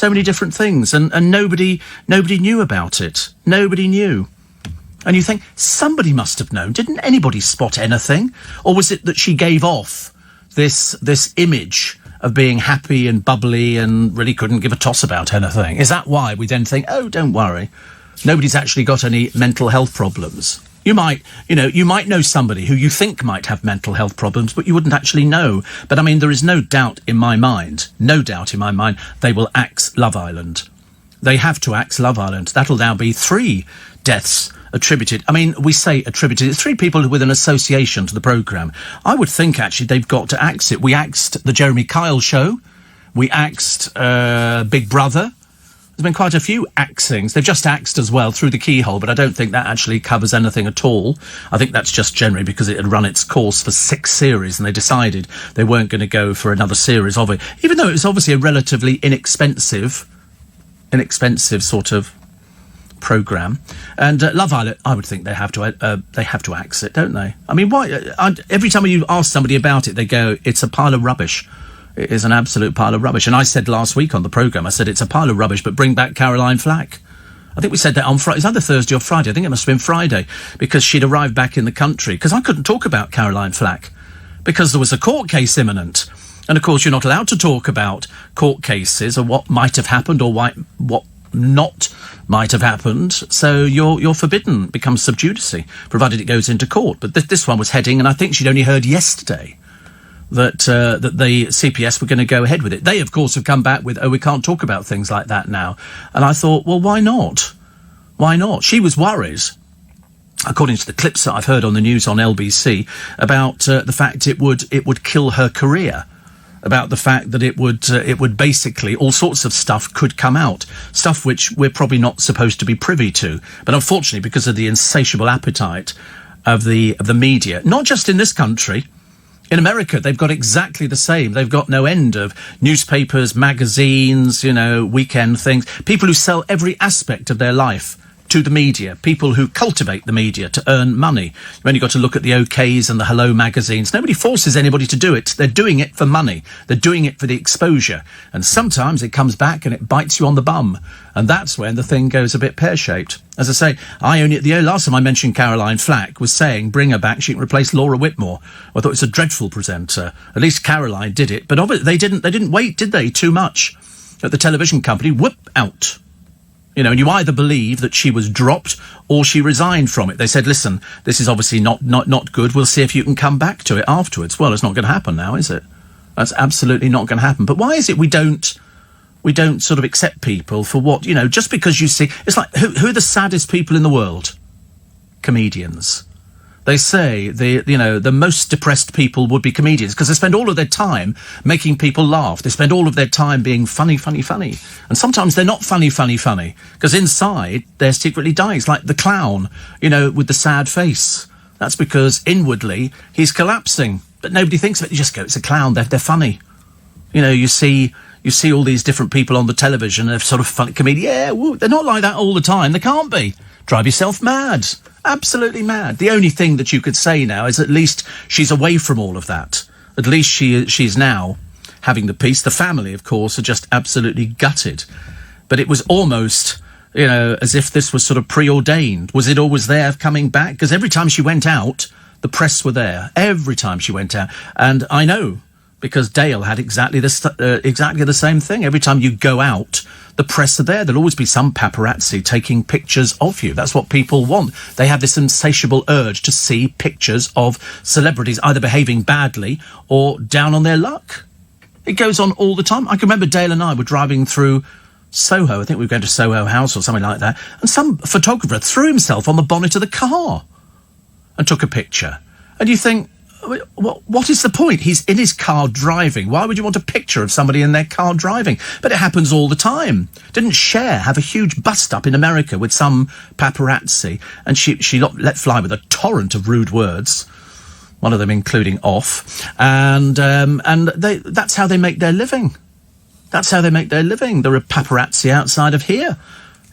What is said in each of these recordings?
so many different things, and nobody knew about it. Nobody knew. And you think, somebody must have known. Didn't anybody spot anything? Or was it that she gave off this image of being happy and bubbly and really couldn't give a toss about anything? Is that why we then think, oh, don't worry, nobody's actually got any mental health problems? You might know somebody who you think might have mental health problems, but you wouldn't actually know. But I mean, there is no doubt in my mind, they will axe Love Island. They have to axe Love Island. That'll now be 3 deaths attributed. I mean, we say attributed. It's 3 people with an association to the programme. I would think, actually, they've got to axe it. We axed the Jeremy Kyle show. We axed Big Brother. There's been quite a few axings. They've just axed as well through the keyhole, but I don't think that actually covers anything at all. I think that's just generally because it had run its course for 6 series and they decided they weren't going to go for another series of it, even though it was obviously a relatively inexpensive sort of programme. And Love Island, I would think they have to axe it, don't they? I mean, why? Every time you ask somebody about it, they go, it's a pile of rubbish. It is an absolute pile of rubbish. And I said last week on the programme, I said it's a pile of rubbish, but bring back Caroline Flack. I think we said that on Friday. It's either Thursday or Friday. I think it must have been Friday, because she'd arrived back in the country. Because I couldn't talk about Caroline Flack because there was a court case imminent. And, of course, you're not allowed to talk about court cases or what might have happened or what not might have happened. So you're forbidden. It becomes sub judice, provided it goes into court. But this one was heading, and I think she'd only heard yesterday that the CPS were going to go ahead with it. They, of course, have come back with, we can't talk about things like that now. And I thought, well, why not? Why not? She was worried, according to the clips that I've heard on the news on LBC, about the fact it would kill her career, about the fact that it would basically, all sorts of stuff could come out, stuff which we're probably not supposed to be privy to. But unfortunately, because of the insatiable appetite of the media, not just in this country, in America, they've got exactly the same. They've got no end of newspapers, magazines, weekend things. People who sell every aspect of their life to the media. People who cultivate the media to earn money. You've only got to look at the OKs and the Hello magazines. Nobody forces anybody to do it. They're doing it for money. They're doing it for the exposure. And sometimes it comes back and it bites you on the bum. And that's when the thing goes a bit pear-shaped. As I say, the last time I mentioned Caroline Flack was saying, bring her back, she can replace Laura Whitmore. I thought it was a dreadful presenter. At least Caroline did it. But they didn't wait, did they, too much? At the television company, whoop, out. And you either believe that she was dropped or she resigned from it. They said, listen, this is obviously not good. We'll see if you can come back to it afterwards. Well, it's not going to happen now, is it? That's absolutely not going to happen. But why is it we don't sort of accept people for what, just because you see... It's like, who are the saddest people in the world? Comedians. They say the most depressed people would be comedians because they spend all of their time making people laugh. They spend all of their time being funny. And sometimes they're not funny, because inside they're secretly dying. It's like the clown, with the sad face. That's because inwardly he's collapsing. But nobody thinks of it. You just go, it's a clown. They're funny. You see all these different people on the television. They're sort of funny comedians. Yeah, woo, they're not like that all the time. They can't be. Drive yourself mad. Absolutely mad. The only thing that you could say now is at least she's away from all of that. At least she's now having the peace. The family, of course, are just absolutely gutted. But it was almost, as if this was sort of preordained. Was it always there coming back? Because every time she went out, the press were there. Every time she went out. And I know, because Dale had exactly the same thing. Every time you go out, the press are there. There'll always be some paparazzi taking pictures of you. That's what people want. They have this insatiable urge to see pictures of celebrities either behaving badly or down on their luck. It goes on all the time. I can remember Dale and I were driving through Soho. I think we were going to Soho House or something like that. And some photographer threw himself on the bonnet of the car and took a picture. And you think, what is the point? He's in his car driving. Why would you want a picture of somebody in their car driving? But it happens all the time. Didn't Cher have a huge bust-up in America with some paparazzi? And she let fly with a torrent of rude words, one of them including off. And that's how they make their living. That's how they make their living. There are paparazzi outside of here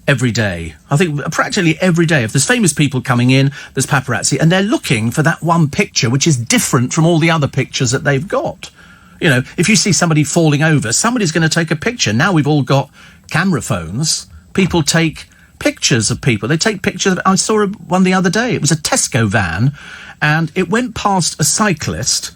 every day. I think practically every day. If there's famous people coming in, there's paparazzi, and they're looking for that one picture which is different from all the other pictures that they've got. If you see somebody falling over, somebody's going to take a picture. Now we've all got camera phones, people take pictures of people. They take pictures. I saw one the other day. It was a Tesco van, and it went past a cyclist,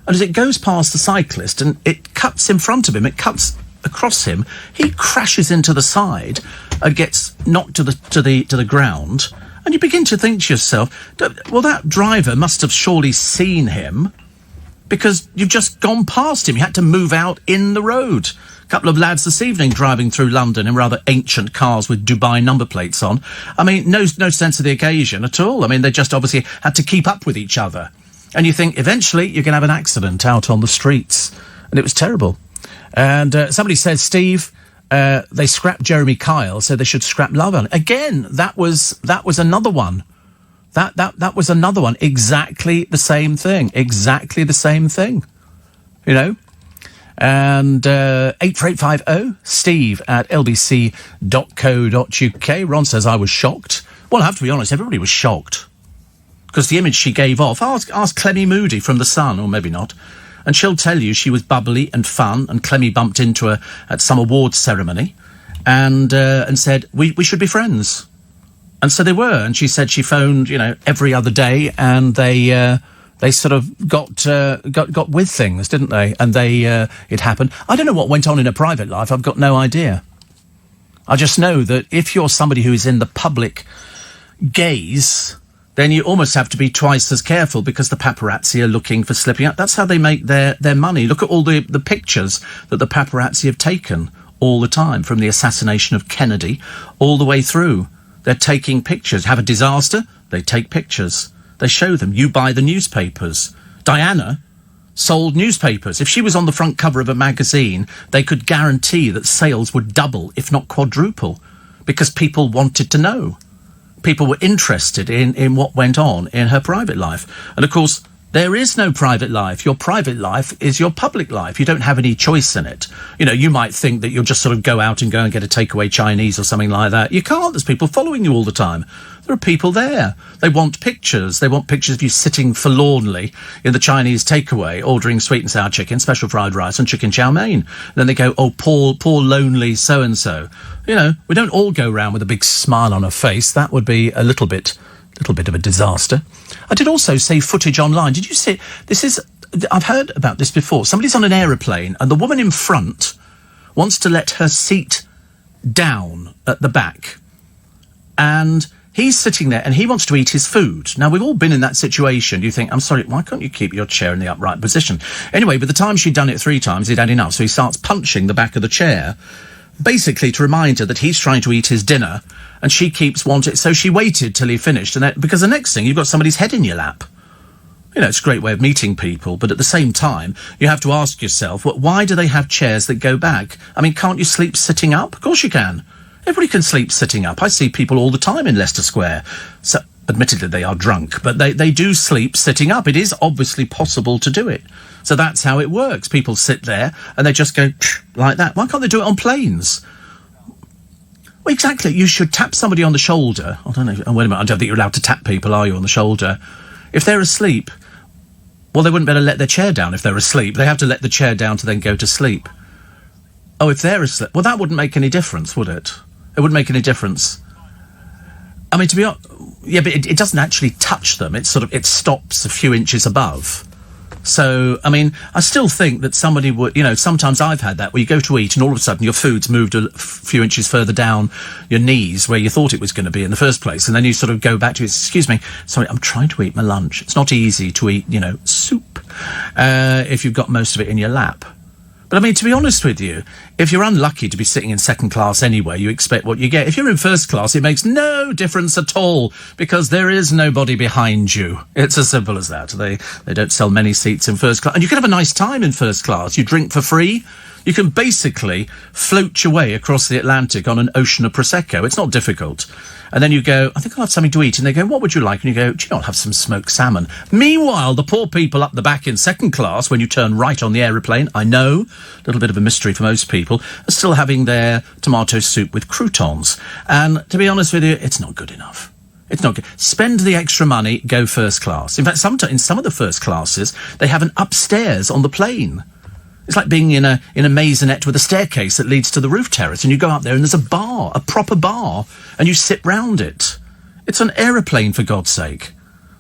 and as it goes past the cyclist and it cuts in front of him, it cuts across him, he crashes into the side and gets knocked to the ground. And you begin to think to yourself, well, that driver must have surely seen him, because you've just gone past him. You had to move out in the road. A couple of lads this evening driving through London in rather ancient cars with Dubai number plates on. I mean, no sense of the occasion at all. I mean, they just obviously had to keep up with each other. And you think, eventually, you're going to have an accident out on the streets. And it was terrible. And somebody said, Steve, they scrapped Jeremy Kyle, so they should scrap Love Island. Again, that was another one. That was another one. Exactly the same thing. Exactly the same thing. You know? And 84850 steve at lbc.co.uk. Ron says, I was shocked. Well, I have to be honest, everybody was shocked. Because the image she gave off, ask Clemmy Moody from The Sun, or maybe not, and she'll tell you she was bubbly and fun, and Clemmy bumped into her at some awards ceremony and said, we should be friends. And so they were, and she said she phoned, every other day, and they sort of got with things, didn't they? And it happened. I don't know what went on in her private life. I've got no idea. I just know that if you're somebody who is in the public gaze, then you almost have to be twice as careful, because the paparazzi are looking for slipping up. That's how they make their money. Look at all the pictures that the paparazzi have taken all the time, from the assassination of Kennedy all the way through. They're taking pictures. Have a disaster, they take pictures. They show them. You buy the newspapers. Diana sold newspapers. If she was on the front cover of a magazine, they could guarantee that sales would double, if not quadruple, because people wanted to know. People were interested in what went on in her private life. And, of course, there is no private life. Your private life is your public life. You don't have any choice in it. You might think that you'll just sort of go out and get a takeaway Chinese or something like that. You can't. There's people following you all the time. There are people there. They want pictures. They want pictures of you sitting forlornly in the Chinese takeaway, ordering sweet and sour chicken, special fried rice and chicken chow mein. Then they go, oh, poor lonely so-and-so. We don't all go around with a big smile on our face. That would be a little bit of a disaster. I did also see footage online. Did you see? I've heard about this before. Somebody's on an aeroplane and the woman in front wants to let her seat down at the back. And he's sitting there and he wants to eat his food. Now, we've all been in that situation. You think, I'm sorry, why can't you keep your chair in the upright position? Anyway, by the time she'd done it 3 times, he'd had enough. So he starts punching the back of the chair, basically to remind her that he's trying to eat his dinner, and she keeps wanting. So she waited till he finished, because the next thing, you've got somebody's head in your lap. It's a great way of meeting people, but at the same time, you have to ask yourself, why do they have chairs that go back? I mean, can't you sleep sitting up? Of course you can. Everybody can sleep sitting up. I see people all the time in Leicester Square. So, admittedly, they are drunk, but they do sleep sitting up. It is obviously possible to do it. So that's how it works. People sit there and they just go like that. Why can't they do it on planes? Well, exactly. You should tap somebody on the shoulder. I don't know. Oh, wait a minute. I don't think you're allowed to tap people, are you, on the shoulder? If they're asleep, well, they wouldn't better let their chair down if they're asleep. They have to let the chair down to then go to sleep. Oh, if they're asleep, well, that wouldn't make any difference, would it? It wouldn't make any difference. I mean, to be honest, yeah, but it doesn't actually touch them. It stops a few inches above. So, I mean, I still think that somebody would, sometimes I've had that, where you go to eat and all of a sudden your food's moved a few inches further down your knees where you thought it was going to be in the first place. And then you sort of go back to it, excuse me, sorry, I'm trying to eat my lunch. It's not easy to eat, soup, if you've got most of it in your lap. But I mean, to be honest with you, if you're unlucky to be sitting in second class anyway, you expect what you get. If you're in first class, it makes no difference at all, because there is nobody behind you. It's as simple as that. They don't sell many seats in first class. And you can have a nice time in first class. You drink for free. You can basically float your way across the Atlantic on an ocean of Prosecco. It's not difficult. And then you go, I think I'll have something to eat. And they go, what would you like? And you go, do you know, I'll have some smoked salmon. Meanwhile, the poor people up the back in second class, when you turn right on the aeroplane, I know, a little bit of a mystery for most people, are still having their tomato soup with croutons. And to be honest with you, it's not good enough. It's not good. Spend the extra money, go first class. In fact, in some of the first classes, they have an upstairs on the plane. It's like being in a maisonette with a staircase that leads to the roof terrace, and you go up there and there's a bar, a proper bar, and you sit round it. It's an aeroplane, for God's sake.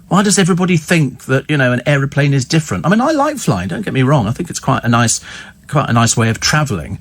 Why does everybody think that, an aeroplane is different? I mean, I like flying, don't get me wrong. I think it's quite a nice way of travelling.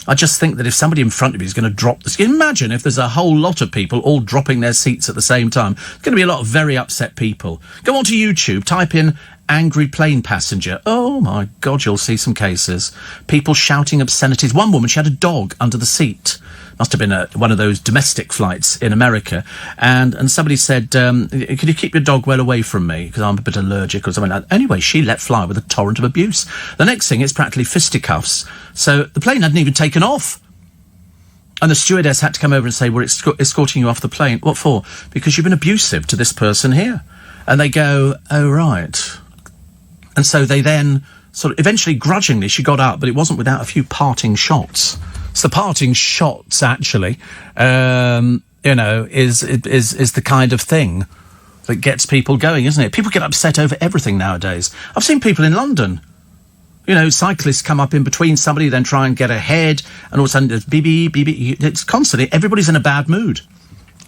I just think that if somebody in front of you is going to drop the... Imagine if there's a whole lot of people all dropping their seats at the same time. There's going to be a lot of very upset people. Go onto YouTube, type in angry plane passenger. Oh, my God, you'll see some cases. People shouting obscenities. One woman, she had a dog under the seat. Must have been one of those domestic flights in America. And somebody said, could you keep your dog well away from me? Because I'm a bit allergic or something like that. Anyway, she let fly with a torrent of abuse. The next thing is practically fisticuffs. So the plane hadn't even taken off. And the stewardess had to come over and say, we're escorting you off the plane. What for? Because you've been abusive to this person here. And they go, oh, right. And so they then sort of eventually grudgingly she got up, but it wasn't without a few parting shots. So the parting shots actually, is the kind of thing that gets people going, isn't it? People get upset over everything nowadays. I've seen people in London, cyclists come up in between somebody, then try and get ahead, and all of a sudden there's beep, beep, beep. It's constantly, everybody's in a bad mood.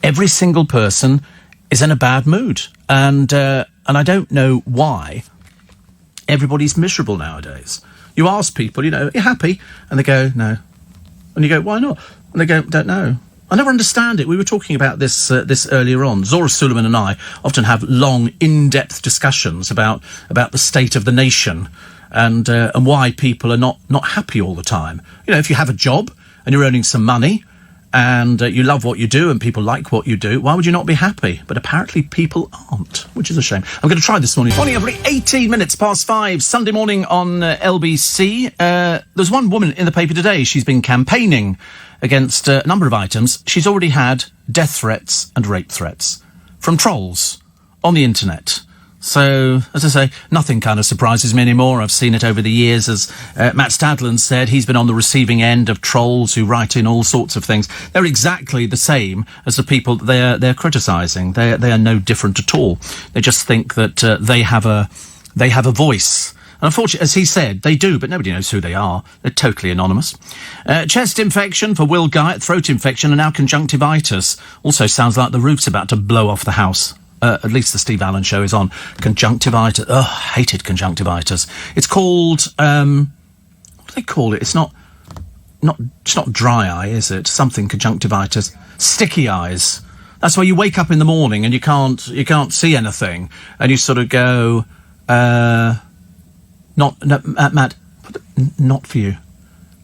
Every single person is in a bad mood. And I don't know why everybody's miserable nowadays. You ask people, are you happy? And they go, no. And you go, why not? And they go, don't know. I never understand it. We were talking about this earlier on. Zora Suleiman and I often have long, in-depth discussions about the state of the nation and why people are not happy all the time. If you have a job and you're earning some money and you love what you do and people like what you do, why would you not be happy? But apparently people aren't, which is a shame. I'm going to try this morning. Morning, everybody. 18 minutes past 5, Sunday morning on LBC. There's one woman in the paper today. She's been campaigning against a number of items. She's already had death threats and rape threats from trolls on the internet. So, as I say, nothing kind of surprises me anymore. I've seen it over the years. As Matt Stadland said, he's been on the receiving end of trolls who write in all sorts of things. They're exactly the same as the people they're criticising. They are no different at all. They just think that they have a voice. And unfortunately, as he said, they do, but nobody knows who they are. They're totally anonymous. Chest infection for Will Guy, throat infection, and now conjunctivitis. Also sounds like the roof's about to blow off the house. At least the Steve Allen show is on. Conjunctivitis. Oh, hated conjunctivitis. It's called, what do they call it? It's not dry eye, is it? Something conjunctivitis. Sticky eyes. That's where you wake up in the morning and you can't see anything. And you sort of go, Matt, not for you.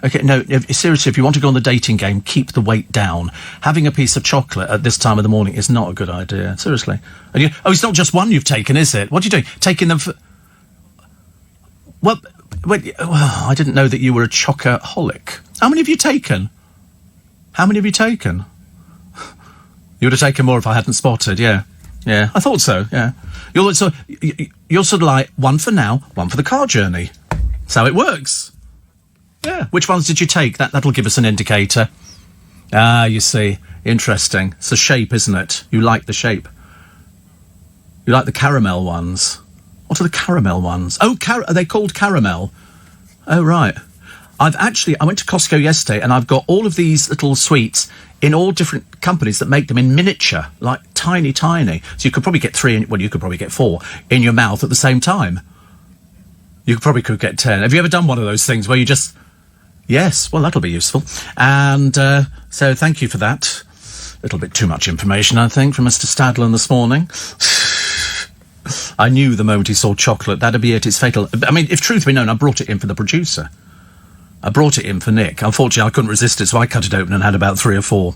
Okay, no, seriously, if you want to go on the dating game, keep the weight down. Having a piece of chocolate at this time of the morning is not a good idea. Seriously. It's not just one you've taken, is it? What are you doing? Taking them for... Well, I didn't know that you were a chocoholic. How many have you taken? You would have taken more if I hadn't spotted, yeah. Yeah, I thought so, yeah. You're sort of like, one for now, one for the car journey. That's how it works. Yeah. Which ones did you take? That'll give us an indicator. Ah, you see. Interesting. It's the shape, isn't it? You like the shape. You like the caramel ones. What are the caramel ones? Oh, are they called caramel? Oh, right. I went to Costco yesterday and I've got all of these little sweets in all different companies that make them in miniature, like tiny. So you could probably get 3, you could probably get 4 in your mouth at the same time. You probably could get 10. Have you ever done one of those things where you just... Yes, well, that'll be useful. And so thank you for that. A little bit too much information, I think, from Mr. Stadland this morning. I knew the moment he saw chocolate, that'd be it, it's fatal. I mean, if truth be known, I brought it in for the producer. I brought it in for Nick. Unfortunately, I couldn't resist it, so I cut it open and had about 3 or 4.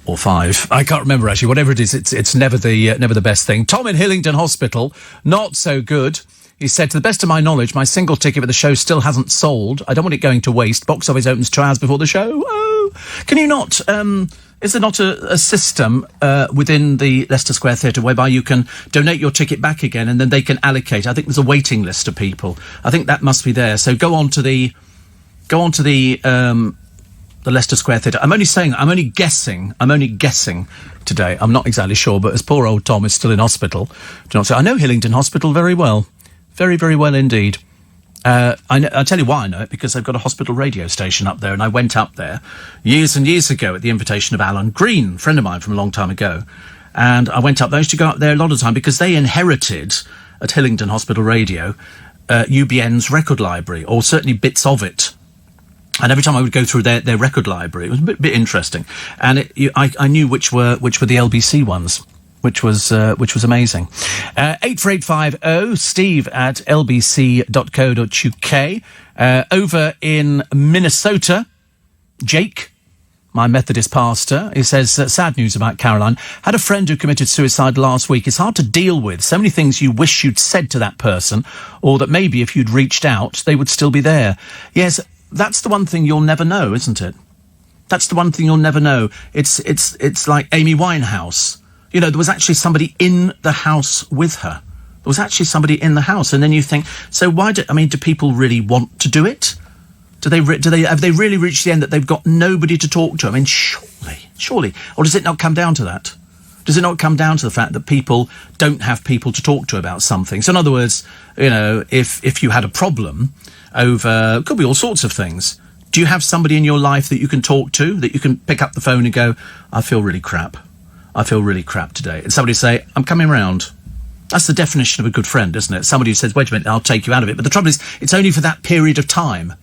Or 5. I can't remember, actually. Whatever it is, it's never the best thing. Tom in Hillingdon Hospital, not so good. He said, to the best of my knowledge, my single ticket for the show still hasn't sold. I don't want it going to waste. Box office opens 2 hours before the show. Oh, can you not... is there not a system within the Leicester Square Theatre whereby you can donate your ticket back again and then they can allocate? I think there's a waiting list of people. I think that must be there. So go on to the Leicester Square Theatre. I'm only guessing today. I'm not exactly sure, but as poor old Tom is still in hospital, do not say, I know Hillingdon Hospital very well. Very, very well indeed. I'll tell you why I know it, because they've got a hospital radio station up there, and I went up there years and years ago at the invitation of Alan Green, a friend of mine from a long time ago, and I went up there. I used to go up there a lot of the time because they inherited, at Hillingdon Hospital Radio, UBN's record library, or certainly bits of it. And every time I would go through their record library, it was a bit interesting, and I knew which were the LBC ones, which was amazing. 84850 steve at lbc.co.uk. Over in Minnesota, Jake, my Methodist pastor, he says, sad news about Caroline. Had a friend who committed suicide last week. It's hard to deal with. So many things you wish you'd said to that person, or that maybe if you'd reached out, they would still be there. Yes, that's the one thing you'll never know, isn't it? That's the one thing you'll never know. It's like Amy Winehouse. You know, there was actually somebody in the house with her. There was actually somebody in the house. And then you think, so do people really want to do it? Have they really reached the end that they've got nobody to talk to? I mean, surely. Or does it not come down to that? Does it not come down to the fact that people don't have people to talk to about something? So in other words, you know, if you had a problem over, it could be all sorts of things. Do you have somebody in your life that you can talk to, that you can pick up the phone and go, I feel really crap today. And somebody say, I'm coming round. That's the definition of a good friend, isn't it? Somebody who says, wait a minute, I'll take you out of it. But the trouble is, it's only for that period of time.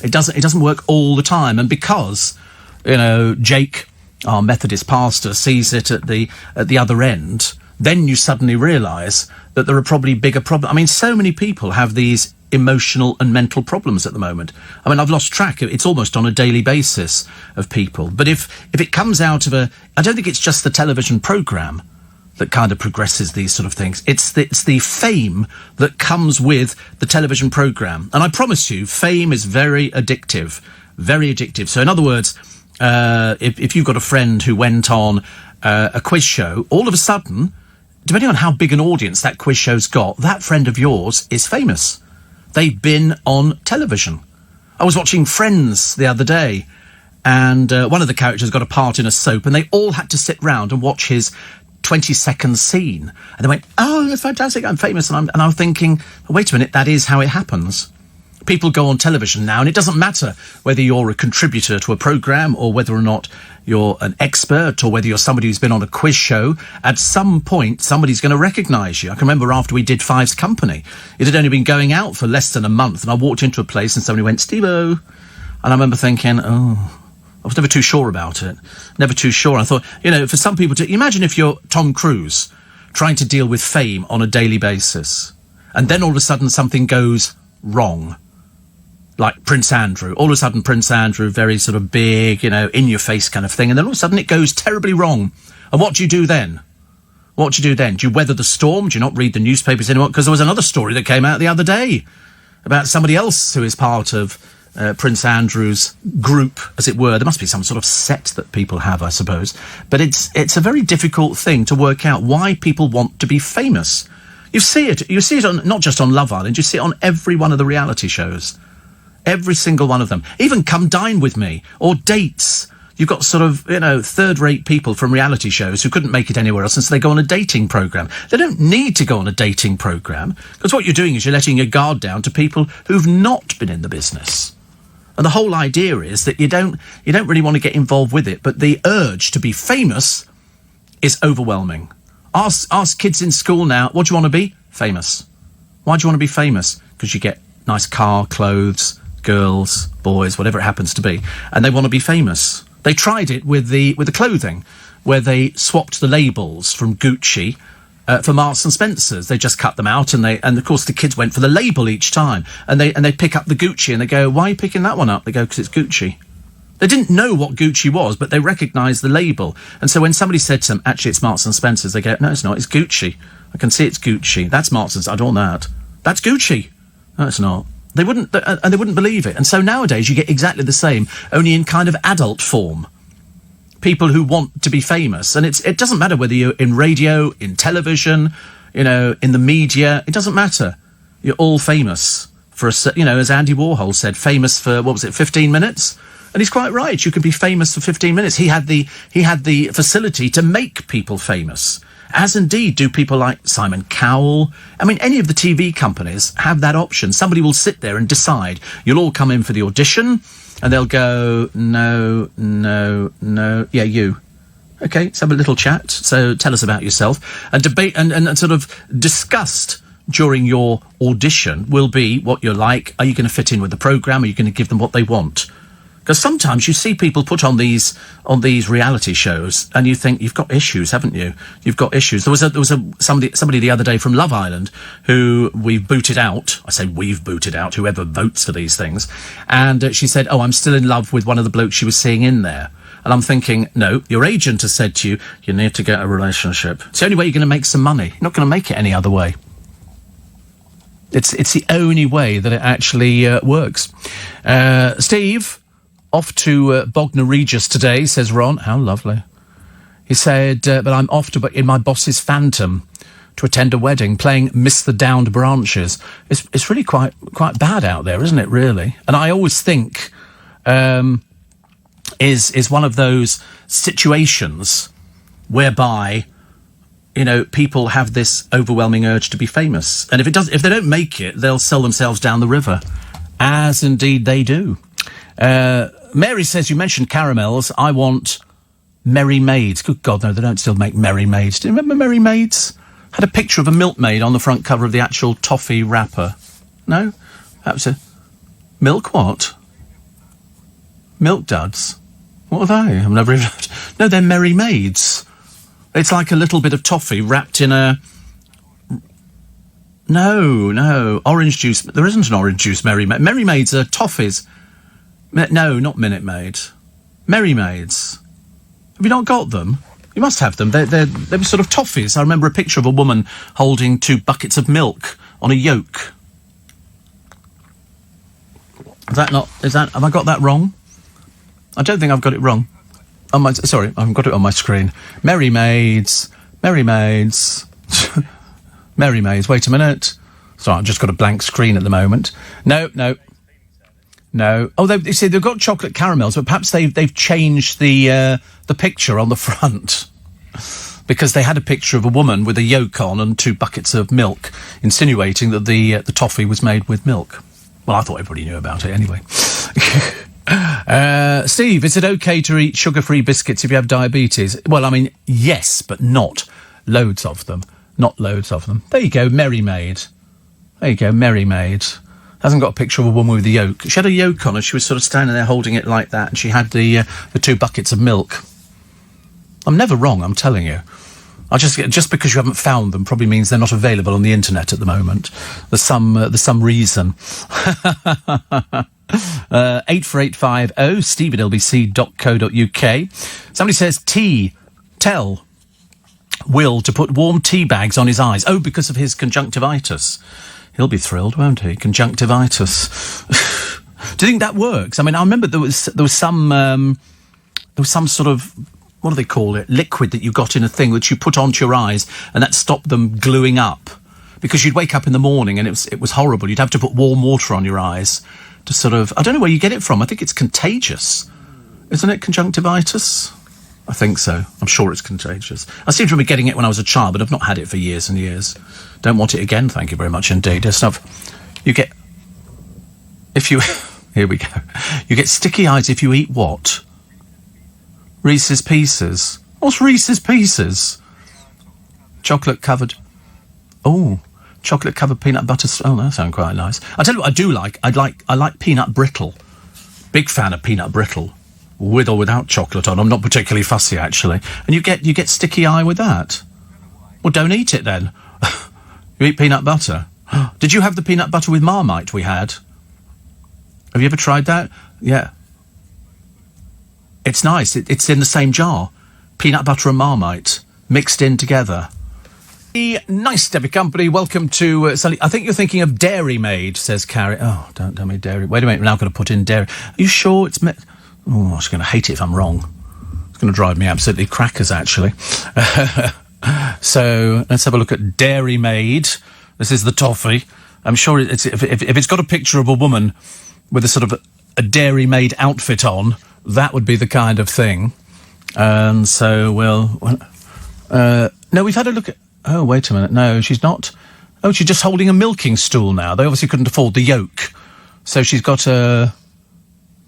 It doesn't work all the time. And because, you know, Jake, our Methodist pastor, sees it at the other end, then you suddenly realise that there are probably bigger problems. I mean, so many people have these emotional and mental problems at the moment. I mean, I've lost track. It's almost on a daily basis of people. But if it comes out of I don't think it's just the television programme that kind of progresses these sort of things. It's the fame that comes with the television programme. And I promise you, fame is very addictive. Very addictive. So in other words, if you've got a friend who went on a quiz show, all of a sudden, depending on how big an audience that quiz show's got, that friend of yours is famous. They've been on television. I was watching Friends the other day, and one of the characters got a part in a soap, and they all had to sit round and watch his 20-second scene. And they went, oh, that's fantastic, I'm famous. And I'm thinking, wait a minute, that is how it happens. People go on television now, and it doesn't matter whether you're a contributor to a programme or whether or not you're an expert or whether you're somebody who's been on a quiz show. At some point, somebody's going to recognise you. I can remember after we did Five's Company, it had only been going out for less than a month, and I walked into a place and somebody went, Steve-o. And I remember thinking, oh, I was never too sure about it. Never too sure. I thought, you know, for some people to... Imagine if you're Tom Cruise trying to deal with fame on a daily basis, and then all of a sudden something goes wrong. Like Prince Andrew. All of a sudden, Prince Andrew, very sort of big, you know, in-your-face kind of thing. And then all of a sudden it goes terribly wrong. And what do you do then? What do you do then? Do you weather the storm? Do you not read the newspapers anymore? Because there was another story that came out the other day about somebody else who is part of Prince Andrew's group, as it were. There must be some sort of set that people have, I suppose. But it's a very difficult thing to work out why people want to be famous. You see it on, not just on Love Island, you see it on every one of the reality shows. Every single one of them. Even Come Dine With Me or Dates. You've got sort of, you know, third-rate people from reality shows who couldn't make it anywhere else, and so they go on a dating programme. They don't need to go on a dating programme, because what you're doing is you're letting your guard down to people who've not been in the business. And the whole idea is that you don't really want to get involved with it, but the urge to be famous is overwhelming. Ask kids in school now, what do you want to be? Famous. Why do you want to be famous? Because you get nice car, clothes, girls, boys, whatever it happens to be, and they want to be famous. They tried it with the clothing, where they swapped the labels from Gucci for Marks and Spencer's. They just cut them out, and of course the kids went for the label each time, and they pick up the Gucci, and they go, why are you picking that one up? They go, because it's Gucci. They didn't know what Gucci was, but they recognised the label. And so when somebody said to them, actually it's Marks and Spencer's, they go, no, it's not, it's Gucci. I can see it's Gucci. That's Marks and Spencer's. I don't want that. That's Gucci. No, it's not. They wouldn't believe it. And so nowadays you get exactly the same, only in kind of adult form. People who want to be famous. And it doesn't matter whether you're in radio, in television, you know, in the media. It doesn't matter. You're all famous for as Andy Warhol said, famous for, 15 minutes? And he's quite right. You can be famous for 15 minutes. He had the facility to make people famous. as indeed do people like Simon Cowell. I mean, any of the TV companies have that option. Somebody will sit there and decide, you'll all come in for the audition, and they'll go, no, yeah, you. Okay, let's have a little chat. So tell us about yourself. And debate and sort of discussed during your audition will be what you're like. Are you going to fit in with the programme? Are you going to give them what they want? Because sometimes you see people put on these reality shows, and you think, you've got issues, haven't you? You've got issues. There was somebody the other day from Love Island who we've booted out. I say we've booted out, whoever votes for these things. And she said, I'm still in love with one of the blokes she was seeing in there. And I'm thinking, no, your agent has said to you, you need to get a relationship. It's the only way you're going to make some money. You're not going to make it any other way. It's the only way that it actually works. Steve, off to Bognor Regis today, says Ron. How lovely. He said, but I'm off in my boss's Phantom to attend a wedding, playing Miss the Downed Branches. It's really quite bad out there, isn't it, really? And I always think... is one of those situations whereby, people have this overwhelming urge to be famous. And if they don't make it, they'll sell themselves down the river, as indeed they do. Mary says, you mentioned caramels. I want Merry Maids. Good God, no, they don't still make Merry Maids. Do you remember Merry Maids? Had a picture of a milkmaid on the front cover of the actual toffee wrapper. No? That was a... Milk what? Milk Duds? What are they? I've never even... No, they're Merry Maids. It's like a little bit of toffee wrapped in a... No, orange juice. There isn't an orange juice Merry Maid. Merry Maids are toffees. No, not Minute Maid. Merry Maids. Have you not got them? You must have them. They were sort of toffees. I remember a picture of a woman holding 2 buckets of milk on a yoke. Have I got that wrong? I don't think I've got it wrong. Sorry, I've got it on my screen. Merry Maids. Merry Maids. Merry Maids. Wait a minute. Sorry, I've just got a blank screen at the moment. No. Oh, you see, they've got chocolate caramels, but perhaps they've changed the picture on the front. Because they had a picture of a woman with a yoke on and 2 buckets of milk, insinuating that the toffee was made with milk. Well, I thought everybody knew about it anyway. Steve, is it okay to eat sugar-free biscuits if you have diabetes? Well, I mean, yes, but not loads of them. Not loads of them. There you go, Merry Maid. There you go, Merry Maid. Hasn't got a picture of a woman with a yoke. She had a yoke on her. She was sort of standing there holding it like that, and she had the 2 buckets of milk. I'm never wrong, I'm telling you. Just because you haven't found them probably means they're not available on the internet at the moment. There's some reason. 84850 steve@lbc.co.uk. Somebody says tell Will to put warm tea bags on his eyes. Oh, because of his conjunctivitis. He'll be thrilled, won't he? Conjunctivitis. Do you think that works? I mean, I remember there was some sort of, what do they call it? Liquid that you got in a thing that you put onto your eyes, and that stopped them gluing up. Because you'd wake up in the morning and it was horrible. You'd have to put warm water on your eyes to sort of... I don't know where you get it from. I think it's contagious. Isn't it conjunctivitis? I think so. I'm sure it's contagious. I seem to remember getting it when I was a child, but I've not had it for years and years. Don't want it again, thank you very much indeed. You get... If you... Here we go. You get sticky eyes if you eat what? Reese's Pieces. What's Reese's Pieces? Chocolate-covered... Oh... Chocolate-covered peanut butter... Oh, that sounds quite nice. I tell you what I do like. I like peanut brittle. Big fan of peanut brittle. With or without chocolate on. I'm not particularly fussy, actually. And you get sticky eye with that. Well, don't eat it, then. You eat peanut butter. Did you have the peanut butter with Marmite we had? Have you ever tried that? Yeah. It's nice. It's in the same jar. Peanut butter and Marmite. Mixed in together. Nice to have your company. Welcome to Sally. I think you're thinking of Dairy Maid, says Carrie. Oh, don't tell me dairy. Wait a minute, we're now going to put in dairy. Are you sure it's... Oh, I was going to hate it if I'm wrong. It's going to drive me absolutely crackers, actually. So, let's have a look at Dairy Maid. This is the toffee. I'm sure if it's got a picture of a woman with a sort of a Dairy Maid outfit on, that would be the kind of thing. And so, well... No, we've had a look at... Oh, wait a minute. No, she's not. Oh, she's just holding a milking stool now. They obviously couldn't afford the yoke. So she's got a...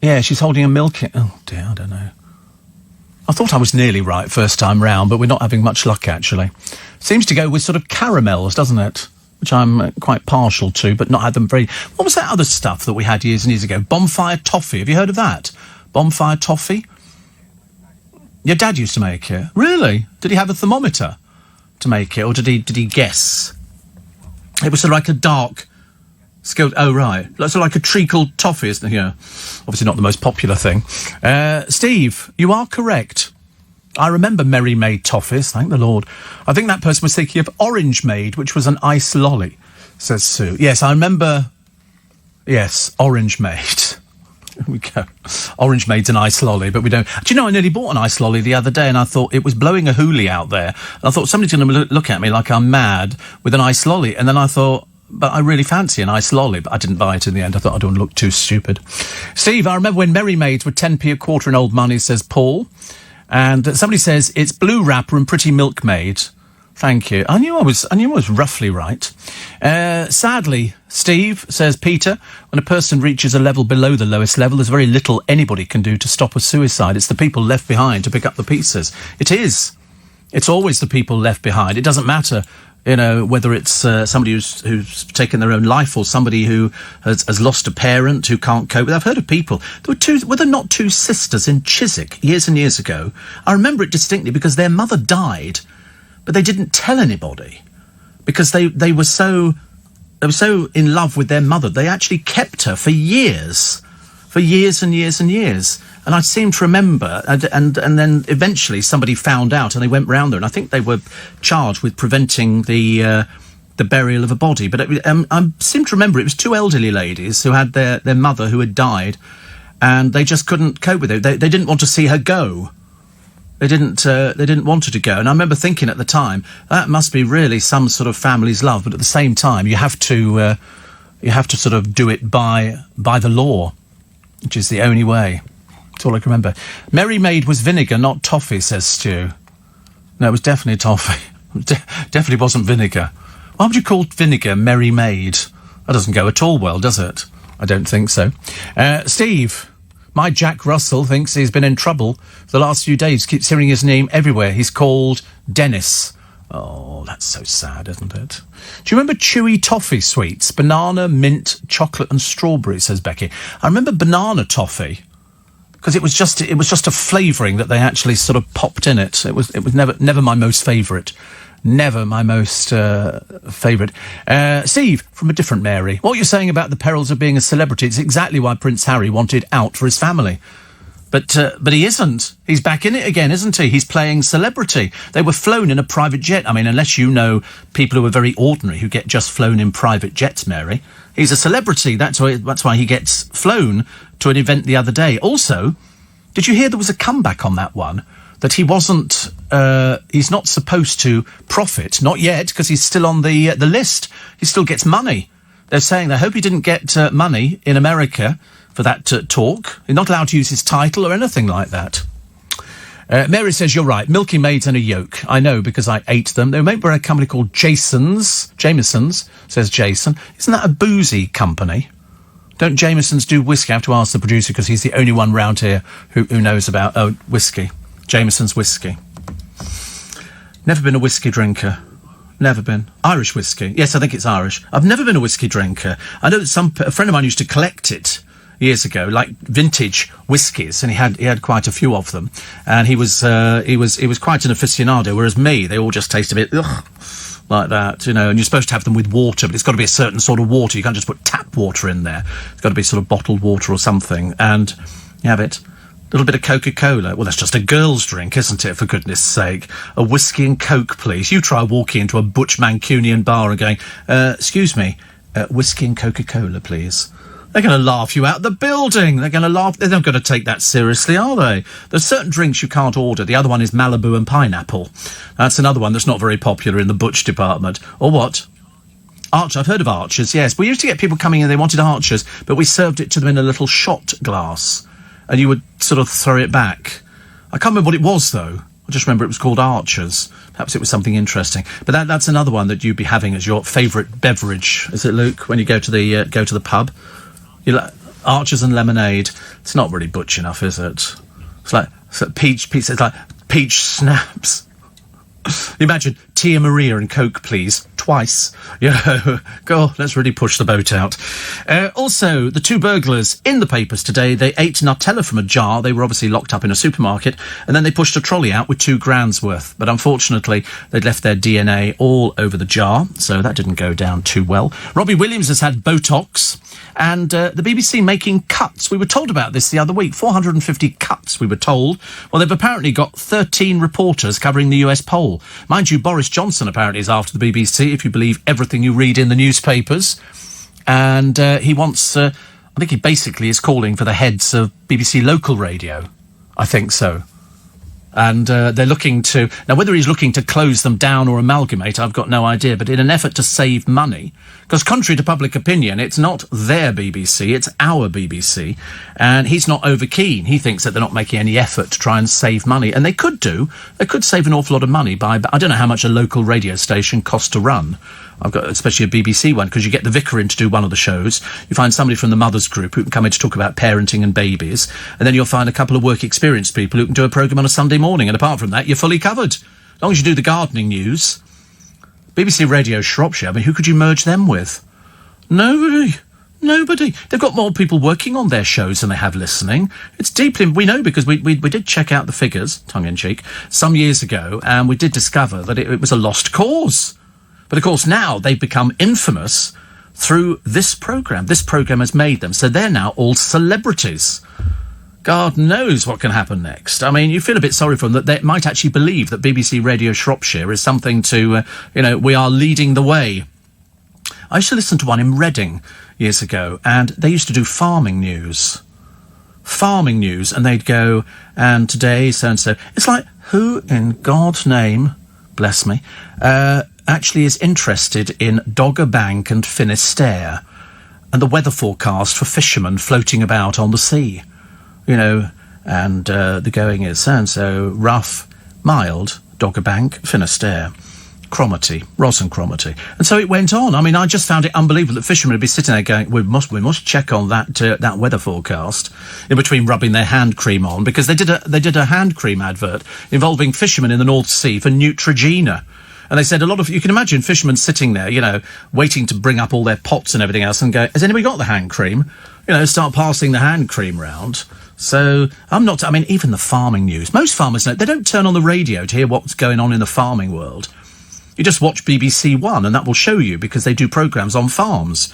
Yeah, she's holding a milking... Oh, dear, I don't know. I thought I was nearly right first time round, but we're not having much luck, actually. Seems to go with sort of caramels, doesn't it? Which I'm quite partial to, but not had them very... What was that other stuff that we had years and years ago? Bonfire toffee. Have you heard of that? Bonfire toffee? Your dad used to make it. Really? Did he have a thermometer to make it, or did he guess? It was sort of like a dark... Oh, right. That's like a treacle toffee, isn't it? Yeah. Obviously not the most popular thing. Steve, you are correct. I remember Merry Maid toffees, thank the Lord. I think that person was thinking of Orange Maid, which was an ice lolly, says Sue. Yes, I remember... Yes, Orange Maid. Here we go. Orange Maid's an ice lolly, but we don't... Do you know, I nearly bought an ice lolly the other day, and I thought it was blowing a hoolie out there. And I thought somebody's going to look at me like I'm mad with an ice lolly. And then I thought... But I really fancy an ice lolly, but I didn't buy it in the end. I thought I don't look too stupid. Steve, I remember when Merry Maids were 10p a quarter in old money, says Paul. And somebody says it's Blue Wrapper and Pretty Milkmaid. Thank you. I knew I was roughly right. Sadly, Steve, says Peter, when a person reaches a level below the lowest level, there's very little anybody can do to stop a suicide. It's the people left behind to pick up the pieces. It is. It's always the people left behind. It doesn't matter, you know, whether it's somebody who's taken their own life or somebody who has lost a parent who can't cope with. I've heard of people. Were there not two sisters in Chiswick years and years ago? I remember it distinctly because their mother died, but they didn't tell anybody because they were so in love with their mother. They actually kept her for years and years and years. And I seem to remember, and then eventually somebody found out and they went round there, and I think they were charged with preventing the burial of a body. But I seem to remember it was two elderly ladies who had their mother who had died, and they just couldn't cope with it. They didn't want to see her go. They didn't want her to go. And I remember thinking at the time, that must be really some sort of family's love. But at the same time, you have to sort of do it by the law, which is the only way. That's all I can remember. Merry Maid was vinegar, not toffee, says Stu. No, it was definitely toffee. Definitely wasn't vinegar. Why would you call vinegar Merry Maid? That doesn't go at all well, does it? I don't think so. Steve, my Jack Russell thinks he's been in trouble for the last few days. Keeps hearing his name everywhere. He's called Dennis. Oh, that's so sad, isn't it? Do you remember chewy toffee sweets? Banana, mint, chocolate and strawberry, says Becky. I remember banana toffee because it was just a flavouring that they actually sort of popped in it. It was never my most favourite. Never my most favourite. Steve, from a different Mary. What you're saying about the perils of being a celebrity, it's exactly why Prince Harry wanted out for his family. But he isn't. He's back in it again, isn't he? He's playing celebrity. They were flown in a private jet. I mean, unless you know people who are very ordinary who get just flown in private jets, Mary. He's a celebrity. That's why he gets flown to an event the other day. Also, did you hear there was a comeback on that one? That he wasn't, he's not supposed to profit. Not yet, because he's still on the list. He still gets money. They're saying they hope he didn't get money in America for that talk. He's not allowed to use his title or anything like that. Mary says, you're right, Milky Maids and a yolk. I know, because I ate them. They were made by a company called Jameson's, says Jason. Isn't that a boozy company? Don't Jameson's do whiskey? I have to ask the producer, because he's the only one round here who knows about whiskey. Jameson's whiskey. Never been a whiskey drinker. Never been. Irish whiskey. Yes, I think it's Irish. I've never been a whiskey drinker. I know that a friend of mine used to collect it years ago, like vintage whiskies, and he had quite a few of them. And he was quite an aficionado, whereas me, they all just taste a bit like that, you know. And you're supposed to have them with water, but it's got to be a certain sort of water. You can't just put tap water in there. It's got to be sort of bottled water or something. And you have it. A little bit of Coca-Cola. Well, that's just a girl's drink, isn't it, for goodness sake? A whiskey and Coke, please. You try walking into a Butch Mancunian bar and going, excuse me, whiskey and Coca-Cola, please. They're going to laugh you out of the building. They're going to laugh. They're not going to take that seriously, are they? There's certain drinks you can't order. The other one is Malibu and pineapple. That's another one that's not very popular in the Butch department. Or what? Archer. I've heard of Archers, yes. We used to get people coming in, they wanted Archers, but we served it to them in a little shot glass. And you would sort of throw it back. I can't remember what it was, though. I just remember it was called Archers. Perhaps it was something interesting. But that's another one that you'd be having as your favourite beverage, is it, Luke? When you go to the pub, Archers and lemonade. It's not really butch enough, is it? It's like peach. It's like peach snaps. Imagine Tia Maria and Coke, please, twice. God, let's really push the boat out. Also, the two burglars in the papers today, they ate Nutella from a jar. They were obviously locked up in a supermarket, and then they pushed a trolley out with £2,000 worth. But unfortunately, they'd left their DNA all over the jar, so that didn't go down too well. Robbie Williams has had Botox, and the BBC making cuts. We were told about this the other week. 450 cuts, we were told. Well, they've apparently got 13 reporters covering the US poll. Mind you, Boris Johnson apparently is after the BBC, if you believe everything you read in the newspapers. And he wants, I think he basically is calling for the heads of BBC local radio. I think so. And they're looking to... Now, whether he's looking to close them down or amalgamate, I've got no idea. But in an effort to save money, because contrary to public opinion, it's not their BBC, it's our BBC. And he's not over keen. He thinks that they're not making any effort to try and save money. And they could do. They could save an awful lot of money by... I don't know how much a local radio station costs to run. I've got especially a BBC one, because you get the vicar in to do one of the shows. You find somebody from the Mothers Group who can come in to talk about parenting and babies. And then you'll find a couple of work experienced people who can do a programme on a Sunday morning. And apart from that, you're fully covered. As long as you do the gardening news. BBC Radio Shropshire, I mean, who could you merge them with? Nobody. They've got more people working on their shows than they have listening. It's deeply... We know because we did check out the figures, tongue-in-cheek, some years ago, and we did discover that it was a lost cause. But, of course, now they've become infamous through this programme. This programme has made them. So they're now all celebrities. God knows what can happen next. I mean, you feel a bit sorry for them that they might actually believe that BBC Radio Shropshire is something to, we are leading the way. I used to listen to one in Reading years ago, and they used to do farming news. And they'd go, and today, so-and-so. It's like, who in God's name, bless me, actually is interested in Dogger Bank and Finisterre and the weather forecast for fishermen floating about on the sea? And the going is so-and-so, rough, mild, Dogger Bank, Finisterre, Cromarty, Ross and Cromarty. And so it went on. I mean, I just found it unbelievable that fishermen would be sitting there going, we must check on that weather forecast, in between rubbing their hand cream on, because they did a hand cream advert involving fishermen in the North Sea for Neutrogena. And they said you can imagine fishermen sitting there, waiting to bring up all their pots and everything else and go, has anybody got the hand cream? Start passing the hand cream round. So even the farming news. Most farmers they don't turn on the radio to hear what's going on in the farming world. You just watch BBC One and that will show you, because they do programmes on farms.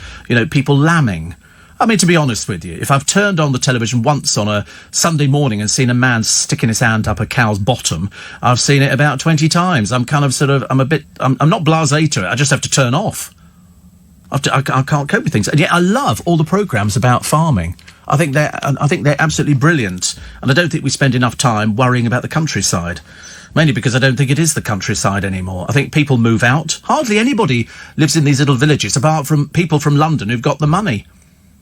People lambing. I mean, to be honest with you, if I've turned on the television once on a Sunday morning and seen a man sticking his hand up a cow's bottom, I've seen it about 20 times. I'm kind of I'm not blasé to it. I just have to turn off. I can't cope with things. And yet I love all the programmes about farming. I think they're absolutely brilliant. And I don't think we spend enough time worrying about the countryside. Mainly because I don't think it is the countryside anymore. I think people move out. Hardly anybody lives in these little villages, apart from people from London who've got the money.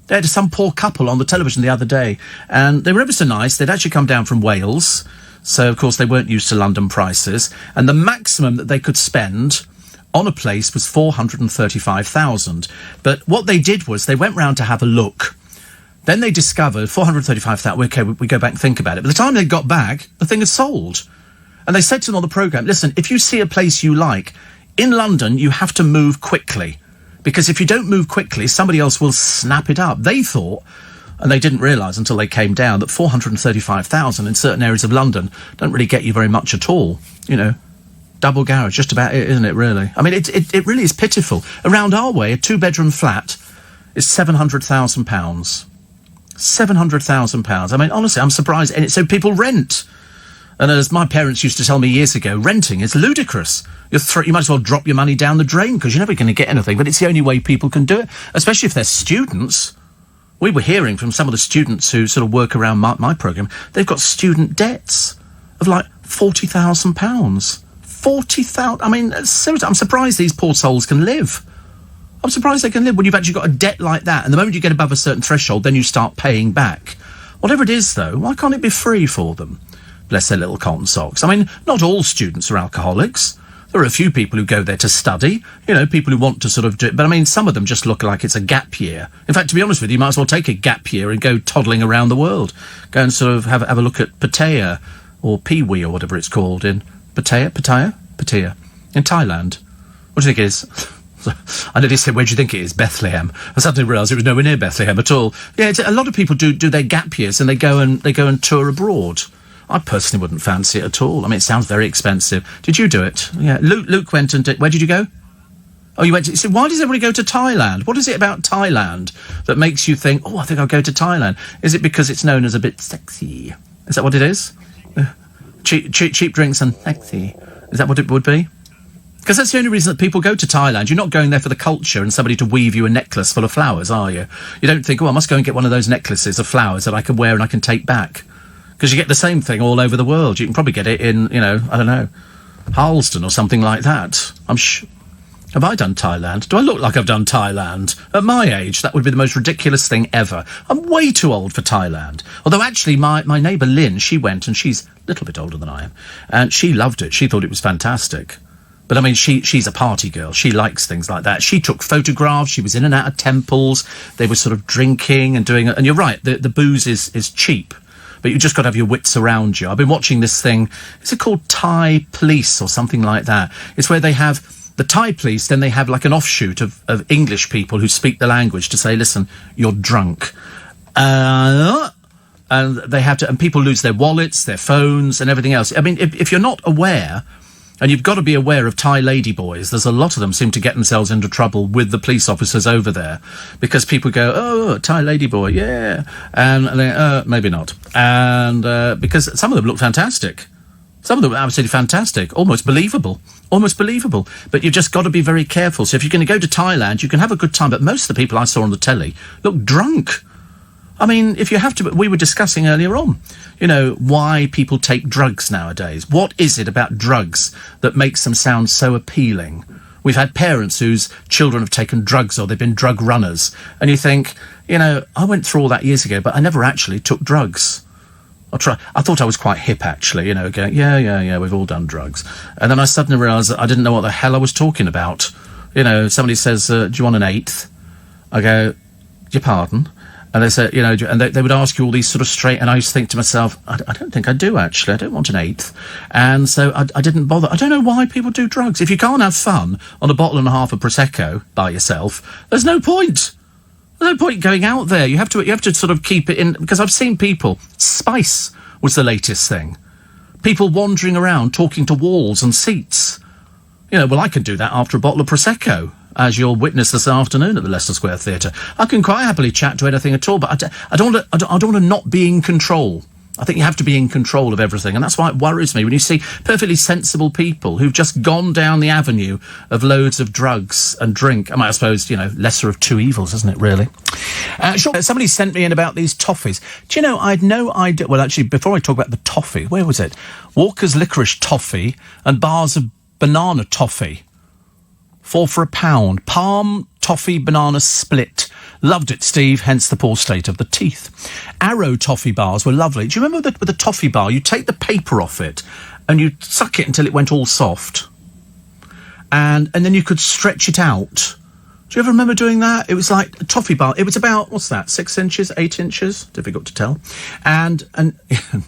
They had some poor couple on the television the other day, and they were ever so nice. They'd actually come down from Wales, so, of course, they weren't used to London prices, and the maximum that they could spend on a place was $435,000. But what they did was they went round to have a look. Then they discovered $435,000. Okay, we go back and think about it. By the time they got back, the thing had sold. And they said to them on the programme, listen, if you see a place you like, in London, you have to move quickly. Because if you don't move quickly, somebody else will snap it up. They thought, and they didn't realise until they came down, that $435,000 in certain areas of London don't really get you very much at all. Double garage, just about it, isn't it, really? I mean, it really is pitiful. Around our way, a two-bedroom flat is £700,000. £700,000. I mean, honestly, I'm surprised. And so people rent. And as my parents used to tell me years ago, renting is ludicrous. You might as well drop your money down the drain, because you're never going to get anything. But it's the only way people can do it, especially if they're students. We were hearing from some of the students who sort of work around my programme, they've got student debts of like £40,000. £40,000. I mean, seriously, I'm surprised these poor souls can live. I'm surprised they can live when you've actually got a debt like that. And the moment you get above a certain threshold, then you start paying back. Whatever it is, though, why can't it be free for them? bless their little cotton socks. I mean, not all students are alcoholics. There are a few people who go there to study, people who want to sort of do it. But I mean, some of them just look like it's a gap year. In fact, to be honest with you, you might as well take a gap year and go toddling around the world. Go and sort of have a look at Pattaya, or Pee-wee, or whatever it's called in Pattaya, in Thailand. What do you think it is? I nearly said, where do you think it is? Bethlehem. I suddenly realised it was nowhere near Bethlehem at all. Yeah, a lot of people do their gap years and they go and tour abroad. I personally wouldn't fancy it at all. I mean, it sounds very expensive. Did you do it? Yeah, Luke went and did. Where did you go? Oh, you went to... So why does everybody go to Thailand? What is it about Thailand that makes you think, I think I'll go to Thailand? Is it because it's known as a bit sexy? Is that what it is? Cheap drinks and sexy. Is that what it would be? Because that's the only reason that people go to Thailand. You're not going there for the culture and somebody to weave you a necklace full of flowers, are you? You don't think, I must go and get one of those necklaces of flowers that I can wear and I can take back. Because you get the same thing all over the world. You can probably get it in, I don't know, Harleston or something like that. Have I done Thailand? Do I look like I've done Thailand? At my age, that would be the most ridiculous thing ever. I'm way too old for Thailand. Although actually my neighbour Lynn, she went, and she's a little bit older than I am, and she loved it. She thought it was fantastic. But I mean, she's a party girl. She likes things like that. She took photographs. She was in and out of temples. They were sort of drinking and doing it. And you're right, the booze is cheap. But you've just got to have your wits around you. I've been watching this thing. Is it called Thai Police or something like that? It's where they have the Thai police, then they have like an offshoot of English people who speak the language to say, listen, you're drunk. And they have to, and people lose their wallets, their phones and everything else. I mean, if you're not aware, and you've got to be aware of Thai ladyboys, there's a lot of them seem to get themselves into trouble with the police officers over there because people go, Thai ladyboy, yeah. And they, maybe not. And because some of them look fantastic. Some of them are absolutely fantastic, almost believable. But you've just got to be very careful. So if you're going to go to Thailand, you can have a good time, but most of the people I saw on the telly look drunk. I mean, if you have to... We were discussing earlier on, why people take drugs nowadays. What is it about drugs that makes them sound so appealing? We've had parents whose children have taken drugs or they've been drug runners. And you think, I went through all that years ago, but I never actually took drugs. I thought I was quite hip, actually, going, yeah, we've all done drugs. And then I suddenly realised that I didn't know what the hell I was talking about. Somebody says, do you want an eighth? I go, your pardon? And they say, and they would ask you all these sort of straight, and I used to think to myself, I don't think I do, actually. I don't want an eighth. And so I didn't bother. I don't know why people do drugs. If you can't have fun on a bottle and a half of Prosecco by yourself, there's no point. There's no point going out there. You have to sort of keep it in, because I've seen people. Spice was the latest thing. People wandering around, talking to walls and seats. I can do that after a bottle of Prosecco, as you'll witness this afternoon at the Leicester Square Theatre. I can quite happily chat to anything at all, but I don't want to not be in control. I think you have to be in control of everything, and that's why it worries me when you see perfectly sensible people who've just gone down the avenue of loads of drugs and drink. I suppose, lesser of two evils, isn't it, really? Sure. Somebody sent me in about these toffees. Do you know, I had no idea... Well, actually, before I talk about the toffee, where was it? Walker's Licorice Toffee and bars of banana toffee. 4 for £1. Palm toffee banana split. Loved it, Steve, hence the poor state of the teeth. Arrow toffee bars were lovely. Do you remember that with a toffee bar, you take the paper off it and you suck it until it went all soft? And then you could stretch it out. Do you ever remember doing that? It was like a toffee bar. It was about, 6 inches, 8 inches? Difficult to tell. And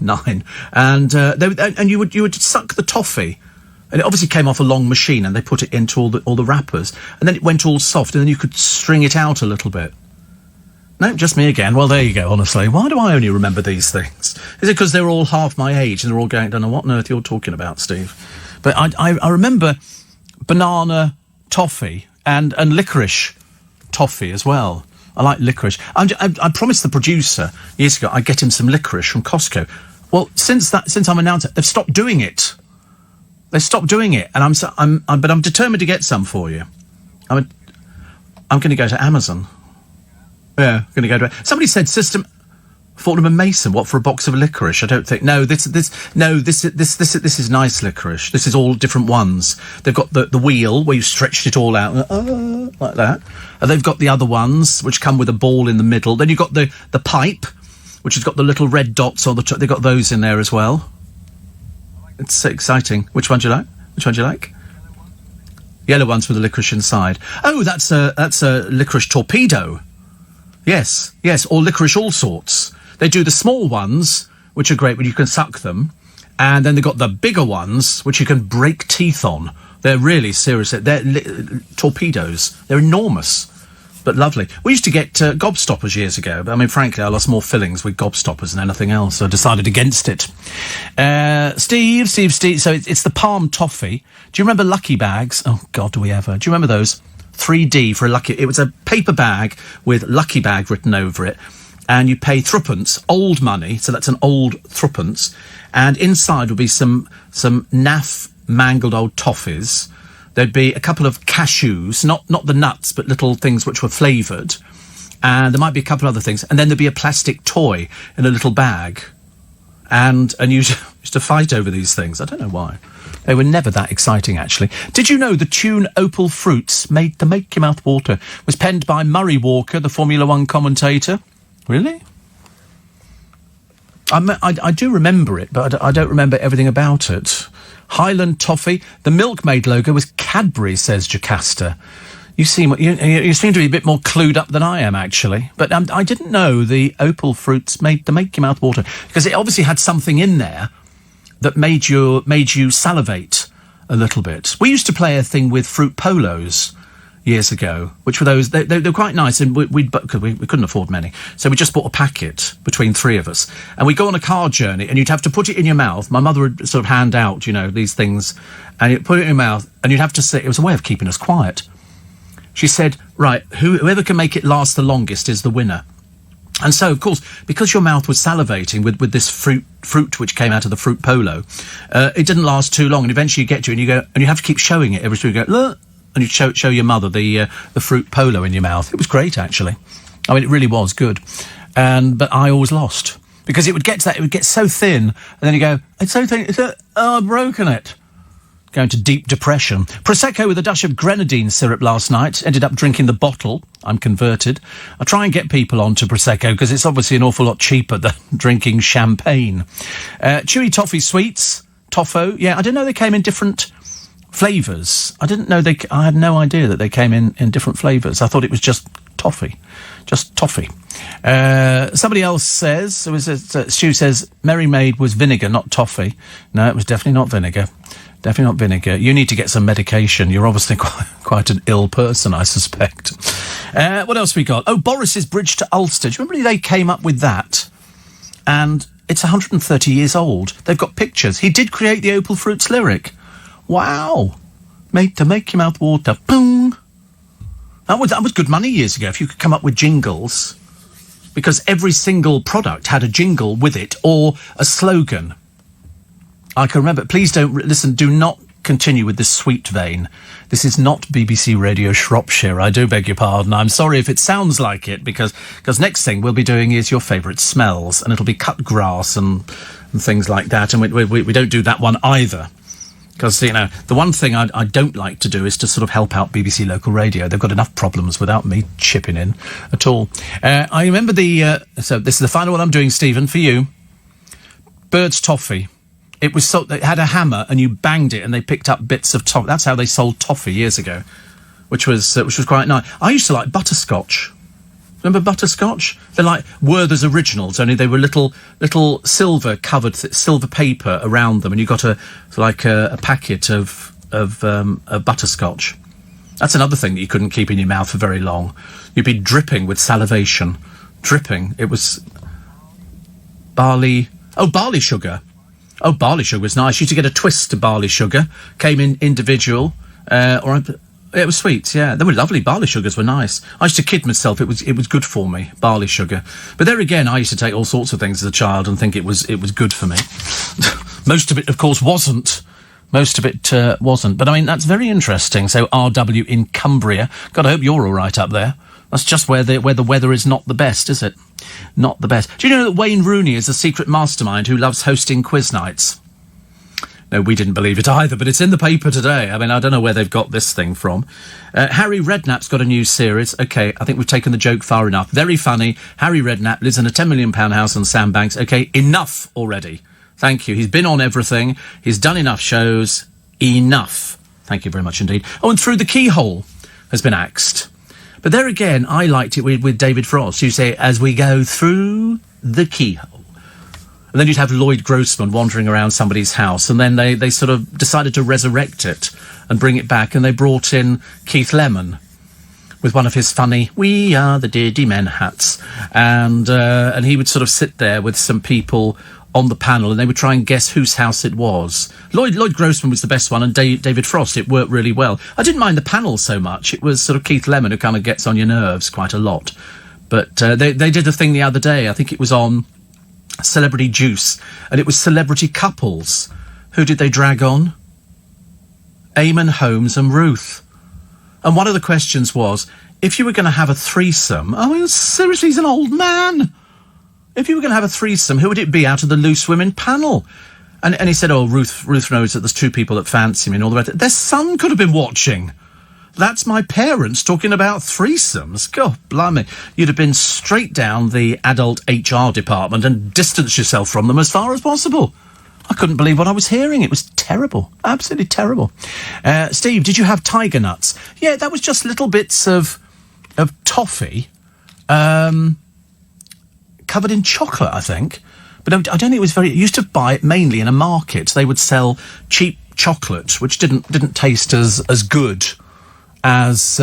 9. And you would suck the toffee. And it obviously came off a long machine, and they put it into all the wrappers, and then it went all soft, and then you could string it out a little bit. No, just me again. Well, there you go, honestly. Why do I only remember these things? Is it because they're all half my age, and they're all going, I don't know what on earth you're talking about, Steve? But I remember banana toffee and licorice toffee as well. I like licorice. I promised the producer years ago I'd get him some licorice from Costco. Well, since I'm announced it, they've stopped doing it. They stopped doing it, and I'm determined to get some for you. I'm going to go to Amazon. Yeah, I'm going to go to... Somebody said System... Fortnum and Mason, what, for a box of licorice? I don't think... No, this is nice licorice. This is all different ones. They've got the wheel, where you stretched it all out, like that. And they've got the other ones, which come with a ball in the middle. Then you've got the pipe, which has got the little red dots on the top. They've got those in there as well. It's exciting. Which one do you like? Which one do you like? Yellow ones with the licorice inside. Oh, that's a licorice torpedo. Yes, or licorice all sorts. They do the small ones, which are great when you can suck them, and then they've got the bigger ones, which you can break teeth on. They're really serious. They're torpedoes. They're enormous, but lovely. We used to get gobstoppers years ago, but I mean, frankly, I lost more fillings with gobstoppers than anything else, so I decided against it. Steve. So it's the palm toffee. Do you remember Lucky Bags? Oh, God, do we ever? Do you remember those? 3D for a Lucky... It was a paper bag with Lucky Bag written over it, and you pay threepence, old money, so that's an old threepence, and inside would be some naff mangled old toffees. There'd be a couple of cashews, not the nuts, but little things which were flavoured, and there might be a couple of other things, and then there'd be a plastic toy in a little bag, and you used to fight over these things. I don't know why. They were never that exciting, actually. Did you know the tune Opal Fruits, Made to Make Your Mouth Water, was penned by Murray Walker, the Formula One commentator? Really? I do remember it, but I don't remember everything about it. Highland Toffee. The Milkmaid logo was Cadbury, says Jocasta. You seem to be a bit more clued up than I am, actually. But I didn't know the Opal Fruits Made to Make Your Mouth Water, because it obviously had something in there that made you salivate a little bit. We used to play a thing with fruit polos years ago, which were those, they were quite nice, and we couldn't afford many, so we just bought a packet between three of us, and we'd go on a car journey, and you'd have to put it in your mouth. My mother would sort of hand out, these things, and you'd put it in your mouth, and you'd have to say, it was a way of keeping us quiet. She said, right, whoever can make it last the longest is the winner. And so, of course, because your mouth was salivating with this fruit which came out of the fruit polo, it didn't last too long, and eventually you get to it, and you go, and you have to keep showing it every time you go, look, and you show your mother the fruit polo in your mouth. It was great, actually. I mean, it really was good. But I always lost, because it would get to that, it would get so thin, and then you go, it's so thin, I've broken it. Going to deep depression. Prosecco with a dash of grenadine syrup last night. Ended up drinking the bottle. I'm converted. I try and get people onto Prosecco because it's obviously an awful lot cheaper than drinking champagne. Chewy toffee sweets. Toffo. Yeah, I didn't know they came in different flavours. I had no idea that they came in different flavours. I thought it was just toffee. Just toffee. Somebody else says, Stu says, Merry Maid was vinegar, not toffee. No, it was definitely not vinegar. Definitely not vinegar. You need to get some medication. You're obviously quite an ill person, I suspect. What else we got? Oh, Boris's Bridge to Ulster. Do you remember they came up with that? And it's 130 years old. They've got pictures. He did create the Opal Fruits lyric. Wow. Made to make your mouth water. Boom. That was good money years ago, if you could come up with jingles. Because every single product had a jingle with it, or a slogan. I can remember. Please don't listen. Do not continue with this sweet vein. This is not BBC Radio Shropshire. I do beg your pardon. I'm sorry if it sounds like it, because next thing we'll be doing is your favourite smells, and it'll be cut grass and things like that. And we don't do that one either, because the one thing I don't like to do is to sort of help out BBC Local Radio. They've got enough problems without me chipping in at all. I remember so this is the final one I'm doing, Stephen, for you. Bird's Toffee. It had a hammer, and you banged it, and they picked up bits of toffee. That's how they sold toffee years ago, which was quite nice. I used to like butterscotch. Remember butterscotch? They're like Werther's Originals, only they were little silver covered silver paper around them, and you got a packet of butterscotch. That's another thing that you couldn't keep in your mouth for very long. You'd be dripping with salivation, dripping. It was barley sugar. Oh, barley sugar was nice. You used to get a twist of barley sugar. Came in individual. It was sweet, yeah. They were lovely. Barley sugars were nice. I used to kid myself. It was good for me, barley sugar. But there again, I used to take all sorts of things as a child and think it was good for me. Most of it, of course, wasn't. Most of it wasn't. But, I mean, that's very interesting. So, RW in Cumbria. God, I hope you're all right up there. That's just where the weather is not the best, is it? Not the best. Do you know that Wayne Rooney is a secret mastermind who loves hosting quiz nights? No, we didn't believe it either, but it's in the paper today. I mean, I don't know where they've got this thing from. Harry Redknapp's got a new series. OK, I think we've taken the joke far enough. Very funny. Harry Redknapp lives in a £10 million house on Sandbanks. OK, enough already. Thank you. He's been on everything. He's done enough shows. Enough. Thank you very much indeed. Oh, and Through the Keyhole has been axed. But there again, I liked it with David Frost. You say, as we go through the keyhole. And then you'd have Lloyd Grossman wandering around somebody's house, and then they sort of decided to resurrect it and bring it back, and they brought in Keith Lemon with one of his funny "We Are the Dirty Men" hats, and he would sort of sit there with some people on the panel, and they would try and guess whose house it was. Lloyd Grossman was the best one, and David Frost. It worked really well. I didn't mind the panel so much. It was sort of Keith Lemon who kind of gets on your nerves quite a lot. But they did a thing the other day. I think it was on Celebrity Juice, and it was celebrity couples. Who did they drag on? Eamon Holmes and Ruth. And one of the questions was, if you were going to have a threesome... I mean, seriously, he's an old man. If you were going to have a threesome, who would it be out of the Loose Women panel? And he said, oh, Ruth knows that there's two people that fancy me and all the rest. Their son could have been watching. That's my parents talking about threesomes. God, blimey. You'd have been straight down the adult HR department and distanced yourself from them as far as possible. I couldn't believe what I was hearing. It was terrible. Absolutely terrible. Steve, did you have tiger nuts? Yeah, that was just little bits of toffee covered in chocolate, I think. But I don't think it was very... You used to buy it mainly in a market. They would sell cheap chocolate, which didn't taste as good as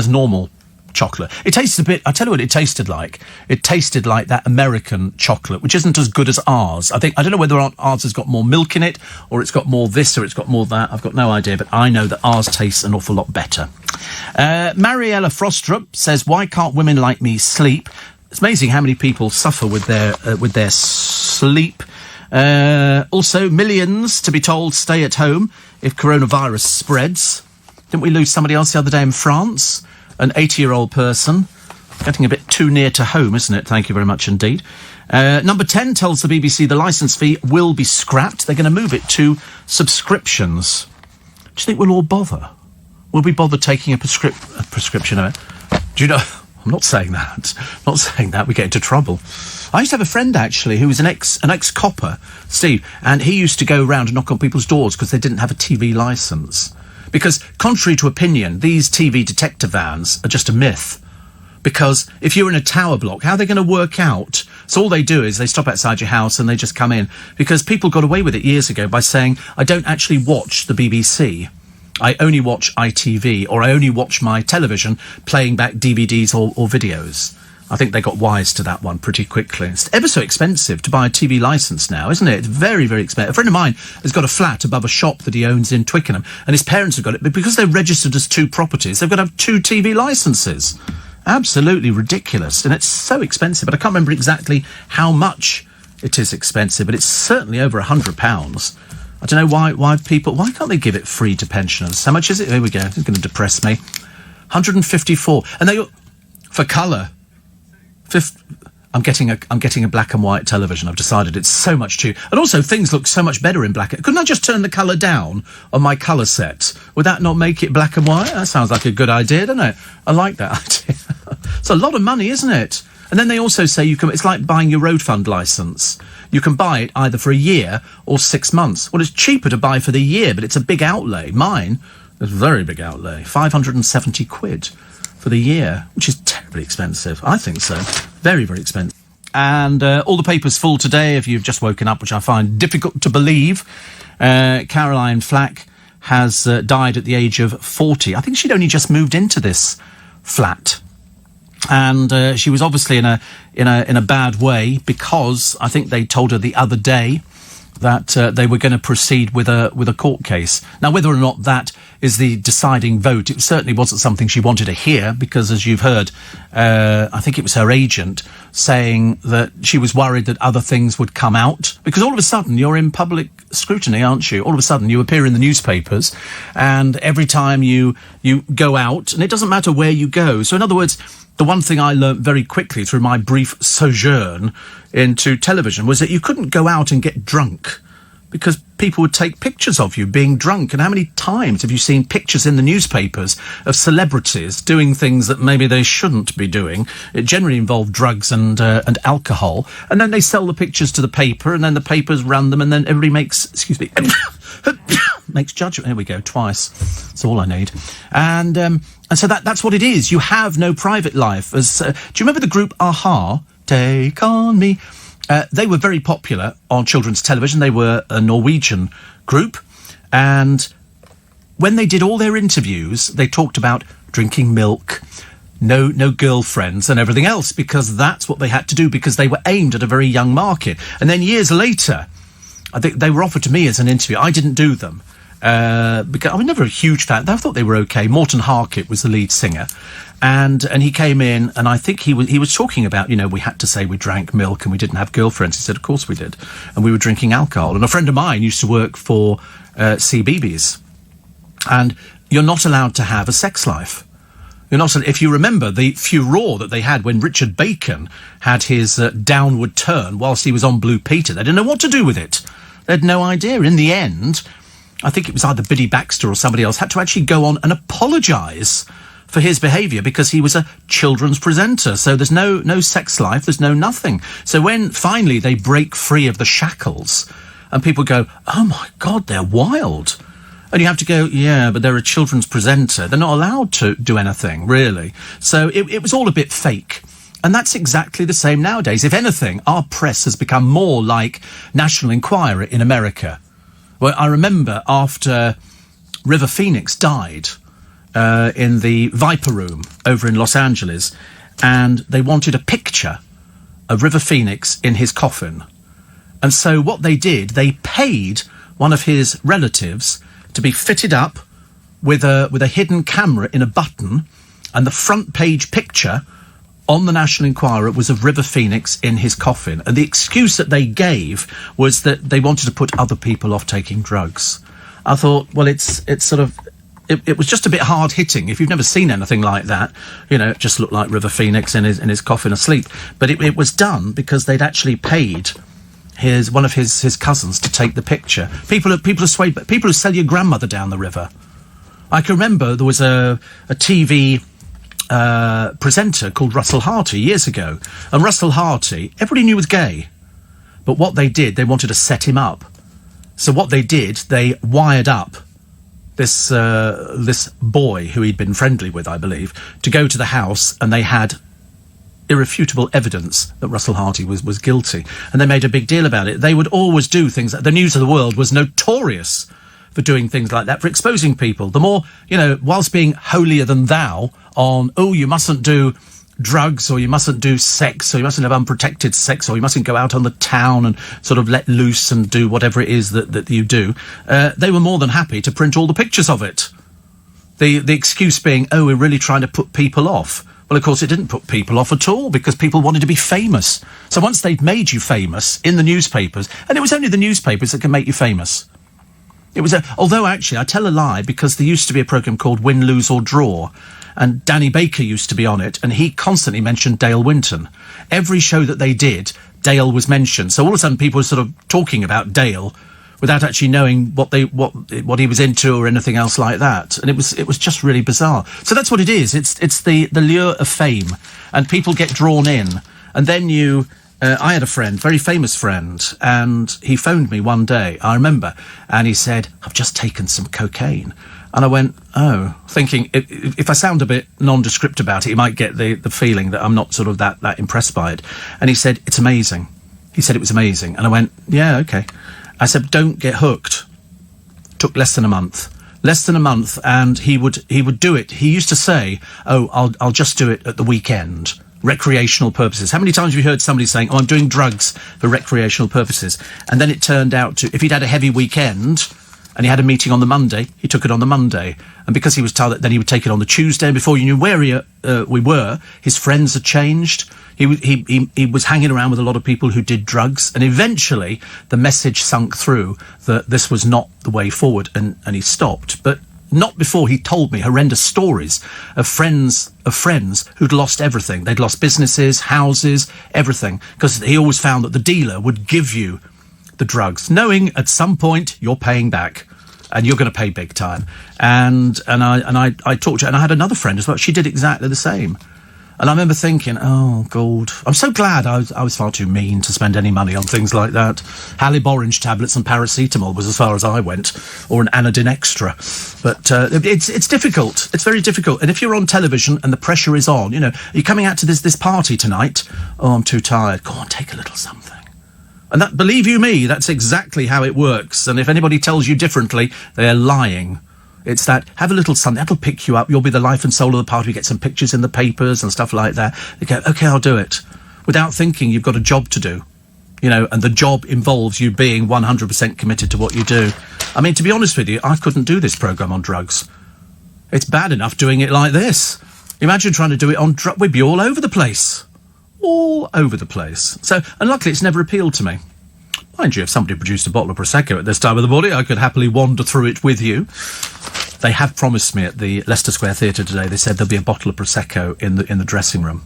normal chocolate. It tasted a bit... I tell you what it tasted like. It tasted like that American chocolate, which isn't as good as ours. I don't know whether ours has got more milk in it, or it's got more this, or it's got more that. I've got no idea, but I know that ours tastes an awful lot better. Mariella Frostrup says, why can't women like me sleep? It's amazing how many people suffer with their sleep. Also, millions to be told stay at home if coronavirus spreads. Didn't we lose somebody else the other day in France? An 80-year-old person. Getting a bit too near to home, isn't it? Thank you very much indeed. Number 10 tells the BBC the licence fee will be scrapped. They're going to move it to subscriptions. Do you think we'll all bother? Will we bother taking a prescription of it? Do you know... I'm not saying that. Not saying that. We get into trouble. I used to have a friend, actually, who was an ex-copper, Steve, and he used to go around and knock on people's doors because they didn't have a TV licence. Because, contrary to opinion, these TV detector vans are just a myth. Because if you're in a tower block, how are they going to work out? So all they do is they stop outside your house and they just come in. Because people got away with it years ago by saying, I don't actually watch the BBC. I only watch ITV, or I only watch my television playing back DVDs or videos. I think they got wise to that one pretty quickly. It's ever so expensive to buy a TV licence now, isn't it? It's very, very expensive. A friend of mine has got a flat above a shop that he owns in Twickenham, and his parents have got it, but because they're registered as two properties, they've got to have two TV licences. Absolutely ridiculous, and it's so expensive. But I can't remember exactly how much it is expensive, but it's certainly over £100. I don't know why can't they give it free to pensioners? How much is it? Here we go. It's going to depress me. 154. And they, for colour, I'm getting a black and white television. I've decided it's so much cheaper. And also things look so much better in black. Couldn't I just turn the colour down on my colour set? Would that not make it black and white? That sounds like a good idea, doesn't it? I like that idea. It's a lot of money, isn't it? And then they also say it's like buying your road fund licence. You can buy it either for a year or 6 months. Well, it's cheaper to buy for the year, but it's a big outlay. Mine is a very big outlay. 570 quid for the year, which is terribly expensive. I think so. Very, very expensive. And all the papers full today, if you've just woken up, which I find difficult to believe. Caroline Flack has died at the age of 40. I think she'd only just moved into this flat. And she was obviously in a bad way, because I think they told her the other day that they were going to proceed with a court case. Now, whether or not that is the deciding vote, it certainly wasn't something she wanted to hear, because, as you've heard, I think it was her agent saying that she was worried that other things would come out, because all of a sudden you're in public scrutiny, aren't you? All of a sudden you appear in the newspapers, and every time you go out, and it doesn't matter where you go. So in other words, the one thing I learnt very quickly through my brief sojourn into television was that you couldn't go out and get drunk because people would take pictures of you being drunk. And how many times have you seen pictures in the newspapers of celebrities doing things that maybe they shouldn't be doing? It generally involved drugs and alcohol. And then they sell the pictures to the paper, and then the papers run them, and then everybody makes, makes judgment. There we go, twice. That's all I need. And so that's what it is. You have no private life. Do you remember the group Aha? Take on me. They were very popular on children's television. They were a Norwegian group. And when they did all their interviews, they talked about drinking milk, no girlfriends and everything else, because that's what they had to do, because they were aimed at a very young market. And then years later, I think they were offered to me as an interview. I didn't do them. Because I was never a huge fan. I thought they were okay. Morton Harkett was the lead singer. And he came in, and I think he was talking about, we had to say we drank milk and we didn't have girlfriends. He said, of course we did. And we were drinking alcohol. And a friend of mine used to work for CBeebies. And you're not allowed to have a sex life. You're not. If you remember the furore that they had when Richard Bacon had his downward turn whilst he was on Blue Peter, they didn't know what to do with it. They had no idea. In the end, I think it was either Biddy Baxter or somebody else had to actually go on and apologise for his behaviour, because he was a children's presenter. So there's no sex life, there's no nothing. So when finally they break free of the shackles and people go, oh my God, they're wild. And you have to go, yeah, but they're a children's presenter. They're not allowed to do anything, really. So it was all a bit fake. And that's exactly the same nowadays. If anything, our press has become more like National Enquirer in America. Well, I remember after River Phoenix died in the Viper Room over in Los Angeles, and they wanted a picture of River Phoenix in his coffin. And so what they did, they paid one of his relatives to be fitted up with a hidden camera in a button, and the front page picture on the National Enquirer was of River Phoenix in his coffin. And the excuse that they gave was that they wanted to put other people off taking drugs. I thought, well, it's sort of... It was just a bit hard-hitting. If you've never seen anything like that, it just looked like River Phoenix in his coffin asleep. But it was done because they'd actually paid one of his cousins to take the picture. People who sell your grandmother down the river. I can remember there was a TV presenter called Russell Harty years ago. And Russell Harty, everybody knew was gay. But what they did, they wanted to set him up. So what they did, they wired up this boy who he'd been friendly with, I believe, to go to the house, and they had irrefutable evidence that Russell Harty was guilty. And they made a big deal about it. They would always do things. The News of the World was notorious for doing things like that, for exposing people. The more, whilst being holier than thou on, you mustn't do drugs, or you mustn't do sex, or you mustn't have unprotected sex, or you mustn't go out on the town and sort of let loose and do whatever it is that you do, they were more than happy to print all the pictures of it. The excuse being, we're really trying to put people off. Well, of course, it didn't put people off at all, because people wanted to be famous. So once they'd made you famous in the newspapers, and it was only the newspapers that can make you famous. It was although actually I tell a lie, because there used to be a programme called Win, Lose or Draw, and Danny Baker used to be on it, and he constantly mentioned Dale Winton. Every show that they did, Dale was mentioned. So all of a sudden people were sort of talking about Dale without actually knowing what he was into or anything else like that. And it was just really bizarre. So that's what it is. It's the lure of fame, and people get drawn in. And then I had a friend, very famous friend, and he phoned me one day, I remember, and he said, I've just taken some cocaine. And I went, thinking, if I sound a bit nondescript about it, you might get the feeling that I'm not sort of that impressed by it. And he said, it's amazing. He said it was amazing. And I went, yeah, okay. I said, don't get hooked. Took less than a month. And he would do it. He used to say, I'll just do it at the weekend. Recreational purposes. How many times have you heard somebody saying, I'm doing drugs for recreational purposes? And then it turned out to, if he'd had a heavy weekend and he had a meeting on the Monday, he took it on the Monday. And because he was told that, then he would take it on the Tuesday. And before you knew where we were, his friends had changed. He was hanging around with a lot of people who did drugs. And eventually the message sunk through that this was not the way forward, and he stopped. But not before he told me horrendous stories of friends who'd lost everything. They'd lost businesses, houses, everything. Because he always found that the dealer would give you the drugs, knowing at some point you're paying back. And you're going to pay big time. And I talked to her, and I had another friend as well. She did exactly the same. And I remember thinking, oh, God, I'm so glad I was far too mean to spend any money on things like that. Hallib orange tablets and paracetamol was as far as I went, or an Anadin Extra. But it's difficult. It's very difficult. And if you're on television and the pressure is on, you know, you're coming out to this party tonight. Oh, I'm too tired. Go on, take a little something. And that, believe you me, that's exactly how it works. And if anybody tells you differently, they're lying. It's that, have a little something, that'll pick you up. You'll be the life and soul of the party. You get some pictures in the papers and stuff like that. You go, OK, I'll do it. Without thinking you've got a job to do. You know, and the job involves you being 100% committed to what you do. I mean, to be honest with you, I couldn't do this programme on drugs. It's bad enough doing it like this. Imagine trying to do it on drugs. We'd be all over the place. All over the place. So, and luckily it's never appealed to me. Mind you, if somebody produced a bottle of Prosecco at this time of the morning, I could happily wander through it with you. They have promised me at the Leicester Square Theatre today, they said there'll be a bottle of Prosecco in the dressing room.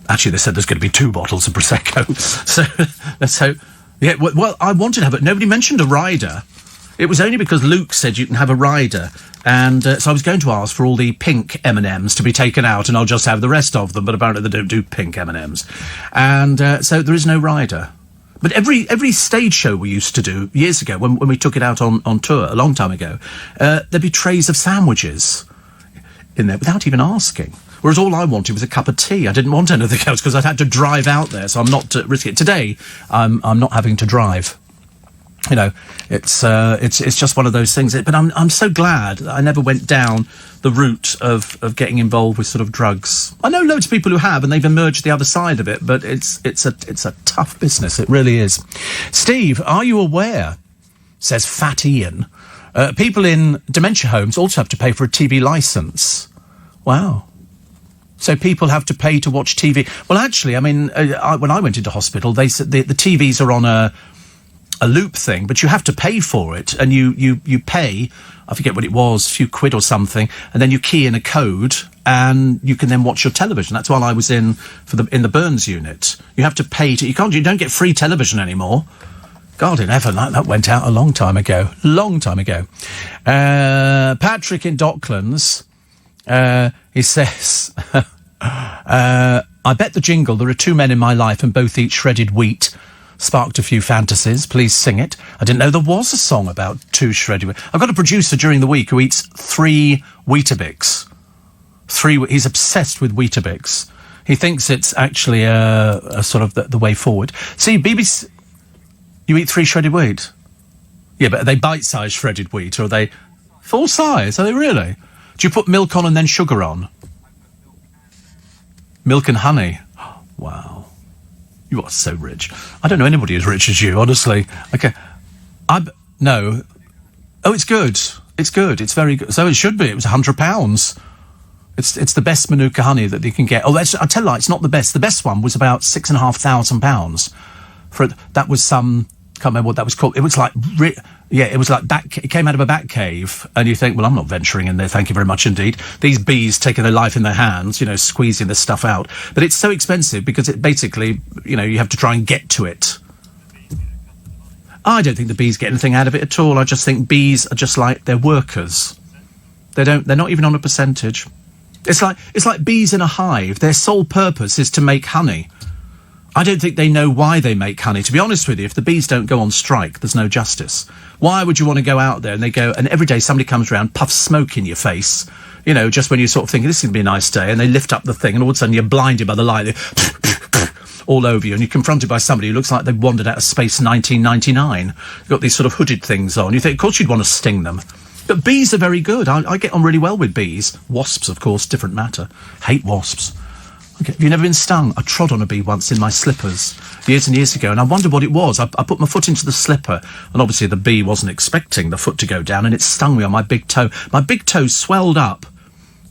Actually, they said there's going to be 2 bottles of Prosecco. So, let's hope. Yeah, well, I wanted to have it. Nobody mentioned a rider. It was only because Luke said you can have a rider. And so I was going to ask for all the pink M&Ms to be taken out, and I'll just have the rest of them, but apparently they don't do pink M&Ms. And so there is no rider. But every stage show we used to do years ago, when we took it out on tour a long time ago, there'd be trays of sandwiches in there without even asking. Whereas all I wanted was a cup of tea. I didn't want anything else because I'd had to drive out there, so I'm not risking it. Today, I'm not having to drive. You know, it's just one of those things. But I'm so glad that I never went down the route of getting involved with sort of drugs. I know loads of people who have, and they've emerged the other side of it. But it's a tough business. It really is. Steve, are you aware? Says Fat Ian. People in dementia homes also have to pay for a TV licence. Wow. So people have to pay to watch TV. Well, actually, I mean, when I went into hospital, they said the TVs are on a loop thing, but you have to pay for it, and you pay, I forget what it was, a few quid or something, and then you key in a code, and you can then watch your television. That's while I was in the Burns unit. You have to pay to. You don't get free television anymore. God in heaven, that went out a long time ago. Patrick in Docklands, he says, I bet the jingle, there are 2 men in my life and both eat shredded wheat, sparked a few fantasies. Please sing it. I didn't know there was a song about 2 shredded wheat. I've got a producer during the week who eats 3 Weetabix. He's obsessed with Weetabix. He thinks it's actually a sort of the way forward. See, BBC, you eat 3 shredded wheat? Yeah, but are they bite-sized shredded wheat, or are they full size? Are they really? Do you put milk on and then sugar on? Milk and honey. Wow. You are so rich. I don't know anybody as rich as you, honestly. Okay. No. Oh, it's good. It's good. It's very good. So it should be. It was £100. It's the best Manuka honey that you can get. Oh, I tell you, it's not the best. The best one was about £6,500. That was some... Can't remember what that was called. It was like... it was like it came out of a bat cave, and you think, well, I'm not venturing in there, thank you very much indeed. These bees taking their life in their hands, you know, squeezing this stuff out. But it's so expensive because it basically, you know, you have to try and get to it. I don't think the bees get anything out of it at all. I just think bees are just like, they're workers. They're not even on a percentage. It's like bees in a hive. Their sole purpose is to make honey. I don't think they know why they make honey. To be honest with you, if the bees don't go on strike, there's no justice. Why would you want to go out there and and every day somebody comes around, puffs smoke in your face, you know, just when you're sort of thinking, this is going to be a nice day, and they lift up the thing, and all of a sudden you're blinded by the light, all over you, and you're confronted by somebody who looks like they've wandered out of space 1999. You've got these sort of hooded things on. You think, of course you'd want to sting them. But bees are very good. I get on really well with bees. Wasps, of course, different matter. Hate wasps. Okay. Have you never been stung? I trod on a bee once in my slippers years and years ago, and I wondered what it was. I put my foot into the slipper, and obviously the bee wasn't expecting the foot to go down, and it stung me on my big toe. My big toe swelled up.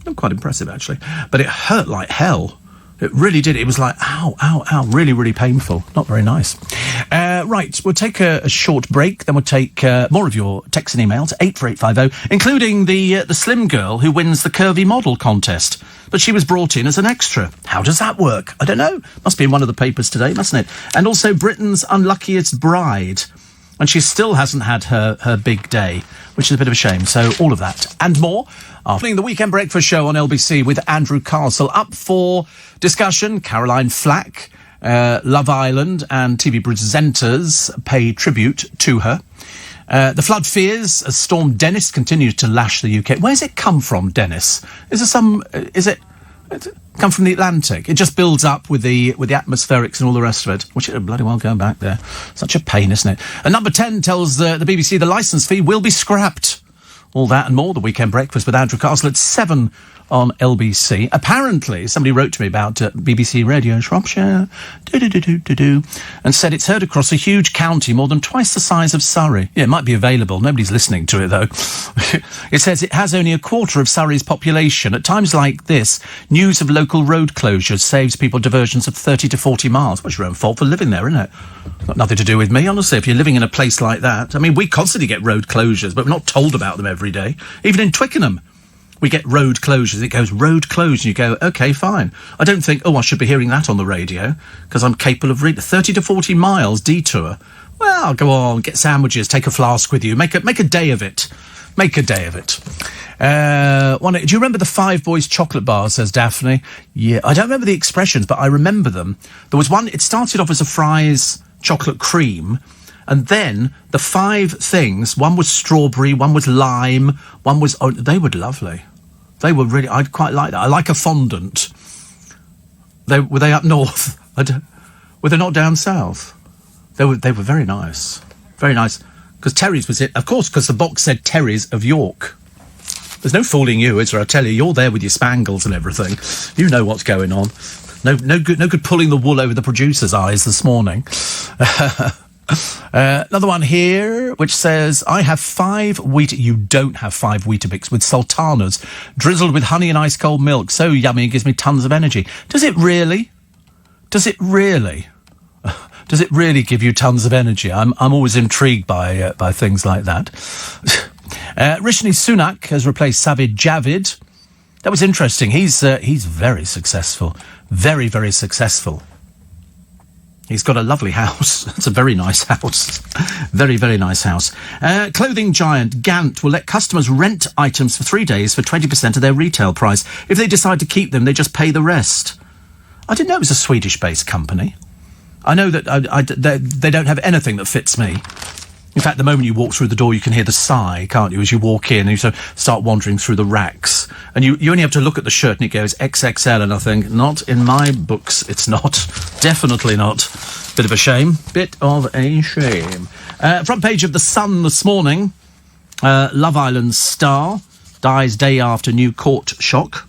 Not quite impressive, actually, but it hurt like hell. It really did. It was like, ow, ow, ow. Really, really painful. Not very nice. Right, we'll take a short break. Then we'll take more of your texts and emails, 84850, including the slim girl who wins the curvy model contest. But she was brought in as an extra. How does that work? I don't know. Must be in one of the papers today, mustn't it? And also Britain's unluckiest bride. And she still hasn't had her big day, which is a bit of a shame. So all of that and more after the Weekend Breakfast Show on LBC with Andrew Castle. Up for discussion, Caroline Flack, Love Island and TV presenters pay tribute to her. The flood fears as Storm Dennis continues to lash the UK. Where's it come from, Dennis? Is it come from the Atlantic? It just builds up with the atmospherics and all the rest of it. Which is bloody well going back there. Such a pain, isn't it? And number 10 tells the BBC the licence fee will be scrapped. All that and more, the Weekend Breakfast with Andrew Castle at 7 on LBC. Apparently, somebody wrote to me about BBC Radio Shropshire, and said it's heard across a huge county, more than twice the size of Surrey. Yeah, it might be available. Nobody's listening to it, though. It says it has only a quarter of Surrey's population. At times like this, news of local road closures saves people diversions of 30 to 40 miles. Well, it's your own fault for living there, isn't it? Got nothing to do with me, honestly, if you're living in a place like that. I mean, we constantly get road closures, but we're not told about them every day. Even in Twickenham, we get road closures. It goes, road closed, and you go, OK, fine. I don't think, I should be hearing that on the radio, because I'm capable of reading 30 to 40 miles detour. Well, go on, get sandwiches, take a flask with you, make a day of it. Make a day of it. Do you remember the Five Boys chocolate bars, says Daphne? Yeah, I don't remember the expressions, but I remember them. There was one, it started off as a Fry's chocolate cream, and then the 5 things, one was strawberry, one was lime, one was... Oh, they were lovely. They were really... I'd quite like that. I like a fondant. Were they up north? Were they not down south? They were very nice. Very nice. Because Terry's was it, of course, because the box said Terry's of York. There's no fooling you, is there? I tell you, you're there with your spangles and everything. You know what's going on. No good pulling the wool over the producer's eyes this morning. Another one here, which says, I have 5 Weetabix... You don't have 5 Weetabix with sultanas, drizzled with honey and ice-cold milk. So yummy, it gives me tons of energy. Does it really? Does it really? Does it really give you tons of energy? I'm always intrigued by things like that. Rishi Sunak has replaced Sajid Javid. That was interesting. He's very successful. Very, very successful. He's got a lovely house. It's a very nice house. Very, very nice house. Clothing giant Gant will let customers rent items for 3 days for 20% of their retail price. If they decide to keep them, they just pay the rest. I didn't know it was a Swedish-based company. I know that they don't have anything that fits me. In fact, the moment you walk through the door, you can hear the sigh, can't you, as you walk in and you sort of start wandering through the racks. And you only have to look at the shirt and it goes XXL, and I think, not in my books, it's not. Definitely not. Bit of a shame. Bit of a shame. Front page of The Sun this morning. Love Island star dies day after new court shock.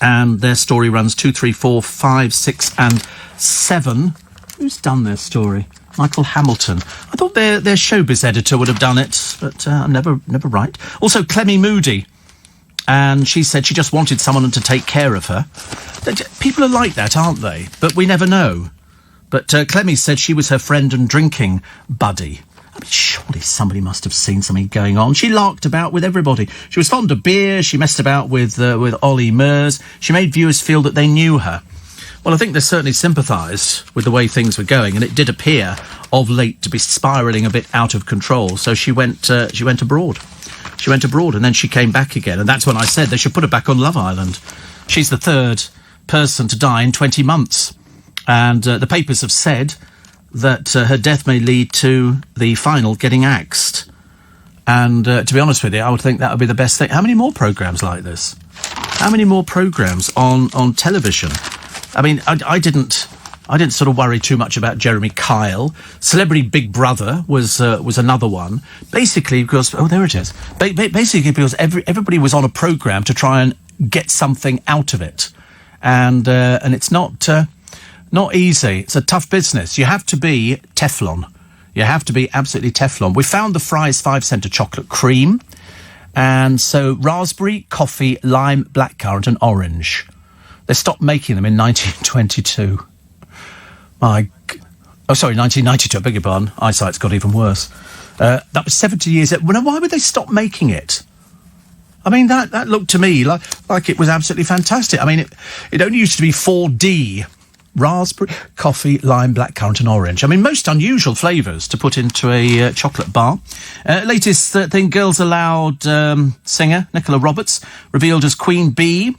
And their story runs 2, 3, 4, 5, 6 and 7. Who's done their story? Michael Hamilton. I thought their showbiz editor would have done it, but I'm never right. Also, Clemmy Moody. And she said she just wanted someone to take care of her. People are like that, aren't they? But we never know. But Clemmy said she was her friend and drinking buddy. I mean, surely somebody must have seen something going on. She larked about with everybody. She was fond of beer. She messed about with Ollie Murs. She made viewers feel that they knew her. Well, I think they certainly sympathised with the way things were going, and it did appear of late to be spiralling a bit out of control. So she went abroad. She went abroad, and then she came back again, and that's when I said they should put her back on Love Island. She's the 3rd person to die in 20 months, and the papers have said that her death may lead to the final getting axed. And to be honest with you, I would think that would be the best thing. How many more programmes like this? How many more programmes on television? I mean, I didn't sort of worry too much about Jeremy Kyle. Celebrity Big Brother was another one. Basically because... Oh, there it is. Basically because everybody was on a programme to try and get something out of it. And it's not easy. It's a tough business. You have to be Teflon. You have to be absolutely Teflon. We found the Fry's 5 chocolate cream. And so raspberry, coffee, lime, blackcurrant and orange. They stopped making them in 1922. 1992, I beg your pardon. Eyesight's got even worse. That was 70 years... Well, why would they stop making it? I mean, that looked to me like it was absolutely fantastic. I mean, it only used to be 4D. Raspberry, coffee, lime, blackcurrant and orange. I mean, most unusual flavours to put into a chocolate bar. Latest thing, Girls Aloud singer Nicola Roberts revealed as Queen Bee.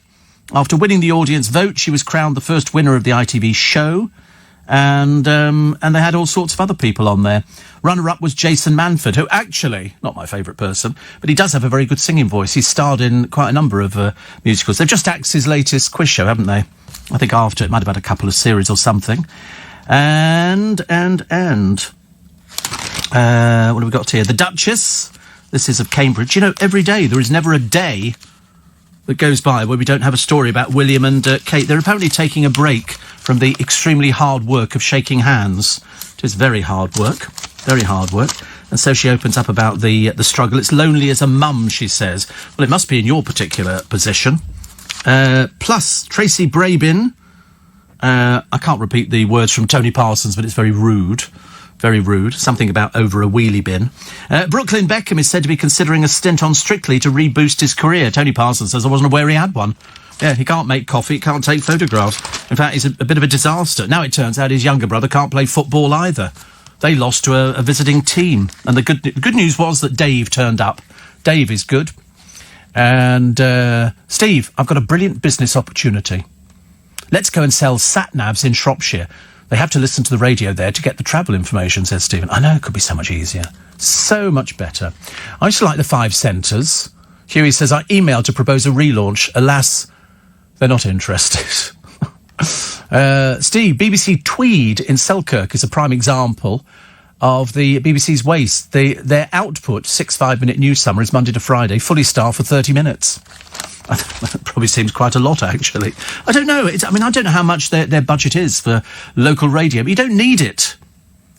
After winning the audience vote, she was crowned the first winner of the ITV show. And they had all sorts of other people on there. Runner-up was Jason Manford, who actually, not my favourite person, but he does have a very good singing voice. He's starred in quite a number of musicals. They've just axed his latest quiz show, haven't they? I think after, it might have had a couple of series or something. And what have we got here? The Duchess. This is of Cambridge. You know, every day, there is never a day that goes by where we don't have a story about William and Kate. They're apparently taking a break from the extremely hard work of shaking hands. It is very hard work. Very hard work. And so she opens up about the struggle. It's lonely as a mum, she says. Well, it must be in your particular position. Plus, Tracy Brabin. I can't repeat the words from Tony Parsons, but it's very rude. Very rude. Something about over a wheelie bin. Brooklyn Beckham is said to be considering a stint on Strictly to reboost his career. Tony Parsons says, I wasn't aware he had one. Yeah, he can't make coffee, can't take photographs. In fact, he's a bit of a disaster. Now it turns out his younger brother can't play football either. They lost to a visiting team. And the good news was that Dave turned up. Dave is good. And, Steve, I've got a brilliant business opportunity. Let's go and sell sat-navs in Shropshire. They have to listen to the radio there to get the travel information, says Stephen. I know, it could be so much easier. So much better. I used to like the 5 centres. Huey says, I emailed to propose a relaunch. Alas, they're not interested. Steve, BBC Tweed in Selkirk is a prime example of the BBC's waste. Their output, 6 5-minute news summary, is Monday to Friday, fully staffed for 30 minutes. That probably seems quite a lot, actually. I don't know. I don't know how much their budget is for local radio, but you don't need it.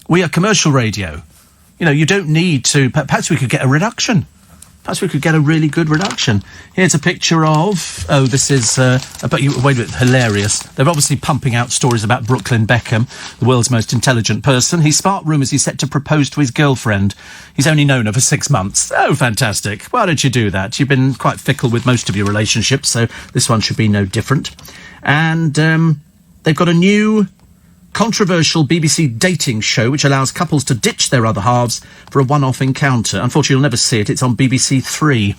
We are commercial radio. You know, you don't need to... Perhaps we could get a reduction. Perhaps we could get a really good reduction. Here's a picture of... Oh, this is... wait a minute, hilarious. They're obviously pumping out stories about Brooklyn Beckham, the world's most intelligent person. He sparked rumours he's set to propose to his girlfriend. He's only known her for 6 months. Oh, fantastic. Why don't you do that? You've been quite fickle with most of your relationships, so this one should be no different. And they've got a new... controversial BBC dating show which allows couples to ditch their other halves for a one-off encounter. Unfortunately, you'll never see it. It's on BBC Three.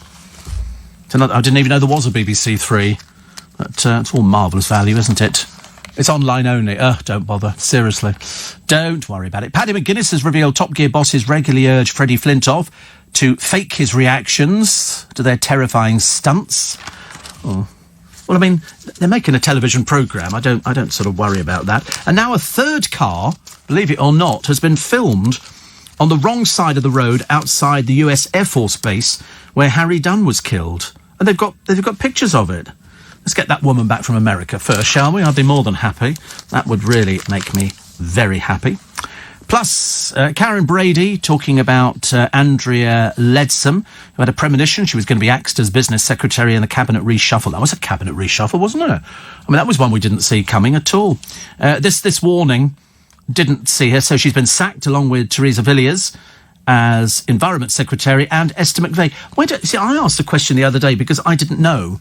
I didn't even know there was a BBC Three. But it's all marvellous value, isn't it? It's online only. Don't bother. Seriously. Don't worry about it. Paddy McGuinness has revealed Top Gear bosses regularly urge Freddie Flintoff to fake his reactions to their terrifying stunts. Oh. Well, I mean, they're making a television programme. I don't sort of worry about that. And now a third car, believe it or not, has been filmed on the wrong side of the road outside the US Air Force Base where Harry Dunn was killed. And they've got pictures of it. Let's get that woman back from America first, shall we? I'd be more than happy. That would really make me very happy. Plus, Karen Brady talking about Andrea Leadsom, who had a premonition she was going to be axed as business secretary in the cabinet reshuffle. That was a cabinet reshuffle, wasn't it? I mean, that was one we didn't see coming at all. This warning didn't see her, so she's been sacked along with Theresa Villiers as Environment Secretary and Esther McVeigh. I asked a question the other day because I didn't know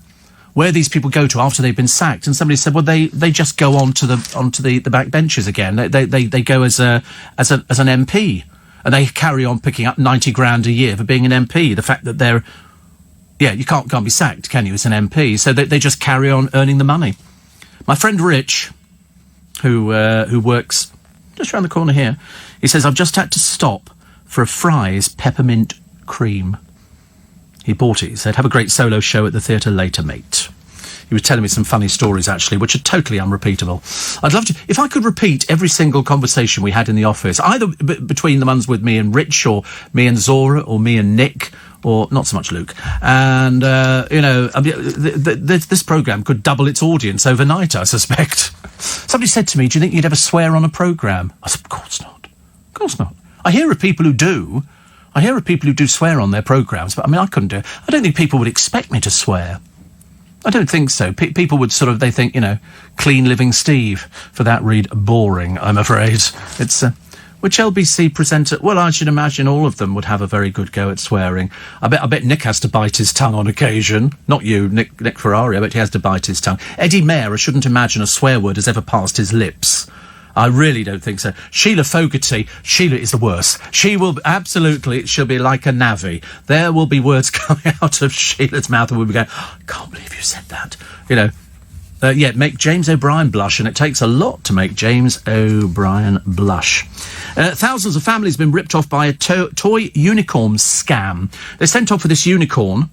where these people go to after they've been sacked, and somebody said, well, they just go onto the back benches again. They go as an MP, and they carry on picking up 90 grand a year for being an MP. The fact that you can't be sacked, can you, as an MP? So they just carry on earning the money. My friend Rich, who works just around the corner here, he says, I've just had to stop for a Fry's peppermint cream. He bought it. He said, have a great solo show at the theatre later, mate. He was telling me some funny stories, actually, which are totally unrepeatable. I'd love to... If I could repeat every single conversation we had in the office, either between the ones with me and Rich, or me and Zora, or me and Nick, or not so much Luke. And, this programme could double its audience overnight, I suspect. Somebody said to me, do you think you'd ever swear on a programme? I said, of course not. Of course not. I hear of people who do... swear on their programmes, but I mean, I couldn't do it. I don't think people would expect me to swear. I don't think so. People would sort of, they think, Clean Living Steve. For that read, boring, I'm afraid. It's, which LBC presenter? Well, I should imagine all of them would have a very good go at swearing. I bet Nick has to bite his tongue on occasion. Not you, Nick Ferrari, I bet he has to bite his tongue. Eddie Mayer, I shouldn't imagine a swear word has ever passed his lips. I really don't think so. Sheila Fogarty, Sheila is the worst. She will, absolutely, she'll be like a navvy. There will be words coming out of Sheila's mouth and we'll be going, oh, I can't believe you said that. Make James O'Brien blush, and it takes a lot to make James O'Brien blush. Thousands of families have been ripped off by a toy unicorn scam. They're sent off with this unicorn,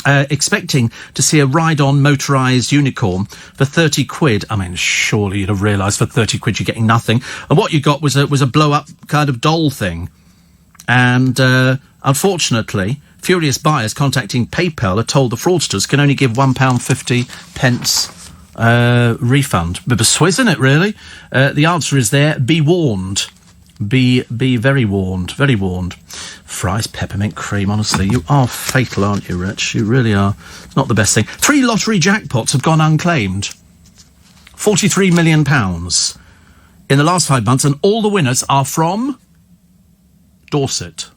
expecting to see a ride-on motorised unicorn for 30 quid. I mean, surely you'd have realised for 30 quid you're getting nothing. And what you got was a blow-up kind of doll thing. And unfortunately, furious buyers contacting PayPal are told the fraudsters can only give £1.50 refund. Bit of a swizz, isn't it, really? The answer is there, be warned. Be very warned, very warned. Fry's peppermint cream, honestly. You are fatal, aren't you, Rich? You really are. It's not the best thing. 3 lottery jackpots have gone unclaimed. £43 million in the last 5 months, and all the winners are from Dorset.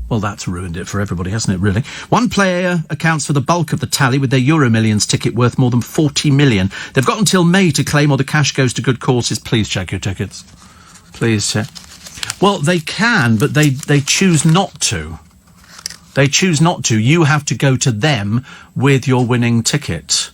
Well, that's ruined it for everybody, hasn't it, really? One player accounts for the bulk of the tally with their Euro Millions ticket worth more than 40 million. They've got until May to claim, or the cash goes to good causes. Please check your tickets. Please check. Well, they can, but they choose not to. They choose not to. You have to go to them with your winning ticket.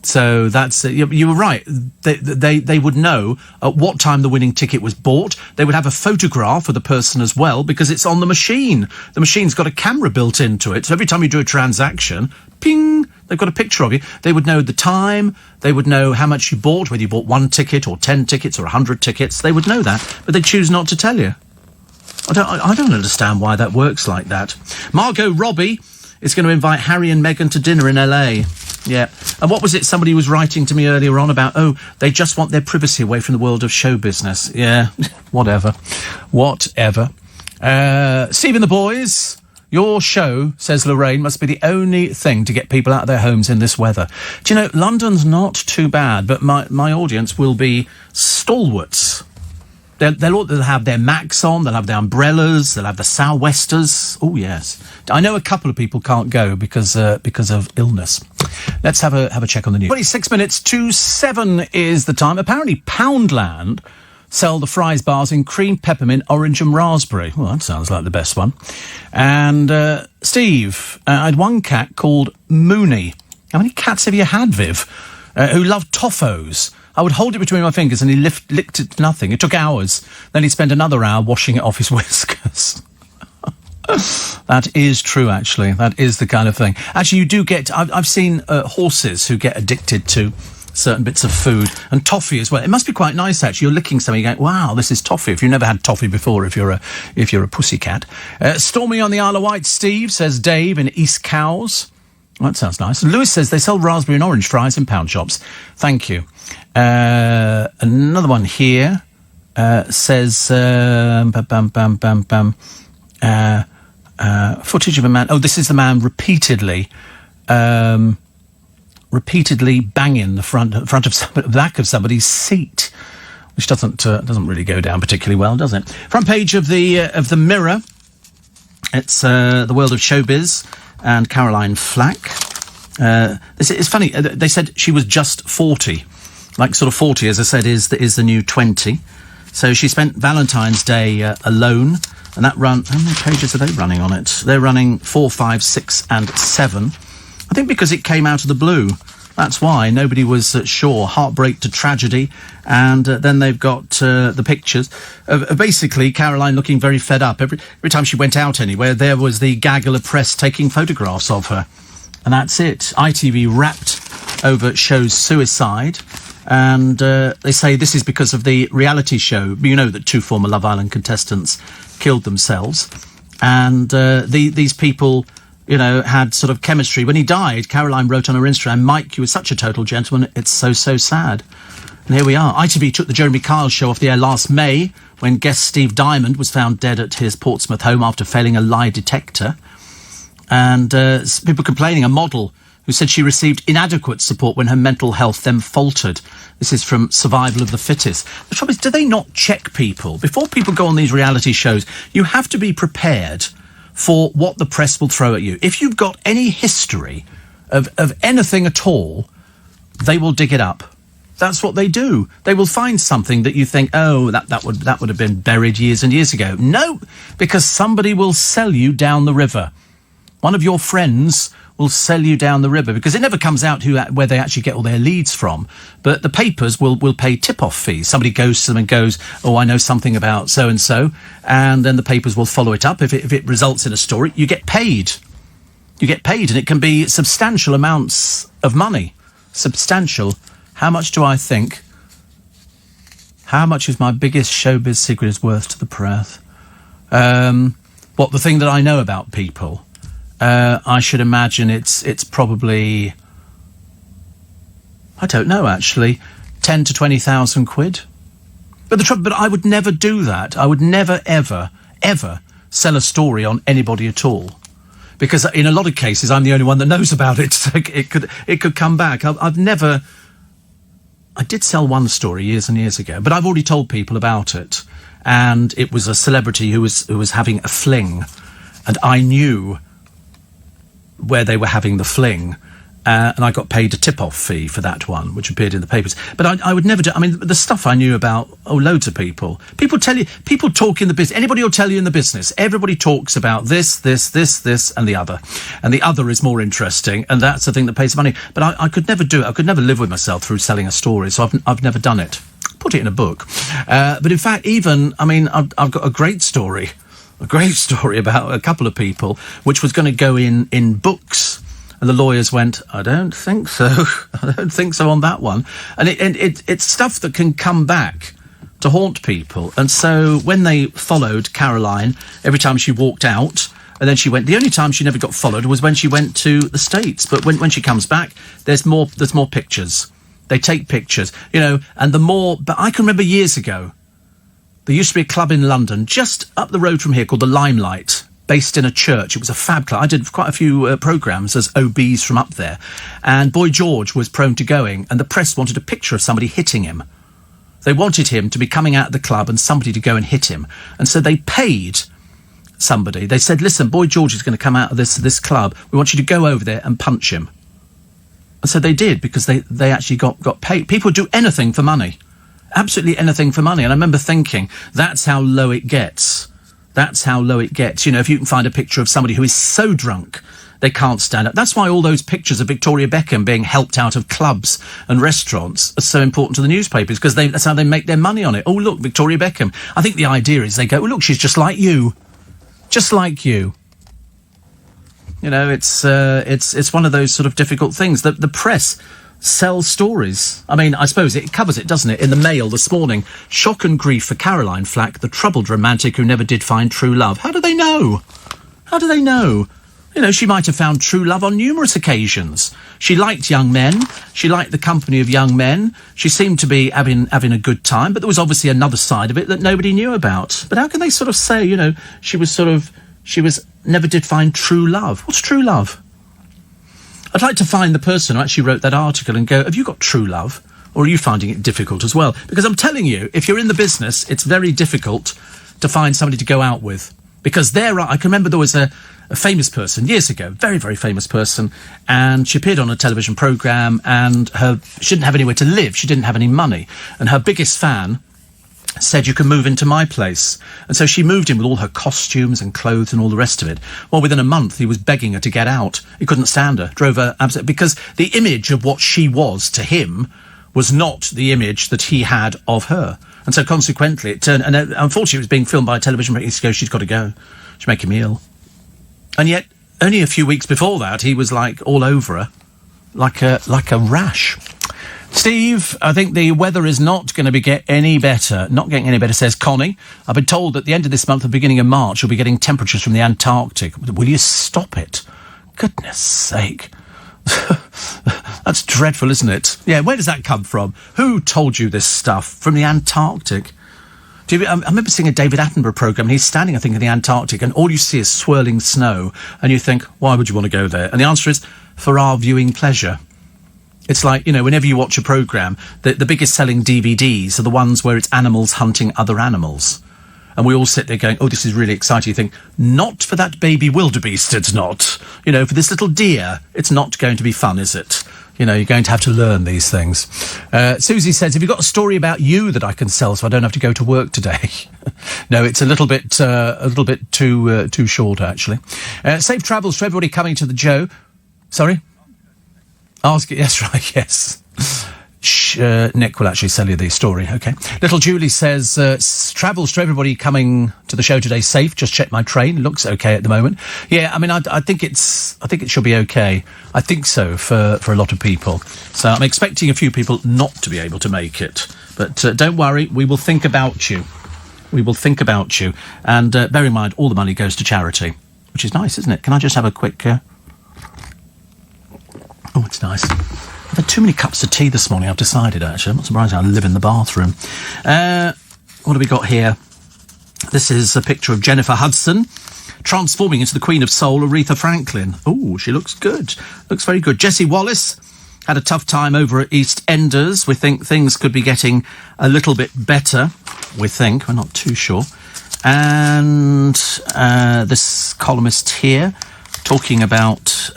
So that's you were right. They would know at what time the winning ticket was bought. They would have a photograph of the person as well, because it's on the machine. The machine's got a camera built into it. So every time you do a transaction, ping, they've got a picture of you. They would know the time. They would know how much you bought, whether you bought 1 ticket or 10 tickets or 100 tickets. They would know that, but they choose not to tell you. I don't understand why that works like that. Margot Robbie is going to invite Harry and Meghan to dinner in LA. Yeah. And what was it somebody was writing to me earlier on about? Oh, they just want their privacy away from the world of show business. Yeah, whatever. Whatever. Steve and the boys, your show, says Lorraine, must be the only thing to get people out of their homes in this weather. Do you know, London's not too bad, but my audience will be stalwarts. They'll have their Macs on, they'll have their umbrellas, they'll have the sou'westers. Oh, yes. I know a couple of people can't go because of illness. Let's have a check on the news. 26 minutes to 7 is the time. Apparently Poundland sell the Fry's bars in cream, peppermint, orange and raspberry. Well, that sounds like the best one. And, Steve, I had one cat called Mooney. How many cats have you had, Viv? Who loved toffos. I would hold it between my fingers and he licked it to nothing. It took hours. Then he'd spend another hour washing it off his whiskers. That is true, actually. That is the kind of thing. Actually, you do get... I've seen horses who get addicted to certain bits of food, and toffee as well. It must be quite nice, actually. You're licking something, you go, wow, this is toffee. If you've never had toffee before, if you're a pussycat. Stormy on the Isle of Wight, Steve, says Dave in East Cowes. That sounds nice. Lewis says they sell raspberry and orange fries in pound shops. Thank you. Another one here says footage of a man. Oh, this is the man repeatedly banging the back of somebody's seat, which doesn't really go down particularly well, does it? Front page of the Mirror. It's the world of showbiz and Caroline Flack. It's funny. They said she was just 40. Like sort of 40, as I said, is the new 20. So she spent Valentine's Day alone, and that run. How many pages are they running on it? They're running 4, 5, 6, and 7. I think because it came out of the blue. That's why nobody was sure. Heartbreak to tragedy, and then they've got the pictures of basically Caroline looking very fed up. Every time she went out anywhere, there was the gaggle of press taking photographs of her, and that's it. ITV rapped over show's suicide. And they say this is because of the reality show. You know that 2 former Love Island contestants killed themselves. And these people, you know, had sort of chemistry. When he died, Caroline wrote on her Instagram, Mike, you were such a total gentleman. It's so, so sad. And here we are. ITV took the Jeremy Kyle show off the air last May when guest Steve Diamond was found dead at his Portsmouth home after failing a lie detector. And people complaining, a model who said she received inadequate support when her mental health then faltered. This is from Survival of the Fittest. The trouble is, do they not check people? Before people go on these reality shows, you have to be prepared for what the press will throw at you. If you've got any history of anything at all, they will dig it up. That's what they do. They will find something that you think, oh, that would have been buried years and years ago. No, because somebody will sell you down the river. One of your friends will sell you down the river, because it never comes out where they actually get all their leads from. But the papers will pay tip-off fees. Somebody goes to them and goes, oh, I know something about so-and-so, and then the papers will follow it up. If it results in a story, you get paid. You get paid, and it can be substantial amounts of money. Substantial. How much do I think? How much is my biggest showbiz secret is worth to the press? The thing that I know about people? I should imagine it's probably, I don't know actually, 10 to 20,000 quid. But I would never do that. I would never, ever, ever sell a story on anybody at all. Because in a lot of cases, I'm the only one that knows about it. So it could come back. I did sell one story years and years ago, but I've already told people about it. And it was a celebrity who was having a fling. And I knew where they were having the fling. And I got paid a tip-off fee for that one, which appeared in the papers. But I would never do... I mean, the stuff I knew about, loads of people. People talk in the business. Anybody will tell you in the business. Everybody talks about this, and the other. And the other is more interesting, and that's the thing that pays the money. But I could never do it. I could never live with myself through selling a story, so I've never done it. Put it in a book. But in fact, I've got a great story about a couple of people, which was going to go in books. And the lawyers went, I don't think so. I don't think so on that one. And it's stuff that can come back to haunt people. And so when they followed Caroline, every time she walked out, and then she went, the only time she never got followed was when she went to the States. But when she comes back, there's more pictures. They take pictures, and but I can remember years ago, there used to be a club in London, just up the road from here, called the Limelight, based in a church. It was a fab club. I did quite a few programmes as OBs from up there. And Boy George was prone to going, and the press wanted a picture of somebody hitting him. They wanted him to be coming out of the club and somebody to go and hit him. And so they paid somebody. They said, listen, Boy George is going to come out of this club. We want you to go over there and punch him. And so they did, because they actually got paid. People do anything for money. Absolutely anything for money. And I remember thinking, that's how low it gets. That's how low it gets. If you can find a picture of somebody who is so drunk they can't stand up. That's why all those pictures of Victoria Beckham being helped out of clubs and restaurants are so important to the newspapers, because that's how they make their money on it. Oh, look, Victoria Beckham. I think the idea is they go, oh, look, she's just like you. Just like you. It's one of those sort of difficult things. The press sells stories. I mean, I suppose it covers it, doesn't it? In the Mail this morning, shock and grief for Caroline Flack, the troubled romantic who never did find true love. How do they know? How do they know? She might have found true love on numerous occasions. She liked young men. She liked the company of young men. She seemed to be having a good time, but there was obviously another side of it that nobody knew about. But how can they sort of say, she was never did find true love? What's true love? I'd like to find the person who actually wrote that article and go, have you got true love? Or are you finding it difficult as well? Because I'm telling you, if you're in the business, it's very difficult to find somebody to go out with. Because I can remember there was a famous person years ago, very, very famous person, and she appeared on a television programme, and she didn't have anywhere to live. She didn't have any money. And her biggest fan said, you can move into my place. And so she moved in with all her costumes and clothes and all the rest of it. Well, within a month, he was begging her to get out. He couldn't stand her, drove her absolutely, because the image of what she was to him was not the image that he had of her. And so consequently, it turned, and unfortunately it was being filmed by a television program. He goes, she's got to go. She's making me ill. And yet, only a few weeks before that, he was like all over her, like a rash. Steve, I think the weather is not going to get any better. Not getting any better, says Connie. I've been told at the end of this month, the beginning of March, you'll be getting temperatures from the Antarctic. Will you stop it? Goodness sake. That's dreadful, isn't it? Yeah, where does that come from? Who told you this stuff? From the Antarctic? I remember seeing a David Attenborough programme, and he's standing, I think, in the Antarctic, and all you see is swirling snow, and you think, why would you want to go there? And the answer is, for our viewing pleasure. It's like, you know, whenever you watch a programme, the biggest selling DVDs are the ones where it's animals hunting other animals. And we all sit there going, oh, this is really exciting. You think, not for that baby wildebeest, it's not. You know, for this little deer, it's not going to be fun, is it? You know, you're going to have to learn these things. Susie says, have you got a story about you that I can sell so I don't have to go to work today? No, it's a little bit too short, actually. Safe travels to everybody coming to the Joe. Sorry? Ask it. Yes, right, yes. Nick will actually sell you the story, okay. Little Julie says, travels to everybody coming to the show today safe. Just check my train. Looks okay at the moment. Yeah, I mean, I think it should be okay. I think so for a lot of people. So I'm expecting a few people not to be able to make it. But don't worry, we will think about you. We will think about you. And bear in mind, all the money goes to charity, which is nice, isn't it? Can I just have a quick... Oh, it's nice. I've had too many cups of tea this morning, I've decided, actually. I'm not surprised I live in the bathroom. What have we got here? This is a picture of Jennifer Hudson transforming into the Queen of Soul, Aretha Franklin. Oh, she looks good. Looks very good. Jessie Wallace had a tough time over at EastEnders. We think things could be getting a little bit better. We think. We're not too sure. And this columnist here talking about...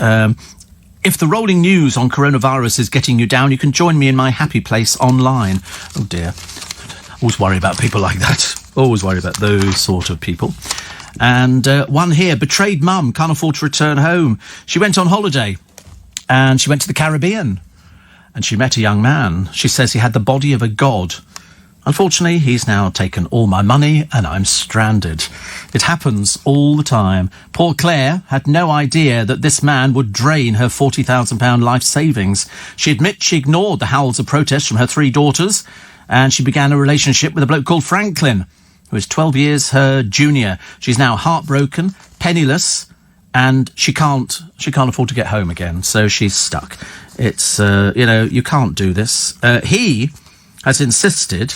if the rolling news on coronavirus is getting you down, you can join me in my happy place online. Oh, dear. Always worry about people like that. Always worry about those sort of people. And one here, betrayed mum, can't afford to return home. She went on holiday, and she went to the Caribbean, and she met a young man. She says he had the body of a god. Unfortunately, he's now taken all my money and I'm stranded. It happens all the time. Poor Claire had no idea that this man would drain her £40,000 life savings. She admits she ignored the howls of protest from her 3 daughters, and she began a relationship with a bloke called Franklin, who is 12 years her junior. She's now heartbroken, penniless, and she can't afford to get home again, so she's stuck. It's, you can't do this. He has insisted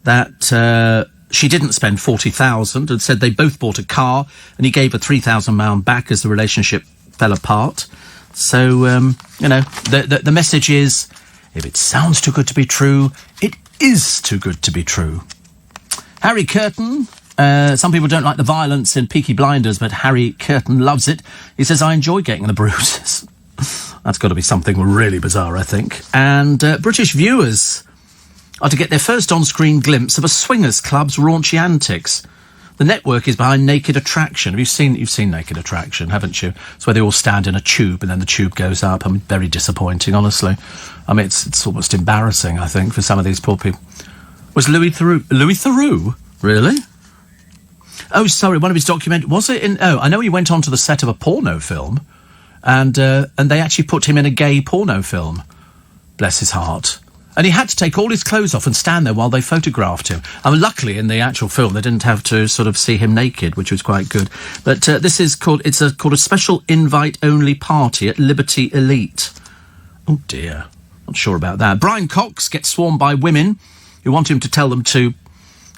that she didn't spend $40,000 and said they both bought a car, and he gave her £3,000 back as the relationship fell apart. So, the message is, if it sounds too good to be true, it is too good to be true. Harry Curtin, some people don't like the violence in Peaky Blinders, but Harry Curtin loves it. He says, I enjoy getting the bruises. That's got to be something really bizarre, I think. And British viewers are to get their first on-screen glimpse of a swingers club's raunchy antics. The network is behind Naked Attraction. You've seen Naked Attraction, haven't you? It's where they all stand in a tube and then the tube goes up. I mean, very disappointing, honestly. I mean, it's almost embarrassing, I think, for some of these poor people. Was Louis Theroux? Really? Oh, sorry, one of his documentaries... Was it in... Oh, I know he went onto the set of a porno film, and they actually put him in a gay porno film. Bless his heart. And he had to take all his clothes off and stand there while they photographed him. I mean, luckily, in the actual film, they didn't have to sort of see him naked, which was quite good. But this is called... It's called a special invite-only party at Liberty Elite. Oh, dear. Not sure about that. Brian Cox gets swarmed by women who want him to tell them to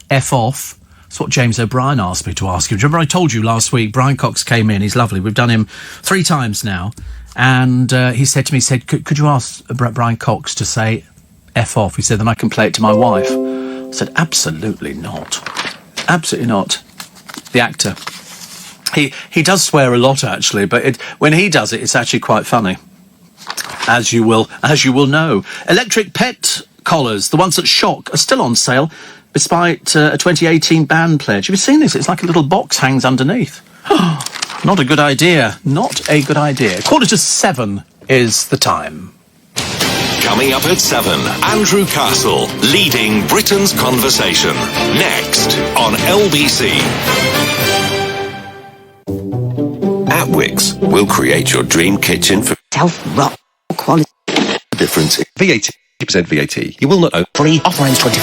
F off. That's what James O'Brien asked me to ask you. Do you remember I told you last week, Brian Cox came in, he's lovely, we've done him 3 times now, and he said to me, could you ask Brian Cox to say F off? He said, then I can play it to my wife. I said, absolutely not. Absolutely not. The actor. He does swear a lot, actually, but when he does it, it's actually quite funny. As you will know. Electric pet collars, the ones that shock, are still on sale, despite a 2018 ban pledge. Have you seen this? It's like a little box hangs underneath. Not a good idea. Not a good idea. 7:15 is the time. Coming up at 7, Andrew Castle, leading Britain's conversation. Next on LBC. At Wix, we'll create your dream kitchen for self-rock quality. Difference. VAT. 50% VAT. You will not owe. Free offer ends 20.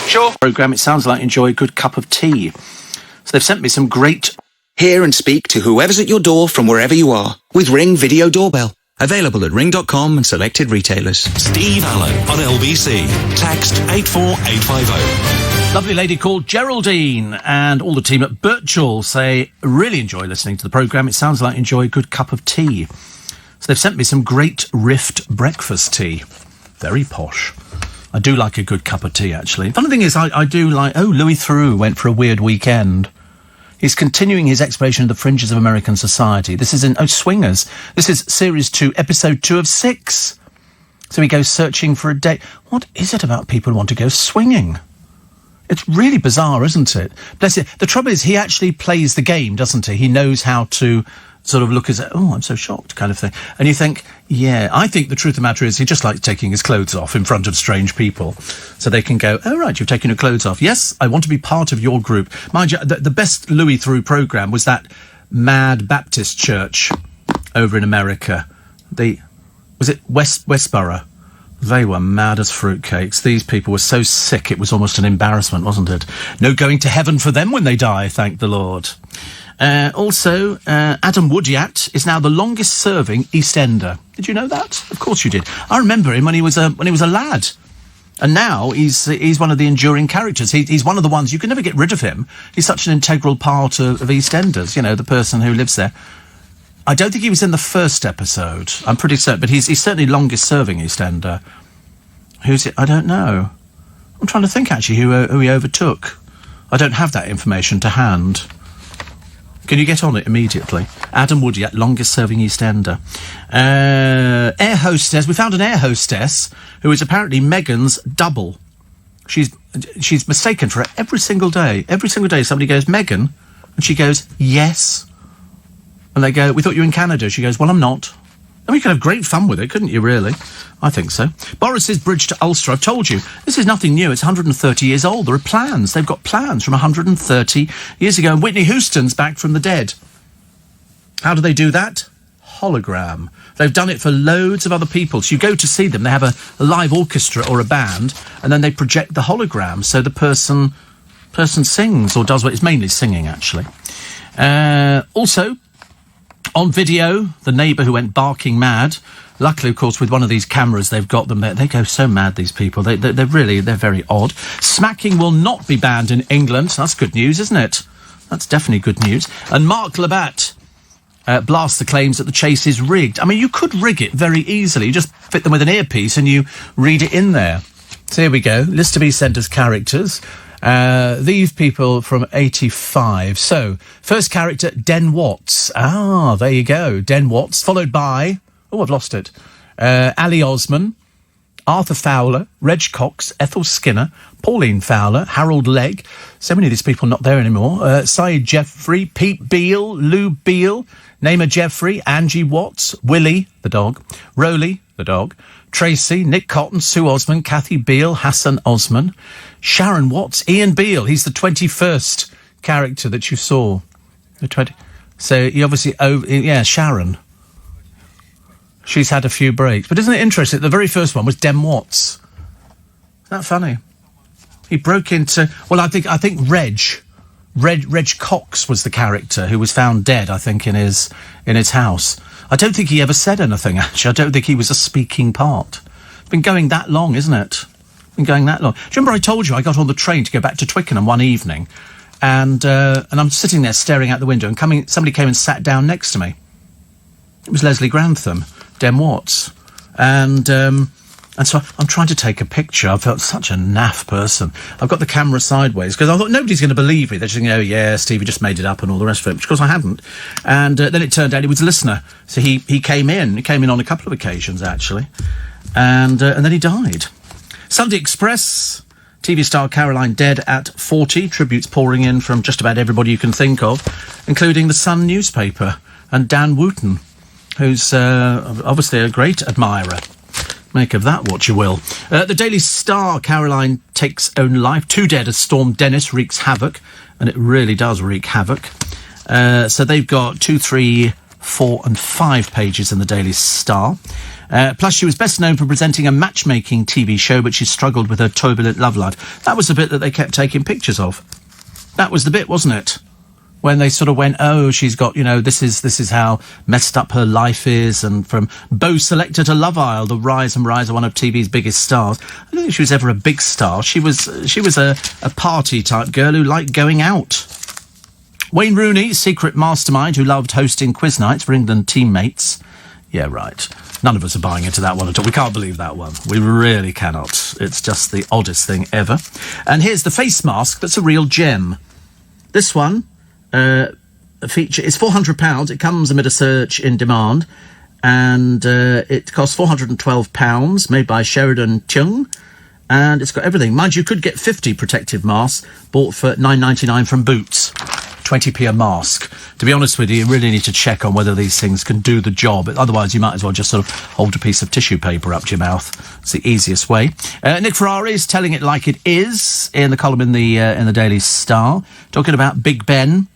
Sure. Programme, it sounds like enjoy a good cup of tea. So they've sent me some great... Hear and speak to whoever's at your door from wherever you are with Ring Video Doorbell. Available at ring.com and selected retailers. Steve Allen on LBC. Text 84850. Lovely lady called Geraldine, and all the team at Birchall say really enjoy listening to the programme. It sounds like enjoy a good cup of tea. So they've sent me some Great Rift breakfast tea. Very posh. I do like a good cup of tea, actually. Funny thing is, I do like... Oh, Louis Theroux went for a weird weekend. He's continuing his exploration of the fringes of American society. This is in... Oh, Swingers. This is Series 2, Episode 2 of 6. So he goes searching for a date. What is it about people who want to go swinging? It's really bizarre, isn't it? Bless it. The trouble is, he actually plays the game, doesn't he? He knows how to sort of look as, oh, I'm so shocked, kind of thing. And you think, yeah, I think the truth of the matter is he just likes taking his clothes off in front of strange people. So they can go, oh, right, you've taken your clothes off. Yes, I want to be part of your group. Mind you, the best Louis Theroux programme was that Mad Baptist Church over in America. Was it Westboro? They were mad as fruitcakes. These people were so sick, it was almost an embarrassment, wasn't it? No going to heaven for them when they die, thank the Lord. Also, Adam Woodyat is now the longest-serving EastEnder. Did you know that? Of course you did. I remember him when he was a lad. And now he's one of the enduring characters. He's one of the ones, you can never get rid of him. He's such an integral part of EastEnders, you know, the person who lives there. I don't think he was in the first episode. I'm pretty certain, but he's certainly longest-serving EastEnder. Who's it? I don't know. I'm trying to think, actually, who he overtook. I don't have that information to hand. Can you get on it immediately? Adam Woodyat, longest-serving EastEnder. Air hostess. We found an air hostess who is apparently Meghan's double. She's mistaken for her every single day. Every single day somebody goes, Meghan, and she goes, yes. And they go, we thought you were in Canada. She goes, well, I'm not. And you could have great fun with it, couldn't you, really? I think so. Boris's bridge to Ulster. I've told you, this is nothing new. It's 130 years old. There are plans. They've got plans from 130 years ago. And Whitney Houston's back from the dead. How do they do that? Hologram. They've done it for loads of other people. So you go to see them. They have a live orchestra or a band, and then they project the hologram. So the person sings or does what it's mainly singing, actually. Also, on video, the neighbour who went barking mad. Luckily, of course, with one of these cameras, they've got them there. They go so mad, these people. They're very odd. Smacking will not be banned in England. That's good news, isn't it? That's definitely good news. And Mark Labatt blasts the claims that the chase is rigged. I mean, you could rig it very easily. You just fit them with an earpiece and you read it in there. So here we go. List of EastEnders characters. These people from 85. So, first character, Den Watts. Ah, there you go. Den Watts, followed by... Oh, I've lost it. Ali Osman, Arthur Fowler, Reg Cox, Ethel Skinner, Pauline Fowler, Harold Legg. So many of these people not there anymore. Syed Jeffrey, Pete Beale, Lou Beale, Naima Jeffrey, Angie Watts, Willie, the dog, Rowley, the dog, Tracy, Nick Cotton, Sue Osman, Kathy Beale, Hassan Osman, Sharon Watts, Ian Beale. He's the 21st character that you saw. So he obviously... Oh, yeah, Sharon. She's had a few breaks. But isn't it interesting? The very first one was Den Watts. Isn't that funny? He broke into... Well, I think Reg Cox was the character who was found dead, I think, in his house. I don't think he ever said anything, actually. I don't think he was a speaking part. It's been going that long, isn't it? Been going that long. Do you remember I told you I got on the train to go back to Twickenham one evening, and I'm sitting there staring out the window, and somebody came and sat down next to me. It was Leslie Grantham, Den Watts, and so I'm trying to take a picture. I felt such a naff person. I've got the camera sideways because I thought nobody's going to believe me. They're just going, oh yeah, Stevie just made it up and all the rest of it, which of course I hadn't. And then it turned out he was a listener, so he came in. He came in on a couple of occasions actually, and then he died. Sunday Express. TV star Caroline dead at 40. Tributes pouring in from just about everybody you can think of, including the Sun newspaper and Dan Wooten, who's obviously a great admirer. Make of that what you will. The Daily Star, Caroline takes own life. 2 dead as Storm Dennis wreaks havoc, and it really does wreak havoc. So they've got 2, 3, 4 and 5 pages in the Daily Star. Plus, she was best known for presenting a matchmaking TV show, but she struggled with her turbulent love life. That was the bit that they kept taking pictures of. That was the bit, wasn't it? when they sort of went, oh, she's got, this is how messed up her life is, and from Beau Selector to Love Isle, the rise and rise of one of TV's biggest stars. I don't think she was ever a big star. She was a party type girl who liked going out. Wayne Rooney, secret mastermind who loved hosting quiz nights for England teammates. Yeah, right. None of us are buying into that one at all. We can't believe that one. We really cannot. It's just the oddest thing ever. And here's the face mask that's a real gem. This one, a feature, is £400. It comes amid a surge in demand. And it costs £412, made by Sheridan Chung. And it's got everything. Mind you, could get 50 protective masks bought for $9.99 from Boots. 20p a mask. To be honest with you, you really need to check on whether these things can do the job. Otherwise, you might as well just sort of hold a piece of tissue paper up to your mouth. It's the easiest way. Nick Ferrari is telling it like it is in the column in the Daily Star, talking about Big Ben,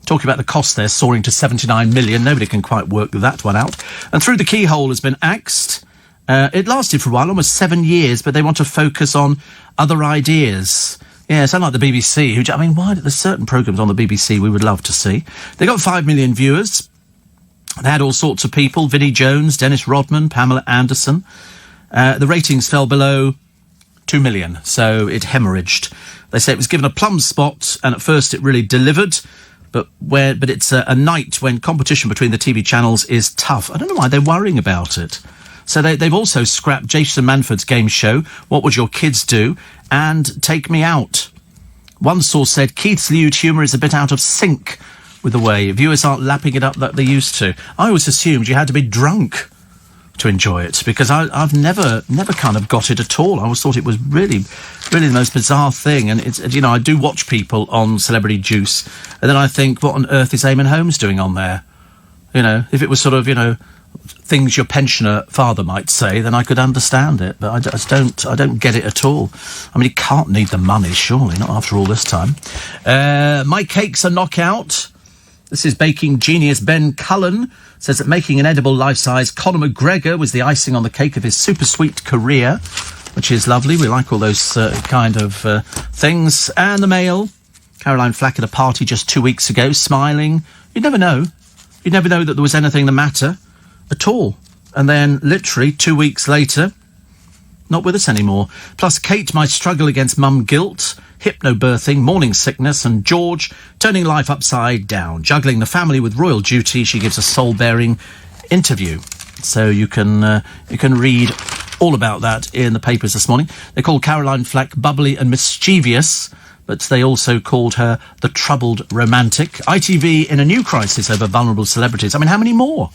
talking about the cost there soaring to 79 million. Nobody can quite work that one out. And Through the Keyhole has been axed. It lasted for a while, almost 7 years, but they want to focus on other ideas. Yeah, it's unlike the BBC, why there's certain programmes on the BBC we would love to see. They got 5 million viewers. They had all sorts of people, Vinnie Jones, Dennis Rodman, Pamela Anderson. The ratings fell below 2 million, so it hemorrhaged. They say it was given a plum spot, and at first it really delivered, but it's a night when competition between the TV channels is tough. I don't know why they're worrying about it. So they've also scrapped Jason Manford's game show, What Would Your Kids Do? And Take Me Out. One source said Keith's lewd humour is a bit out of sync with the way viewers aren't lapping it up like they used to. I always assumed you had to be drunk to enjoy it, because I've never kind of got it at all. I always thought it was really, really the most bizarre thing. And it's, I do watch people on Celebrity Juice, and then I think, what on earth is Eamon Holmes doing on there? If it was sort of, things your pensioner father might say, then I could understand it, but I don't get it at all. I mean, he can't need the money, surely, not after all this time. My cake's a knockout. This is baking genius Ben Cullen. Says that making an edible life-size Conor McGregor was the icing on the cake of his super sweet career, which is lovely. We like all those kind of things. And the Mail, Caroline Flack at a party just 2 weeks ago, smiling. You'd never know. You'd never know that there was anything the matter at all. And then, literally, 2 weeks later, not with us anymore. Plus, Kate might struggle against mum guilt, hypnobirthing, morning sickness, and George turning life upside down. Juggling the family with royal duty, she gives a soul-bearing interview. So you can read all about that in the papers this morning. They call Caroline Flack bubbly and mischievous, but they also called her the troubled romantic. ITV in a new crisis over vulnerable celebrities. I mean, how many more?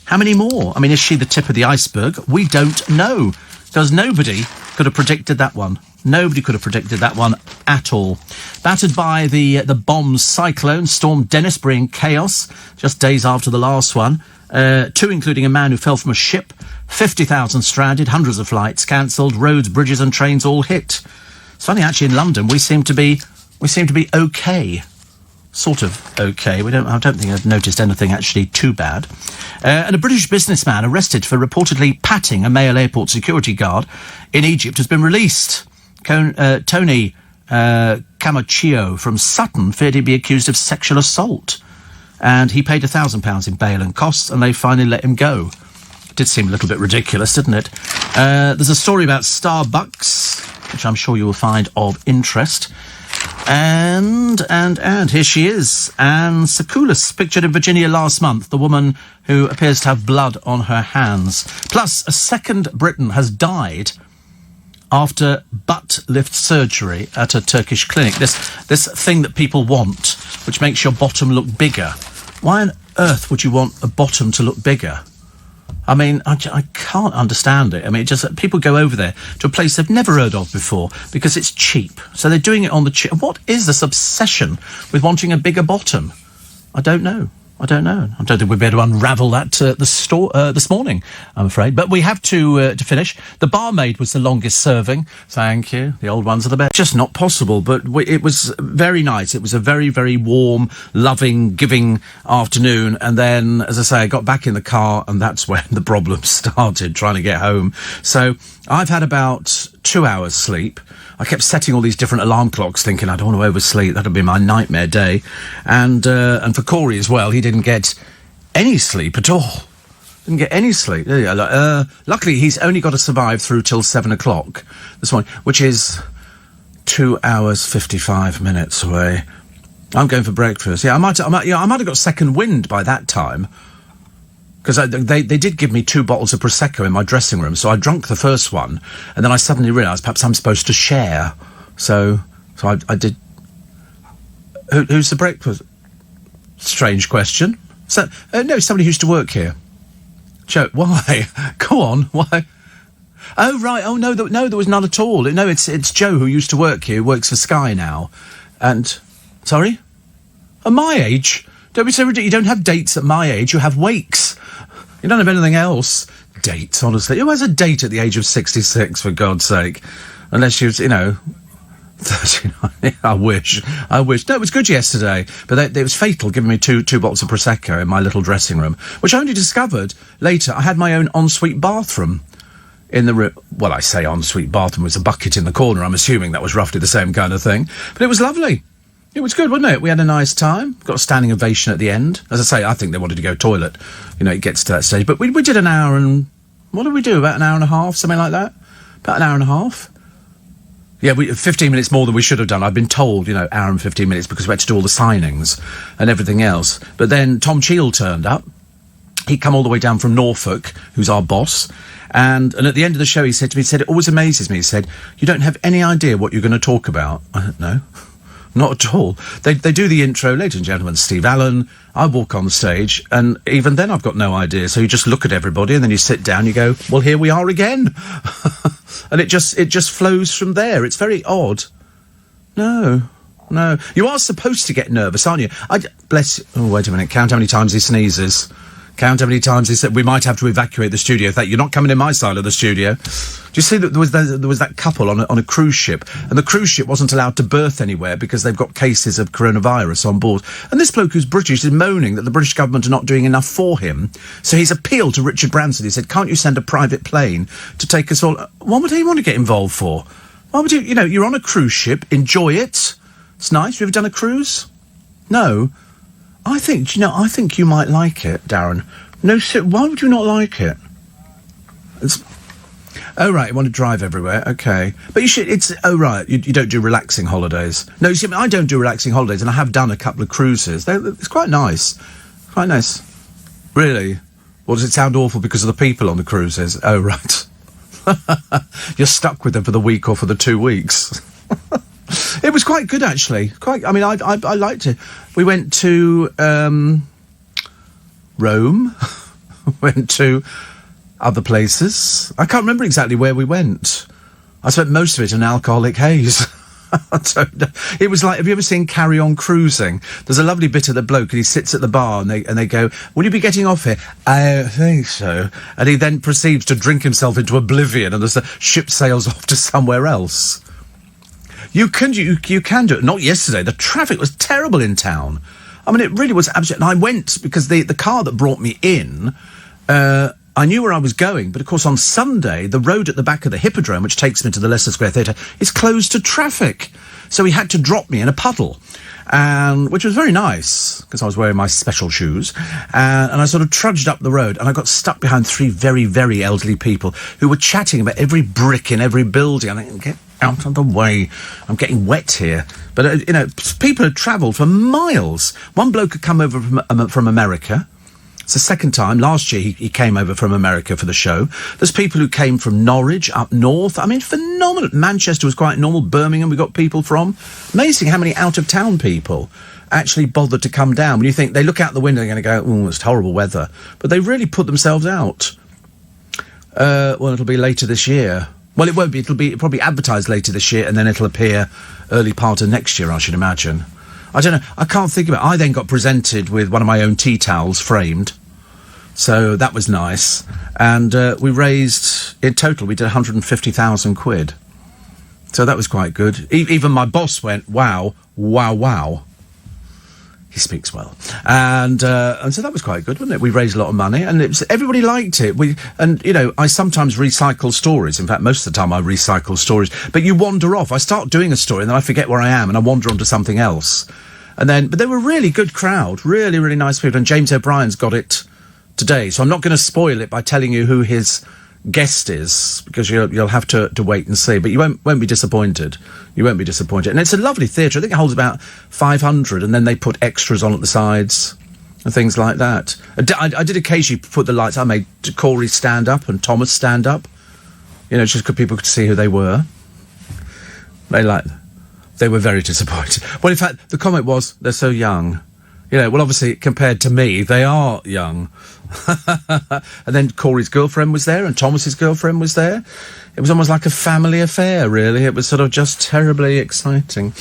How many more? I mean, is she the tip of the iceberg? We don't know, because nobody could have predicted that one. Nobody could have predicted that one at all. Battered by the bomb cyclone, Storm Dennis bringing chaos just days after the last one. 2 including a man who fell from a ship. 50,000 stranded, hundreds of flights cancelled, roads, bridges and trains all hit. It's funny, actually, in London we seem to be okay. Sort of okay. I don't think I've noticed anything actually too bad. And a British businessman arrested for reportedly patting a male airport security guard in Egypt has been released. Tony Camaccio from Sutton feared he'd be accused of sexual assault, and he paid £1,000 in bail and costs, and they finally let him go. It did seem a little bit ridiculous, didn't it? There's a story about Starbucks, which I'm sure you will find of interest. And here she is, Anne Sekulis, pictured in Virginia last month, the woman who appears to have blood on her hands. Plus, a second Briton has died after butt lift surgery at a Turkish clinic. This thing that people want, which makes your bottom look bigger. Why on earth would you want a bottom to look bigger? I mean, I can't understand it. I mean, people go over there to a place they've never heard of before because it's cheap. So they're doing it on the cheap. What is this obsession with wanting a bigger bottom? I don't know. I don't know. I don't think we'd be able to unravel that this morning, I'm afraid. But we have to finish. The barmaid was the longest serving. Thank you. The old ones are the best. Just not possible, but it was very nice. It was a very, very warm, loving, giving afternoon. And then, as I say, I got back in the car, and that's when the problem started, trying to get home. So I've had about 2 hours sleep. I kept setting all these different alarm clocks, thinking I don't want to oversleep. That'll be my nightmare day. And for Corey as well, he didn't get any sleep at all. Didn't get any sleep. Luckily, he's only got to survive through till 7 o'clock this morning, which is 2 hours 55 minutes away. I'm going for breakfast. Yeah, I might have got second wind by that time. Because they did give me 2 bottles of Prosecco in my dressing room, so I drank the first one, and then I suddenly realised perhaps I'm supposed to share. So I did. Who's the breakfast? Strange question. So no, somebody who used to work here. Joe, why? Go on, why? Oh right. Oh no, there was none at all. No, it's Joe who used to work here, who works for Sky now, and sorry, at my age. Don't be so ridiculous. You don't have dates at my age. You have wakes. You don't have anything else. Dates, honestly. Who has a date at the age of 66, for God's sake? Unless you're, 39. I wish. No, it was good yesterday. But it was fatal giving me two bottles of Prosecco in my little dressing room, which I only discovered later. I had my own ensuite bathroom in the room. Well, I say ensuite bathroom was a bucket in the corner. I'm assuming that was roughly the same kind of thing. But it was lovely. It was good, wasn't it? We had a nice time. Got a standing ovation at the end. As I say, I think they wanted to go toilet. It gets to that stage. But we did an hour and... What did we do? About an hour and a half? Something like that? About an hour and a half? Yeah, 15 minutes more than we should have done. I've been told, hour and 15 minutes because we had to do all the signings and everything else. But then Tom Cheal turned up. He'd come all the way down from Norfolk, who's our boss. And at the end of the show, he said to me, it always amazes me. He said, you don't have any idea what you're going to talk about. I don't know. Not at all. They do the intro, ladies and gentlemen, Steve Allen. I walk on stage, and even then I've got no idea. So you just look at everybody, and then you sit down, you go, well, here we are again. And it just flows from there. It's very odd. No. You are supposed to get nervous, aren't you? Bless you. Oh, wait a minute. Count how many times he sneezes. Count how many times he said, we might have to evacuate the studio. You're not coming in my side of the studio. Do you see that there was that couple on a cruise ship, and the cruise ship wasn't allowed to berth anywhere because they've got cases of coronavirus on board. And this bloke who's British is moaning that the British government are not doing enough for him. So he's appealed to Richard Branson. He said, can't you send a private plane to take us all? What would he want to get involved for? Why would you, you're on a cruise ship, enjoy it. It's nice. You ever done a cruise? No. I think you might like it, Darren. No, why would you not like it? Oh, right, you want to drive everywhere, okay. But you should, right, you don't do relaxing holidays. No, you see, I don't do relaxing holidays, and I have done a couple of cruises. It's quite nice. Quite nice. Really? Or does it sound awful because of the people on the cruises? Oh, right. You're stuck with them for the week or for the 2 weeks. It was quite good, actually. I liked it. We went to Rome. Went to other places. I can't remember exactly where we went. I spent most of it in alcoholic haze. I don't know. It was like, have you ever seen Carry On Cruising? There's a lovely bit of the bloke, and he sits at the bar, and they go, will you be getting off here? I think so. And he then proceeds to drink himself into oblivion, and the ship sails off to somewhere else. You can do it. Not yesterday. The traffic was terrible in town. I mean, it really was absolute. And I went because the car that brought me in, I knew where I was going. But of course, on Sunday, the road at the back of the Hippodrome, which takes me to the Leicester Square Theatre, is closed to traffic. So he had to drop me in a puddle, which was very nice because I was wearing my special shoes. And I sort of trudged up the road, and I got stuck behind 3 very, very elderly people who were chatting about every brick in every building. And I think, get out of the way. I'm getting wet here. But, people had travelled for miles. One bloke had come over from America. It's the second time. Last year, he came over from America for the show. There's people who came from Norwich, up north. I mean, phenomenal. Manchester was quite normal. Birmingham, we got people from. Amazing how many out-of-town people actually bothered to come down. When you think they look out the window, they're going to go, oh, it's horrible weather. But they really put themselves out. Well, it'll be later this year. Well, it won't be. It'll be probably advertised later this year, and then it'll appear early part of next year, I should imagine. I don't know. I can't think of it. I then got presented with one of my own tea towels framed. So that was nice. And we raised, in total, we did 150,000 quid. So that was quite good. Even my boss went, wow, wow, wow. He speaks well. And so that was quite good, wasn't it? We raised a lot of money, and everybody liked it. I sometimes recycle stories. In fact, most of the time I recycle stories. But you wander off. I start doing a story, and then I forget where I am, and I wander onto something else. But they were a really good crowd. Really, really nice people. And James O'Brien's got it today. So I'm not going to spoil it by telling you who his guest is, because you'll have to wait and see. But you won't be disappointed. You won't be disappointed. And it's a lovely theatre. I think it holds about 500, and then they put extras on at the sides and things like that. I did occasionally put the lights. I made Corey stand up and Thomas stand up, just because people could see who they were. They were very disappointed. Well, in fact, the comment was, they're so young. Well, obviously, compared to me, they are young. And then Corey's girlfriend was there, and Thomas's girlfriend was there. It was almost like a family affair, really. It was sort of just terribly exciting.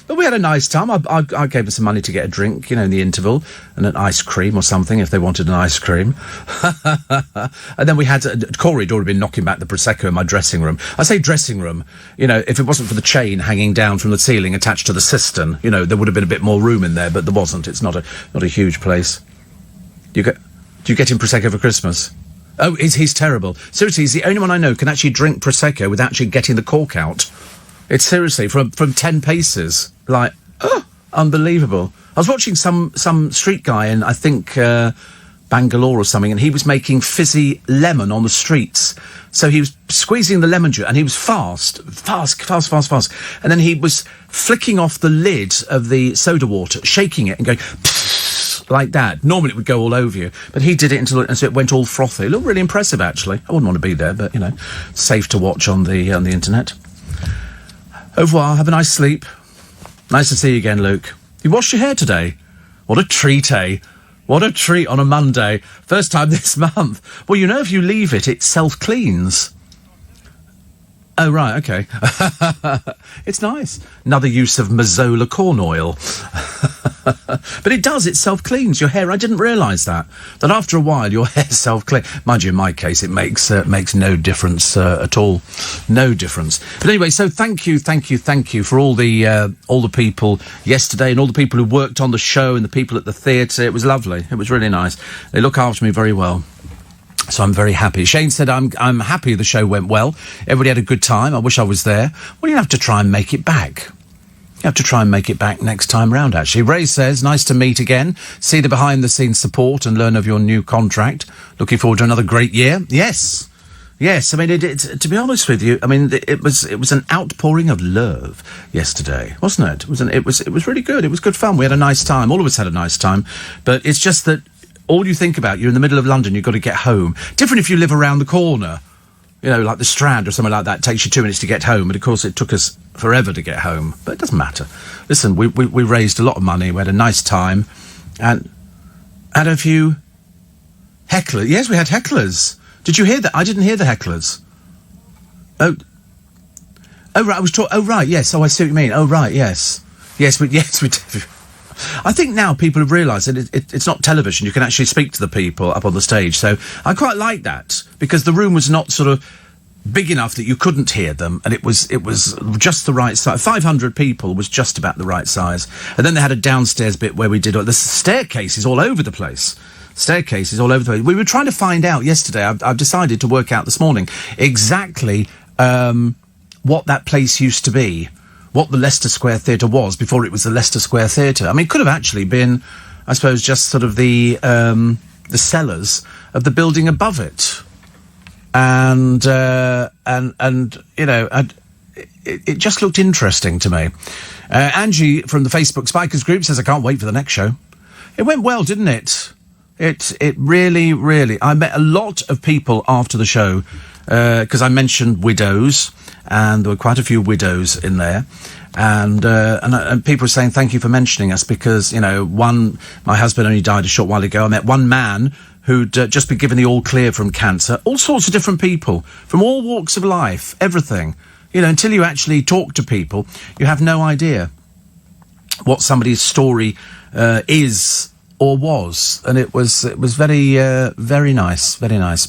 But we had a nice time. I gave them some money to get a drink, in the interval, and an ice cream or something, if they wanted an ice cream. And then we had... Corey had already been knocking back the Prosecco in my dressing room. I say dressing room, if it wasn't for the chain hanging down from the ceiling attached to the cistern, there would have been a bit more room in there, but there wasn't. It's not a huge place. Do you get him Prosecco for Christmas? Oh, he's terrible. Seriously, he's the only one I know can actually drink Prosecco without actually getting the cork out. It's seriously, from 10 paces. Unbelievable. I was watching some street guy in, I think, Bangalore or something, and he was making fizzy lemon on the streets. So he was squeezing the lemon juice, and he was fast. And then he was flicking off the lid of the soda water, shaking it and going... like that. Normally it would go all over you, but he did it and so it went all frothy. It looked really impressive, actually. I wouldn't want to be there, but safe to watch on the internet. Au revoir. Have a nice sleep. Nice to see you again, Luke. You washed your hair today. What a treat, eh? What a treat on a Monday. First time this month. Well, if you leave it, it self-cleans. Oh, right, okay. It's nice. Another use of Mazola corn oil. But it does, it self-cleans your hair. I didn't realise that after a while your hair self-cleans. Mind you, in my case, it makes no difference at all. No difference. But anyway, so thank you for all the people yesterday, and all the people who worked on the show, and the people at the theatre. It was lovely. It was really nice. They look after me very well. So I'm very happy. Shane said, I'm happy the show went well. Everybody had a good time. I wish I was there. Well, you have to try and make it back. You have to try and make it back next time round, actually. Ray says, nice to meet again. See the behind-the-scenes support and learn of your new contract. Looking forward to another great year. Yes. I mean, to be honest with you, I mean, it was an outpouring of love yesterday, wasn't it? It was really good. It was good fun. We had a nice time. All of us had a nice time. But it's just that all you think about, you're in the middle of London, you've got to get home. Different if you live around the corner, like the Strand or something like that. It takes you 2 minutes to get home. But of course, it took us forever to get home. But it doesn't matter. Listen, we raised a lot of money. We had a nice time. And had a few hecklers. Yes, we had hecklers. Did you hear that? I didn't hear the hecklers. Oh, right. Oh, right. Yes. Oh, I see what you mean. Oh, right. Yes. Yes, we did. I think now people have realised that it's not television. You can actually speak to the people up on the stage. So I quite like that, because the room was not sort of big enough that you couldn't hear them, and it was just the right size. 500 people was just about the right size. And then they had a downstairs bit where we did... The staircase is all over the place. We were trying to find out yesterday. I've decided to work out this morning exactly what that place used to be. What the Leicester Square Theatre was before it was the Leicester Square Theatre. I mean, it could have actually been, I suppose, just sort of the cellars of the building above it, and it just looked interesting to me. Angie from the Facebook Spikers group says, I can't wait for the next show. It went well, didn't it? It really. I met a lot of people after the show, because I mentioned widows, and there were quite a few widows in there, and people were saying thank you for mentioning us, because my husband only died a short while ago. I met one man who'd just been given the all clear from cancer. All sorts of different people from all walks of life, everything. Until you actually talk to people, you have no idea. what somebody's story is or was, and it was very nice, very nice.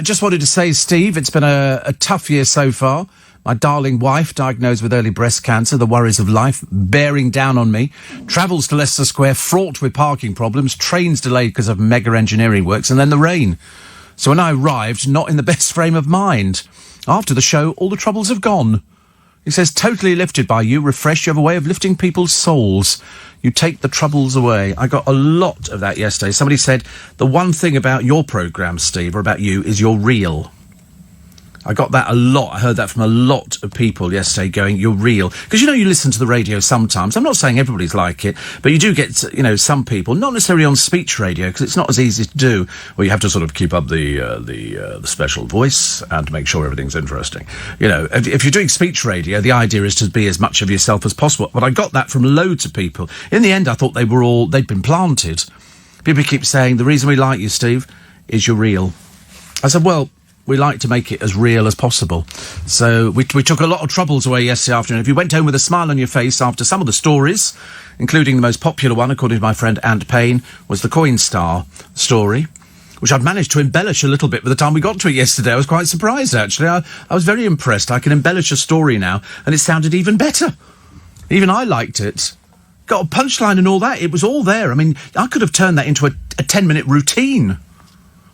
Just wanted to say, Steve, it's been a tough year so far. My darling wife diagnosed with early breast cancer, the worries of life bearing down on me. Travels to Leicester Square fraught with parking problems, trains delayed because of mega engineering works, and then the rain. So when I arrived, not in the best frame of mind. After the show, all the troubles have gone. He says, totally lifted by you, refreshed. You have a way of lifting people's souls. You take the troubles away. I got a lot of that yesterday. Somebody said, the one thing about your programme, Steve, or about you, is you're real. I got that a lot. I heard that from a lot of people yesterday going, you're real. Because, you know, you listen to the radio sometimes. I'm not saying everybody's like it, but you do get, you know, some people, not necessarily on speech radio, because it's not as easy to do, where you have to sort of keep up the special voice and make sure everything's interesting. You know, if you're doing speech radio, the idea is to be as much of yourself as possible. But I got that from loads of people. In the end, I thought they'd been planted. People keep saying, the reason we like you, Steve, is you're real. I said, well, we like to make it as real as possible. So we took a lot of troubles away yesterday afternoon. If you went home with a smile on your face after some of the stories, including the most popular one, according to my friend Ant Payne, was the Coinstar story, which I'd managed to embellish a little bit by the time we got to it yesterday. I was quite surprised, actually. I was very impressed. I can embellish a story now, and it sounded even better. Even I liked it. Got a punchline and all that. It was all there. I mean, I could have turned that into a 10-minute routine.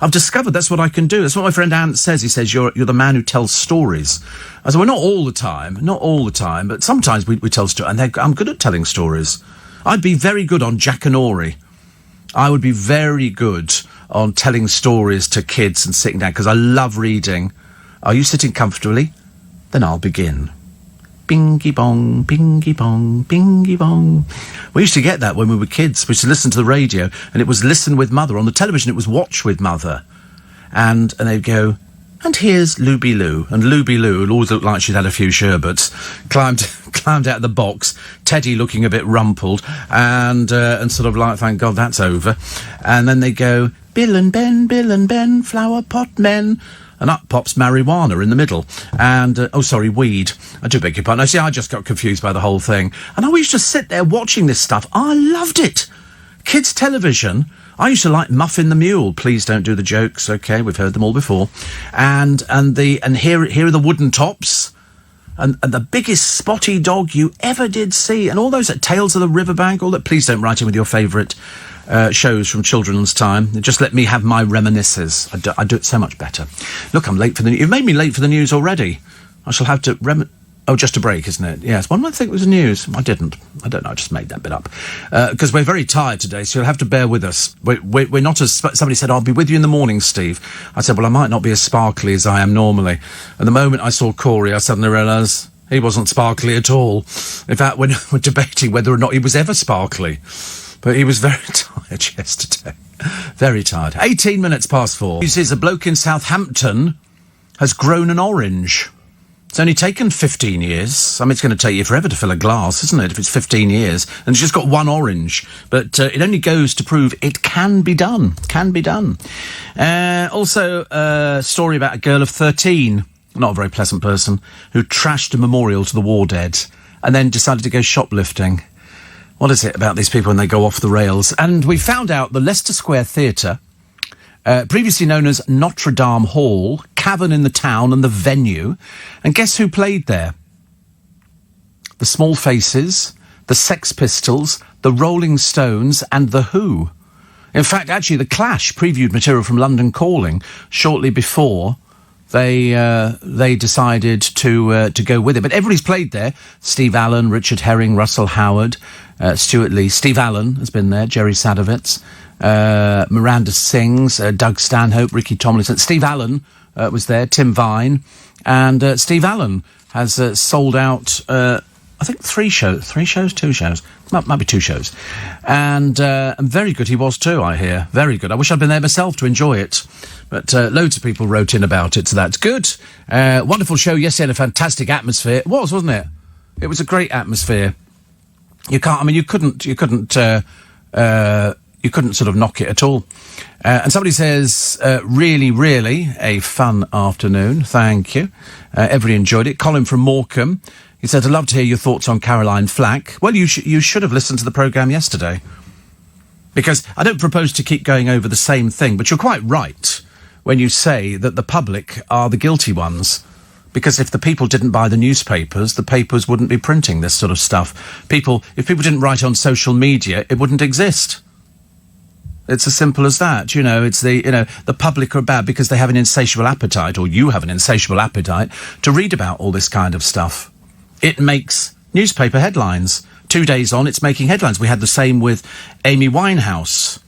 I've discovered that's what I can do. That's what my friend Ant says. He says, you're the man who tells stories. I said, well, not all the time, but sometimes we tell stories, and I'm good at telling stories. I'd be very good on Jackanory. I would be very good on telling stories to kids and sitting down, because I love reading. Are you sitting comfortably? Then I'll begin. Bingy bong, bingy bong, bingy bong. We used to get that when we were kids. We used to listen to the radio, and it was Listen with Mother. On the television, it was Watch with Mother. And they'd go, and here's Luby Lou. And Luby Lou, it always looked like she'd had a few sherbets, climbed out of the box, Teddy looking a bit rumpled, and sort of like, thank God that's over. And then they go, Bill and Ben, flower pot men. And up pops marijuana in the middle. And, weed. I do beg your pardon. I just got confused by the whole thing. And I used to sit there watching this stuff. I loved it. Kids' television. I used to like Muffin the Mule. Please don't do the jokes. Okay, we've heard them all before. And here are the Wooden Tops. And the biggest spotty dog you ever did see. And all those at Tales of the Riverbank. All that. Please don't write in with your favourite shows from children's time. Just let me have my reminiscences. I do it so much better. Look, I'm late for the news. You've made me late for the news already. I shall have to just a break, isn't it? Yes. One might think it was the news. I didn't. I don't know. I just made that bit up. Because we're very tired today, so you'll have to bear with us. We're not as... Somebody said, I'll be with you in the morning, Steve. I said, well, I might not be as sparkly as I am normally. And the moment I saw Corey, I suddenly realised he wasn't sparkly at all. In fact, we're debating whether or not he was ever sparkly. But he was very tired yesterday. Very tired. 18 minutes past 4. He says a bloke in Southampton has grown an orange. It's only taken 15 years. I mean, it's going to take you forever to fill a glass, isn't it, if it's 15 years? And it's just got one orange. But it only goes to prove it can be done. Can be done. Also, a story about a girl of 13, not a very pleasant person, who trashed a memorial to the war dead and then decided to go shoplifting. What is it about these people when they go off the rails? And we found out the Leicester Square Theatre, previously known as Notre Dame Hall, cavern in the town and the venue. And guess who played there? The Small Faces, the Sex Pistols, the Rolling Stones and The Who. In fact, actually, The Clash previewed material from London Calling shortly before they decided to go with it. But everybody's played there. Steve Allen, Richard Herring, Russell Howard, Stuart Lee. Steve Allen has been there, Jerry Sadowitz, Miranda Sings, Doug Stanhope, Ricky Tomlinson. Steve Allen was there, Tim Vine, and Steve Allen has sold out, I think 2 shows. Might be 2 shows. And very good he was too, I hear. Very good. I wish I'd been there myself to enjoy it. But loads of people wrote in about it, so that's good. Wonderful show yesterday and a fantastic atmosphere. It was, wasn't it? It was a great atmosphere. You couldn't sort of knock it at all. And somebody says, really, really a fun afternoon. Thank you. Everybody enjoyed it. Colin from Morecambe. He said, I'd love to hear your thoughts on Caroline Flack. Well, you should have listened to the programme yesterday. Because I don't propose to keep going over the same thing, but you're quite right when you say that the public are the guilty ones. Because if the people didn't buy the newspapers, the papers wouldn't be printing this sort of stuff. If people didn't write on social media, it wouldn't exist. It's as simple as that. It's the public are bad because they have an insatiable appetite, or you have an insatiable appetite, to read about all this kind of stuff. It makes newspaper headlines. 2 days on, it's making headlines. We had the same with Amy Winehouse.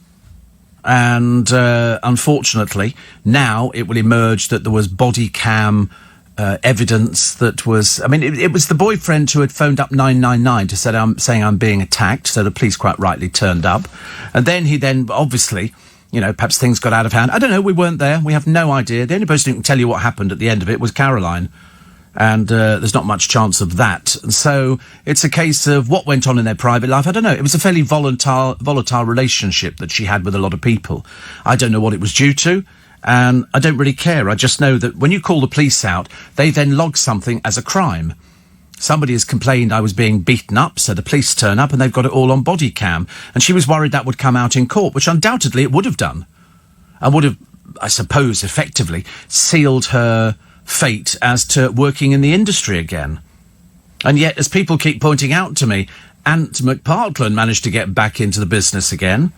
And unfortunately, now it will emerge that there was body cam evidence that was... I mean, it was the boyfriend who had phoned up 999 to say, saying I'm being attacked, so the police quite rightly turned up. And then he obviously, perhaps things got out of hand. I don't know, we weren't there. We have no idea. The only person who can tell you what happened at the end of it was Caroline. And there's not much chance of that. And so it's a case of what went on in their private life. I don't know. It was a fairly volatile relationship that she had with a lot of people. I don't know what it was due to, and I don't really care. I just know that when you call the police out, they then log something as a crime. Somebody has complained I was being beaten up, so the police turn up and they've got it all on body cam. And she was worried that would come out in court, which undoubtedly it would have done. And would have, I suppose, effectively sealed her fate as to working in the industry again. And yet, as people keep pointing out to me, Ant McPartland managed to get back into the business again,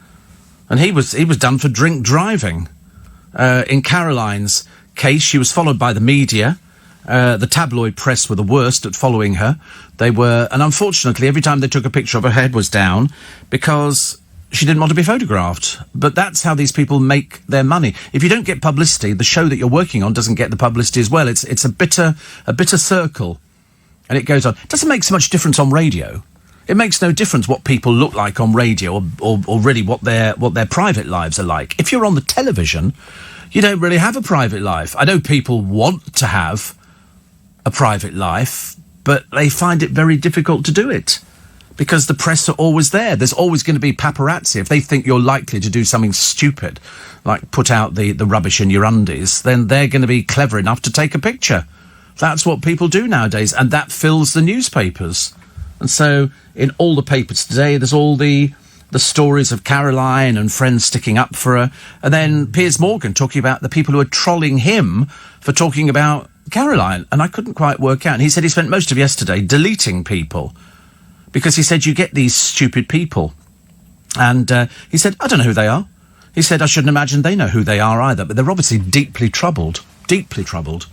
and he was done for drink driving. In Caroline's case, she was followed by the media. The tabloid press were the worst at following her. And unfortunately, every time they took a picture of her head was down because she didn't want to be photographed. But that's how these people make their money. If you don't get publicity, the show that you're working on doesn't get the publicity as well. It's a bitter circle. And it goes on. It doesn't make so much difference on radio. It makes no difference what people look like on radio or really what their private lives are like. If you're on the television, you don't really have a private life. I know people want to have a private life, but they find it very difficult to do it. Because the press are always there. There's always going to be paparazzi. If they think you're likely to do something stupid, like put out the rubbish in your undies, then they're going to be clever enough to take a picture. That's what people do nowadays, and that fills the newspapers. And so, in all the papers today, there's all the stories of Caroline and friends sticking up for her, and then Piers Morgan talking about the people who are trolling him for talking about Caroline, and I couldn't quite work out. And he said he spent most of yesterday deleting people, because he said, you get these stupid people. And he said, I don't know who they are. He said, I shouldn't imagine they know who they are either, but they're obviously deeply troubled. Deeply troubled.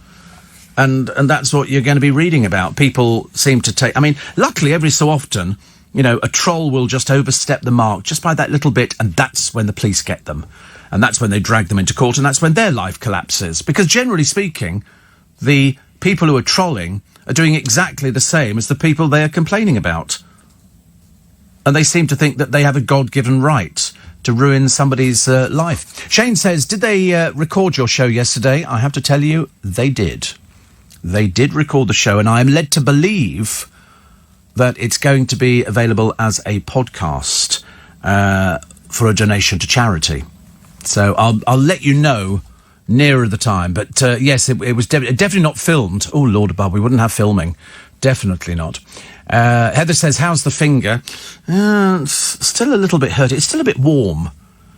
And that's what you're going to be reading about. People seem to take... I mean, luckily, every so often, a troll will just overstep the mark just by that little bit, and that's when the police get them. And that's when they drag them into court, and that's when their life collapses. Because generally speaking, the people who are trolling are doing exactly the same as the people they are complaining about. And they seem to think that they have a God-given right to ruin somebody's life. Shane says, did they record your show yesterday? I have to tell you, they did. They did record the show, and I am led to believe that it's going to be available as a podcast for a donation to charity. So I'll let you know nearer the time. But yes, it was definitely not filmed. Oh, Lord above, we wouldn't have filming. Definitely not. Heather says, how's the finger? Still a little bit hurt. It's still a bit warm.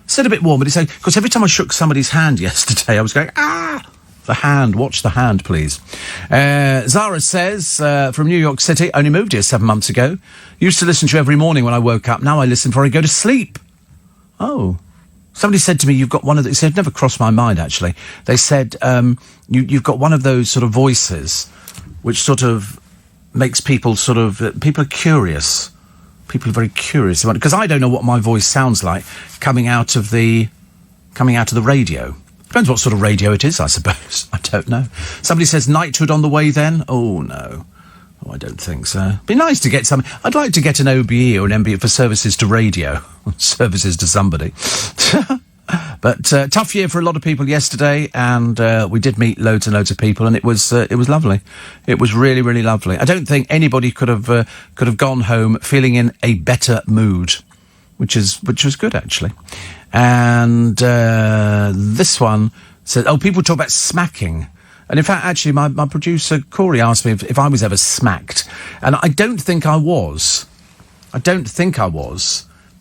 Still a bit warm, but it's... Because every time I shook somebody's hand yesterday, I was going, ah! The hand. Watch the hand, please. Zara says, from New York City, only moved here 7 months ago. Used to listen to you every morning when I woke up. Now I listen before I go to sleep. Oh. Somebody said to me, you've got one of the... It never crossed my mind, actually. They said, you've got one of those sort of voices which sort of makes people sort of... people are curious. People are very curious about it. Because I don't know what my voice sounds like coming out of the radio. Depends what sort of radio it is, I suppose. I don't know. Somebody says knighthood on the way then? Oh, no. Oh, I don't think so. Be nice to get some... I'd like to get an OBE or an MBE for services to radio. Services to somebody. But tough year for a lot of people yesterday, and we did meet loads and loads of people, and it was lovely. It was really, really lovely. I don't think anybody could have gone home feeling in a better mood, which was good, actually. And this one said, people talk about smacking. And in fact, actually, my producer, Corey, asked me if I was ever smacked. And I don't think I was.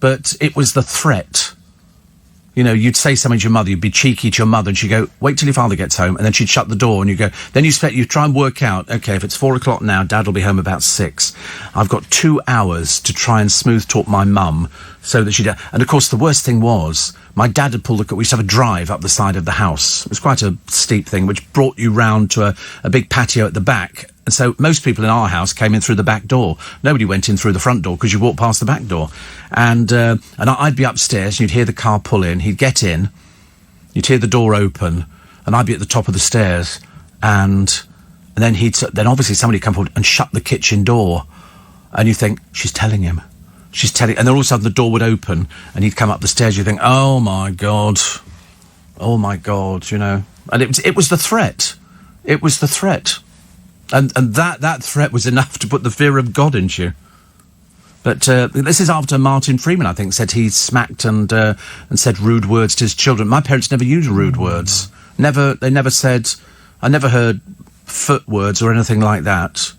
But it was the threat. You know, you'd say something to your mother, you'd be cheeky to your mother, and she'd go, wait till your father gets home, and then she'd shut the door, and you go, then you try and work out, okay, if it's 4 o'clock now, Dad will be home about 6. I've got 2 hours to try and smooth talk my mum, so that and of course the worst thing was, my dad had we used to have a drive up the side of the house. It was quite a steep thing, which brought you round to a big patio at the back. And so most people in our house came in through the back door. Nobody went in through the front door because you walked past the back door. And I'd be upstairs and you'd hear the car pull in. He'd get in, you'd hear the door open, and I'd be at the top of the stairs. And then then obviously somebody would come forward and shut the kitchen door. And you think, she's telling him. And then all of a sudden the door would open and he'd come up the stairs. You think, oh my God, you know. And it was the threat. It was the threat. And that threat was enough to put the fear of God into you. But this is after Martin Freeman, I think, said he smacked and said rude words to his children. My parents never used rude words. They never said. I never heard foot words or anything like that.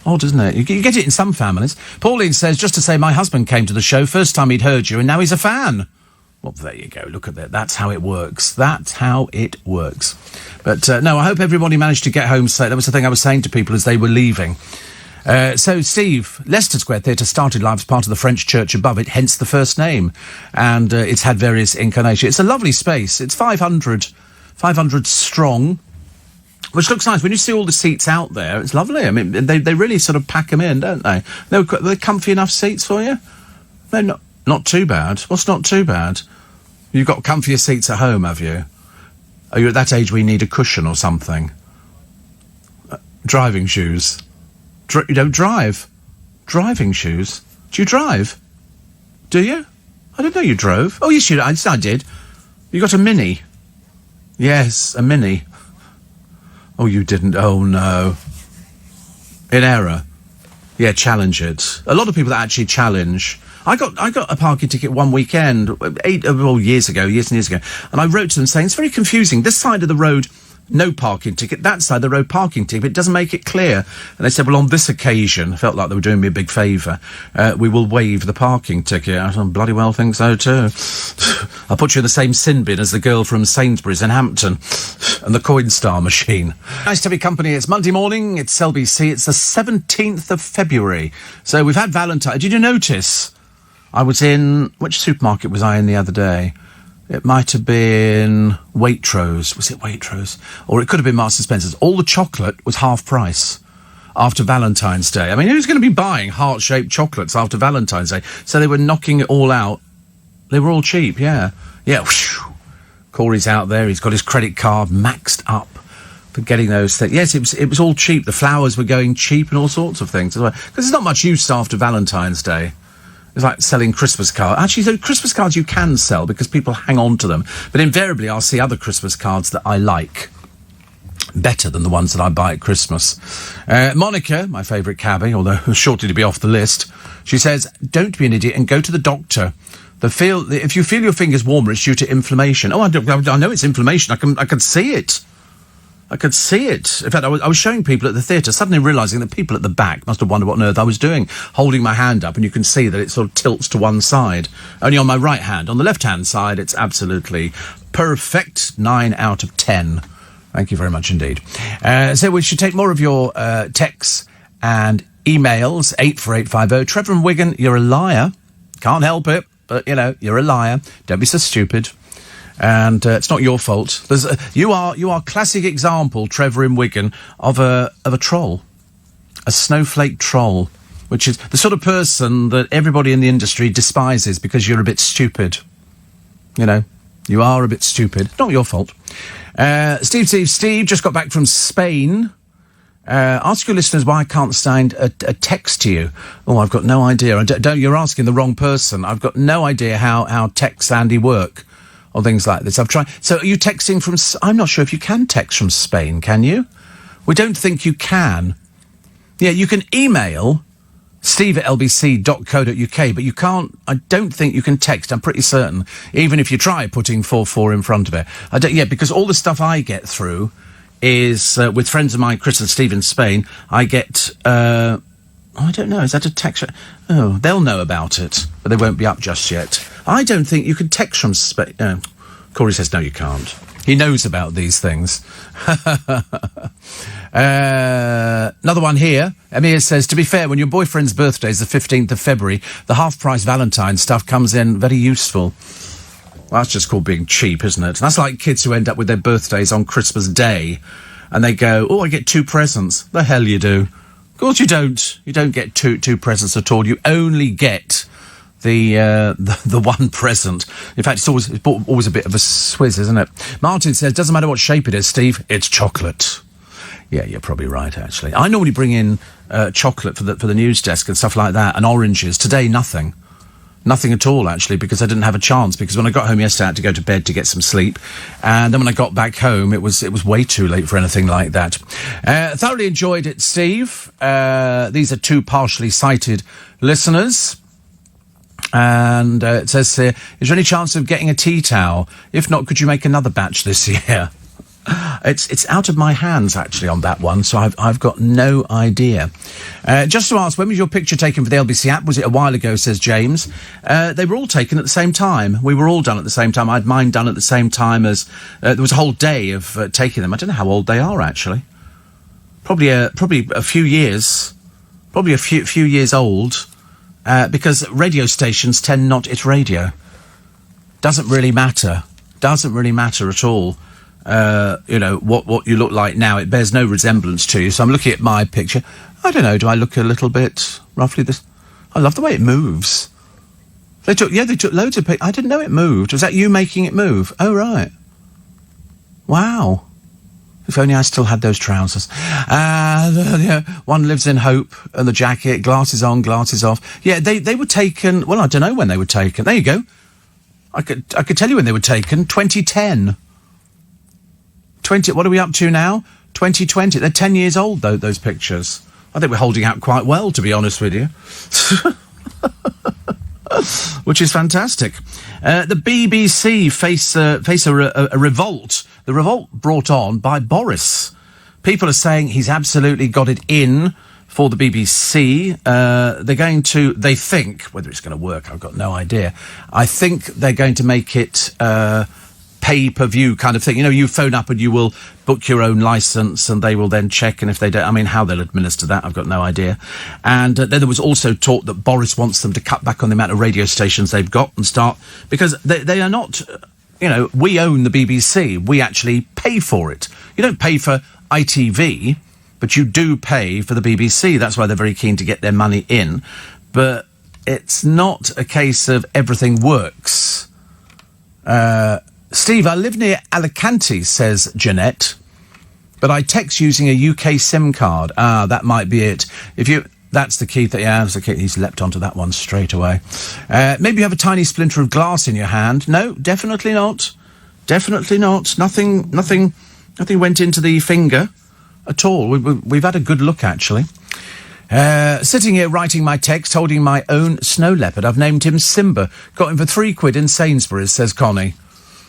Odd, isn't it? You get it in some families. Pauline says, just to say, my husband came to the show, first time he'd heard you, and now he's a fan. Well, there you go. Look at that. That's how it works. But no, I hope everybody managed to get home safe. That was the thing I was saying to people as they were leaving. So, Steve, Leicester Square Theatre started life as part of the French church above it, hence the first name. And it's had various incarnations. It's a lovely space. It's 500 strong, which looks nice. When you see all the seats out there, it's lovely. I mean, they really sort of pack them in, don't they? They're comfy enough seats for you? They're not too bad. What's not too bad? You've got comfier seats at home, have you? Are you at that age where you need a cushion or something? Driving shoes. You don't drive. Driving shoes. Do you drive? Do you? I didn't know you drove. Oh, yes, you. I did. You got a Mini? Yes, a Mini. Oh, you didn't. Oh, no. In error. Yeah, challenge it. A lot of people that actually challenge. I got a parking ticket one weekend, years and years ago, and I wrote to them saying, it's very confusing. This side of the road, no parking ticket. That side of the road, parking ticket. It doesn't make it clear. And they said, well, on this occasion, felt like they were doing me a big favour, we will waive the parking ticket. I thought, bloody well think so too. I'll put you in the same sin bin as the girl from Sainsbury's in Hampton and the Coinstar machine. Nice to be company. It's Monday morning. It's LBC. It's the 17th of February. So we've had Valentine. Did you notice? I was in... Which supermarket was I in the other day? It might have been Waitrose. Was it Waitrose? Or it could have been Marks & Spencer's. All the chocolate was half price after Valentine's Day. I mean, who's going to be buying heart-shaped chocolates after Valentine's Day? So they were knocking it all out. They were all cheap, yeah. Yeah, whew. Corey's out there. He's got his credit card maxed up for getting those things. Yes, it was all cheap. The flowers were going cheap and all sorts of things as well. Because there's not much use after Valentine's Day. It's like selling Christmas cards. Actually, the Christmas cards you can sell because people hang on to them. But invariably, I'll see other Christmas cards that I like better than the ones that I buy at Christmas. Monica, my favourite cabbie, although shortly to be off the list, she says, don't be an idiot and go to the doctor. If you feel your fingers warmer, it's due to inflammation. Oh, I know it's inflammation. I can see it. I could see it. In fact, I was showing people at the theatre, suddenly realising that people at the back must have wondered what on earth I was doing, holding my hand up, and you can see that it sort of tilts to one side. Only on my right hand. On the left-hand side, it's absolutely perfect. 9 out of 10. Thank you very much indeed. So we should take more of your texts and emails. 84850. Trevor and Wigan, you're a liar. Can't help it, but, you know, you're a liar. Don't be so stupid. And it's not your fault. You are classic example, Trevor in Wigan, of a troll, a snowflake troll, which is the sort of person that everybody in the industry despises because you're a bit stupid. You know, you are a bit stupid. Not your fault. Steve just got back from Spain. Ask your listeners why I can't send a text to you. Oh, I've got no idea. You're asking the wrong person. I've got no idea how texts, Andy, work. Or things like this. I've tried. So are you texting from... I'm not sure if you can text from Spain, can you? We don't think you can. Yeah, you can email steve@lbc.co.uk, but you can't... I don't think you can text, I'm pretty certain. Even if you try putting 44 in front of it. Yeah, because all the stuff I get through is with friends of mine, Chris and Steve in Spain, I get... I don't know, is that a text? Oh, they'll know about it, but they won't be up just yet. I don't think you can text from Spain. No. Corey says, no, you can't. He knows about these things. Another one here. Emir says, to be fair, when your boyfriend's birthday is the 15th of February, the half-price Valentine's stuff comes in very useful. Well, that's just called being cheap, isn't it? That's like kids who end up with their birthdays on Christmas Day, and they go, oh, I get 2 presents. The hell you do. Of course you don't. You don't get two presents at all. You only get the one present. In fact, it's always a bit of a swizz, isn't it? Martin says, doesn't matter what shape it is, Steve, it's chocolate. Yeah, you're probably right, actually. I normally bring in chocolate for the news desk and stuff like that, and oranges. Today, nothing. Nothing at all, actually, because I didn't have a chance. Because when I got home yesterday, I had to go to bed to get some sleep. And then when I got back home, it was way too late for anything like that. Thoroughly enjoyed it, Steve. These are 2 partially sighted listeners. And it says here, is there any chance of getting a tea towel? If not, could you make another batch this year? It's out of my hands, actually, on that one, so I've got no idea. Just to ask, when was your picture taken for the LBC app? Was it a while ago, says James? They were all taken at the same time. We were all done at the same time. I had mine done at the same time as... there was a whole day of taking them. I don't know how old they are, actually. Probably a few years. Probably a few years old. Because radio stations tend not... It's radio. Doesn't really matter. Doesn't really matter at all. What you look like now. It bears no resemblance to you. So I'm looking at my picture. I don't know, do I look a little bit roughly this? I love the way it moves. They took loads of pictures. I didn't know it moved. Was that you making it move? Oh, right. Wow. If only I still had those trousers. One lives in hope, and the jacket, glasses on, glasses off. Yeah, they were taken, well, I don't know when they were taken. There you go. I could tell you when they were taken. 2010. What are we up to now? 2020. They're 10 years old, though, those pictures. I think we're holding out quite well, to be honest with you. Which is fantastic. The BBC face a revolt. The revolt brought on by Boris. People are saying he's absolutely got it in for the BBC. They think, whether it's going to work, I've got no idea. I think they're going to make it... pay-per-view kind of thing. You know, you phone up and you will book your own licence and they will then check, and if they don't, I mean, how they'll administer that, I've got no idea. And then there was also talk that Boris wants them to cut back on the amount of radio stations they've got and start, because they are not, we own the BBC. We actually pay for it. You don't pay for ITV, but you do pay for the BBC. That's why they're very keen to get their money in. But it's not a case of everything works. Steve, I live near Alicante, says Jeanette, but I text using a UK SIM card. Ah, that might be it. That's the key. That's the key. He's leapt onto that one straight away. Maybe you have a tiny splinter of glass in your hand. No, definitely not. Definitely not. Nothing went into the finger at all. We've had a good look, actually. Sitting here writing my text, holding my own snow leopard. I've named him Simba. Got him for £3 in Sainsbury's, says Connie.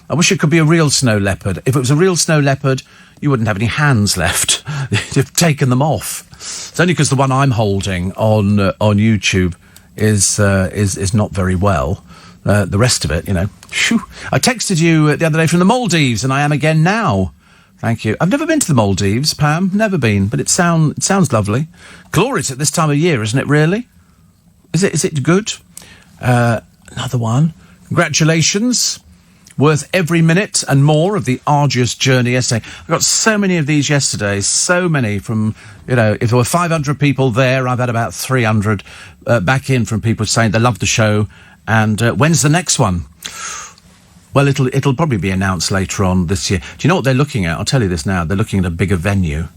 I wish it could be a real snow leopard. If it was a real snow leopard, you wouldn't have any hands left. You'd have taken them off. It's only because the one I'm holding on YouTube is not very well. The rest of it, Shoo. I texted you the other day from the Maldives, and I am again now. Thank you. I've never been to the Maldives, Pam. Never been, but it sounds lovely. Glorious at this time of year, isn't it? Really? Is it good? Another one. Congratulations. Worth every minute and more of the arduous journey yesterday. I got so many of these yesterday, so many from, if there were 500 people there, I've had about 300 back in from people saying they love the show. And when's the next one? Well, it'll probably be announced later on this year. Do you know what they're looking at? I'll tell you this now. They're looking at a bigger venue,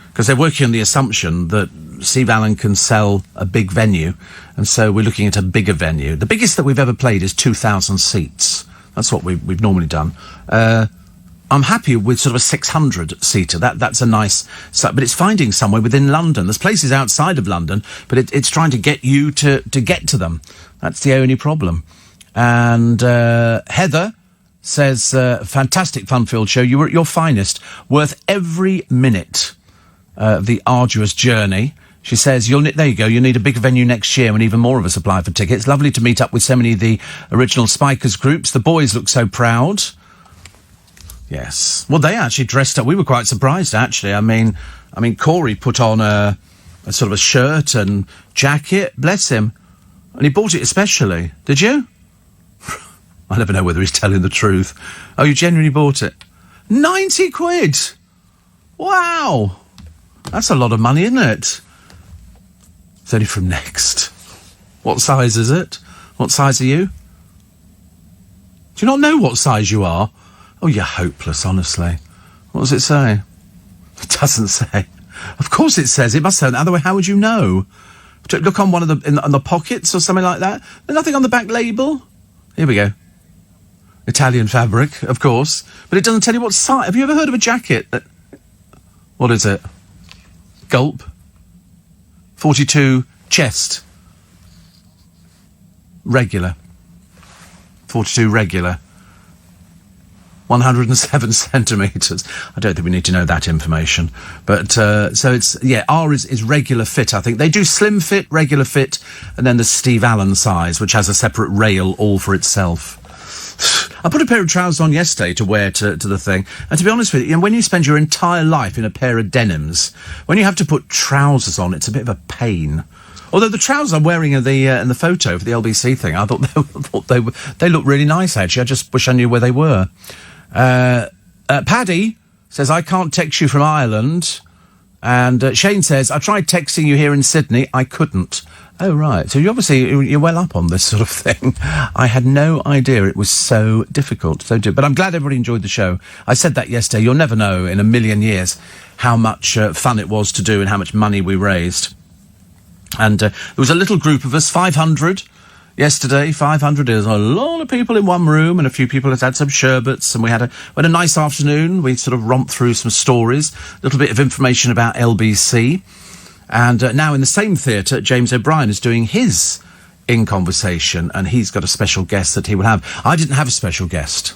because they're working on the assumption that Steve Allen can sell a big venue. And so we're looking at a bigger venue. The biggest that we've ever played is 2,000 seats. That's what we've normally done. I'm happy with sort of a 600-seater. That's a nice... But it's finding somewhere within London. There's places outside of London, but it's trying to get you to get to them. That's the only problem. And Heather says, fantastic fun-filled show. You were at your finest, worth every minute of the arduous journey. She says, there you go, you'll need a bigger venue next year when even more of us apply for tickets. Lovely to meet up with so many of the original Spikers groups. The boys look so proud. Yes. Well, they actually dressed up. We were quite surprised, actually. I mean, Corey put on a sort of a shirt and jacket. Bless him. And he bought it especially. Did you? I never know whether he's telling the truth. Oh, you genuinely bought it? 90 quid! Wow! That's a lot of money, isn't it? It's only from Next. What size is it? What size are you? Do you not know what size you are? Oh, you're hopeless, honestly. What does it say? It doesn't say. Of course it says. It must say that. Otherwise, how would you know? Look on one of the on the pockets or something like that. There's nothing on the back label. Here we go. Italian fabric, of course. But it doesn't tell you what size. Have you ever heard of a jacket that... What is it? Gulp. 42 chest. Regular. 42 regular. 107 centimetres. I don't think we need to know that information. But, so it's, yeah, R is regular fit, I think. They do slim fit, regular fit, and then the Steve Allen size, which has a separate rail all for itself. I put a pair of trousers on yesterday to wear to the thing. And to be honest with you, when you spend your entire life in a pair of denims, when you have to put trousers on, it's a bit of a pain. Although the trousers I'm wearing in the photo for the LBC thing, I thought they looked really nice, actually. I just wish I knew where they were. Paddy says, I can't text you from Ireland. And Shane says, I tried texting you here in Sydney. I couldn't. Oh, right. So you're well up on this sort of thing. I had no idea it was so difficult. But I'm glad everybody enjoyed the show. I said that yesterday. You'll never know in a million years how much fun it was to do and how much money we raised. And there was a little group of us, 500 yesterday. 500 is a lot of people in one room, and a few people had some sherbets, and we had a nice afternoon. We sort of romped through some stories, a little bit of information about LBC. And now in the same theatre, James O'Brien is doing his In Conversation, and he's got a special guest that he will have. I didn't have a special guest.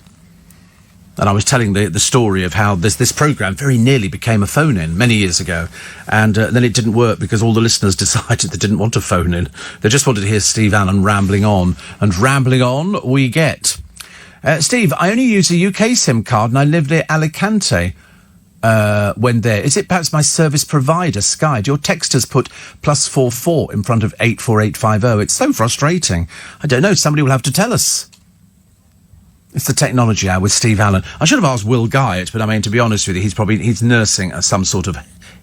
And I was telling the story of how this programme very nearly became a phone-in many years ago. And then it didn't work because all the listeners decided they didn't want to phone in. They just wanted to hear Steve Allen rambling on. And rambling on we get. Steve, I only use a UK SIM card and I live near Alicante. When there. Is it perhaps my service provider, Sky? Your text has put +44 in front of 84850. It's so frustrating. I don't know. Somebody will have to tell us. It's the technology hour with Steve Allen. I should have asked Will Guyatt, but I mean, to be honest with you, he's nursing some sort of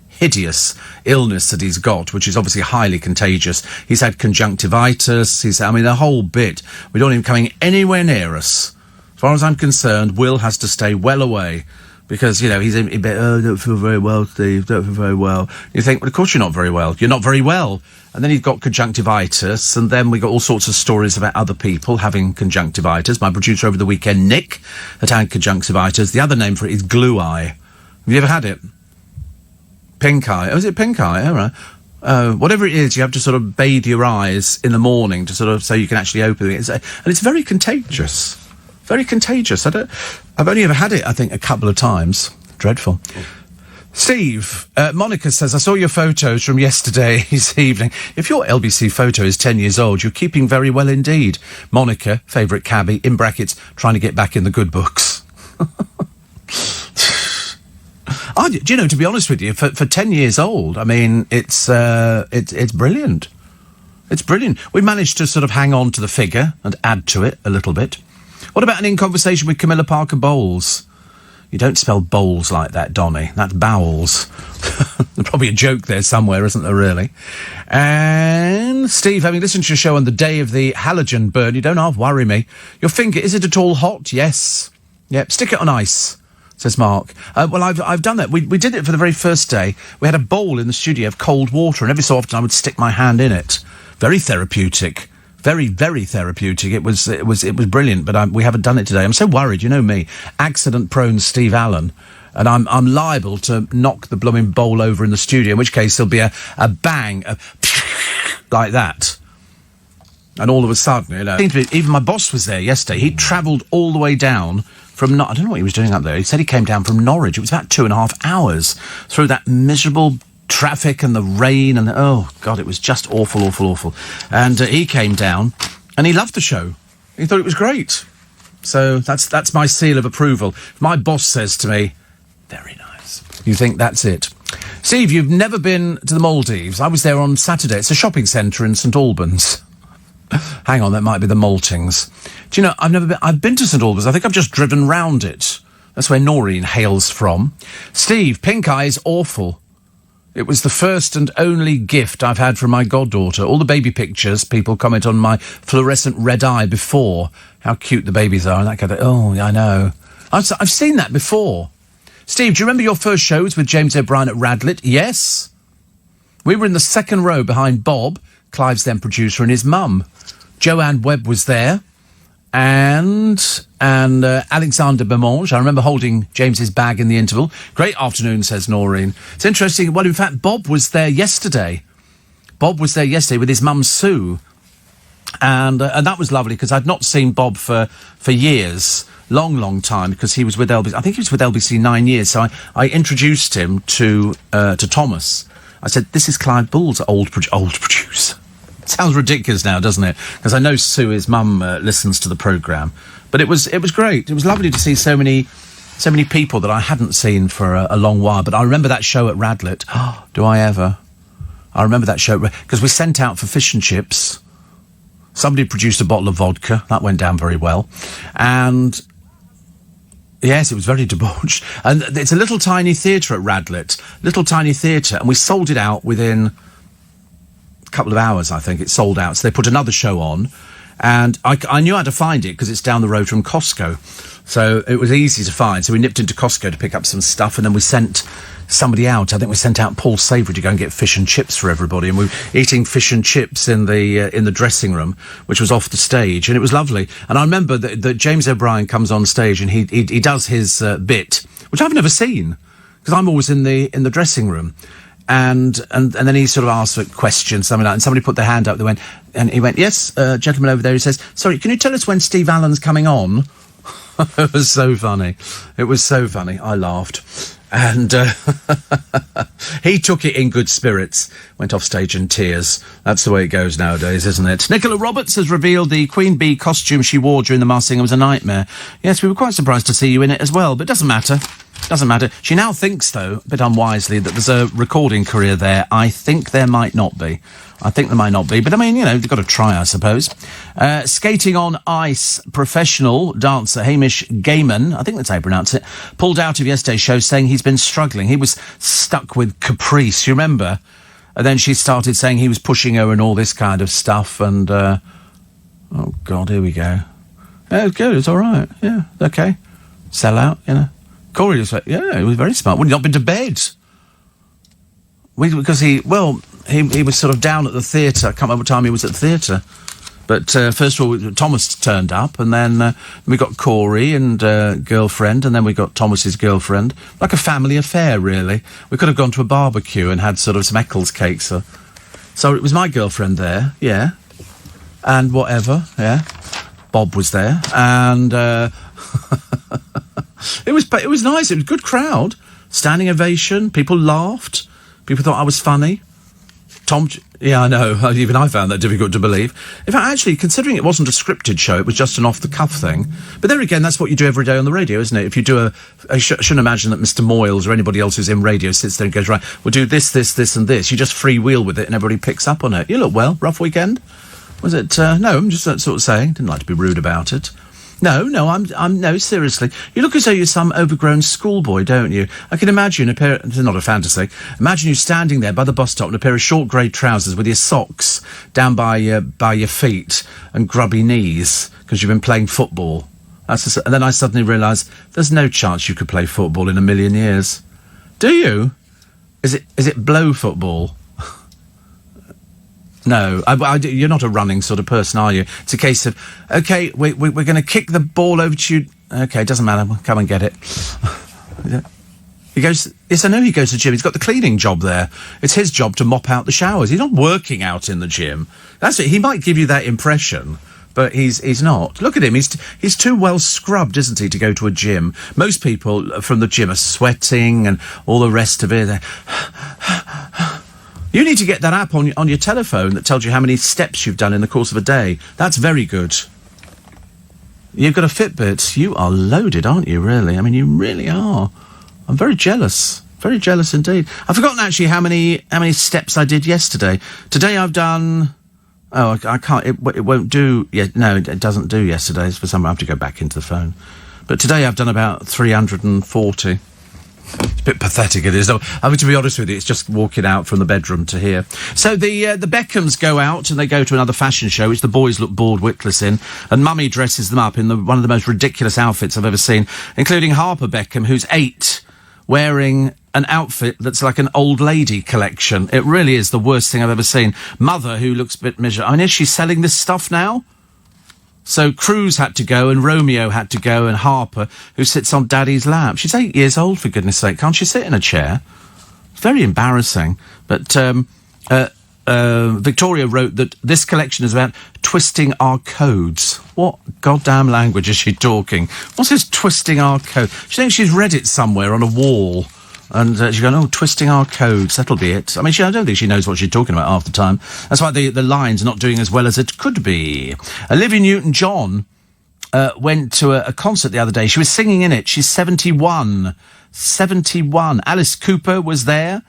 hideous illness that he's got, which is obviously highly contagious. He's had conjunctivitis. The whole bit. We don't want him coming anywhere near us. As far as I'm concerned, Will has to stay well away. Because, he's in bed, don't feel very well, Steve, don't feel very well. You think, well, of course you're not very well. You're not very well. And then you've got conjunctivitis, and then we got all sorts of stories about other people having conjunctivitis. My producer over the weekend, Nick, had had conjunctivitis. The other name for it is glue eye. Have you ever had it? Pink eye. Oh, is it pink eye? All right. Whatever it is, you have to sort of bathe your eyes in the morning to sort of, so you can actually open it. And it's very contagious. Very contagious. I've only ever had it, I think, a couple of times. Dreadful. Steve, Monica says, I saw your photos from yesterday's evening. If your LBC photo is 10 years old, you're keeping very well indeed. Monica, favourite cabbie, in brackets, trying to get back in the good books. Do you know, to be honest with you, for 10 years old, I mean, it's brilliant. It's brilliant. We managed to sort of hang on to the figure and add to it a little bit. What about an In Conversation with Camilla Parker Bowles? You don't spell bowls like that, Donny. That's bowels. There's probably a joke there somewhere, isn't there, really? And Steve, having listened to your show on the day of the halogen burn, you don't half worry me. Your finger, is it at all hot? Yes. Yep, stick it on ice, says Mark. Well, I've done that. We did it for the very first day. We had a bowl in the studio of cold water, and every so often I would stick my hand in it. Very therapeutic. Very, very therapeutic. It was brilliant, but we haven't done it today. I'm so worried, you know me. Accident-prone Steve Allen. And I'm liable to knock the blooming bowl over in the studio, in which case there'll be a bang, like that. And all of a sudden, you know, even my boss was there yesterday. He travelled all the way down from, I don't know what he was doing up there. He said he came down from Norwich. It was about 2.5 hours through that miserable traffic and the rain and, oh, God, it was just awful, awful, awful. And he came down and he loved the show. He thought it was great. So that's my seal of approval. My boss says to me, very nice. You think that's it? Steve, you've never been to the Maldives. I was there on Saturday. It's a shopping centre in St Albans. Hang on, that might be the Maltings. Do you know, I've been to St Albans. I think I've just driven round it. That's where Noreen hails from. Steve, pink eye is awful. It was the first and only gift I've had from my goddaughter. All the baby pictures, people comment on my fluorescent red eye before. How cute the babies are and that kind of... Oh, I know. I've seen that before. Steve, do you remember your first shows with James O'Brien at Radlett? Yes. We were in the second row behind Bob, Clive's then producer, and his mum. Joanne Webb was there, and Alexander Bemange. I remember holding James's bag in the interval. Great afternoon, says Noreen. It's interesting. Well, in fact, Bob was there yesterday. Bob was there yesterday with his mum, Sue. And that was lovely, because I'd not seen Bob for years. Long time, because he was with LBC. I think he was with LBC 9 years. So I introduced him to Thomas. I said, "This is Clive Bull's old producer." Sounds ridiculous now, doesn't it? Because I know Sue, his mum, listens to the programme. But it was great. It was lovely to see so many people that I hadn't seen for a long while. But I remember that show at Radlett. Oh, do I ever? I remember that show because we sent out for fish and chips. Somebody produced a bottle of vodka. That went down very well, and. Yes, it was very debauched. And it's a little tiny theatre at Radlett. Little tiny theatre. And we sold it out within a couple of hours, I think. It sold out. So they put another show on. And I knew how to find it because it's down the road from Costco. So it was easy to find. So we nipped into Costco to pick up some stuff. And then we sent somebody out. I think we sent out Paul Savoury to go and get fish and chips for everybody. And we were eating fish and chips in the dressing room, which was off the stage. And it was lovely. And I remember that James O'Brien comes on stage and he does his bit, which I've never seen, because I'm always in the dressing room. And then he sort of asked for questions, something like that, and somebody put their hand up. He went, yes, gentleman over there. He says, sorry, can you tell us when Steve Allen's coming on? It was so funny. It was so funny. I laughed. And he took it in good spirits, went off stage in tears. That's the way it goes nowadays, isn't it? Nicola Roberts has revealed the Queen Bee costume she wore during the Masked Singer was a nightmare. Yes, we were quite surprised to see you in it as well, but it doesn't matter. Doesn't matter. She now thinks, though, a bit unwisely, that there's a recording career there. I think there might not be. But I mean, you know, you've got to try, I suppose. Skating on ice professional dancer Hamish Gaiman, I think that's how you pronounce it, pulled out of yesterday's show saying he's been struggling. He was stuck with Caprice, you remember? And then she started saying he was pushing her and all this kind of stuff. And, oh, God, here we go. Yeah, it's good. It's all right. Yeah, okay. Sell out, you know. Corey was like, yeah, he was very smart. Would he not been to bed? Because he was sort of down at the theatre. I can't remember what time he was at the theatre. But first of all, Thomas turned up, and then we got Corey and girlfriend, and then we got Thomas's girlfriend. Like a family affair, really. We could have gone to a barbecue and had sort of some Eccles cakes. So it was my girlfriend there, yeah. And whatever, yeah. Bob was there, and it was nice. It was a good crowd. Standing ovation. People laughed. People thought I was funny. Yeah, I know. Even I found that difficult to believe. In fact, actually, considering it wasn't a scripted show, it was just an off-the-cuff thing. But there again, that's what you do every day on the radio, isn't it? If you do I shouldn't imagine that Mr. Moyles or anybody else who's in radio sits there and goes, right, we'll do this, this, this and this. You just freewheel with it and everybody picks up on it. You look well. Rough weekend? Was it? No, I'm just sort of saying. Didn't like to be rude about it. No, no, seriously. You look as though you're some overgrown schoolboy, don't you? I can imagine it's not a fantasy. Imagine you standing there by the bus stop in a pair of short grey trousers with your socks down by your feet and grubby knees because you've been playing football. And then I suddenly realised there's no chance you could play football in a million years. Do you? Is it blow football? No, you're not a running sort of person, are you? It's a case of, OK, we're going to kick the ball over to you. OK, doesn't matter. We'll come and get it. You He goes, yes, I know he goes to the gym. He's got the cleaning job there. It's his job to mop out the showers. He's not working out in the gym. That's it. He might give you that impression, but he's not. Look at him. He's too well scrubbed, isn't he, to go to a gym? Most people from the gym are sweating and all the rest of it. You need to get that app on your telephone that tells you how many steps you've done in the course of a day. That's very good. You've got a Fitbit. You are loaded, aren't you, really? I mean, you really are. I'm very jealous. Very jealous indeed. I've forgotten actually how many steps I did yesterday. Today I've done... Oh, I can't... It won't do... Yeah, no, it doesn't do yesterday's. For some, I have to go back into the phone. But today I've done about 340. It's a bit pathetic, it is. I mean, to be honest with you, it's just walking out from the bedroom to here. So the Beckhams go out and they go to another fashion show, which the boys look bored witless in, and Mummy dresses them up in one of the most ridiculous outfits I've ever seen, including Harper Beckham, who's 8, wearing an outfit that's like an old lady collection. It really is the worst thing I've ever seen. Mother, who looks a bit miserable. I mean, is she selling this stuff now? So Cruz had to go and Romeo had to go and Harper, who sits on Daddy's lap. She's 8 years old, for goodness sake. Can't she sit in a chair? Very embarrassing. But Victoria wrote that this collection is about twisting our codes. What goddamn language is she talking? What's this twisting our code? She thinks she's read it somewhere on a wall. And she's going, oh, twisting our codes, that'll be it. I mean, I don't think she knows what she's talking about half the time. That's why the line's not doing as well as it could be. Olivia Newton-John went to a concert the other day. She was singing in it. She's 71. 71. Alice Cooper was there.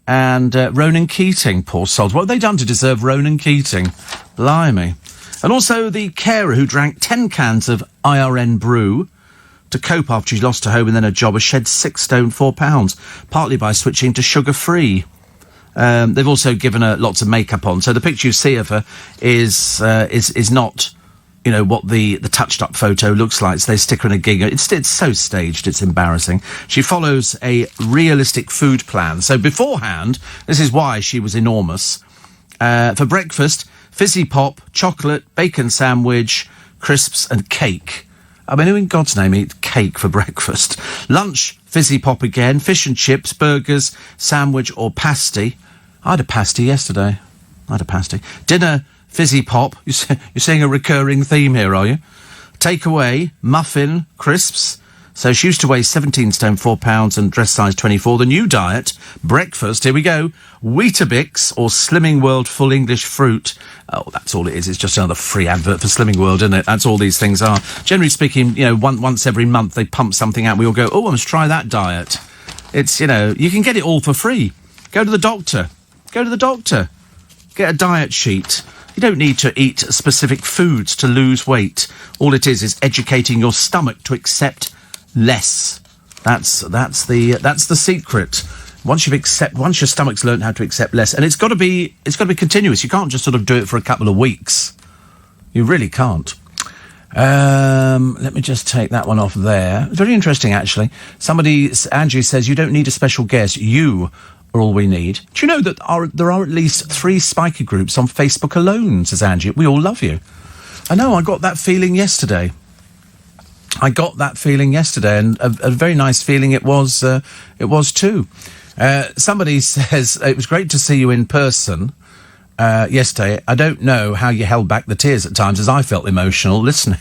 And Ronan Keating, poor souls. What have they done to deserve Ronan Keating? Blimey. And also the carer who drank 10 cans of IRN brew to cope after she lost her home and then her job, has shed 6 stone 4 pounds, partly by switching to sugar-free. They've also given her lots of makeup on, so the picture you see of her is not, you know, what the touched-up photo looks like. So they stick her in a gig. It's so staged, it's embarrassing. She follows a realistic food plan. So beforehand, this is why she was enormous. For breakfast, fizzy pop, chocolate, bacon sandwich, crisps and cake. I mean, who in God's name eats cake for breakfast? Lunch, fizzy pop again, fish and chips, burgers, sandwich or pasty. I had a pasty yesterday. Dinner, fizzy pop. You're seeing a recurring theme here, are you? Takeaway, muffin, crisps. So she used to weigh 17 stone 4 pounds and dress size 24. The new diet, breakfast, here we go. Weetabix or Slimming World full English fruit. Oh, that's all it is. It's just another free advert for Slimming World, isn't it? That's all these things are. Generally speaking, you know, once every month they pump something out. We all go, oh, I must try that diet. It's, you know, you can get it all for free. Go to the doctor. Get a diet sheet. You don't need to eat specific foods to lose weight. All it is educating your stomach to accept less. That's the secret. Once your stomach's learned how to accept less, and it's got to be continuous. You can't just sort of do it for a couple of weeks. You really can't. Let me just take that one off there. It's very interesting, actually. Angie says, you don't need a special guest. You are all we need. Do you know that there are at least 3 spiker groups on Facebook alone, says Angie. We all love you. I know, I got that feeling yesterday. And a very nice feeling it was too. Somebody says, it was great to see you in person yesterday. I don't know how you held back the tears at times, as I felt emotional listening.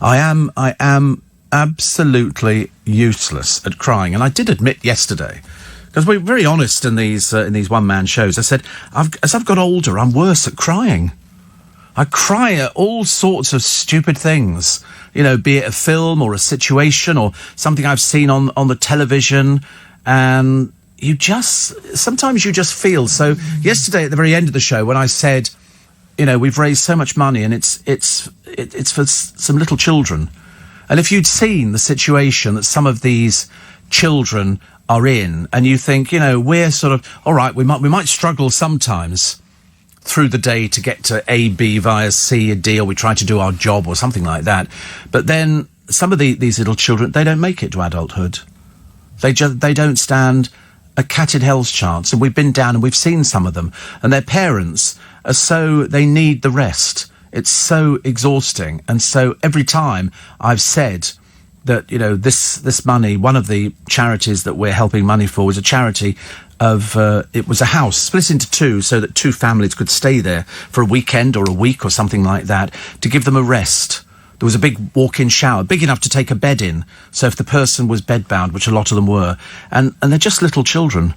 I am absolutely useless at crying, and I did admit yesterday, because we're very honest in these one-man shows. I said, as I've got older, I'm worse at crying. I cry at all sorts of stupid things, you know, be it a film or a situation or something I've seen on the television, and sometimes you just feel. So yesterday at the very end of the show, when I said, you know, we've raised so much money and it's for some little children, and if you'd seen the situation that some of these children are in, and you think, you know, we're sort of all right, we might struggle sometimes through the day to get to A, B via C, or D, or we try to do our job or something like that. But then some of these little children, they don't make it to adulthood. They don't stand a cat in hell's chance. And we've been down and we've seen some of them. And their parents they need the rest. It's so exhausting. And so every time I've said that, this money, one of the charities that we're helping money for was a charity of, it was a house split into two so that two families could stay there for a weekend or a week or something like that to give them a rest. There was a big walk-in shower, big enough to take a bed in. So if the person was bedbound, which a lot of them were, and they're just little children.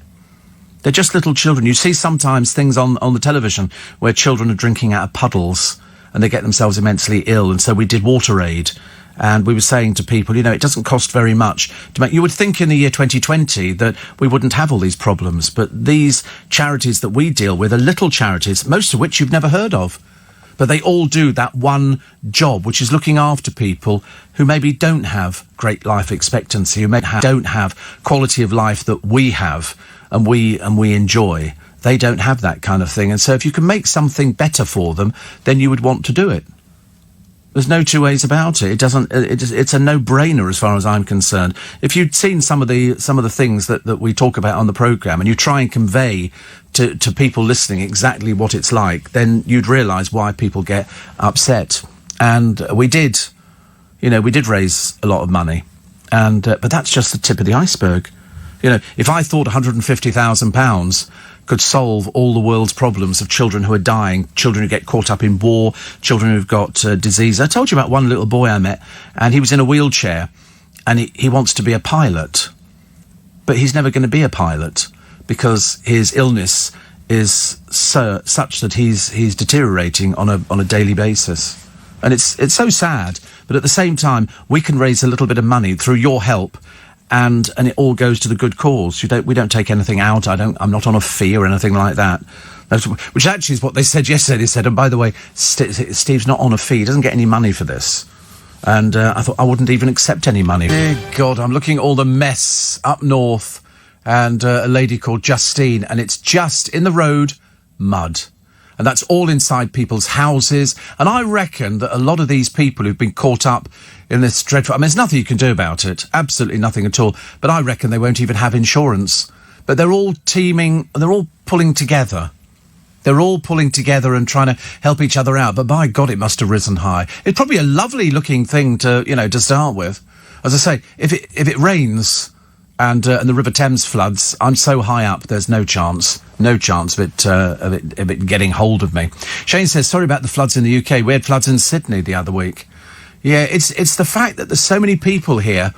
They're just little children. You see sometimes things on the television where children are drinking out of puddles and they get themselves immensely ill. And so we did water aid. And we were saying to people, it doesn't cost very much to make. You would think in the year 2020 that we wouldn't have all these problems. But these charities that we deal with are little charities, most of which you've never heard of. But they all do that one job, which is looking after people who maybe don't have great life expectancy, who don't have quality of life that we have and we enjoy. They don't have that kind of thing. And so if you can make something better for them, then you would want to do it. There's no two ways about it. It's a no-brainer as far as I'm concerned. If you'd seen some of the things that we talk about on the programme and you try and convey to people listening exactly what it's like, then you'd realise why people get upset. And we did raise a lot of money. And but that's just the tip of the iceberg. If I thought £150,000 could solve all the world's problems of children who are dying, children who get caught up in war, children who've got disease. I told you about one little boy I met, and he was in a wheelchair, and he wants to be a pilot. But he's never going to be a pilot because his illness is such that he's deteriorating on a daily basis. And it's so sad, but at the same time, we can raise a little bit of money through your help, and it all goes to the good cause. We don't take anything out. I'm not on a fee or anything like that. Which actually is what they said yesterday. They said, and by the way, Steve's not on a fee. He doesn't get any money for this. And I thought I wouldn't even accept any money. Dear God, I'm looking at all the mess up north, and a lady called Justine, and it's just in the road, mud. And that's all inside people's houses. And I reckon that a lot of these people who've been caught up in this dreadful... there's nothing you can do about it. Absolutely nothing at all. But I reckon they won't even have insurance. But they're all teaming, they're all pulling together. They're all pulling together and trying to help each other out. But by God, it must have risen high. It's probably a lovely-looking thing to start with. As I say, if it rains... And the River Thames floods, I'm so high up, there's no chance of it getting hold of me. Shane says, sorry about the floods in the UK. We had floods in Sydney the other week. Yeah, it's the fact that there's so many people here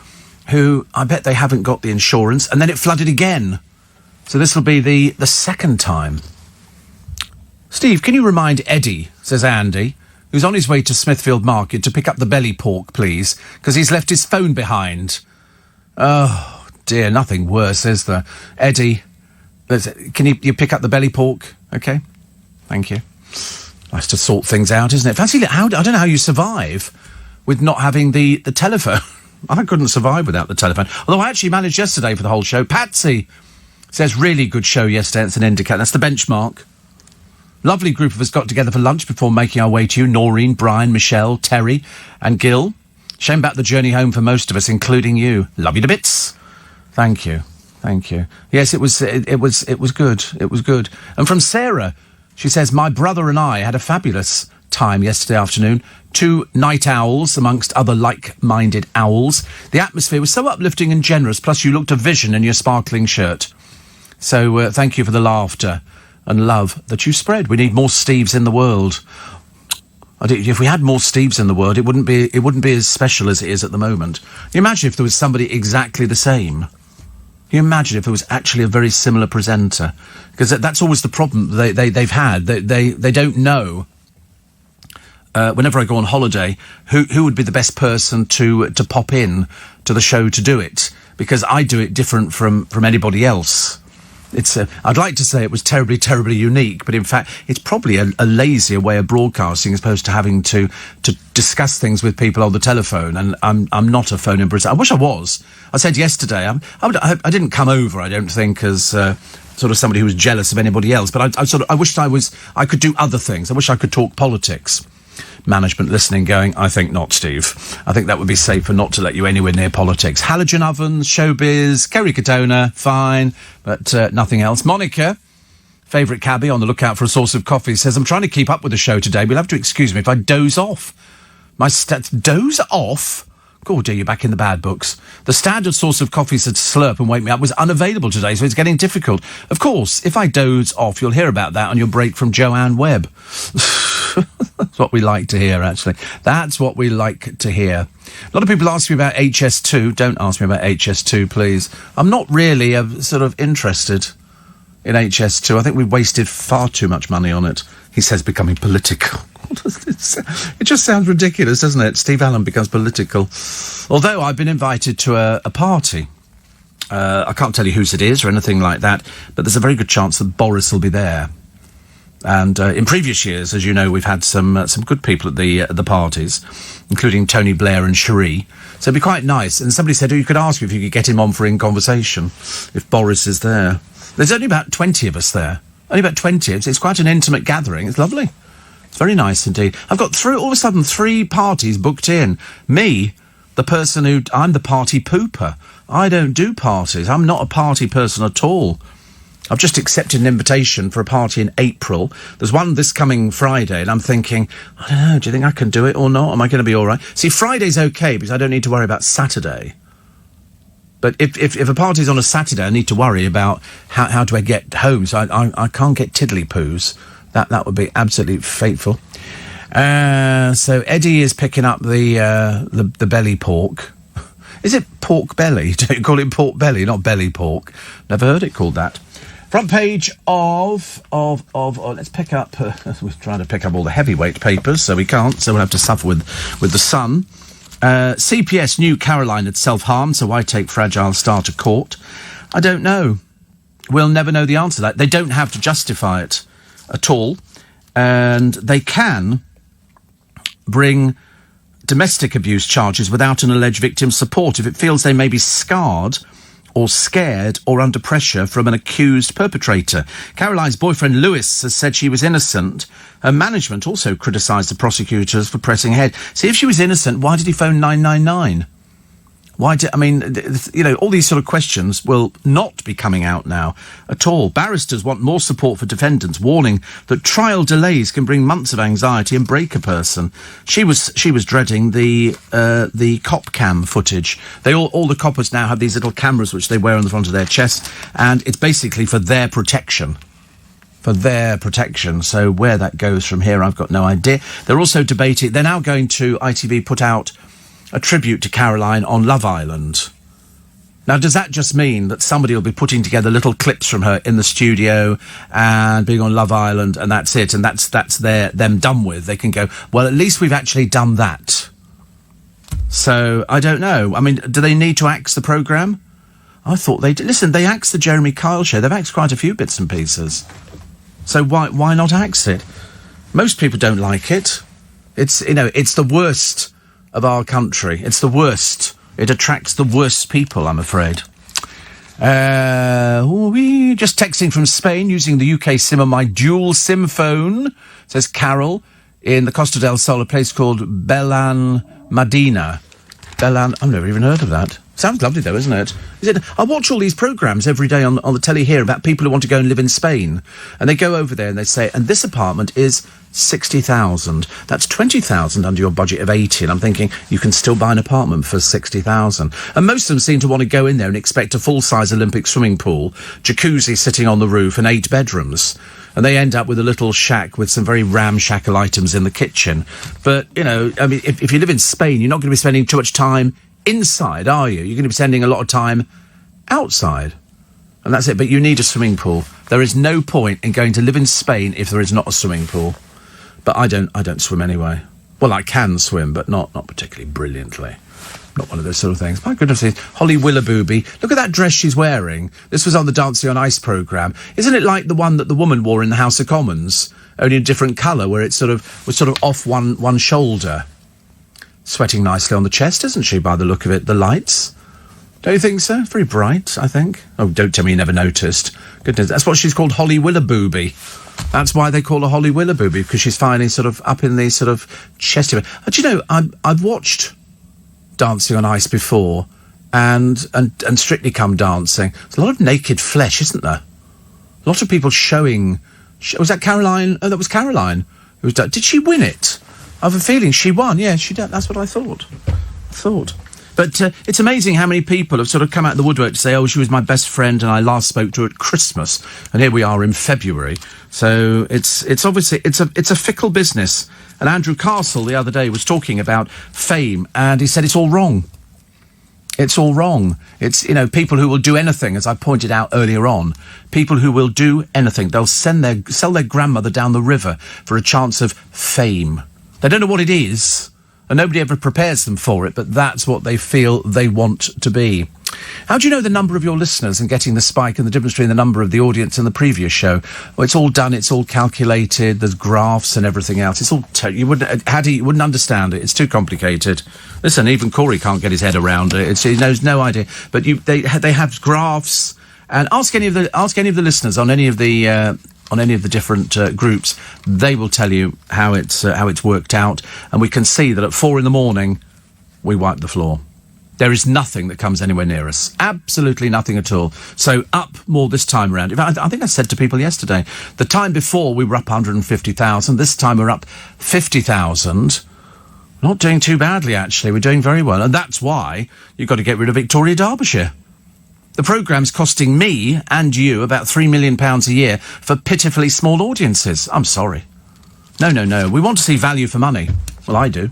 who, I bet they haven't got the insurance, and then it flooded again. So this will be the second time. Steve, can you remind Eddie, says Andy, who's on his way to Smithfield Market to pick up the belly pork, please, because he's left his phone behind. Oh... dear, nothing worse, is there? Eddie, can you pick up the belly pork? OK, thank you. Nice to sort things out, isn't it? Fancy, I don't know how you survive with not having the telephone. I couldn't survive without the telephone. Although I actually managed yesterday for the whole show. Patsy says, really good show yesterday. It's an indicator. That's the benchmark. Lovely group of us got together for lunch before making our way to you. Noreen, Brian, Michelle, Terry and Gil. Shame about the journey home for most of us, including you. Love you to bits. Thank you. Yes, it was good. It was good. And from Sarah, she says, my brother and I had a fabulous time yesterday afternoon. 2 night owls, amongst other like-minded owls. The atmosphere was so uplifting and generous, plus you looked a vision in your sparkling shirt. So thank you for the laughter and love that you spread. We need more Steves in the world. If we had more Steves in the world, it wouldn't be as special as it is at the moment. Can you imagine if there was somebody exactly the same? Can you imagine if it was actually a very similar presenter? Because that's always the problem they've had. They don't know. Whenever I go on holiday, who would be the best person to pop in to the show to do it? Because I do it different from anybody else. I'd like to say it was terribly, terribly unique, but in fact, it's probably a lazier way of broadcasting as opposed to having to discuss things with people on the telephone. And I'm not a phone-in presenter. I wish I was. I said yesterday, I didn't come over, I don't think, as sort of somebody who was jealous of anybody else, but I wished I could do other things. I wish I could talk politics. Management listening going, I think not, Steve. I think that would be safer not to let you anywhere near politics. Halogen ovens, showbiz, Kerry Katona, fine, but nothing else. Monica, favourite cabbie on the lookout for a source of coffee, says, I'm trying to keep up with the show today. You'll have to excuse me if I doze off. My stats doze off? Oh dear, you're back in the bad books. The standard source of coffee said slurp and wake me up was unavailable today, so it's getting difficult. Of course, if I doze off, you'll hear about that on your break from Joanne Webb. That's what we like to hear, actually. That's what we like to hear. A lot of people ask me about HS2. Don't ask me about HS2, please. I'm not really sort of interested in HS2. I think we've wasted far too much money on it. He says becoming political. It just sounds ridiculous, doesn't it? Steve Allen becomes political. Although I've been invited to a party. I can't tell you whose it is or anything like that, but there's a very good chance that Boris will be there. And in previous years, as you know, we've had some good people at the parties, including Tony Blair and Cherie. So it'd be quite nice. And somebody said, you could ask if you could get him on for In Conversation, if Boris is there. There's only about 20 of us there. Only about 20. It's quite an intimate gathering. It's lovely. It's very nice indeed. I've got all of a sudden 3 parties booked in. Me, I'm the party pooper. I don't do parties. I'm not a party person at all. I've just accepted an invitation for a party in April. There's one this coming Friday, and I'm thinking, I don't know, do you think I can do it or not? Am I going to be all right? See, Friday's okay, because I don't need to worry about Saturday. But if a party's on a Saturday, I need to worry about how do I get home. So I can't get tiddly-poos. That would be absolutely fateful. So Eddie is picking up the belly pork. Is it pork belly? Don't you call it pork belly, not belly pork? Never heard it called that. Front page of let's pick up. We're trying to pick up all the heavyweight papers, so we can't. So we'll have to suffer with the Sun. CPS knew Caroline had self-harmed, so why take Fragile Star to court? I don't know. We'll never know the answer to that. They don't have to justify it at all, and they can bring domestic abuse charges without an alleged victim's support if it feels they may be scarred or scared or under pressure from an accused perpetrator. Caroline's boyfriend Lewis has said she was innocent. Her management also criticised the prosecutors for pressing ahead. See, if she was innocent, why did he phone 999? All these sort of questions will not be coming out now at all. Barristers want more support for defendants, warning that trial delays can bring months of anxiety and break a person. She was dreading the cop cam footage. All the coppers now have these little cameras which they wear on the front of their chest, and it's basically for their protection. So where that goes from here, I've got no idea. They're also debating. They're now going to ITV put out a tribute to Caroline on Love Island. Now, does that just mean that somebody will be putting together little clips from her in the studio and being on Love Island, and that's it, and that's them done with? They can go, well, at least we've actually done that. So, I don't know. I mean, do they need to axe the programme? I thought they did. Listen, they axed the Jeremy Kyle show. They've axed quite a few bits and pieces. So why not axe it? Most people don't like it. It's the worst of our country. It's the worst. It attracts the worst people, I'm afraid. We just texting from Spain using the UK SIM on my dual SIM phone, says Carol, in the Costa del Sol, a place called Belan Medina. I've never even heard of that. Sounds lovely, though, isn't it? I watch all these programmes every day on the telly here about people who want to go and live in Spain. And they go over there and they say, and this apartment is 60,000. That's 20,000 under your budget of 80. And I'm thinking, you can still buy an apartment for 60,000. And most of them seem to want to go in there and expect a full-size Olympic swimming pool, jacuzzi sitting on the roof, and 8 bedrooms. And they end up with a little shack with some very ramshackle items in the kitchen. But, if you live in Spain, you're not going to be spending too much time inside, are you? You're going to be spending a lot of time outside. And that's it. But you need a swimming pool. There is no point in going to live in Spain if there is not a swimming pool. But I don't swim anyway. Well, I can swim, but not particularly brilliantly. Not one of those sort of things. My goodness, Holly Willoughby. Look at that dress she's wearing. This was on the Dancing on Ice programme. Isn't it like the one that the woman wore in the House of Commons? Only a different colour, where it was sort of off one shoulder. Sweating nicely on the chest, isn't she, by the look of it? The lights. Don't you think so? Very bright, I think. Oh, don't tell me you never noticed. Goodness, that's what she's called, Holly Willoughby. That's why they call her Holly Willoughby, because she's finally sort of up in the sort of chesty. Do you know, I've watched Dancing on Ice before, and Strictly Come Dancing. There's a lot of naked flesh, isn't there? A lot of people showing. Was that Caroline? Oh, that was Caroline. Did she win it? I have a feeling she won. Yeah, she did. That's what I thought. But it's amazing how many people have sort of come out of the woodwork to say, oh, she was my best friend and I last spoke to her at Christmas. And here we are in February. So it's obviously, it's a fickle business. And Andrew Castle the other day was talking about fame and he said it's all wrong. It's all wrong. It's, you know, people who will do anything, as I pointed out earlier on, people who will do anything. They'll sell their grandmother down the river for a chance of fame. They don't know what it is, and nobody ever prepares them for it, but that's what they feel they want to be. How do you know the number of your listeners and getting the spike and the difference between the number of the audience in the previous show? Well, it's all done, it's all calculated, there's graphs and everything else. It's all, you wouldn't understand it. It's too complicated. Listen, even Corey can't get his head around it. He knows no idea. But they have graphs, and ask any of the listeners on any of the different groups. They will tell you how it's worked out, and we can see that at 4 a.m, we wipe the floor. There is nothing that comes anywhere near us. Absolutely nothing at all. So up more this time around. In fact, I think I said to people yesterday, the time before we were up 150,000. This time we're up 50,000. Not doing too badly, actually. We're doing very well. And that's why you've got to get rid of Victoria Derbyshire. The programme's costing me and you about £3 million a year for pitifully small audiences. I'm sorry. No. We want to see value for money. Well, I do.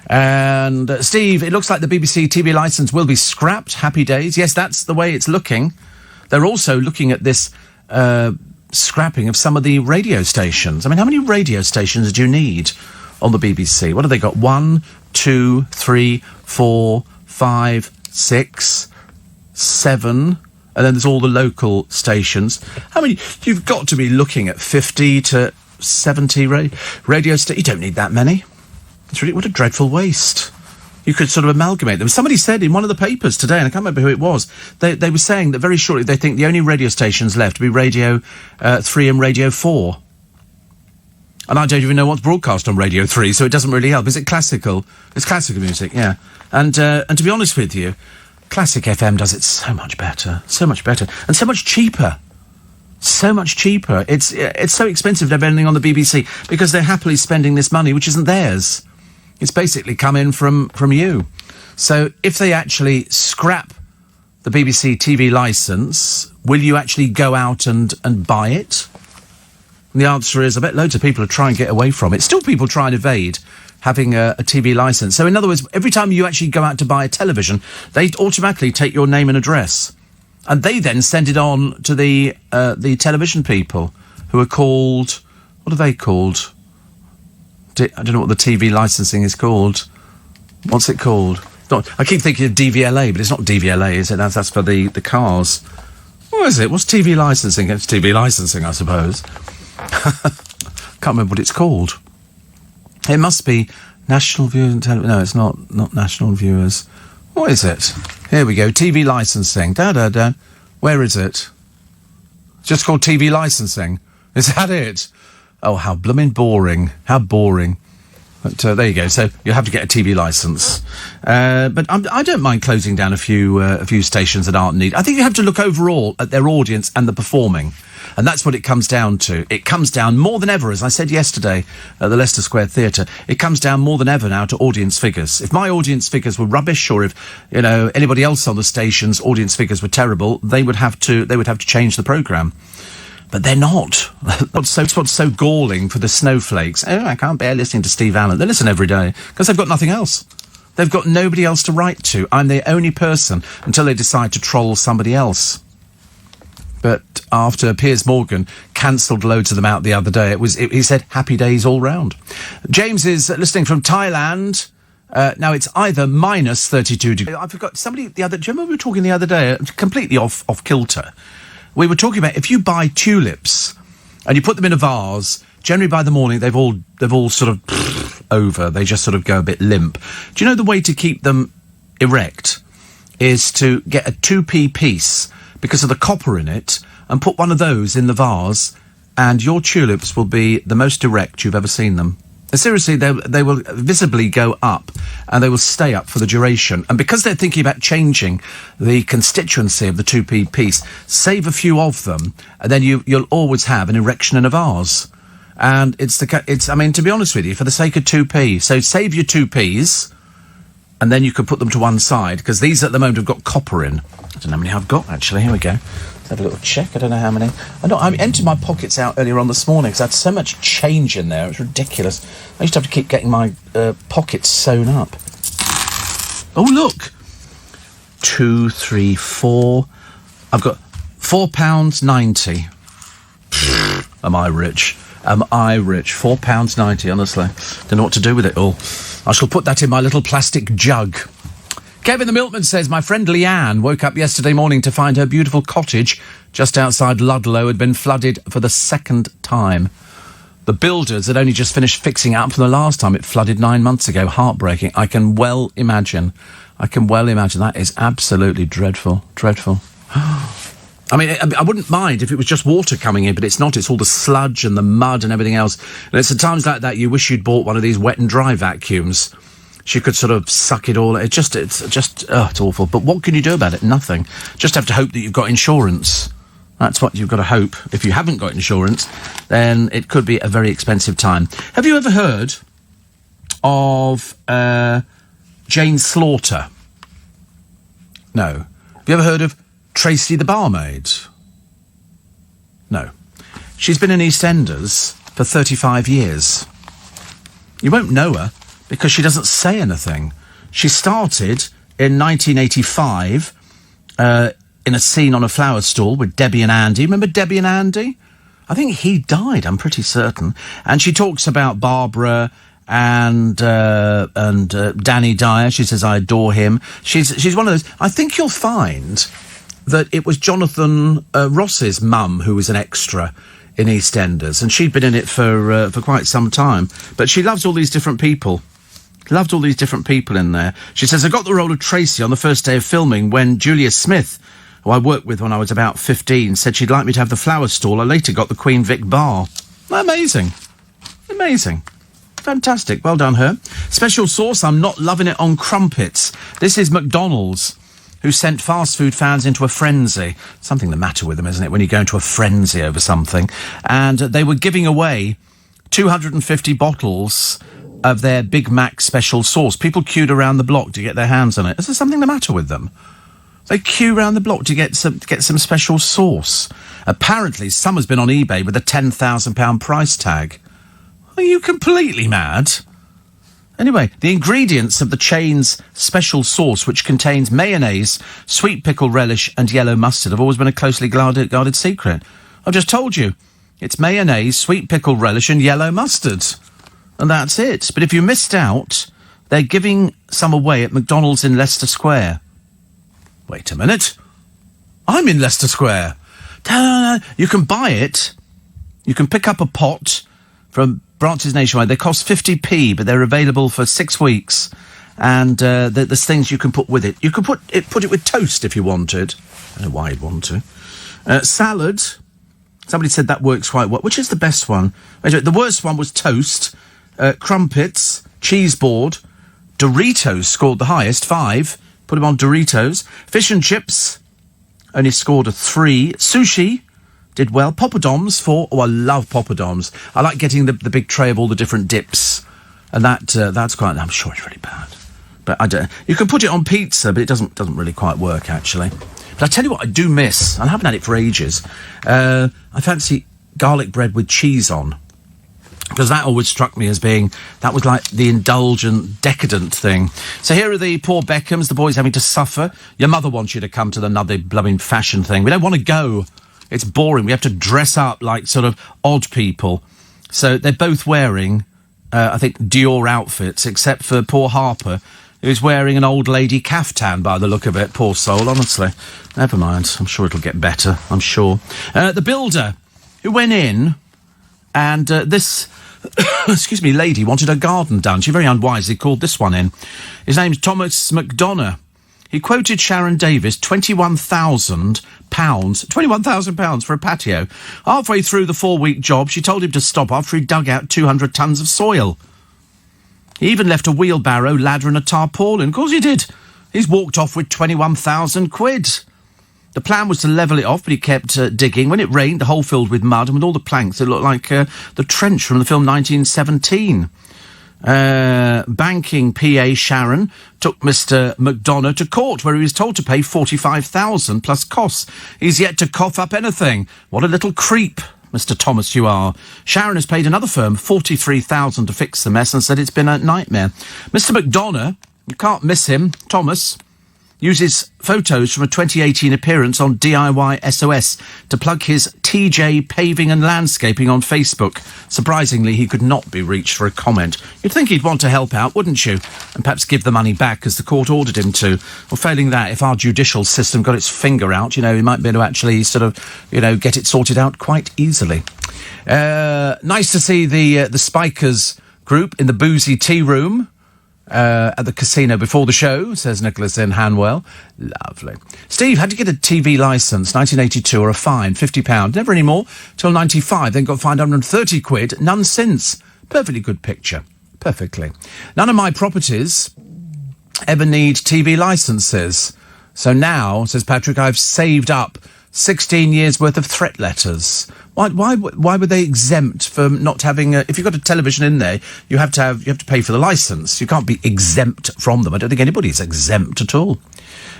And Steve, it looks like the BBC TV licence will be scrapped. Happy days. Yes, that's the way it's looking. They're also looking at this scrapping of some of the radio stations. I mean, how many radio stations do you need on the BBC? What have they got? 1, 2, 3, 4, 5, 6, 7, and then there's all the local stations. How many? You've got to be looking at 50 to 70 radio stations. You don't need that many. It's really, what a dreadful waste. You could sort of amalgamate them. Somebody said in one of the papers today, and I can't remember who it was, they were saying that very shortly they think the only radio stations left will be Radio 3 and Radio 4. And I don't even know what's broadcast on Radio 3, so it doesn't really help. Is it classical? It's classical music, yeah. And to be honest with you, Classic FM does it so much better, and so much cheaper. So much cheaper. It's so expensive to have anything on the BBC because they're happily spending this money, which isn't theirs. It's basically come in from you. So if they actually scrap the BBC TV licence, will you actually go out and buy it? And the answer is, I bet loads of people are trying to get away from it. Still people try and evade having a TV licence. So in other words, every time you actually go out to buy a television, they automatically take your name and address. And they then send it on to the television people, who are called... What are they called? I don't know what the TV licensing is called. What's it called? I keep thinking of DVLA, but it's not DVLA, is it? That's for the cars. What is it? What's TV licensing? It's TV licensing, I suppose. Can't remember what it's called. It must be National Viewers and Television. No, it's not National Viewers. What is it? Here we go. TV licensing. Da. Where is it? It's just called TV licensing. Is that it? Oh, how blooming boring. How boring. But there you go. So you have to get a TV licence. But I don't mind closing down a few stations that aren't needed. I think you have to look overall at their audience and the performing. And that's what it comes down to. It comes down more than ever, as I said yesterday at the Leicester Square Theatre, it comes down more than ever now to audience figures. If my audience figures were rubbish, or if, anybody else on the station's audience figures were terrible, they would have to change the programme. But they're not. What's so galling for the snowflakes? Oh, I can't bear listening to Steve Allen. They listen every day because they've got nothing else. They've got nobody else to write to. I'm the only person until they decide to troll somebody else. But after Piers Morgan cancelled loads of them out the other day, he said happy days all round. James is listening from Thailand. Now it's either minus 32 degrees. I forgot somebody do you remember we were talking the other day, completely off kilter. We were talking about if you buy tulips and you put them in a vase, generally by the morning they've all sort of over. They just sort of go a bit limp. Do you know the way to keep them erect is to get a 2p piece because of the copper in it and put one of those in the vase, and your tulips will be the most erect you've ever seen them. Seriously, they will visibly go up, and they will stay up for the duration. And because they're thinking about changing the constituency of the 2p piece, save a few of them, and then you'll always have an erection in a vase. And to be honest with you, for the sake of 2p, so save your 2p's, and then you could put them to one side, because these at the moment have got copper in. I don't know how many I've got, actually. Here we go. Let's have a little check. I don't know how many. I emptied my pockets out earlier on this morning because I had so much change in there. It was ridiculous. I used to have to keep getting my pockets sewn up. Oh, look. 2, 3, 4. I've got £4.90. Am I rich? Am I rich? £4.90, honestly. Don't know what to do with it all. I shall put that in my little plastic jug. Kevin the Milkman says, my friend Leanne woke up yesterday morning to find her beautiful cottage just outside Ludlow had been flooded for the second time. The builders had only just finished fixing it up from the last time it flooded 9 months ago. Heartbreaking. I can well imagine. That is absolutely dreadful. Dreadful. I mean, I wouldn't mind if it was just water coming in, but it's not. It's all the sludge and the mud and everything else. And it's at times like that you wish you'd bought one of these wet and dry vacuums. She could sort of suck it all. It's awful. But what can you do about it? Nothing. Just have to hope that you've got insurance. That's what you've got to hope. If you haven't got insurance, then it could be a very expensive time. Have you ever heard of Jane Slaughter? No. Have you ever heard of Tracy the barmaid? No. She's been in EastEnders for 35 years. You won't know her because she doesn't say anything. She started in 1985 in a scene on a flower stall with Debbie and Andy. Remember Debbie and Andy? I think he died, I'm pretty certain. And she talks about Barbara and Danny Dyer. She says, I adore him. She's one of those. I think you'll find that it was Jonathan Ross's mum who was an extra in EastEnders, and she'd been in it for quite some time. But she loves all these different people. Loved all these different people in there. She says, I got the role of Tracy on the first day of filming when Julia Smith, who I worked with when I was about 15, said she'd like me to have the flower stall. I later got the Queen Vic bar. Amazing. Amazing. Fantastic. Well done, her. Special sauce, I'm not loving it on crumpets. This is McDonald's, who sent fast food fans into a frenzy. Something the matter with them, isn't it, when you go into a frenzy over something? And they were giving away 250 bottles of their Big Mac special sauce. People queued around the block to get their hands on it. Is there something the matter with them? They queue around the block to get some special sauce. Apparently, some has been on eBay with a £10,000 price tag. Are you completely mad? Anyway, the ingredients of the chain's special sauce, which contains mayonnaise, sweet pickle relish and yellow mustard, have always been a closely guarded secret. I've just told you. It's mayonnaise, sweet pickle relish and yellow mustard. And that's it. But if you missed out, they're giving some away at McDonald's in Leicester Square. Wait a minute. I'm in Leicester Square. No. You can buy it. You can pick up a pot from branches nationwide. They cost 50p, but they're available for 6 weeks. And there's things you can put with it. You can put it with toast if you wanted. I don't know why you'd want to. Salad. Somebody said that works quite well. Which is the best one? The worst one was toast. Crumpets, cheese board, Doritos scored the highest, 5. Put them on Doritos. Fish and chips only scored a 3. Sushi did well. Poppadoms 4. Oh, I love poppadoms. I like getting the big tray of all the different dips, and that's quite. I'm sure it's really bad, but I don't. You can put it on pizza, but it doesn't really quite work actually. But I tell you what, I do miss. I haven't had it for ages. I fancy garlic bread with cheese on. Because that always struck me as being, that was like the indulgent, decadent thing. So here are the poor Beckhams, the boys having to suffer. Your mother wants you to come to another blooming fashion thing. We don't want to go. It's boring. We have to dress up like sort of odd people. So they're both wearing, I think, Dior outfits, except for poor Harper, who's wearing an old lady caftan by the look of it. Poor soul, honestly. Never mind. I'm sure it'll get better. I'm sure. The builder who went in and this... excuse me, lady wanted her garden done. She very unwisely called this one in. His name's Thomas McDonough. He quoted Sharon Davis £21,000 for a patio. Halfway through the 4-week job, she told him to stop after he dug out 200 tons of soil. He even left a wheelbarrow, ladder and a tarpaulin. Of course he did. He's walked off with 21,000 quid. The plan was to level it off, but he kept digging. When it rained, the hole filled with mud, and with all the planks, it looked like the trench from the film 1917. Banking PA Sharon took Mr. McDonough to court where he was told to pay $45,000 plus costs. He's yet to cough up anything. What a little creep, Mr. Thomas, you are. Sharon has paid another firm $43,000 to fix the mess and said it's been a nightmare. Mr. McDonough, you can't miss him, Thomas, uses photos from a 2018 appearance on DIY SOS to plug his TJ Paving and Landscaping on Facebook. Surprisingly, he could not be reached for a comment. You'd think he'd want to help out, wouldn't you? And perhaps give the money back as the court ordered him to. Or failing that, if our judicial system got its finger out, you know, he might be able to actually sort of, you know, get it sorted out quite easily. Nice to see the Spikers group in the boozy tea room. At the casino before the show, says Nicholas in Hanwell. Lovely. Steve, had to get a TV licence, 1982, or a fine, £50. Never any more, till 95, then got fined £130, none since. Perfectly good picture. Perfectly. None of my properties ever need TV licences. So now, says Patrick, I've saved up 16 years' worth of threat letters. Why were they exempt from not having if you've got a television in there, you have to pay for the licence. You can't be exempt from them. I don't think anybody's exempt at all.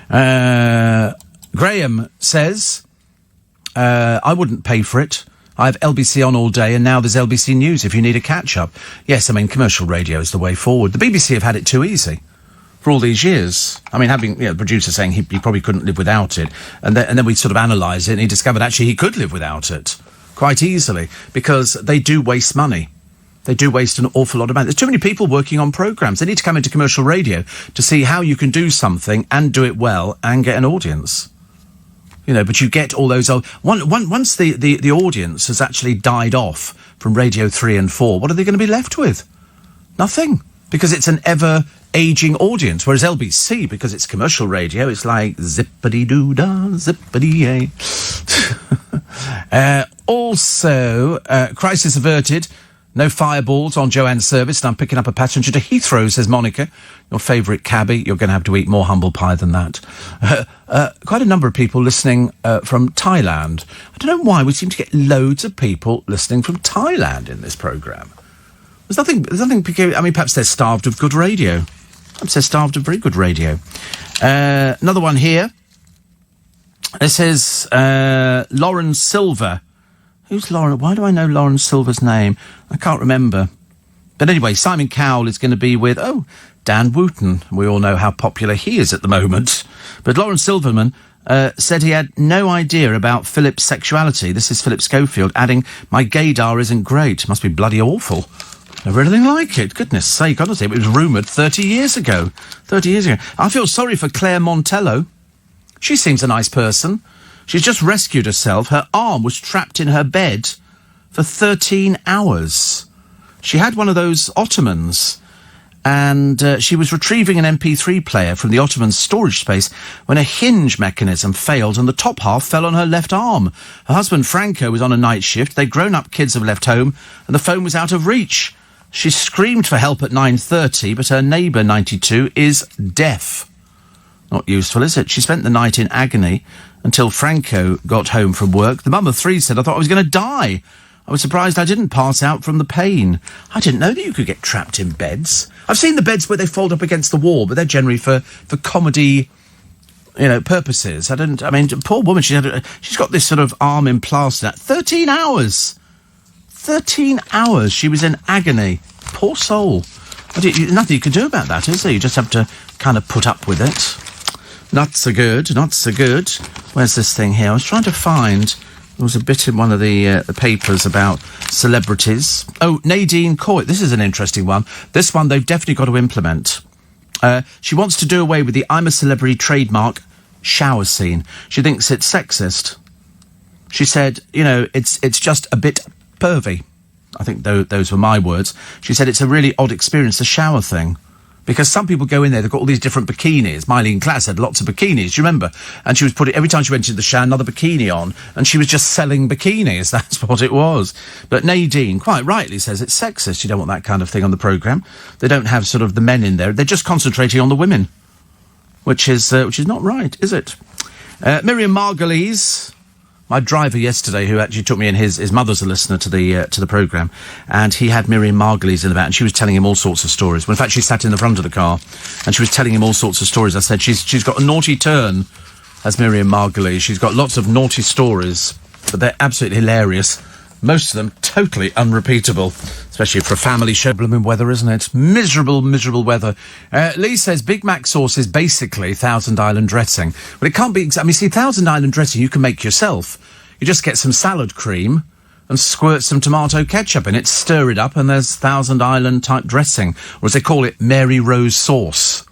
Graham says, I wouldn't pay for it. I have LBC on all day, and now there's LBC News if you need a catch-up. Yes, I mean, commercial radio is the way forward. The BBC have had it too easy for all these years. I mean, having the producer saying he probably couldn't live without it, and then we sort of analysed it, and he discovered actually he could live without it quite easily, because they do waste money. They do waste an awful lot of money. There's too many people working on programmes. They need to come into commercial radio to see how you can do something and do it well and get an audience. You know, but you get all those old... Once the audience has actually died off from Radio 3 and 4, what are they going to be left with? Nothing. Because it's an ever-ageing audience. Whereas LBC, because it's commercial radio, it's like zippity-doo-dah, zippity-yay. Also, crisis averted. No fireballs on Joanne's service, and I'm picking up a passenger to Heathrow, says Monica. Your favourite cabbie. You're going to have to eat more humble pie than that. Quite a number of people listening from Thailand. I don't know why we seem to get loads of people listening from Thailand in this programme. There's nothing peculiar. I mean, perhaps they're starved of good radio. Perhaps they're starved of very good radio. Another one here. It says Lauren Silver. Who's Lauren? Why do I know Lauren Silver's name? I can't remember. But anyway, Simon Cowell is going to be with, Dan Wooten. We all know how popular he is at the moment. But Lauren Silverman said he had no idea about Philip's sexuality. This is Philip Schofield, adding, my gaydar isn't great. Must be bloody awful. Never anything like it. Goodness sake, honestly, it was rumoured 30 years ago. 30 years ago. I feel sorry for Claire Montello. She seems a nice person. She's just rescued herself. Her arm was trapped in her bed for 13 hours. She had one of those ottomans, and she was retrieving an MP3 player from the ottoman's storage space when a hinge mechanism failed and the top half fell on her left arm. Her husband, Franco, was on a night shift. Their grown-up kids have left home, and the phone was out of reach. She screamed for help at 9:30, but her neighbour, 92, is deaf. Not useful, is it? She spent the night in agony until Franco got home from work. The mum of 3 said, I thought I was going to die. I was surprised I didn't pass out from the pain. I didn't know that you could get trapped in beds. I've seen the beds where they fold up against the wall, but they're generally for comedy, purposes. I mean, poor woman, she's got this sort of arm in plaster. 13 hours! 13 hours she was in agony. Poor soul. Nothing you can do about that, is there? You just have to kind of put up with it. Not so good, not so good. Where's this thing here? I was trying to find... There was a bit in one of the papers about celebrities. Oh, Nadine Coit. This is an interesting one. This one they've definitely got to implement. She wants to do away with the I'm a Celebrity trademark shower scene. She thinks it's sexist. She said, it's just a bit pervy. I think those were my words. She said it's a really odd experience, the shower thing. Because some people go in there, they've got all these different bikinis. Mylene Klass had lots of bikinis, do you remember? And she was putting, every time she went into the shower, another bikini on, and she was just selling bikinis. That's what it was. But Nadine, quite rightly, says it's sexist. You don't want that kind of thing on the programme. They don't have sort of the men in there. They're just concentrating on the women, which is not right, is it? Miriam Margolyes My driver yesterday, who actually took me in, his mother's a listener to the programme, and he had Miriam Margolyes in the back, and she was telling him all sorts of stories. Well, in fact, she sat in the front of the car, and she was telling him all sorts of stories. I said, she's got a naughty turn as Miriam Margolyes. She's got lots of naughty stories, but they're absolutely hilarious. Most of them totally unrepeatable, especially for a family show. Blooming weather, isn't it? Miserable, miserable weather. Lee says Big Mac sauce is basically Thousand Island dressing. Well, it can't be... I mean, see, Thousand Island dressing you can make yourself. You just get some salad cream and squirt some tomato ketchup in it, stir it up, and there's Thousand Island type dressing. Or as they call it, Mary Rose sauce.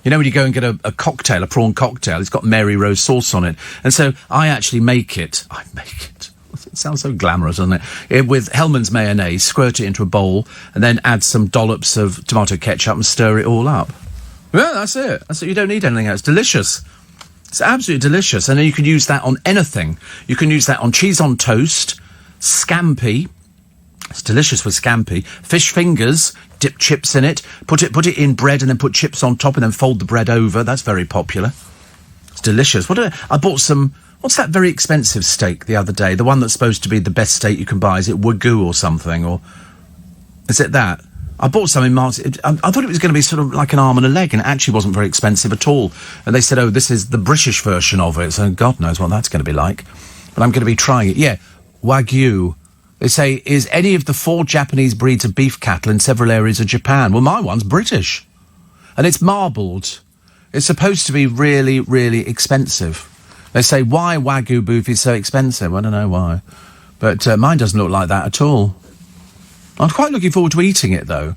You know when you go and get a cocktail, a prawn cocktail, it's got Mary Rose sauce on it. And so I actually make it. I make it. It sounds so glamorous, doesn't it? With Hellmann's mayonnaise, squirt it into a bowl, and then add some dollops of tomato ketchup and stir it all up. Yeah, that's it. That's it. You don't need anything else. Delicious. It's absolutely delicious. And then you can use that on anything. You can use that on cheese on toast, scampi. It's delicious with scampi. Fish fingers, dip chips in it. Put it in bread and then put chips on top and then fold the bread over. That's very popular. It's delicious. I bought some... What's that very expensive steak the other day? The one that's supposed to be the best steak you can buy. Is it Wagyu or something? Or is it that? I bought some in March. I thought it was going to be sort of like an arm and a leg, and it actually wasn't very expensive at all. And they said, oh, this is the British version of it. So God knows what that's going to be like. But I'm going to be trying it. Yeah, Wagyu. They say, is any of the 4 Japanese breeds of beef cattle in several areas of Japan? Well, my one's British. And it's marbled. It's supposed to be really, really expensive. They say, why Wagyu beef is so expensive? I don't know why. But mine doesn't look like that at all. I'm quite looking forward to eating it, though.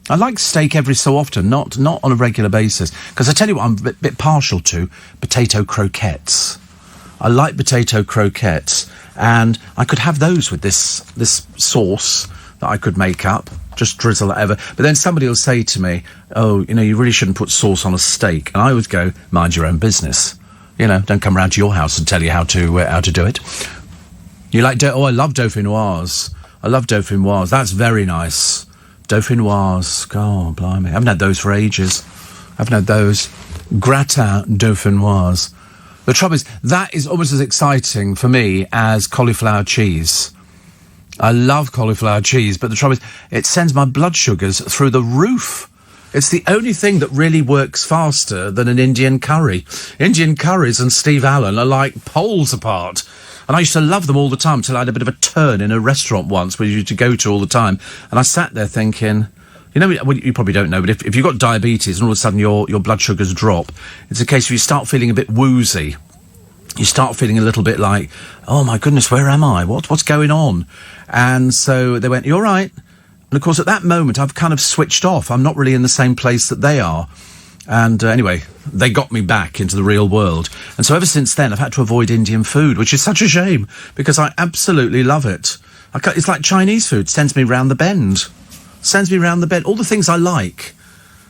I like steak every so often, not on a regular basis. Because I tell you what I'm a bit partial to, potato croquettes. I like potato croquettes. And I could have those with this sauce that I could make up. Just drizzle it over. But then somebody will say to me, oh, you know, you really shouldn't put sauce on a steak. And I always go, mind your own business. You know, don't come round to your house and tell you how to do it. You like I love dauphinoise. I love dauphinoise. That's very nice. Dauphinoise. God, blimey. I haven't had those for ages. I haven't had those. Gratin dauphinoise. The trouble is, that is almost as exciting for me as cauliflower cheese. I love cauliflower cheese, but the trouble is, it sends my blood sugars through the roof. It's the only thing that really works faster than an Indian curry. Indian curries and Steve Allen are like poles apart. And I used to love them all the time until I had a bit of a turn in a restaurant once where you used to go to all the time. And I sat there thinking, you know, well, you probably don't know, but if you've got diabetes and all of a sudden your blood sugars drop, it's a case of you start feeling a bit woozy. You start feeling a little bit like, oh my goodness, where am I? What's going on? And so they went, you're right. And of course, at that moment, I've kind of switched off. I'm not really in the same place that they are. And anyway, they got me back into the real world. And so ever since then, I've had to avoid Indian food, which is such a shame, because I absolutely love it. It's like Chinese food. Sends me round the bend. Sends me round the bend. All the things I like.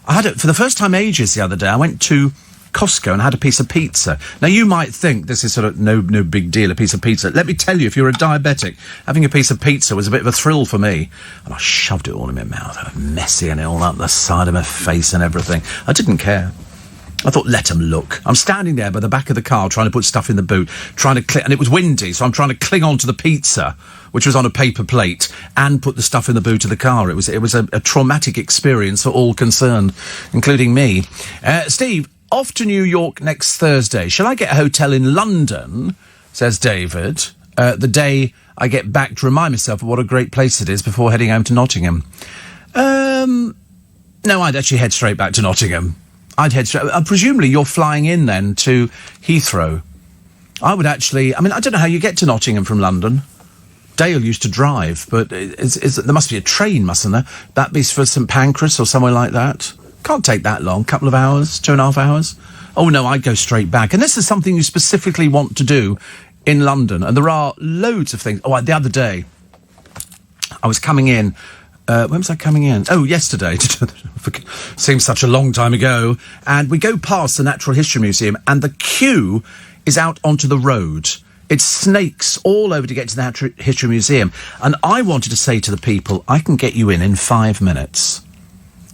I had it for the first time ages the other day. I went to Costco and had a piece of pizza. Now, you might think this is sort of no big deal, a piece of pizza. Let me tell you, if you're a diabetic, having a piece of pizza was a bit of a thrill for me. And I shoved it all in my mouth. I was messy and it all up the side of my face and everything. I didn't care. I thought, let them look. I'm standing there by the back of the car trying to put stuff in the boot, trying to and it was windy, so I'm trying to cling on to the pizza, which was on a paper plate, and put the stuff in the boot of the car. It was a traumatic experience for all concerned, including me. Steve, off to New York next Thursday. Shall I get a hotel in London, says David, the day I get back to remind myself of what a great place it is before heading home to Nottingham? No, I'd actually head straight back to Nottingham. I'd head straight... presumably you're flying in then to Heathrow. I would actually... I mean, I don't know how you get to Nottingham from London. Dale used to drive, but there must be a train, mustn't there? That be for St Pancras or somewhere like that. Can't take that long. Couple of hours, 2.5 hours. Oh, no, I'd go straight back. Unless there's something you specifically want to do in London. And there are loads of things. Oh, the other day, I was coming in... when was I coming in? Oh, yesterday. Seems such a long time ago. And we go past the Natural History Museum, and the queue is out onto the road. It snakes all over to get to the Natural History Museum. And I wanted to say to the people, I can get you in 5 minutes.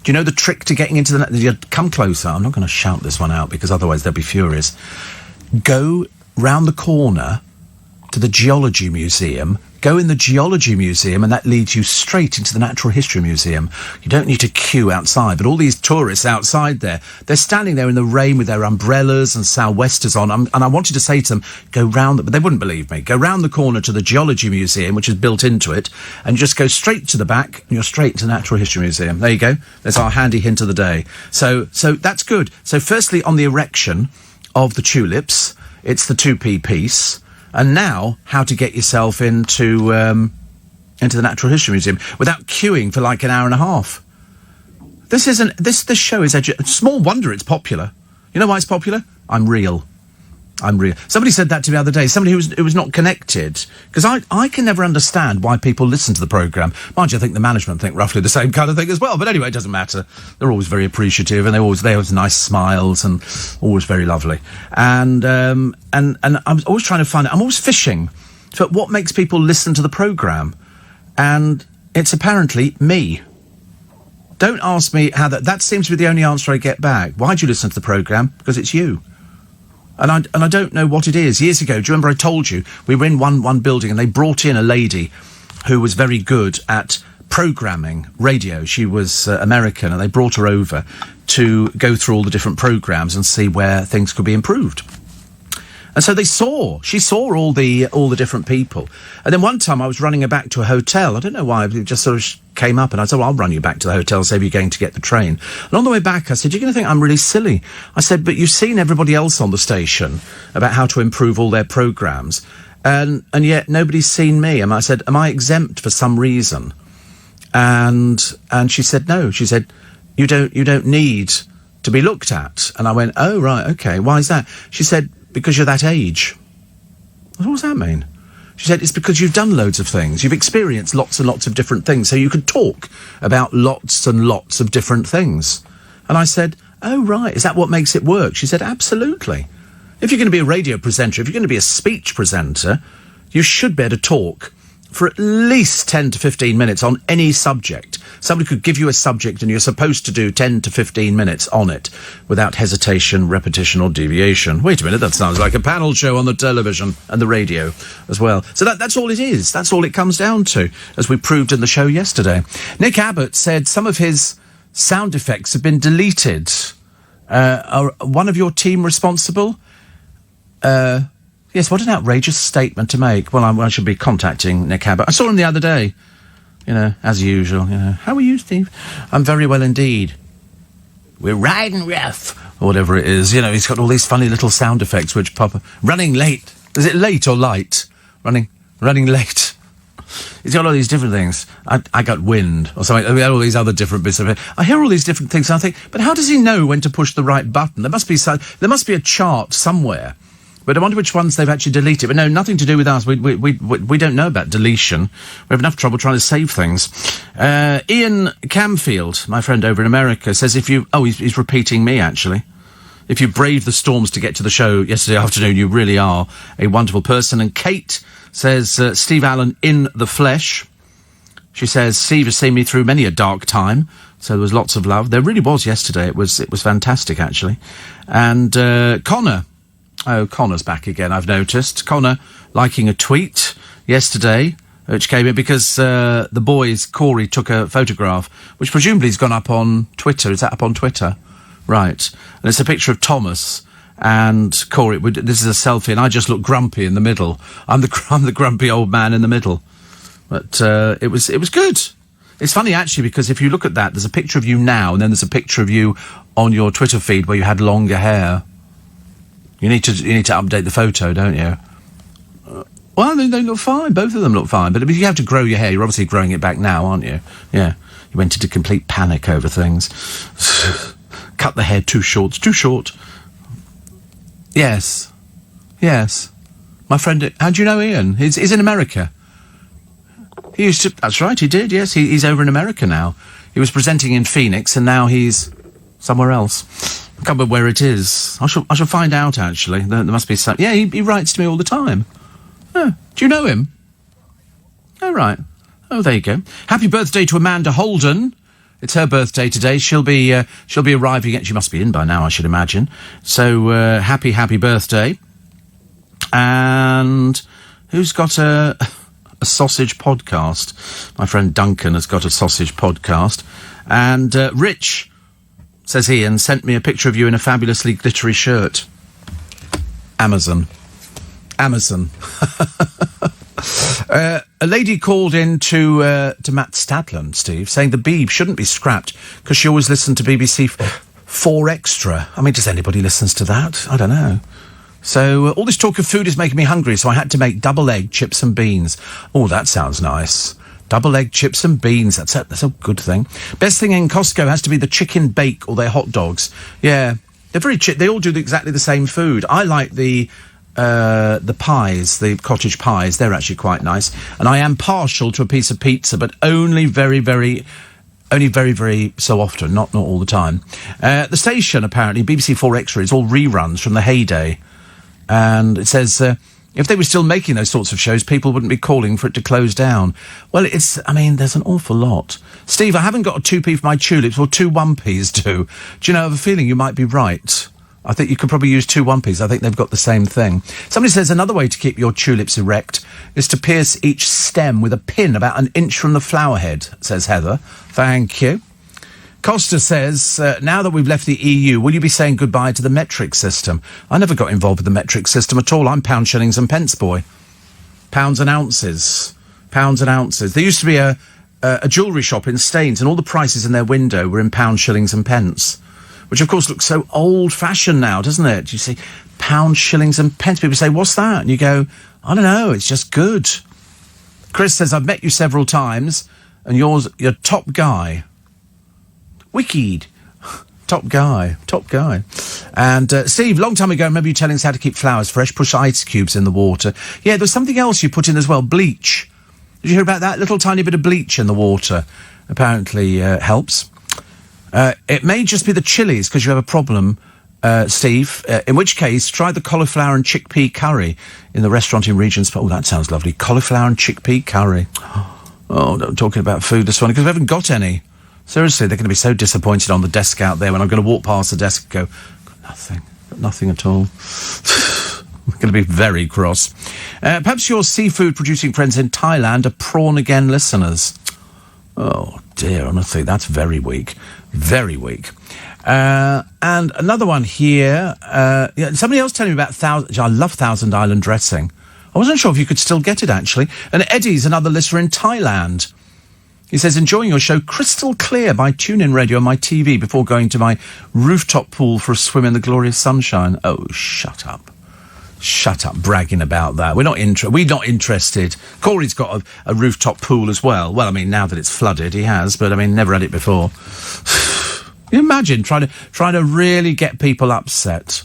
Do you know the trick to getting into the... Come closer. I'm not going to shout this one out, because otherwise they'll be furious. Go round the corner to the Geology Museum, go in the Geology Museum, and that leads you straight into the Natural History Museum. You don't need to queue outside, but all these tourists outside there, they're standing there in the rain with their umbrellas and sou'westers on, and I wanted to say to them, go round, but they wouldn't believe me, go round the corner to the Geology Museum, which is built into it, and just go straight to the back, and you're straight to the Natural History Museum. There you go. There's our handy hint of the day. So that's good. So firstly, on the erection of the tulips, it's the 2p piece. And now, how to get yourself into the Natural History Museum without queuing for like an hour and a half. This show is small wonder it's popular. You know why it's popular? I'm real. Somebody said that to me the other day. Somebody who was not connected, because I can never understand why people listen to the programme. Mind you, I think the management think roughly the same kind of thing as well. But anyway, it doesn't matter. They're always very appreciative, and they always nice smiles and always very lovely. And I'm always trying to find it. I'm always fishing for what makes people listen to the programme, and it's apparently me. Don't ask me how that seems to be the only answer I get back. Why do you listen to the programme? Because it's you. And I don't know what it is. Years ago, do you remember I told you, we were in one building and they brought in a lady who was very good at programming radio. She was American, and they brought her over to go through all the different programmes and see where things could be improved. And so she saw all the different people. And then one time I was running her back to a hotel. I don't know why, it just sort of came up, and I said, well, I'll run you back to the hotel, save you going to get the train. And on the way back, I said, you're going to think I'm really silly. I said, but you've seen everybody else on the station about how to improve all their programmes, and yet nobody's seen me. And I said, am I exempt for some reason? And she said, no. She said, you don't need to be looked at. And I went, oh, right, okay, why is that? She said, because you're that age. What does that mean? She said, it's because you've done loads of things. You've experienced lots and lots of different things, so you could talk about lots and lots of different things. And I said, oh, right, is that what makes it work? She said, absolutely. If you're going to be a radio presenter, if you're going to be a speech presenter, you should be able to talk for at least 10 to 15 minutes on any subject. Somebody could give you a subject and you're supposed to do 10 to 15 minutes on it without hesitation, repetition or deviation. Wait a minute, that sounds like a panel show on the television and the radio as well. So that's all it is. That's all it comes down to, as we proved in the show yesterday. Nick Abbott said some of his sound effects have been deleted. Are one of your team responsible? Yes, what an outrageous statement to make. Well, I should be contacting Nick Abbott. I saw him the other day, as usual. How are you, Steve? I'm very well indeed. We're riding rough, or whatever it is. He's got all these funny little sound effects which pop up. Running late. Is it late or light? Running late. He's got all these different things. I got wind or something. We had all these other different bits of it. I hear all these different things and I think, but how does he know when to push the right button? There must be a chart somewhere. But I wonder which ones they've actually deleted. But no, nothing to do with us. We don't know about deletion. We have enough trouble trying to save things. Ian Camfield, my friend over in America, says he's repeating me, actually. If you braved the storms to get to the show yesterday afternoon, you really are a wonderful person. And Kate says, Steve Allen in the flesh. She says, Steve has seen me through many a dark time. So there was lots of love. There really was yesterday. It was fantastic, actually. And Connor. Oh, Connor's back again, I've noticed. Connor liking a tweet yesterday, which came in because the boys, Corey, took a photograph, which presumably has gone up on Twitter. Is that up on Twitter? Right. And it's a picture of Thomas and Corey. This is a selfie, and I just look grumpy in the middle. I'm the grumpy old man in the middle. But it was good. It's funny, actually, because if you look at that, there's a picture of you now, and then there's a picture of you on your Twitter feed where you had longer hair. You need to update the photo, don't you? Well, they look fine. Both of them look fine. But if you have to grow your hair, you're obviously growing it back now, aren't you? Yeah. You went into complete panic over things. Cut the hair too short. It's too short. Yes. My friend, how do you know Ian? He's in America. He used to... That's right, he did, yes. He's over in America now. He was presenting in Phoenix, and now he's somewhere else. I can't remember where it is. I shall find out, actually. There must be some... Yeah, he writes to me all the time. Oh, do you know him? Oh, right. Oh, there you go. Happy birthday to Amanda Holden. It's her birthday today. She'll be arriving... She must be in by now, I should imagine. So, happy birthday. And Who's got a sausage podcast? My friend Duncan has got a sausage podcast. And Rich, says Ian, sent me a picture of you in a fabulously glittery shirt. Amazon. A lady called in to Matt Stadland, Steve, saying the Beeb shouldn't be scrapped because she always listened to BBC 4 Extra. I mean, does anybody listens to that? I don't know. So all this talk of food is making me hungry, so I had to make double egg chips and beans. Oh, that sounds nice. Double egg chips and beans. That's a good thing. Best thing in Costco has to be the chicken bake or their hot dogs. Yeah, they're very they all do exactly the same food. I like the pies, the cottage pies. They're actually quite nice. And I am partial to a piece of pizza, but only very so often, not all the time. The station, apparently, BBC 4 Extra, is all reruns from the heyday. And it says, if they were still making those sorts of shows, people wouldn't be calling for it to close down. Well, there's an awful lot. Steve, I haven't got a 2p for my tulips, or 2 1p's do. Do you know, I have a feeling you might be right. I think you could probably use 2 1p's. I think they've got the same thing. Somebody says another way to keep your tulips erect is to pierce each stem with a pin about an inch from the flower head, says Heather. Thank you. Costa says, now that we've left the EU, will you be saying goodbye to the metric system? I never got involved with the metric system at all. I'm pounds, shillings and pence boy. Pounds and ounces. There used to be a jewellery shop in Staines, and all the prices in their window were in pounds, shillings and pence, which of course looks so old-fashioned now, doesn't it? You see pounds, shillings and pence. People say, what's that? And you go, I don't know, it's just good. Chris says, I've met you several times, and you're top guy. Wicked. Top guy. And Steve, long time ago, I remember you telling us how to keep flowers fresh, push ice cubes in the water. Yeah, there's something else you put in as well, bleach. Did you hear about that? Little tiny bit of bleach in the water apparently helps. It may just be the chilies because you have a problem, Steve, in which case try the cauliflower and chickpea curry in the restaurant in Regent's Park. Oh, that sounds lovely. Cauliflower and chickpea curry. Oh, no, talking about food this morning because we haven't got any. Seriously, they're going to be so disappointed on the desk out there when I'm going to walk past the desk and go, got nothing at all. I'm going to be very cross. Perhaps your seafood-producing friends in Thailand are prawn again listeners. Oh, dear, honestly, that's very weak. Very weak. And another one here. Somebody else telling me about I love Thousand Island dressing. I wasn't sure if you could still get it, actually. And Eddie's another listener in Thailand. He says, enjoying your show crystal clear by TuneIn Radio on my TV before going to my rooftop pool for a swim in the glorious sunshine. Oh, shut up. Shut up, bragging about that. We're not interested. Corey's got a rooftop pool as well. Well, I mean, now that it's flooded, he has, but I mean, never had it before. Can you imagine trying to really get people upset?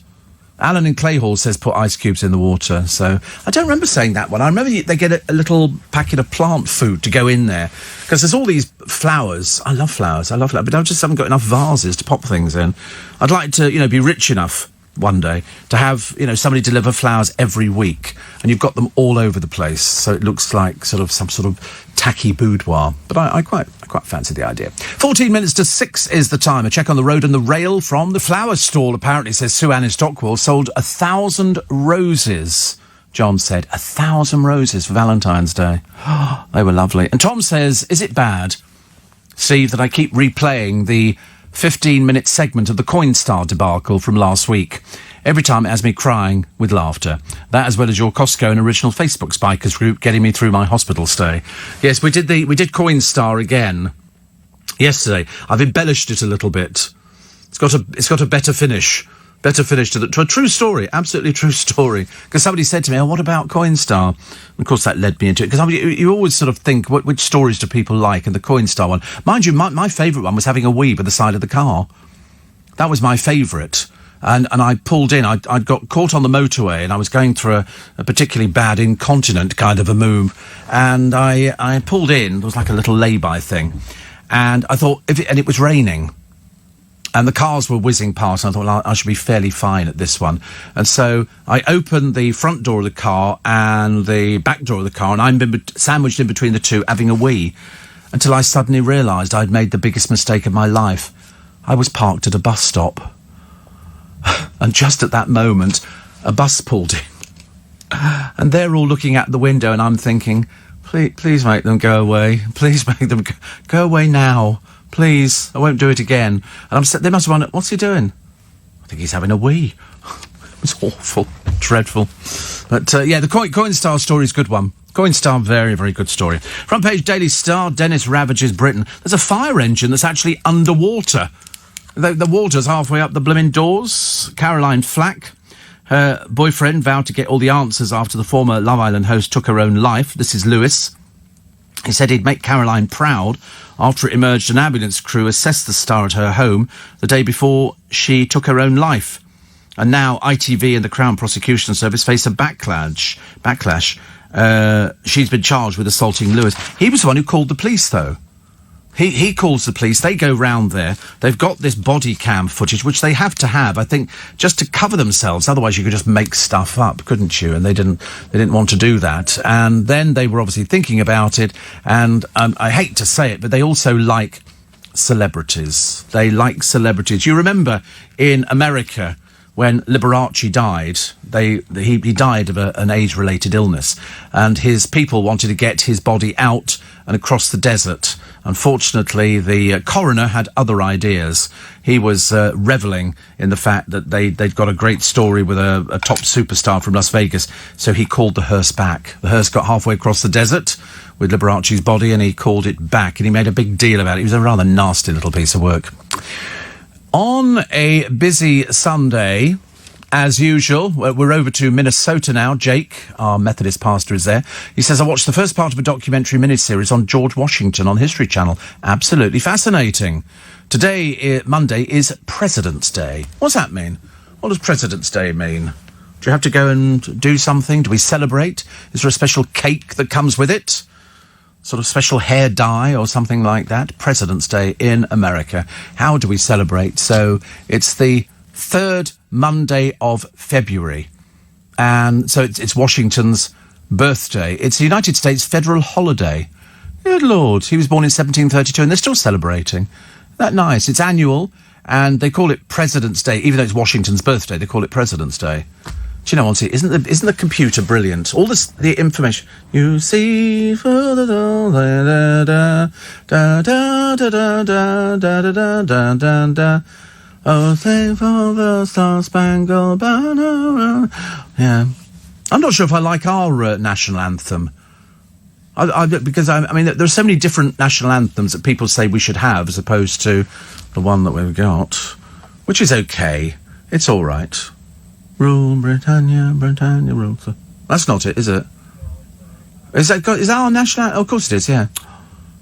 Alan in Clayhall says put ice cubes in the water. So I don't remember saying that one. I remember they get a little packet of plant food to go in there because there's all these flowers. I love flowers, but I just haven't got enough vases to pop things in. I'd like to, be rich enough one day to have, somebody deliver flowers every week, and you've got them all over the place, so it looks like some sort of tacky boudoir. But I quite fancy the idea. 14 minutes to 6 is the time. A check on the road and the rail from the flower stall, apparently, says Sue Ann in Stockwell, sold 1,000 roses. John said 1,000 roses for Valentine's Day. They were lovely. And Tom says, is it bad, Steve, that I keep replaying the 15-minute segment of the Coinstar debacle from last week? Every time it has me crying with laughter. That, as well as your Costco and original Facebook Spikers group getting me through my hospital stay. Yes, we did Coinstar again yesterday. I've embellished it a little bit. It's got a better finish. Better finish to a true story, absolutely true story. Because somebody said to me, what about Coinstar? And of course, that led me into it. Because you always sort of think, which stories do people like? And the Coinstar one. Mind you, my favourite one was having a wee by the side of the car. That was my favourite. And I pulled in. I'd got caught on the motorway, and I was going through a particularly bad incontinent kind of a move. And I pulled in. There was like a little lay-by thing. And I thought, and it was raining. And the cars were whizzing past, and I thought, well, I should be fairly fine at this one. And so I opened the front door of the car and the back door of the car, and I'm sandwiched in between the two, having a wee, until I suddenly realised I'd made the biggest mistake of my life. I was parked at a bus stop. And just at that moment, a bus pulled in. And they're all looking out the window, and I'm thinking, please make them go away. Please make them go away now. Please, I won't do it again. And they must have wondered, what's he doing? I think he's having a wee. It's awful, dreadful. But, the Coinstar story is a good one. Coinstar, very, very good story. Front page Daily Star, Dennis ravages Britain. There's a fire engine that's actually underwater. The water's halfway up the blimmin' doors. Caroline Flack, her boyfriend, vowed to get all the answers after the former Love Island host took her own life. This is Lewis. He said he'd make Caroline proud after it emerged an ambulance crew assessed the star at her home the day before she took her own life. And now ITV and the Crown Prosecution Service face a backlash. She's been charged with assaulting Lewis. He was the one who called the police, though. He calls the police. They go round there. They've got this body cam footage, which they have to have, I think, just to cover themselves. Otherwise, you could just make stuff up, couldn't you? And they didn't want to do that. And then they were obviously thinking about it. And I hate to say it, but they also like celebrities. They like celebrities. You remember in America, when Liberace died, he died of an age-related illness, and his people wanted to get his body out and across the desert. Unfortunately, the coroner had other ideas. He was revelling in the fact that they'd got a great story with a top superstar from Las Vegas, so he called the hearse back. The hearse got halfway across the desert with Liberace's body, and he called it back, and he made a big deal about it. It was a rather nasty little piece of work. On a busy Sunday, as usual, we're over to Minnesota now. Jake, our Methodist pastor, is there. He says, I watched the first part of a documentary miniseries on George Washington on History Channel. Absolutely fascinating. Today, Monday, is President's Day. What's that mean? What does President's Day mean? Do you have to go and do something? Do we celebrate? Is there a special cake that comes with it? Sort of special hair dye or something like that. President's Day in America. How do we celebrate? So it's the third Monday of February. And so it's Washington's birthday. It's the United States federal holiday. Good Lord. He was born in 1732 and they're still celebrating. Isn't that nice? It's annual and they call it President's Day. Even though it's Washington's birthday, they call it President's Day. Do you know, Auntie, isn't the computer brilliant? All the information you see further down, da da da da da da da da da da. Oh, sing for the Star-Spangled Banner. Yeah, I'm not sure if I like our national anthem. Because I mean, there are so many different national anthems that people say we should have, as opposed to the one that we've got, which is okay. It's all right. Rule Britannia, Britannia rule. That's not it, is it? Is that our national? Oh, of course it is. Yeah.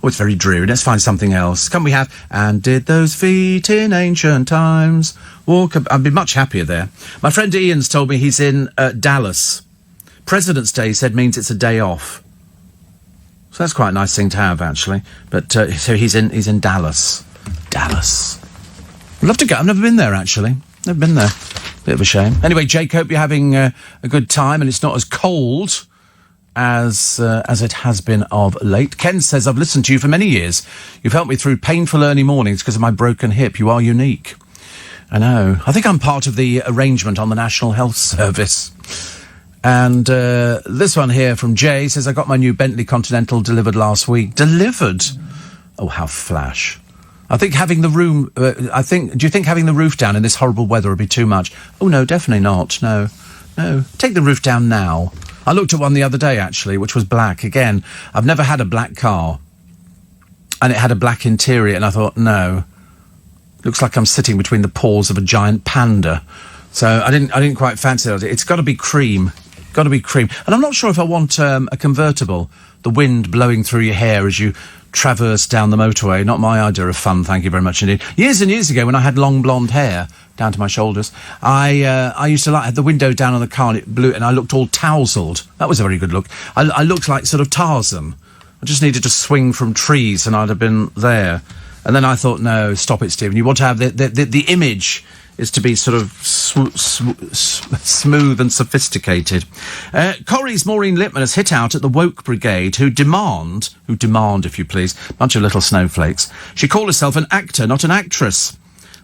Oh, it's very dreary. Let's find something else. Can we have? And did those feet in ancient times walk? I'd be much happier there. My friend Ian's told me he's in Dallas. President's Day, he said, means it's a day off. So that's quite a nice thing to have, actually. But so he's in Dallas. Dallas. I'd love to go. I've never been there, actually. Never been there. Bit of a shame. Anyway, Jake, hope you're having a good time and it's not as cold as it has been of late. Ken says, I've listened to you for many years. You've helped me through painful early mornings because of my broken hip. You are unique. I know. I think I'm part of the arrangement on the National Health Service. And this one here from Jay says, I got my new Bentley Continental delivered last week. Delivered? Oh, how flash. I think having the room, do you think having the roof down in this horrible weather would be too much? Oh, no, definitely not. No. Take the roof down now. I looked at one the other day, actually, which was black. Again, I've never had a black car. And it had a black interior, and I thought, no. Looks like I'm sitting between the paws of a giant panda. So I didn't quite fancy it. It's got to be cream. Got to be cream. And I'm not sure if I want a convertible. The wind blowing through your hair as you traverse down the motorway. Not my idea of fun, thank you very much indeed. Years and years ago, when I had long blonde hair down to my shoulders, I used to have the window down on the car and it blew, and I looked all tousled. That was a very good look. I looked like sort of Tarzan. I just needed to swing from trees and I'd have been there. And then I thought, no, stop it, Stephen. You want to have the image is to be sort of smooth and sophisticated. Corrie's Maureen Lipman has hit out at the woke brigade who demand, if you please, bunch of little snowflakes. She called herself an actor, not an actress.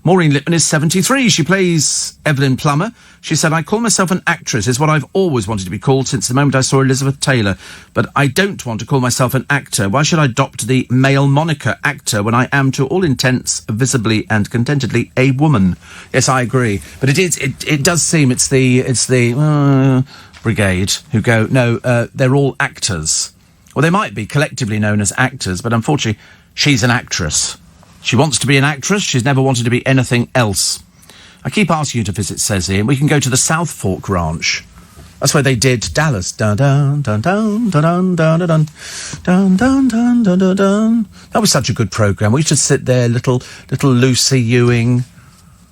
Maureen Lipman is 73. She plays Evelyn Plummer. She said, I call myself an actress. Is what I've always wanted to be called since the moment I saw Elizabeth Taylor. But I don't want to call myself an actor. Why should I adopt the male moniker actor when I am, to all intents, visibly and contentedly, a woman? Yes, I agree. But it does seem it's the brigade who go, no, they're all actors. Well, they might be collectively known as actors, but unfortunately, she's an actress. She wants to be an actress. She's never wanted to be anything else. I keep asking you to visit, says Ian. We can go to the South Fork Ranch. That's where they did Dallas. Dun dun dun dun dun dun dun dun dun dun dun dun dun dun. That was such a good programme. We used to sit there, little Lucy Ewing,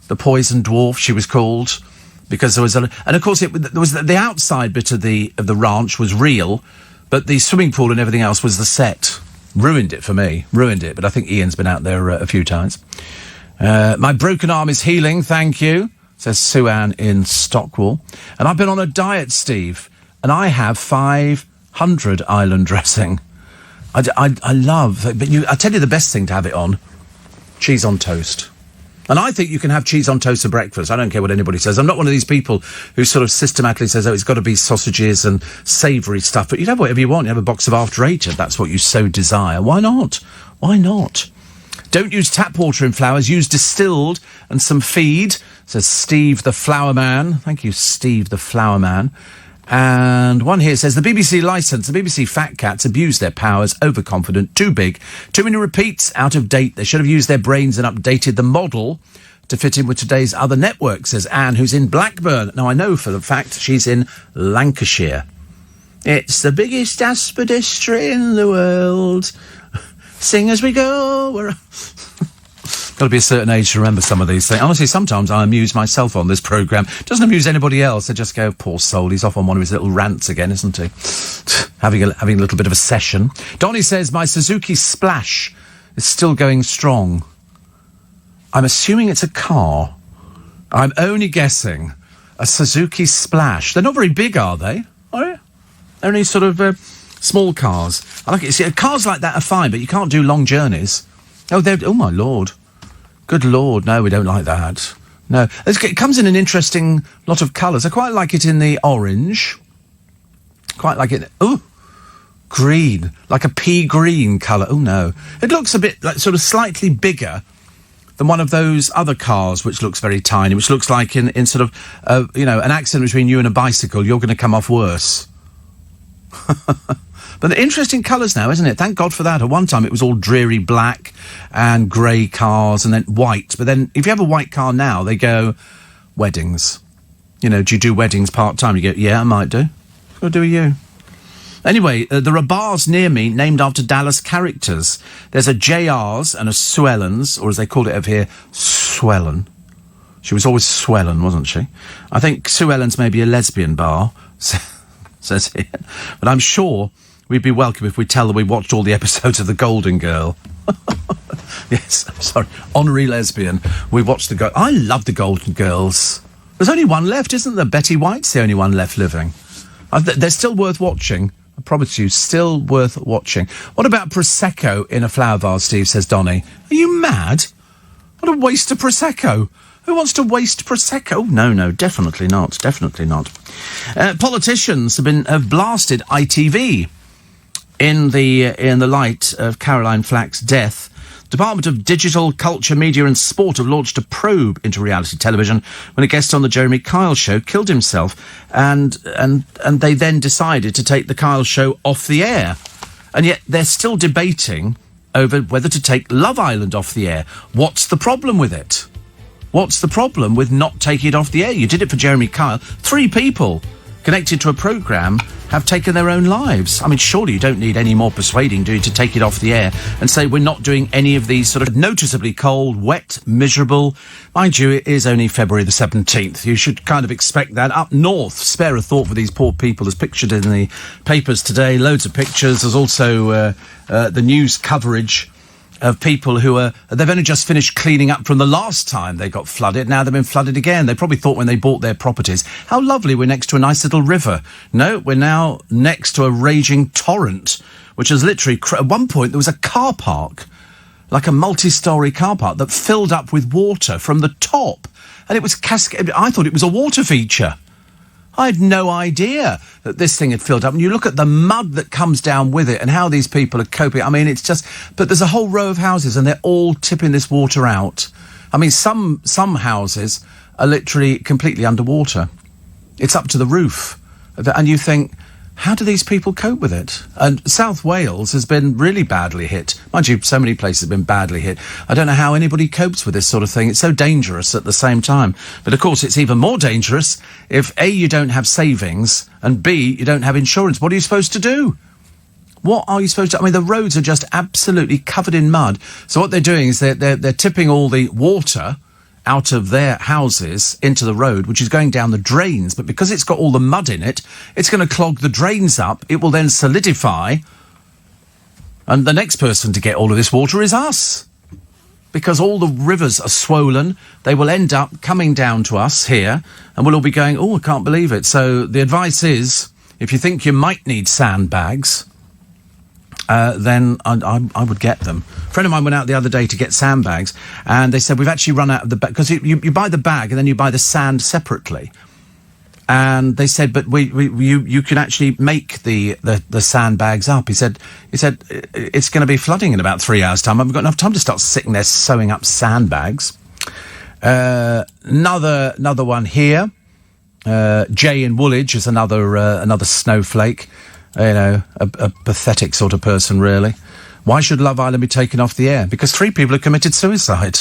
the Poison Dwarf, she was called, because there was and of course there was the outside bit of the ranch was real, but the swimming pool and everything else was the set. Ruined it for me. Ruined it. But I think Ian's been out there a few times. My broken arm is healing, thank you, says Sue Ann in Stockwell. And I've been on a diet, Steve, and I have 500 island dressing. I love, but I tell you the best thing to have it on, cheese on toast. And I think you can have cheese on toast for breakfast. I don't care what anybody says. I'm not one of these people who sort of systematically says, oh, it's got to be sausages and savoury stuff. But you have whatever you want. You have a box of After Eight if that's what you so desire. Why not? Why not? Don't use tap water in flowers. Use distilled and some feed, says Steve the Flower Man. Thank you, Steve the Flower Man. And one here says, the BBC licence, the BBC fat cats abuse their powers, overconfident, too big, too many repeats, out of date. They should have used their brains and updated the model to fit in with today's other network, says Anne, who's in Blackburn. Now, I know for the fact she's in Lancashire. It's the biggest aspidistra in the world. Sing as we go. We're... Got to be a certain age to remember some of these things. Honestly, sometimes I amuse myself on this programme. Doesn't amuse anybody else. I just go, poor soul, he's off on one of his little rants again, isn't he? having a little bit of a session. Donnie says, my Suzuki Splash is still going strong. I'm assuming it's a car. I'm only guessing. A Suzuki Splash. They're not very big, are they? Are they? They're only sort of small cars. I like it. See, cars like that are fine, but you can't do long journeys. Oh, my Lord. Good Lord, no, we don't like that. No. It comes in an interesting lot of colours. I quite like it in the orange. Quite like it... Ooh, green. Like a pea green colour. Oh, no. It looks a bit, like, sort of slightly bigger than one of those other cars, which looks very tiny, which looks like in sort of, an accident between you and a bicycle, you're going to come off worse. But they're interesting colours now, isn't it? Thank God for that. At one time, it was all dreary black and grey cars and then white. But then, if you have a white car now, they go, weddings. Do you do weddings part-time? You go, yeah, I might do. What do you? Anyway, there are bars near me named after Dallas characters. There's a JR's and a Swellens, or as they called it over here, Swellen. She was always Swellen, wasn't she? I think Sue Ellen's may be a lesbian bar, says here. But I'm sure... we'd be welcome if we tell them we watched all the episodes of The Golden Girl. Yes, I'm sorry. Honorary lesbian. We watched I love The Golden Girls. There's only one left, isn't there? Betty White's the only one left living. They're still worth watching. I promise you, still worth watching. What about Prosecco in a flower vase, Steve, says Donnie. Are you mad? What a waste of Prosecco. Who wants to waste Prosecco? No, definitely not. Definitely not. Politicians have blasted ITV. In the light of Caroline Flack's death, Department of Digital, Culture, Media and Sport have launched a probe into reality television when a guest on the Jeremy Kyle show killed himself, and they then decided to take the Kyle show off the air. And yet they're still debating over whether to take Love Island off the air. What's the problem with it? What's the problem with not taking it off the air? You did it for Jeremy Kyle. 3 people connected to a programme have taken their own lives. I mean, surely you don't need any more persuading, do you, to take it off the air and say we're not doing any of these sort of noticeably cold, wet, miserable... Mind you, it is only February the 17th. You should kind of expect that. Up north, spare a thought for these poor people, as pictured in the papers today. Loads of pictures. There's also the news coverage of people they've only just finished cleaning up from the last time they got flooded. Now they've been flooded again. They probably thought when they bought their properties, how lovely, we're next to a nice little river. No, we're now next to a raging torrent, which is literally... At one point, there was a car park like a multi-storey car park that filled up with water from the top. And it was cascade. I thought it was a water feature. I had no idea that this thing had filled up. And you look at the mud that comes down with it and how these people are coping. I mean, it's just... But there's a whole row of houses and they're all tipping this water out. I mean, some houses are literally completely underwater. It's up to the roof. And you think, how do these people cope with it? And South Wales has been really badly hit. Mind you, so many places have been badly hit. I don't know how anybody copes with this sort of thing. It's so dangerous at the same time. But of course, it's even more dangerous if A, you don't have savings, and B, you don't have insurance. What are you supposed to do? What are you supposed to... I mean, the roads are just absolutely covered in mud. So what they're doing is they're tipping all the water out of their houses into the road, which is going down the drains. But because it's got all the mud in it, it's going to clog the drains up. It will then solidify. And the next person to get all of this water is us. Because all the rivers are swollen. They will end up coming down to us here. And we'll all be going, oh, I can't believe it. So the advice is, if you think you might need sandbags... then I would get them. A friend of mine went out the other day to get sandbags, and they said, we've actually run out of the bag, because you buy the bag and then you buy the sand separately. And they said, but you can actually make the sandbags up. He said, it's going to be flooding in about 3 hours' time. I haven't got enough time to start sitting there sewing up sandbags. Another one here. Jay in Woolwich is another snowflake. You know, a pathetic sort of person, really. Why should Love Island be taken off the air? Because 3 people have committed suicide.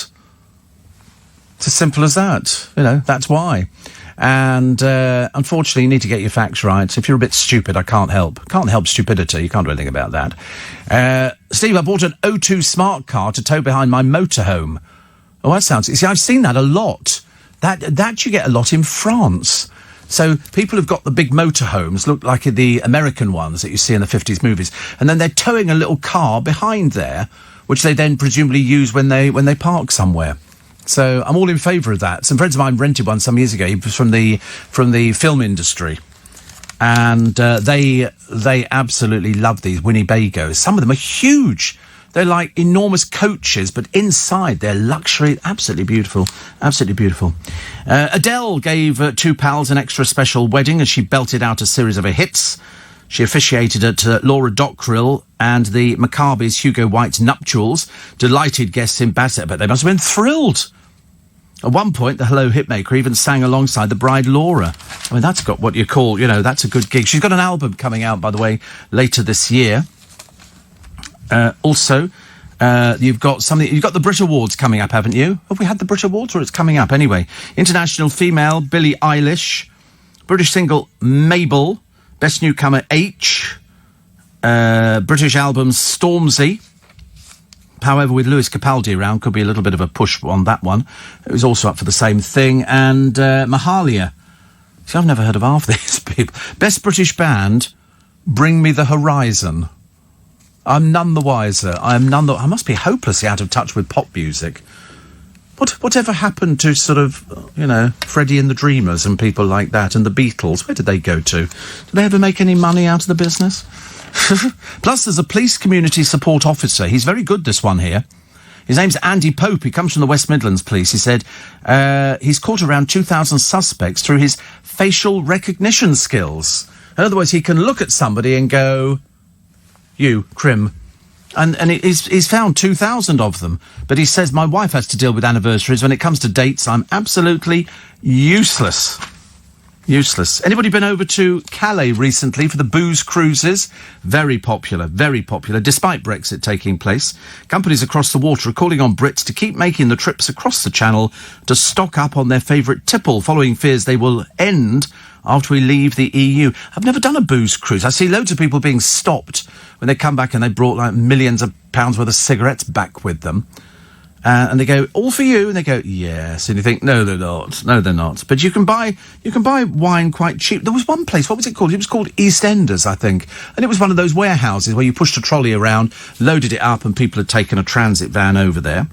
It's as simple as that. You know, that's why. And unfortunately, you need to get your facts right. If you're a bit stupid, I can't help. Can't help stupidity. You can't do anything about that. Steve, I bought an O2 smart car to tow behind my motorhome. Oh, that sounds... See, I've seen that a lot. That you get a lot in France. So people have got the big motorhomes, look like the American ones that you see in the 50s movies, and then they're towing a little car behind there, which they then presumably use when they park somewhere. So I'm all in favour of that. Some friends of mine rented one some years ago. He was from the film industry, and they absolutely love these Winnebagos. Some of them are huge. They're like enormous coaches, but inside they're luxury. Absolutely beautiful. Absolutely beautiful. Adele gave 2 pals an extra special wedding as she belted out a series of her hits. She officiated at Laura Dockrill and the Maccabees Hugo White's nuptials. Delighted guests in Bassett, but they must have been thrilled. At one point, the Hello Hitmaker even sang alongside the bride Laura. I mean, that's got what you call, you know, that's a good gig. She's got an album coming out, by the way, later this year. Also, you've got the Brit Awards coming up, haven't you? Have we had the Brit Awards, or it's coming up anyway? International female, Billie Eilish. British single, Mabel. Best newcomer, H. British album, Stormzy. However, with Lewis Capaldi around, could be a little bit of a push on that one. It was also up for the same thing. And Mahalia. See, I've never heard of half these people. Best British band, Bring Me the Horizon. I'm none the wiser. I must be hopelessly out of touch with pop music. Whatever happened to sort of, you know, Freddie and the Dreamers and people like that, and the Beatles? Where did they go to? Did they ever make any money out of the business? Plus, there's a police community support officer. He's very good, this one here. His name's Andy Pope. He comes from the West Midlands Police. He said he's caught around 2,000 suspects through his facial recognition skills. In other words, he can look at somebody and go... You, Crim. And he's found 2,000 of them. But he says, my wife has to deal with anniversaries. When it comes to dates, I'm absolutely useless. Useless. Anybody been over to Calais recently for the booze cruises? Very popular, despite Brexit taking place. Companies across the water are calling on Brits to keep making the trips across the Channel to stock up on their favourite tipple, following fears they will end after we leave the EU. I've never done a booze cruise. I see loads of people being stopped when they come back and they brought like millions of pounds worth of cigarettes back with them. And they go, all for you? And they go, yes. And you think, no, they're not. No, they're not. But you can buy wine quite cheap. There was one place, what was it called? It was called EastEnders, I think. And it was one of those warehouses where you pushed a trolley around, loaded it up, and people had taken a transit van over there.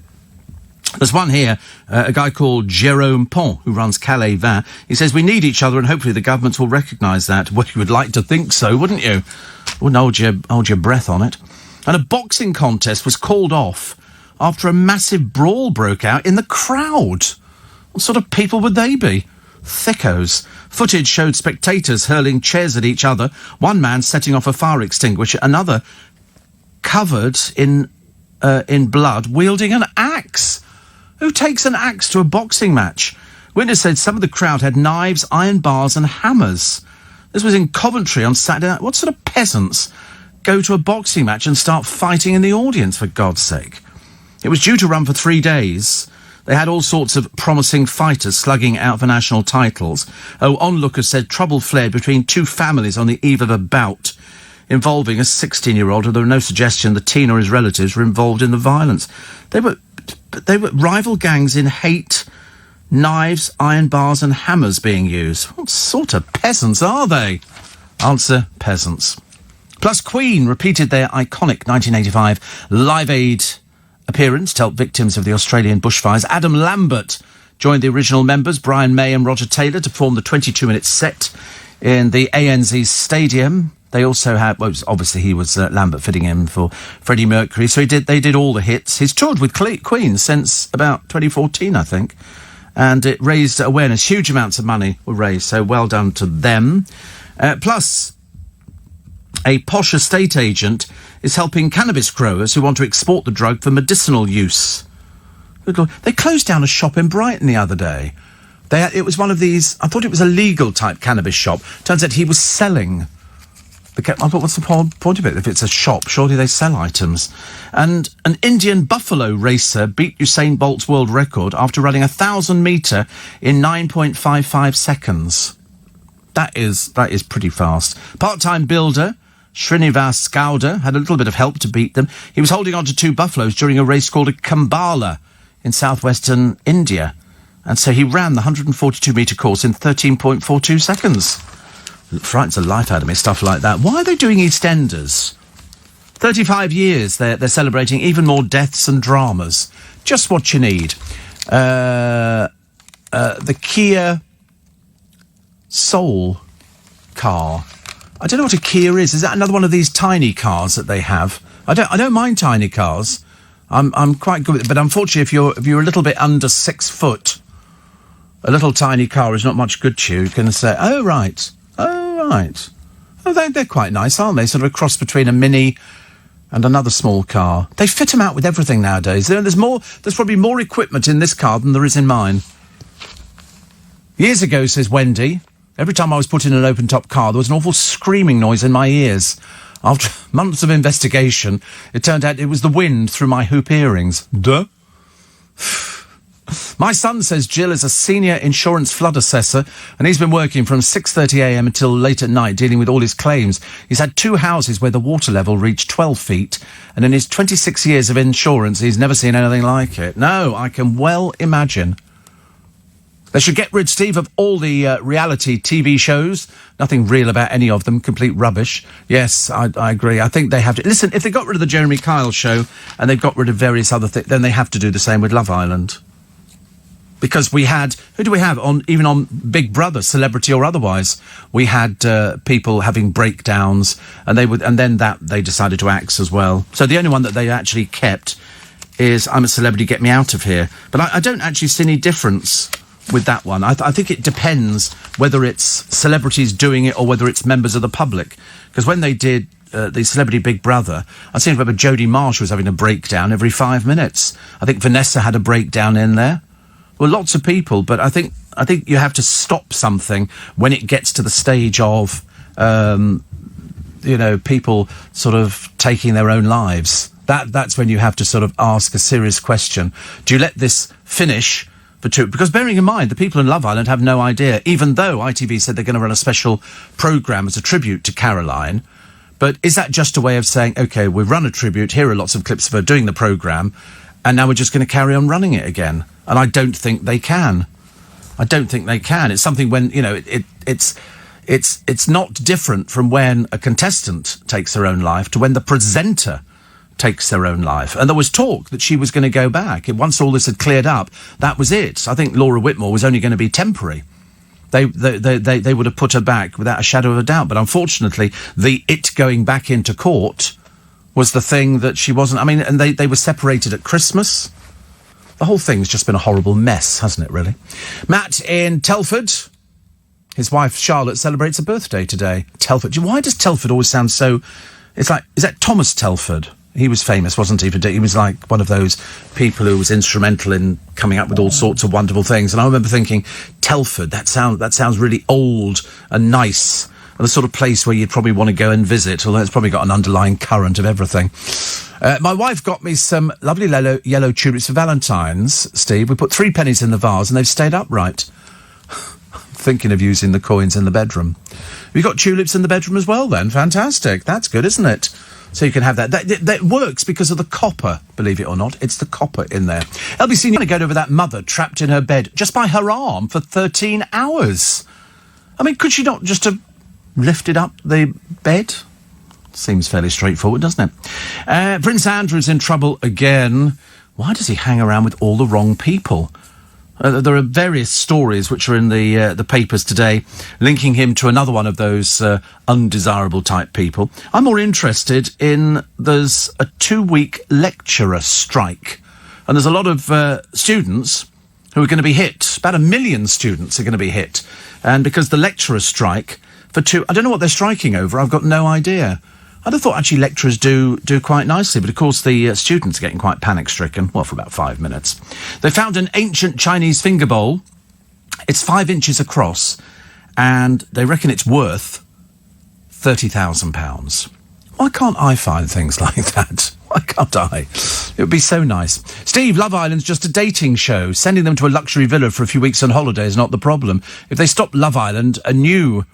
There's one here, a guy called Jérôme Pont, who runs Calais Vin. He says, we need each other, and hopefully the governments will recognise that. Well, you would like to think so, wouldn't you? Wouldn't hold your breath on it. And a boxing contest was called off after a massive brawl broke out in the crowd. What sort of people would they be? Thickos. Footage showed spectators hurling chairs at each other, one man setting off a fire extinguisher, another covered in blood, wielding an axe. Who takes an axe to a boxing match? Witness said some of the crowd had knives, iron bars and hammers. This was in Coventry on Saturday night. What sort of peasants go to a boxing match and start fighting in the audience, for God's sake? It was due to run for 3 days. They had all sorts of promising fighters slugging out for national titles. Onlookers said trouble flared between two families on the eve of a bout involving a 16-year-old, although no suggestion the teen or his relatives were involved in the violence. They were rival gangs in hate, knives, iron bars and hammers being used. What sort of peasants are they? Answer, peasants. Plus, Queen repeated their iconic 1985 Live Aid appearance to help victims of the Australian bushfires. Adam Lambert joined the original members, Brian May and Roger Taylor, to perform the 22-minute set in the ANZ Stadium. They also had, well, obviously he was Lambert fitting in for Freddie Mercury, so they did all the hits. He's toured with Queen since about 2014, I think, and it raised awareness. Huge amounts of money were raised, so well done to them. Plus, a posh estate agent is helping cannabis growers who want to export the drug for medicinal use. Good Lord. They closed down a shop in Brighton the other day. It was one of these, I thought it was a legal type cannabis shop. Turns out he was selling. I thought, what's the point of it? If it's a shop, surely they sell items. And an Indian buffalo racer beat Usain Bolt's world record after running 1,000 metre in 9.55 seconds. That is pretty fast. Part-time builder Srinivas Gowda had a little bit of help to beat them. He was holding on to two buffaloes during a race called a Kambala in southwestern India. And so he ran the 142-metre course in 13.42 seconds. It frightens the life out of me, stuff like that. Why are they doing EastEnders? 35 years they're celebrating, even more deaths and dramas. Just what you need. The Kia Soul car. I don't know what a Kia is. Is that another one of these tiny cars that they have? I don't mind tiny cars. I'm quite good with it, but unfortunately if you're a little bit under 6 foot, a little tiny car is not much good to you. You can say, oh right. Oh, they're quite nice, aren't they? Sort of a cross between a Mini and another small car. They fit them out with everything nowadays. There's probably more equipment in this car than there is in mine. Years ago, says Wendy, every time I was put in an open-top car, there was an awful screaming noise in my ears. After months of investigation, it turned out it was the wind through my hoop earrings. Duh. My son says Jill is a senior insurance flood assessor and he's been working from 6:30 a.m. until late at night dealing with all his claims. He's had 2 houses where the water level reached 12 feet and in his 26 years of insurance he's never seen anything like it. No, I can well imagine. They should get rid, Steve, of all the reality TV shows. Nothing real about any of them. Complete rubbish. Yes, I agree. I think they have to. Listen, if they got rid of the Jeremy Kyle show and they've got rid of various other things, then they have to do the same with Love Island. Because we had, who do we have even on Big Brother, celebrity or otherwise? We had people having breakdowns, and then they decided to axe as well. So the only one that they actually kept is I'm a Celebrity, Get Me Out of Here. But I don't actually see any difference with that one. I think it depends whether it's celebrities doing it or whether it's members of the public. Because when they did the Celebrity Big Brother, I seem to remember Jodie Marsh was having a breakdown every 5 minutes. I think Vanessa had a breakdown in there. Well, lots of people, but I think you have to stop something when it gets to the stage of, people sort of taking their own lives. That's when you have to sort of ask a serious question. Do you let this finish for 2? Because bearing in mind, the people in Love Island have no idea, even though ITV said they're going to run a special programme as a tribute to Caroline. But is that just a way of saying, OK, we've run a tribute, here are lots of clips of her doing the programme, and now we're just going to carry on running it again? And I don't think they can. It's something when, it's not different from when a contestant takes their own life to when the presenter takes their own life. And there was talk that she was going to go back. Once all this had cleared up, that was it. I think Laura Whitmore was only going to be temporary. They would have put her back without a shadow of a doubt. But unfortunately, the going back into court was the thing that she wasn't. I mean, and they were separated at Christmas. The whole thing's just been a horrible mess, hasn't it, really? Matt in Telford. His wife, Charlotte, celebrates a birthday today. Telford. Why does Telford always sound so... It's like... Is that Thomas Telford? He was famous, wasn't he? He was like one of those people who was instrumental in coming up with all sorts of wonderful things. And I remember thinking, Telford, that sounds really old and nice. And the sort of place where you'd probably want to go and visit, although it's probably got an underlying current of everything. My wife got me some lovely yellow tulips for Valentine's, Steve. We put 3 pennies in the vase and they've stayed upright. Thinking of using the coins in the bedroom. Have you got tulips in the bedroom as well, then? Fantastic. That's good, isn't it? So you can have that. That works because of the copper, believe it or not. It's the copper in there. LBC, you're going to go over that mother trapped in her bed just by her arm for 13 hours. I mean, could she not just have lifted up the bed? Seems fairly straightforward, doesn't it? Prince Andrew's in trouble again. Why does he hang around with all the wrong people? There are various stories which are in the papers today linking him to another one of those undesirable type people. I'm more interested in there's a 2-week lecturer strike. And there's a lot of students who are going to be hit. About 1 million students are going to be hit. And because the lecturer strike for I don't know what they're striking over. I've got no idea. I'd have thought actually lecturers do quite nicely, but of course the students are getting quite panic-stricken, well, for about 5 minutes. They found an ancient Chinese finger bowl. It's 5 inches across, and they reckon it's worth £30,000. Why can't I find things like that? Why can't I? It would be so nice. Steve, Love Island's just a dating show. Sending them to a luxury villa for a few weeks on holiday is not the problem. If they stop Love Island, a new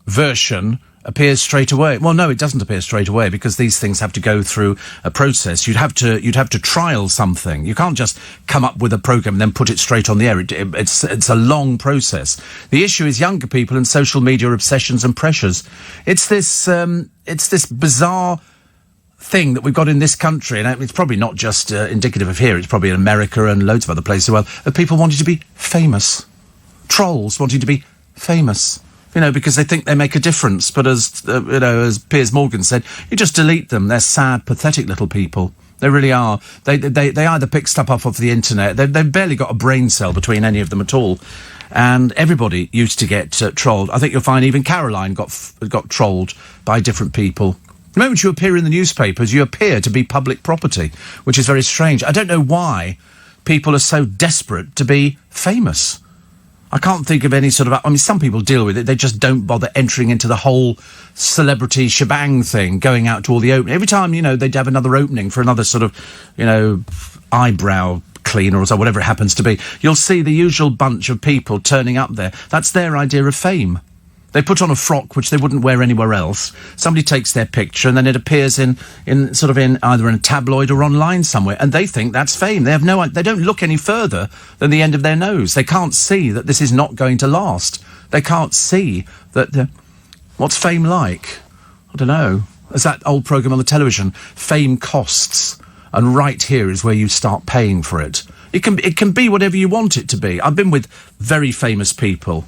version appears straight away. Well, no, it doesn't appear straight away because these things have to go through a process. You'd have to trial something. You can't just come up with a program and then put it straight on the air. It's a long process. The issue is younger people and social media obsessions and pressures. It's this bizarre thing that we've got in this country, and it's probably not just indicative of here. It's probably in America and loads of other places as well. Of people wanting to be famous, trolls wanting to be famous. You know, because they think they make a difference. But as as Piers Morgan said, you just delete them. They're sad, pathetic little people. They really are. They either pick stuff up off the internet. They've barely got a brain cell between any of them at all. And everybody used to get trolled. I think you'll find even Caroline got trolled by different people. The moment you appear in the newspapers, you appear to be public property, which is very strange. I don't know why people are so desperate to be famous. I can't think of any sort of... I mean, some people deal with it. They just don't bother entering into the whole celebrity shebang thing, going out to all the opening. Every time, they'd have another opening for another sort of, eyebrow cleaner or so, whatever it happens to be. You'll see the usual bunch of people turning up there. That's their idea of fame. They put on a frock which they wouldn't wear anywhere else. Somebody takes their picture and then it appears in either in a tabloid or online somewhere, and they think that's fame. They don't look any further than the end of their nose. They can't see that this is not going to last. They can't see that what's fame like? I don't know. There's that old programme on the television, Fame Costs, and right here is where you start paying for it. It can be whatever you want it to be. I've been with very famous people,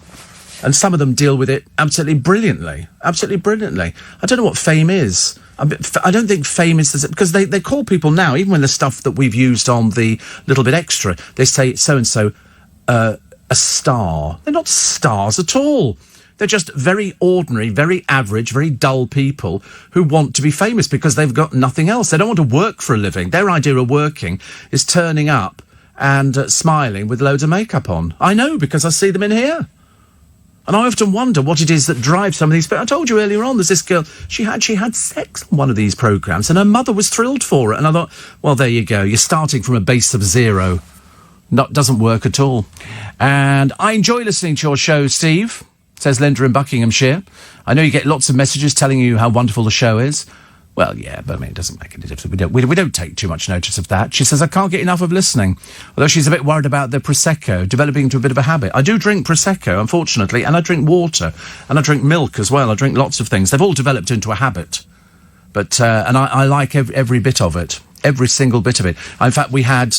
and some of them deal with it absolutely brilliantly. Absolutely brilliantly. I don't know what fame is. I don't think fame is... Because they call people now, even when the stuff that we've used on the Little Bit Extra, they say so-and-so a star. They're not stars at all. They're just very ordinary, very average, very dull people who want to be famous because they've got nothing else. They don't want to work for a living. Their idea of working is turning up and smiling with loads of makeup on. I know, because I see them in here. And I often wonder what it is that drives some of these... But I told you earlier on, there's this girl, she had sex on one of these programmes, and her mother was thrilled for it. And I thought, well, there you go. You're starting from a base of 0. Doesn't work at all. And I enjoy listening to your show, Steve, says Linda in Buckinghamshire. I know you get lots of messages telling you how wonderful the show is. Well, yeah, but I mean, it doesn't make any difference. We don't take too much notice of that. She says, I can't get enough of listening. Although she's a bit worried about the Prosecco developing into a bit of a habit. I do drink Prosecco, unfortunately, and I drink water, and I drink milk as well. I drink lots of things. They've all developed into a habit. But, and I like every bit of it. Every single bit of it. In fact, we had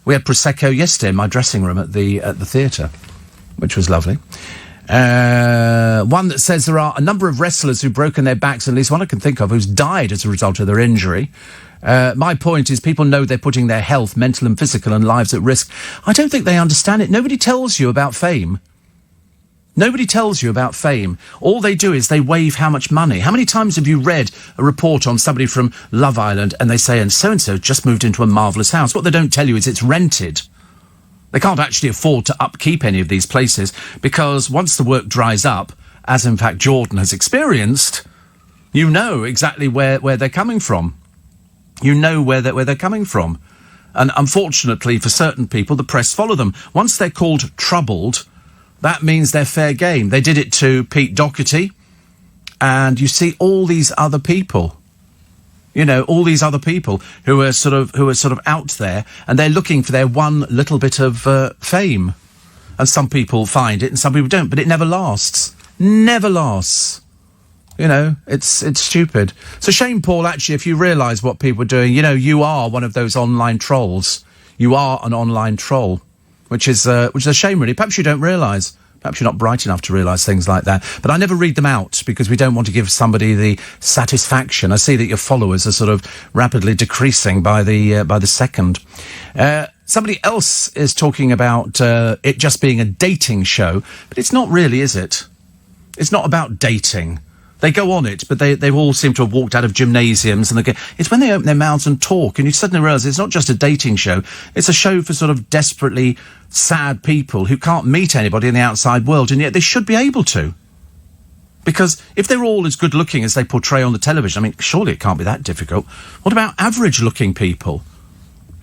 Prosecco yesterday in my dressing room at the theatre, which was lovely. One that says there are a number of wrestlers who've broken their backs, at least one I can think of, who's died as a result of their injury. My point is people know they're putting their health, mental and physical, and lives at risk. I don't think they understand it. Nobody tells you about fame. Nobody tells you about fame. All they do is they wave how much money. How many times have you read a report on somebody from Love Island and they say, and so just moved into a marvellous house? What they don't tell you is it's rented. They can't actually afford to upkeep any of these places because once the work dries up, as in fact Jordan has experienced, you know exactly where they're coming from. You know where they're coming from. And unfortunately for certain people, the press follow them. Once they're called troubled, that means they're fair game. They did it to Pete Doherty, and you see all these other people. You know, all these other people who are sort of out there, and they're looking for their one little bit of fame. And some people find it, and some people don't. But it never lasts. Never lasts. You know, it's stupid. So Shane Paul, actually, if you realise what people are doing, you know, you are one of those online trolls. You are an online troll. Which is a shame, really. Perhaps you don't realise. Perhaps you're not bright enough to realise things like that. But I never read them out because we don't want to give somebody the satisfaction. I see that your followers are sort of rapidly decreasing by the second. Somebody else is talking about it just being a dating show, but it's not really, is it? It's not about dating. They go on it, but they all seem to have walked out of gymnasiums, and it's when they open their mouths and talk, and you suddenly realise it's not just a dating show, it's a show for sort of desperately sad people who can't meet anybody in the outside world, and yet they should be able to. Because if they're all as good-looking as they portray on the television, I mean, surely it can't be that difficult. What about average-looking people?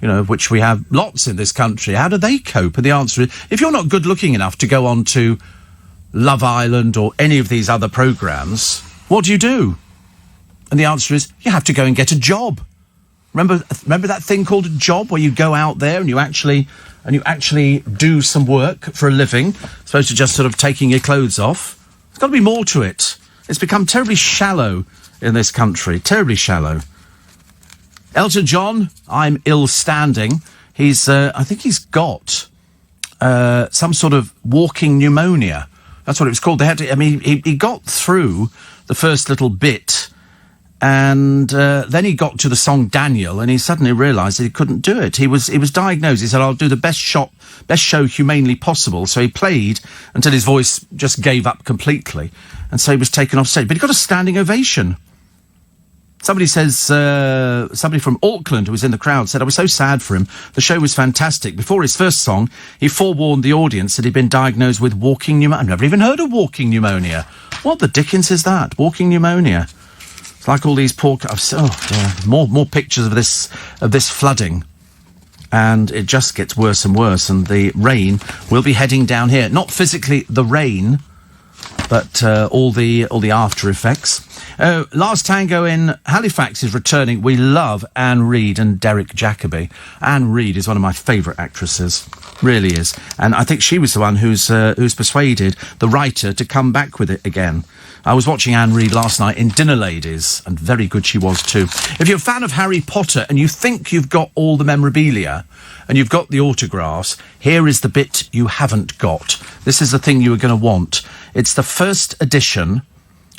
You know, which we have lots in this country. How do they cope? And the answer is, if you're not good-looking enough to go on to Love Island or any of these other programmes, what do? And the answer is, you have to go and get a job. Remember that thing called a job, where you go out there and you actually do some work for a living, as opposed to just sort of taking your clothes off? There's got to be more to it. It's become terribly shallow in this country, terribly shallow. Elton John, I'm ill standing. I think he's got some sort of walking pneumonia. That's what it was called. They had to. I mean, he got through the first little bit, and then he got to the song Daniel, and he suddenly realised that he couldn't do it. He was diagnosed. He said, "I'll do the best show humanely possible." So he played until his voice just gave up completely, and so he was taken off stage. But he got a standing ovation. Somebody says, somebody from Auckland who was in the crowd said, I was so sad for him. The show was fantastic. Before his first song, he forewarned the audience that he'd been diagnosed with walking pneumonia. I've never even heard of walking pneumonia. What the dickens is that? Walking pneumonia. It's like all these poor... Oh, dear. More pictures of this flooding. And it just gets worse and worse. And the rain will be heading down here. Not physically the rain, but all the after effects. Last Tango in Halifax is returning. We love Anne Reid and Derek Jacobi. Anne Reid is one of my favourite actresses, really is. And I think she was the one who's persuaded the writer to come back with it again. I was watching Anne Reid last night in Dinner Ladies, and very good she was too. If you're a fan of Harry Potter and you think you've got all the memorabilia and you've got the autographs, here is the bit you haven't got. This is the thing you were going to want. It's the first edition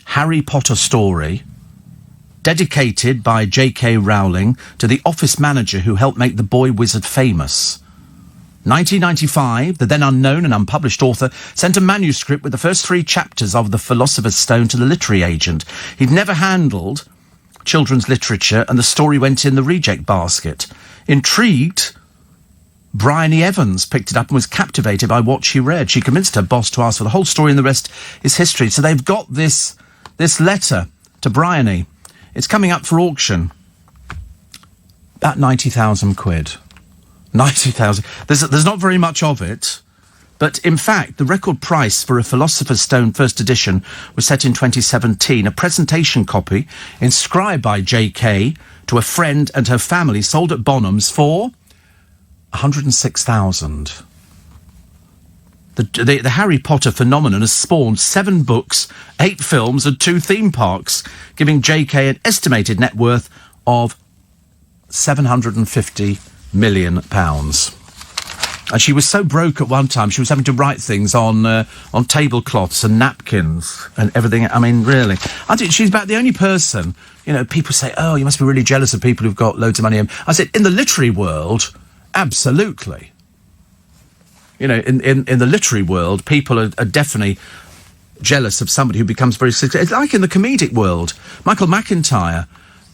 Harry Potter story, dedicated by J.K. Rowling to the office manager who helped make the boy wizard famous. 1995, the then unknown and unpublished author sent a manuscript with the first 3 chapters of The Philosopher's Stone to the literary agent. He'd never handled children's literature, and the story went in the reject basket. Intrigued, Bryony Evans picked it up and was captivated by what she read. She convinced her boss to ask for the whole story, and the rest is history. So they've got this letter to Bryony. It's coming up for auction. About 90,000 quid. 90,000. There's not very much of it. But in fact, the record price for a Philosopher's Stone first edition was set in 2017. A presentation copy inscribed by J.K. to a friend and her family sold at Bonhams for 106,000. The Harry Potter phenomenon has spawned 7 books, 8 films and 2 theme parks, giving J.K. an estimated net worth of £750 million. And she was so broke at one time, she was having to write things on tablecloths and napkins and everything. I mean, really. I think she's about the only person, people say, oh, you must be really jealous of people who've got loads of money. I said, in the literary world, absolutely. In the literary world, people are definitely jealous of somebody who becomes very successful. It's like in the comedic world. Michael McIntyre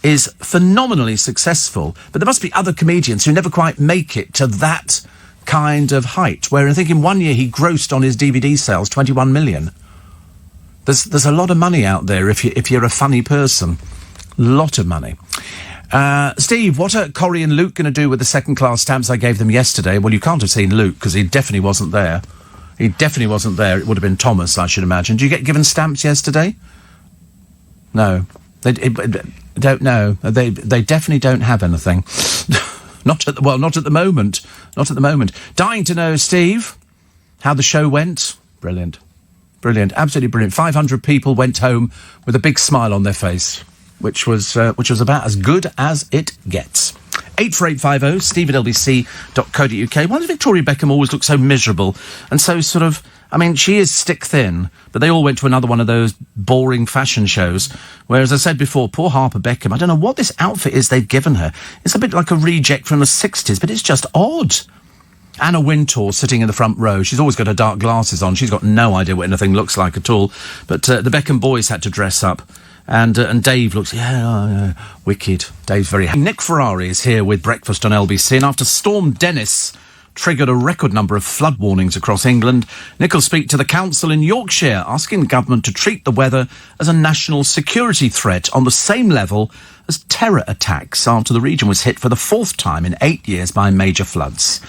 is phenomenally successful, but there must be other comedians who never quite make it to that kind of height, where I think in 1 year he grossed on his DVD sales 21 million. There's a lot of money out there if you're a funny person. Lot of money. Steve, what are Corrie and Luke going to do with the second-class stamps I gave them yesterday? Well, you can't have seen Luke, because he definitely wasn't there. He definitely wasn't there. It would have been Thomas, I should imagine. Did you get given stamps yesterday? No. They don't know. They definitely don't have anything. Not at the moment. Not at the moment. Dying to know, Steve, how the show went. Brilliant. Brilliant. Absolutely brilliant. 500 people went home with a big smile on their face, which was about as good as it gets. 84850 steve@lbc.co.uk. Why does Victoria Beckham always look so miserable and so sort of... I mean, she is stick thin, but they all went to another one of those boring fashion shows, where, as I said before, poor Harper Beckham, I don't know what this outfit is they've given her. It's a bit like a reject from the 60s, but it's just odd. Anna Wintour sitting in the front row. She's always got her dark glasses on. She's got no idea what anything looks like at all. But the Beckham boys had to dress up. And Dave looks, wicked. Dave's very happy. Nick Ferrari is here with Breakfast on LBC. And after Storm Dennis triggered a record number of flood warnings across England, Nick will speak to the council in Yorkshire, asking the government to treat the weather as a national security threat on the same level as terror attacks after the region was hit for the fourth time in 8 years by major floods.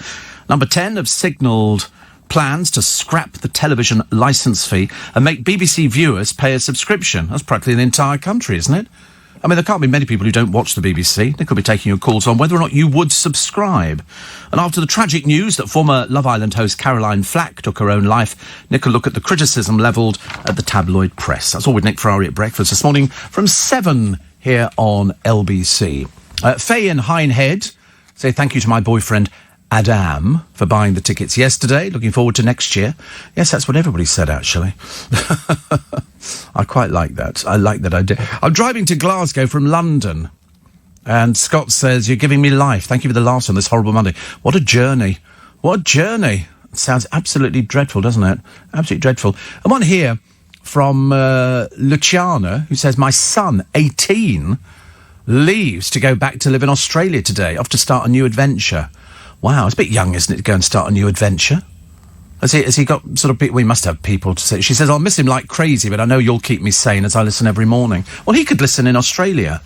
Number 10 have signalled plans to scrap the television licence fee and make BBC viewers pay a subscription. That's practically the entire country, isn't it? I mean, there can't be many people who don't watch the BBC. They could be taking your calls on whether or not you would subscribe. And after the tragic news that former Love Island host Caroline Flack took her own life, Nick will look at the criticism levelled at the tabloid press. That's all with Nick Ferrari at Breakfast this morning from 7 here on LBC. Faye in Hindhead say thank you to my boyfriend Adam for buying the tickets yesterday. Looking forward to next year. Yes, that's what everybody said, actually. I quite like that. I like that idea. I'm driving to Glasgow from London, and Scott says, you're giving me life. Thank you for the laughs on this horrible Monday. What a journey. What a journey. It sounds absolutely dreadful, doesn't it? Absolutely dreadful. I want to hear from Luciana, who says, my son, 18, leaves to go back to live in Australia today, off to start a new adventure. Wow, it's a bit young, isn't it, to go and start a new adventure? Has he got sort of... We must have people to say... She says, I'll miss him like crazy, but I know you'll keep me sane as I listen every morning. Well, he could listen in Australia.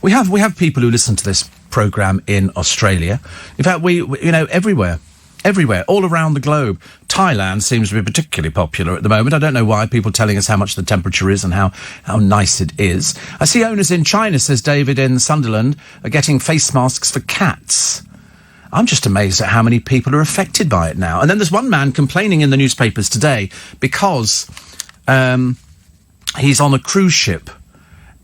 We have people who listen to this programme in Australia. In fact, we everywhere. Everywhere, all around the globe. Thailand seems to be particularly popular at the moment. I don't know why. People telling us how much the temperature is and how nice it is. I see owners in China, says David in Sunderland, are getting face masks for cats. I'm just amazed at how many people are affected by it now. And then there's one man complaining in the newspapers today because he's on a cruise ship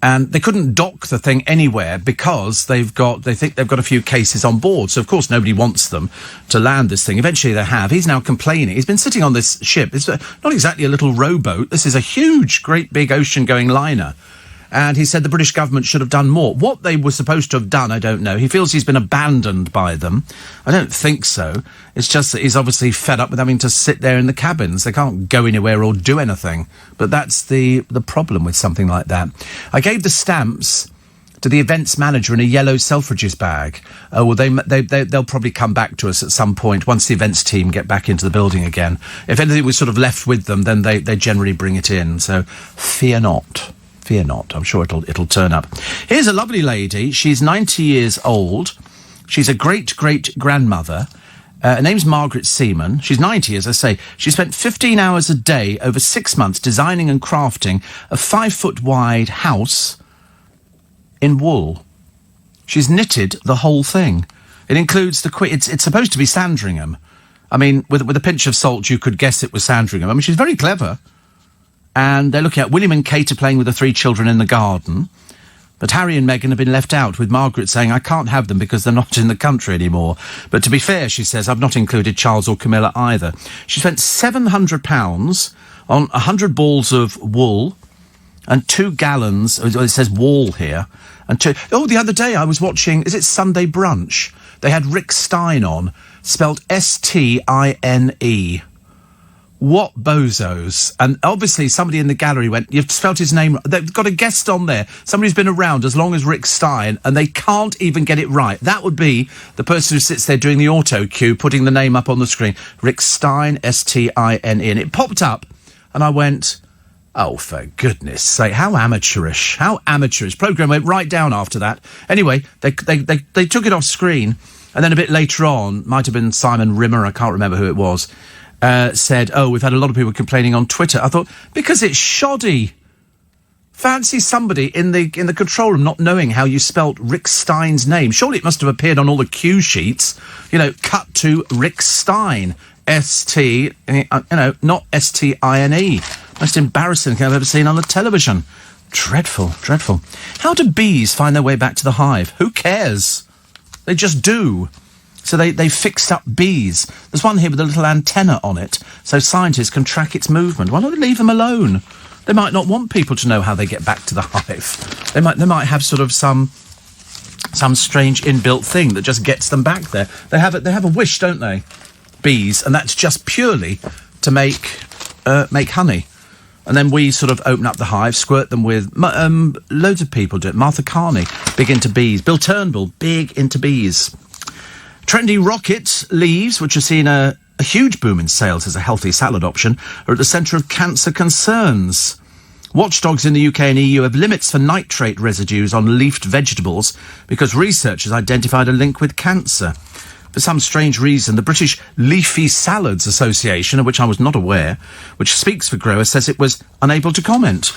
and they couldn't dock the thing anywhere because they think they've got a few cases on board. So, of course, nobody wants them to land this thing. Eventually they have. He's now complaining. He's been sitting on this ship. It's not exactly a little rowboat. This is a huge, great big ocean-going liner. And he said the British government should have done more. What they were supposed to have done, I don't know. He feels he's been abandoned by them. I don't think so. It's just that he's obviously fed up with having to sit there in the cabins. They can't go anywhere or do anything. But that's the problem with something like that. I gave the stamps to the events manager in a yellow Selfridges bag. Well, they'll probably come back to us at some point once the events team get back into the building again. If anything was sort of left with them, then they generally bring it in. So fear not. Fear not. I'm sure it'll turn up. Here's a lovely lady. She's 90 years old. She's a great-great-grandmother. Her name's Margaret Seaman. She's 90, as I say. She spent 15 hours a day over 6 months designing and crafting a 5-foot-wide house in wool. She's knitted the whole thing. It includes it's supposed to be Sandringham. I mean, with a pinch of salt, you could guess it was Sandringham. I mean, she's very clever. And they're looking at William and Kate are playing with the 3 children in the garden. But Harry and Meghan have been left out, with Margaret saying, I can't have them because they're not in the country anymore. But to be fair, she says, I've not included Charles or Camilla either. She spent £700 on 100 balls of wool and 2 gallons, it says wall here, and the other day I was watching, is it Sunday Brunch? They had Rick Stein on, spelled Stine. What bozos. And obviously somebody in the gallery went, you've spelt his name, they've got a guest on there, somebody's been around as long as Rick Stein, and they can't even get it right. That would be the person who sits there doing the auto cue, putting the name up on the screen. Rick Stein, Stine, and it popped up, and I went, oh, for goodness sake, how amateurish. Programme went right down after that. Anyway, they took it off screen, and then a bit later on, might have been Simon Rimmer, I can't remember who it was, said, oh, we've had a lot of people complaining on Twitter. I thought, because it's shoddy. Fancy somebody in the control room not knowing how you spelt Rick Stein's name. Surely it must have appeared on all the cue sheets. Cut to Rick Stein. S-T, not S-T-I-N-E. Most embarrassing thing I've ever seen on the television. Dreadful. How do bees find their way back to the hive? Who cares? They just do. So they fixed up bees. There's one here with a little antenna on it, so scientists can track its movement. Why don't they leave them alone? They might not want people to know how they get back to the hive. They might have sort of some strange inbuilt thing that just gets them back there. They have a wish, don't they? Bees, and that's just purely to make honey. And then we sort of open up the hive, squirt them with... loads of people do it. Martha Carney, big into bees. Bill Turnbull, big into bees. Trendy rocket leaves, which have seen a huge boom in sales as a healthy salad option, are at the centre of cancer concerns. Watchdogs in the UK and EU have limits for nitrate residues on leafed vegetables because researchers identified a link with cancer. For some strange reason, the British Leafy Salads Association, of which I was not aware, which speaks for growers, says it was unable to comment.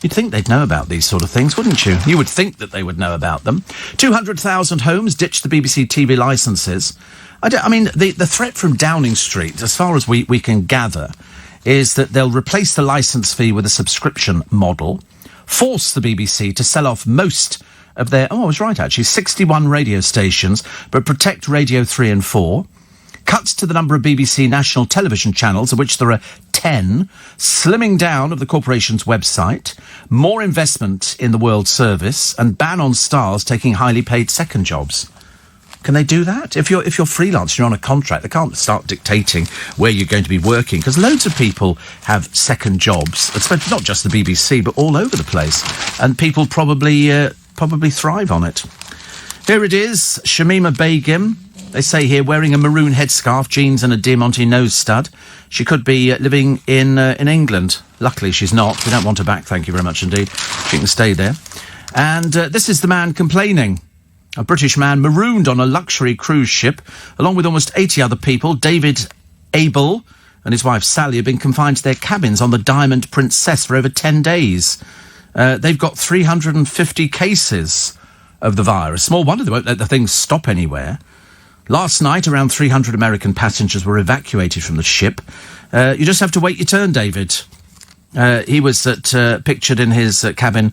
You'd think they'd know about these sort of things, wouldn't you? You would think that they would know about them. 200,000 homes ditched the BBC TV licences. The threat from Downing Street, as far as we can gather, is that they'll replace the licence fee with a subscription model, force the BBC to sell off most of their... I was right, actually. 61 radio stations, but protect Radio 3 and 4. Cuts to the number of BBC national television channels, of which there are 10. Slimming down of the corporation's website. More investment in the World Service. And ban on stars taking highly paid second jobs. Can they do that? If you're freelance, you're on a contract, they can't start dictating where you're going to be working, because loads of people have second jobs, especially not just the BBC, but all over the place. And people probably thrive on it. Here it is, Shamima Begum. They say here, wearing a maroon headscarf, jeans and a Diamante nose stud. She could be living in England. Luckily, she's not. We don't want her back, thank you very much indeed. She can stay there. And this is the man complaining. A British man marooned on a luxury cruise ship, along with almost 80 other people. David Abel and his wife Sally have been confined to their cabins on the Diamond Princess for over 10 days. They've got 350 cases of the virus. Small wonder they won't let the thing stop anywhere. Last night, around 300 American passengers were evacuated from the ship. You just have to wait your turn, David. He was pictured in his cabin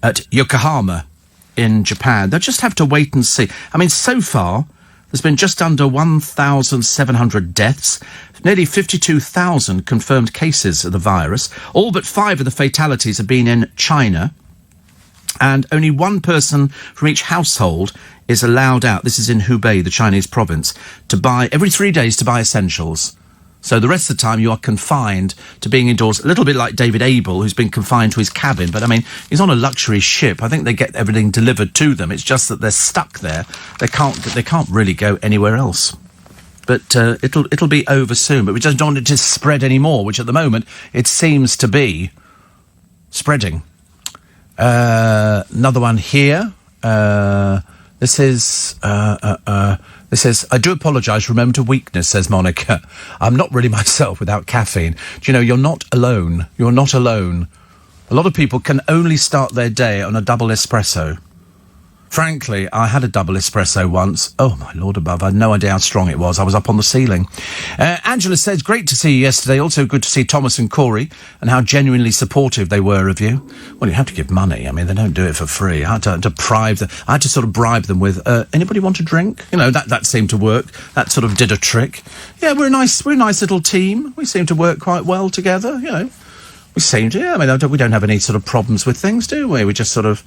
at Yokohama in Japan. They'll just have to wait and see. So far, there's been just under 1,700 deaths, nearly 52,000 confirmed cases of the virus. All but 5 of the fatalities have been in China. And only one person from each household is allowed out, this is in Hubei, the Chinese province, to buy, every 3 days, to buy essentials. So the rest of the time you are confined to being indoors, a little bit like David Abel, who's been confined to his cabin. But, he's on a luxury ship. I think they get everything delivered to them. It's just that they're stuck there. They can't really go anywhere else. But it'll be over soon. But we just don't want it to spread anymore, which at the moment it seems to be spreading. Another one here. This is, I do apologise, remember to weakness, says Monica. I'm not really myself without caffeine. Do you know, you're not alone. You're not alone. A lot of people can only start their day on a double espresso. Frankly, I had a double espresso once. Oh, my Lord above. I had no idea how strong it was. I was up on the ceiling. Angela says, great to see you yesterday. Also good to see Thomas and Corey and how genuinely supportive they were of you. Well, you have to give money. I mean, they don't do it for free. I had to deprive them. I had to sort of bribe them with, anybody want a drink? You know, that seemed to work. That sort of did a trick. Yeah, we're a nice little team. We seem to work quite well together, you know. We seem to, yeah. I mean, we don't have any sort of problems with things, do we? We just sort of...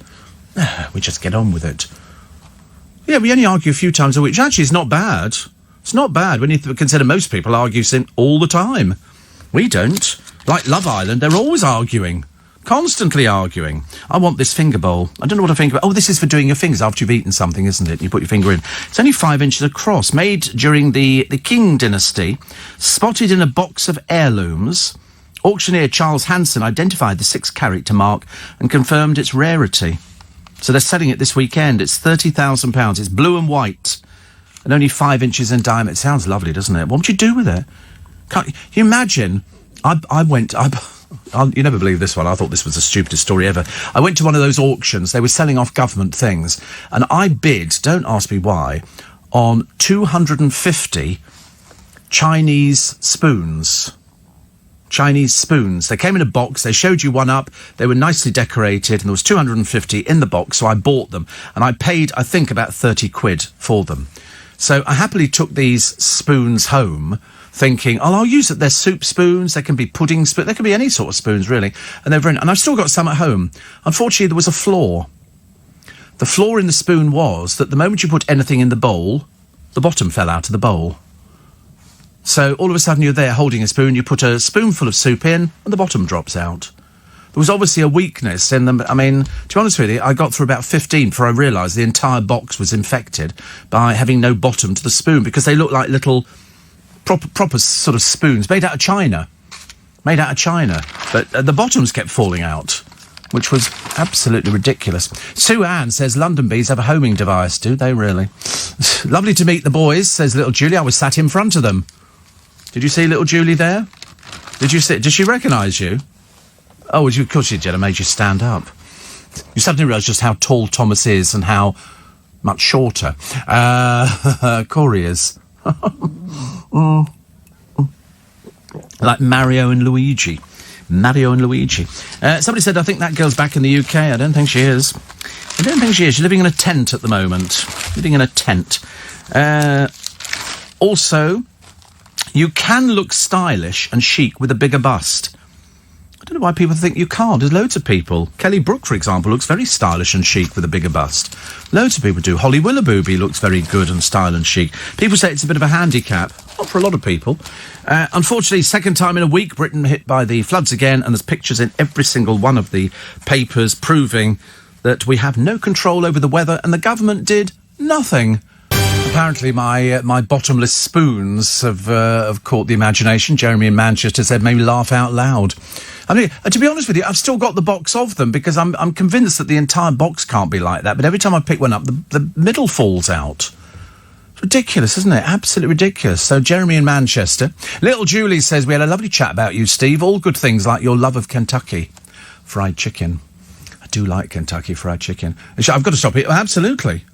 we just get on with it. Yeah, we only argue a few times a week, which actually is not bad. It's not bad when you consider most people argue all the time. We don't. Like Love Island, they're always arguing. Constantly arguing. I want this finger bowl. I don't know what a finger bowl... Oh, this is for doing your fingers after you've eaten something, isn't it? You put your finger in. It's only 5 inches across. Made during the Qing dynasty. Spotted in a box of heirlooms. Auctioneer Charles Hanson identified the 6-carat mark and confirmed its rarity. So they're selling it this weekend. It's £30,000. It's blue and white and only 5 inches in diameter. It sounds lovely, doesn't it? What would you do with it? Can't you imagine? You never believe this one. I thought this was the stupidest story ever. I went to one of those auctions. They were selling off government things. And I bid, don't ask me why, on 250 Chinese spoons. Chinese spoons. They came in a box, they showed you one up, they were nicely decorated, and there was 250 in the box, so I bought them. And I paid, I think, about 30 quid for them. So I happily took these spoons home, thinking, I'll use it. They're soup spoons, they can be pudding spoons, they can be any sort of spoons, really. And they're very, and I've still got some at home. Unfortunately, there was a flaw. The flaw in the spoon was that the moment you put anything in the bowl, the bottom fell out of the bowl. So all of a sudden you're there holding a spoon, you put a spoonful of soup in, and the bottom drops out. There was obviously a weakness in them. I mean, to be honest with you, I got through about 15 before I realised the entire box was infected by having no bottom to the spoon, because they look like little proper sort of spoons made out of China. But the bottoms kept falling out, which was absolutely ridiculous. Sue Ann says London bees have a homing device. Do they really? Lovely to meet the boys, says little Julie. I was sat in front of them. Did you see little Julie there? Did she recognise you? Oh, of course she did. I made you stand up. You suddenly realise just how tall Thomas is and how much shorter Corey is. Like Mario and Luigi. Somebody said, I think that girl's back in the UK. I don't think she is. She's living in a tent at the moment. Also... You can look stylish and chic with a bigger bust. I don't know why people think you can't. There's loads of people. Kelly Brook, for example, looks very stylish and chic with a bigger bust. Loads of people do. Holly Willoughby looks very good and style and chic. People say it's a bit of a handicap. Not for a lot of people. Unfortunately, second time in a week, Britain hit by the floods again, and there's pictures in every single one of the papers proving that we have no control over the weather, and the government did nothing. Apparently, my bottomless spoons have caught the imagination. Jeremy in Manchester said, made me laugh out loud. I mean, to be honest with you, I've still got the box of them because I'm convinced that the entire box can't be like that. But every time I pick one up, the middle falls out. It's ridiculous, isn't it? Absolutely ridiculous. So, Jeremy in Manchester. Little Julie says, we had a lovely chat about you, Steve. All good things like your love of Kentucky Fried Chicken. I do like Kentucky Fried Chicken. I've got to stop it. Absolutely.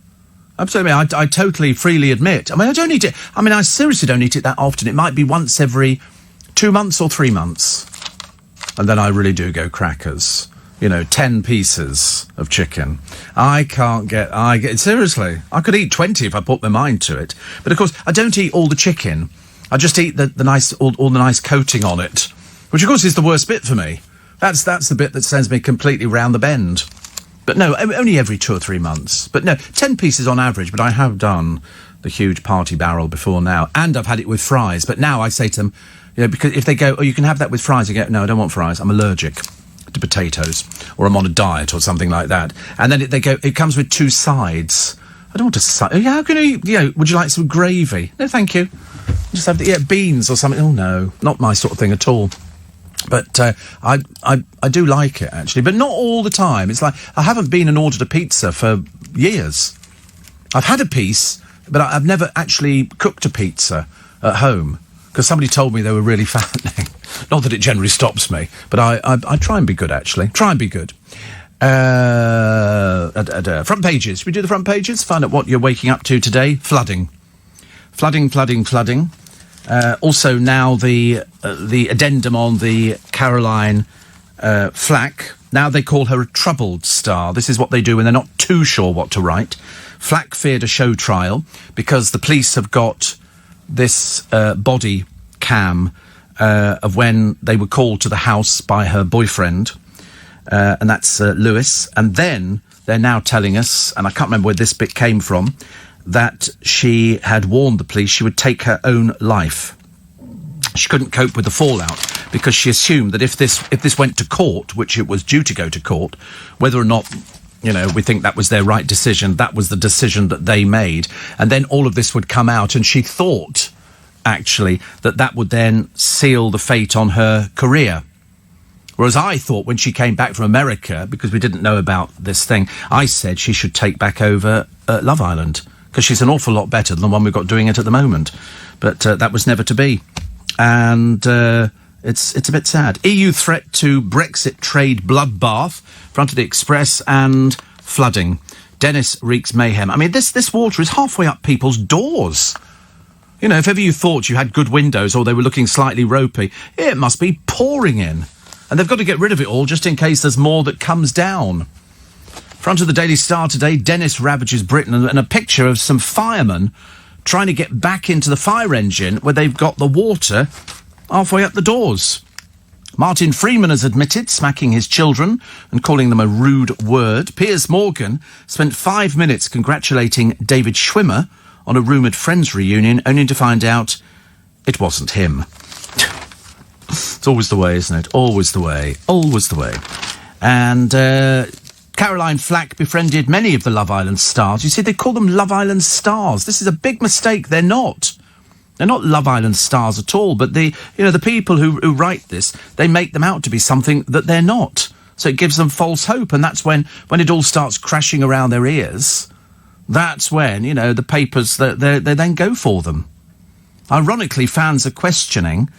Absolutely. I totally freely admit. I mean, I don't eat it. I mean, I seriously don't eat it that often. It might be once every 2 months or 3 months. And then I really do go crackers. 10 pieces of chicken. I get seriously. I could eat 20 if I put my mind to it. But of course, I don't eat all the chicken. I just eat the nice, all the nice coating on it. Which of course is the worst bit for me. That's the bit that sends me completely round the bend. But no, only every 2 or 3 months. But no, 10 pieces on average, but I have done the huge party barrel before now. And I've had it with fries. But now I say to them, because if they go, oh, you can have that with fries, I go, no, I don't want fries. I'm allergic to potatoes. Or I'm on a diet or something like that. And then they go, it comes with 2 sides. I don't want a side. Oh, yeah, how can you, would you like some gravy? No, thank you. Just have beans or something. Oh, no, not my sort of thing at all. But I do like it, actually. But not all the time. It's like I haven't been and ordered a pizza for years. I've had a piece, but I've never actually cooked a pizza at home because somebody told me they were really fattening. Not that it generally stops me, but I try and be good, actually. Try and be good. Front pages. Should we do the front pages? Find out what you're waking up to today. Flooding. Flooding. Also now the addendum on the Caroline Flack. Now they call her a troubled star. This is what they do when they're not too sure what to write. Flack feared a show trial because the police have got this body cam of when they were called to the house by her boyfriend, and that's Lewis. And then they're now telling us, and I can't remember where this bit came from, that she had warned the police she would take her own life. She couldn't cope with the fallout because she assumed that if this went to court, which it was due to go to court, whether or not, you know, we think that was their right decision, that was the decision that they made, and then all of this would come out, and she thought, actually, that would then seal the fate on her career. Whereas I thought when she came back from America, because we didn't know about this thing, I said she should take back over Love Island, because she's an awful lot better than the one we've got doing it at the moment. But that was never to be. And it's a bit sad. EU threat to Brexit trade bloodbath, front of the Express, and flooding. Dennis wreaks mayhem. I mean, this water is halfway up people's doors. You know, if ever you thought you had good windows or they were looking slightly ropey, it must be pouring in. And they've got to get rid of it all just in case there's more that comes down. Front of the Daily Star today, Dennis ravages Britain, and a picture of some firemen trying to get back into the fire engine where they've got the water halfway up the doors. Martin Freeman has admitted smacking his children and calling them a rude word. Piers Morgan spent 5 minutes congratulating David Schwimmer on a rumoured Friends reunion, only to find out it wasn't him. It's always the way, isn't it? Always the way. Always the way. And Caroline Flack befriended many of the Love Island stars. You see, they call them Love Island stars. This is a big mistake. They're not. They're not Love Island stars at all. But the people who write this, they make them out to be something that they're not. So it gives them false hope. And that's when it all starts crashing around their ears. That's when, the papers, they then go for them. Ironically, fans are questioning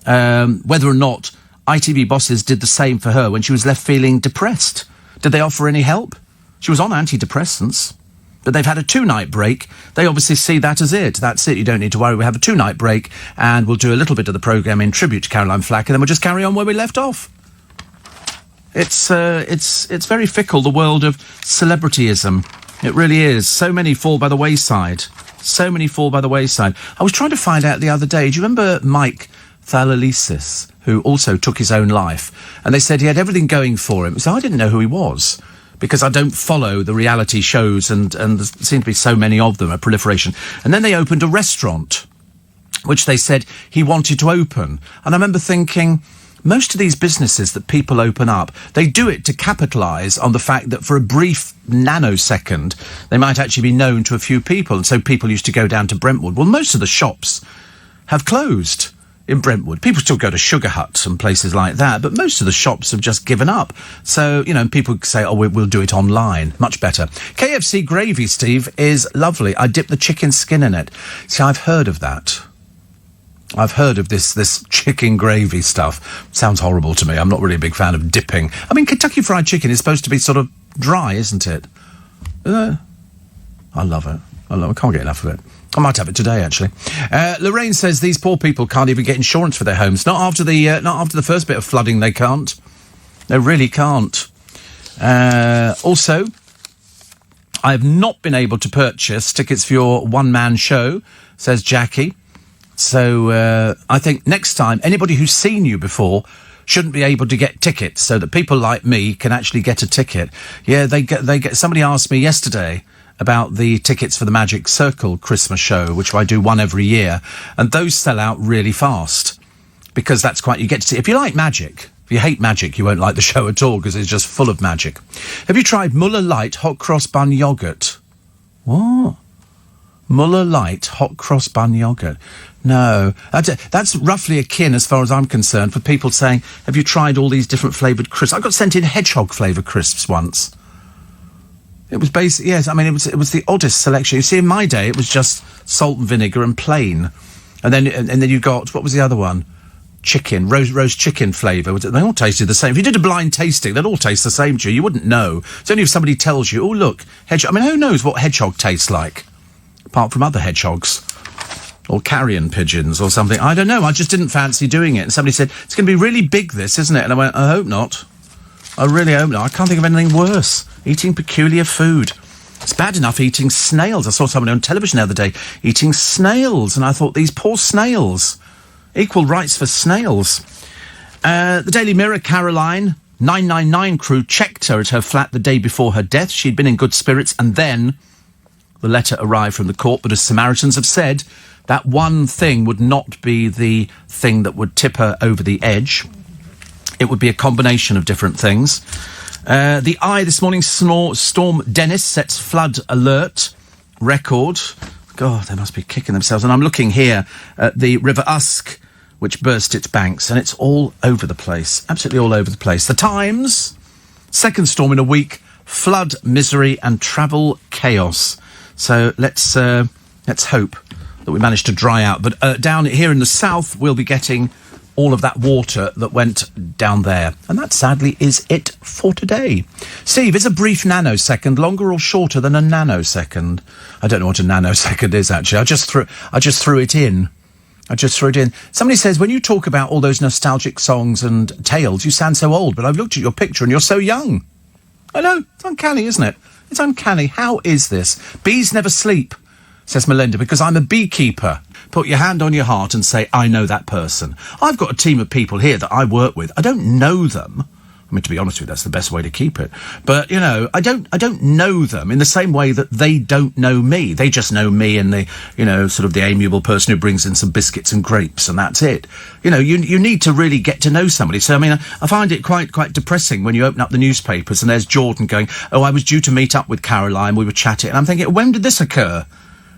whether or not ITV bosses did the same for her when she was left feeling depressed. Did they offer any help? She was on antidepressants, but they've had a 2-night break. They obviously see that as it. That's it. You don't need to worry. We have a 2-night break, and we'll do a little bit of the programme in tribute to Caroline Flack, and then we'll just carry on where we left off. It's very fickle, the world of celebrityism. It really is. So many fall by the wayside. So many fall by the wayside. I was trying to find out the other day, do you remember Mike Thalalisis, who also took his own life? And they said he had everything going for him. So I didn't know who he was, because I don't follow the reality shows, and there seem to be so many of them, a proliferation. And then they opened a restaurant, which they said he wanted to open. And I remember thinking, most of these businesses that people open up, they do it to capitalise on the fact that for a brief nanosecond, they might actually be known to a few people. And so people used to go down to Brentwood. Well, most of the shops have closed in Brentwood. People still go to Sugar Hut and places like that, but most of the shops have just given up. So, people say, oh, we'll do it online. Much better. KFC gravy, Steve, is lovely. I dip the chicken skin in it. See, I've heard of that. I've heard of this chicken gravy stuff. Sounds horrible to me. I'm not really a big fan of dipping. I mean, Kentucky Fried Chicken is supposed to be sort of dry, isn't it? I love it. I can't get enough of it. I might have it today, actually. Lorraine says these poor people can't even get insurance for their homes. Not after the first bit of flooding, they can't. They really can't. Also, I have not been able to purchase tickets for your one-man show, says Jackie. So I think next time, anybody who's seen you before shouldn't be able to get tickets, so that people like me can actually get a ticket. Yeah, they get. Somebody asked me yesterday about the tickets for the Magic Circle Christmas show, which I do one every year, and those sell out really fast, because that's you get to see. If you like magic, if you hate magic, you won't like the show at all, because it's just full of magic. Have you tried Muller Light Hot Cross Bun Yoghurt? What? Muller Light Hot Cross Bun Yoghurt? No. That's roughly akin, as far as I'm concerned, for people saying, have you tried all these different flavoured crisps? I got sent in hedgehog flavour crisps once. It was basic, yes. I mean, it was the oddest selection. You see, in my day, it was just salt and vinegar and plain. And then you got, what was the other one? chicken, roast chicken flavour. They all tasted the same. If you did a blind tasting, they'd all taste the same to you. You wouldn't know. It's only if somebody tells you, oh, look, hedgehog. I mean, who knows what hedgehog tastes like? Apart from other hedgehogs. Or carrion pigeons or something. I don't know. I just didn't fancy doing it. And somebody said, it's going to be really big, this, isn't it? And I went, I hope not. I really hope not. I can't think of anything worse. Eating peculiar food. It's bad enough eating snails. I saw somebody on television the other day eating snails, and I thought, these poor snails. Equal rights for snails. The Daily Mirror, Caroline, 999 crew checked her at her flat the day before her death. She'd been in good spirits, and then the letter arrived from the court, but as Samaritans have said, that one thing would not be the thing that would tip her over the edge. It would be a combination of different things. The Eye this morning, Storm Dennis sets flood alert record. God, they must be kicking themselves. And I'm looking here at the River Usk, which burst its banks, and it's all over the place. Absolutely all over the place. The Times, second storm in a week, flood, misery and travel chaos. So let's hope that we manage to dry out. But down here in the south, we'll be getting all of that water that went down there. And that, sadly, is it for today. Steve, is a brief nanosecond longer or shorter than a nanosecond? I don't know what a nanosecond is, actually. I just threw it in. Somebody says, when you talk about all those nostalgic songs and tales, you sound so old, but I've looked at your picture and you're so young. I know. It's uncanny, isn't it? It's uncanny. How is this? Bees never sleep, says Melinda, because I'm a beekeeper. Put your hand on your heart and say, I know that person. I've got a team of people here that I work with. I don't know them. I mean, to be honest with you, that's the best way to keep it. But, you know, I don't know them in the same way that they don't know me. They just know me and the, you know, sort of the amiable person who brings in some biscuits and grapes, and that's it. You know, you need to really get to know somebody. So, I mean, I find it quite depressing when you open up the newspapers and there's Jordan going, oh, I was due to meet up with Caroline, we were chatting. And I'm thinking, when did this occur?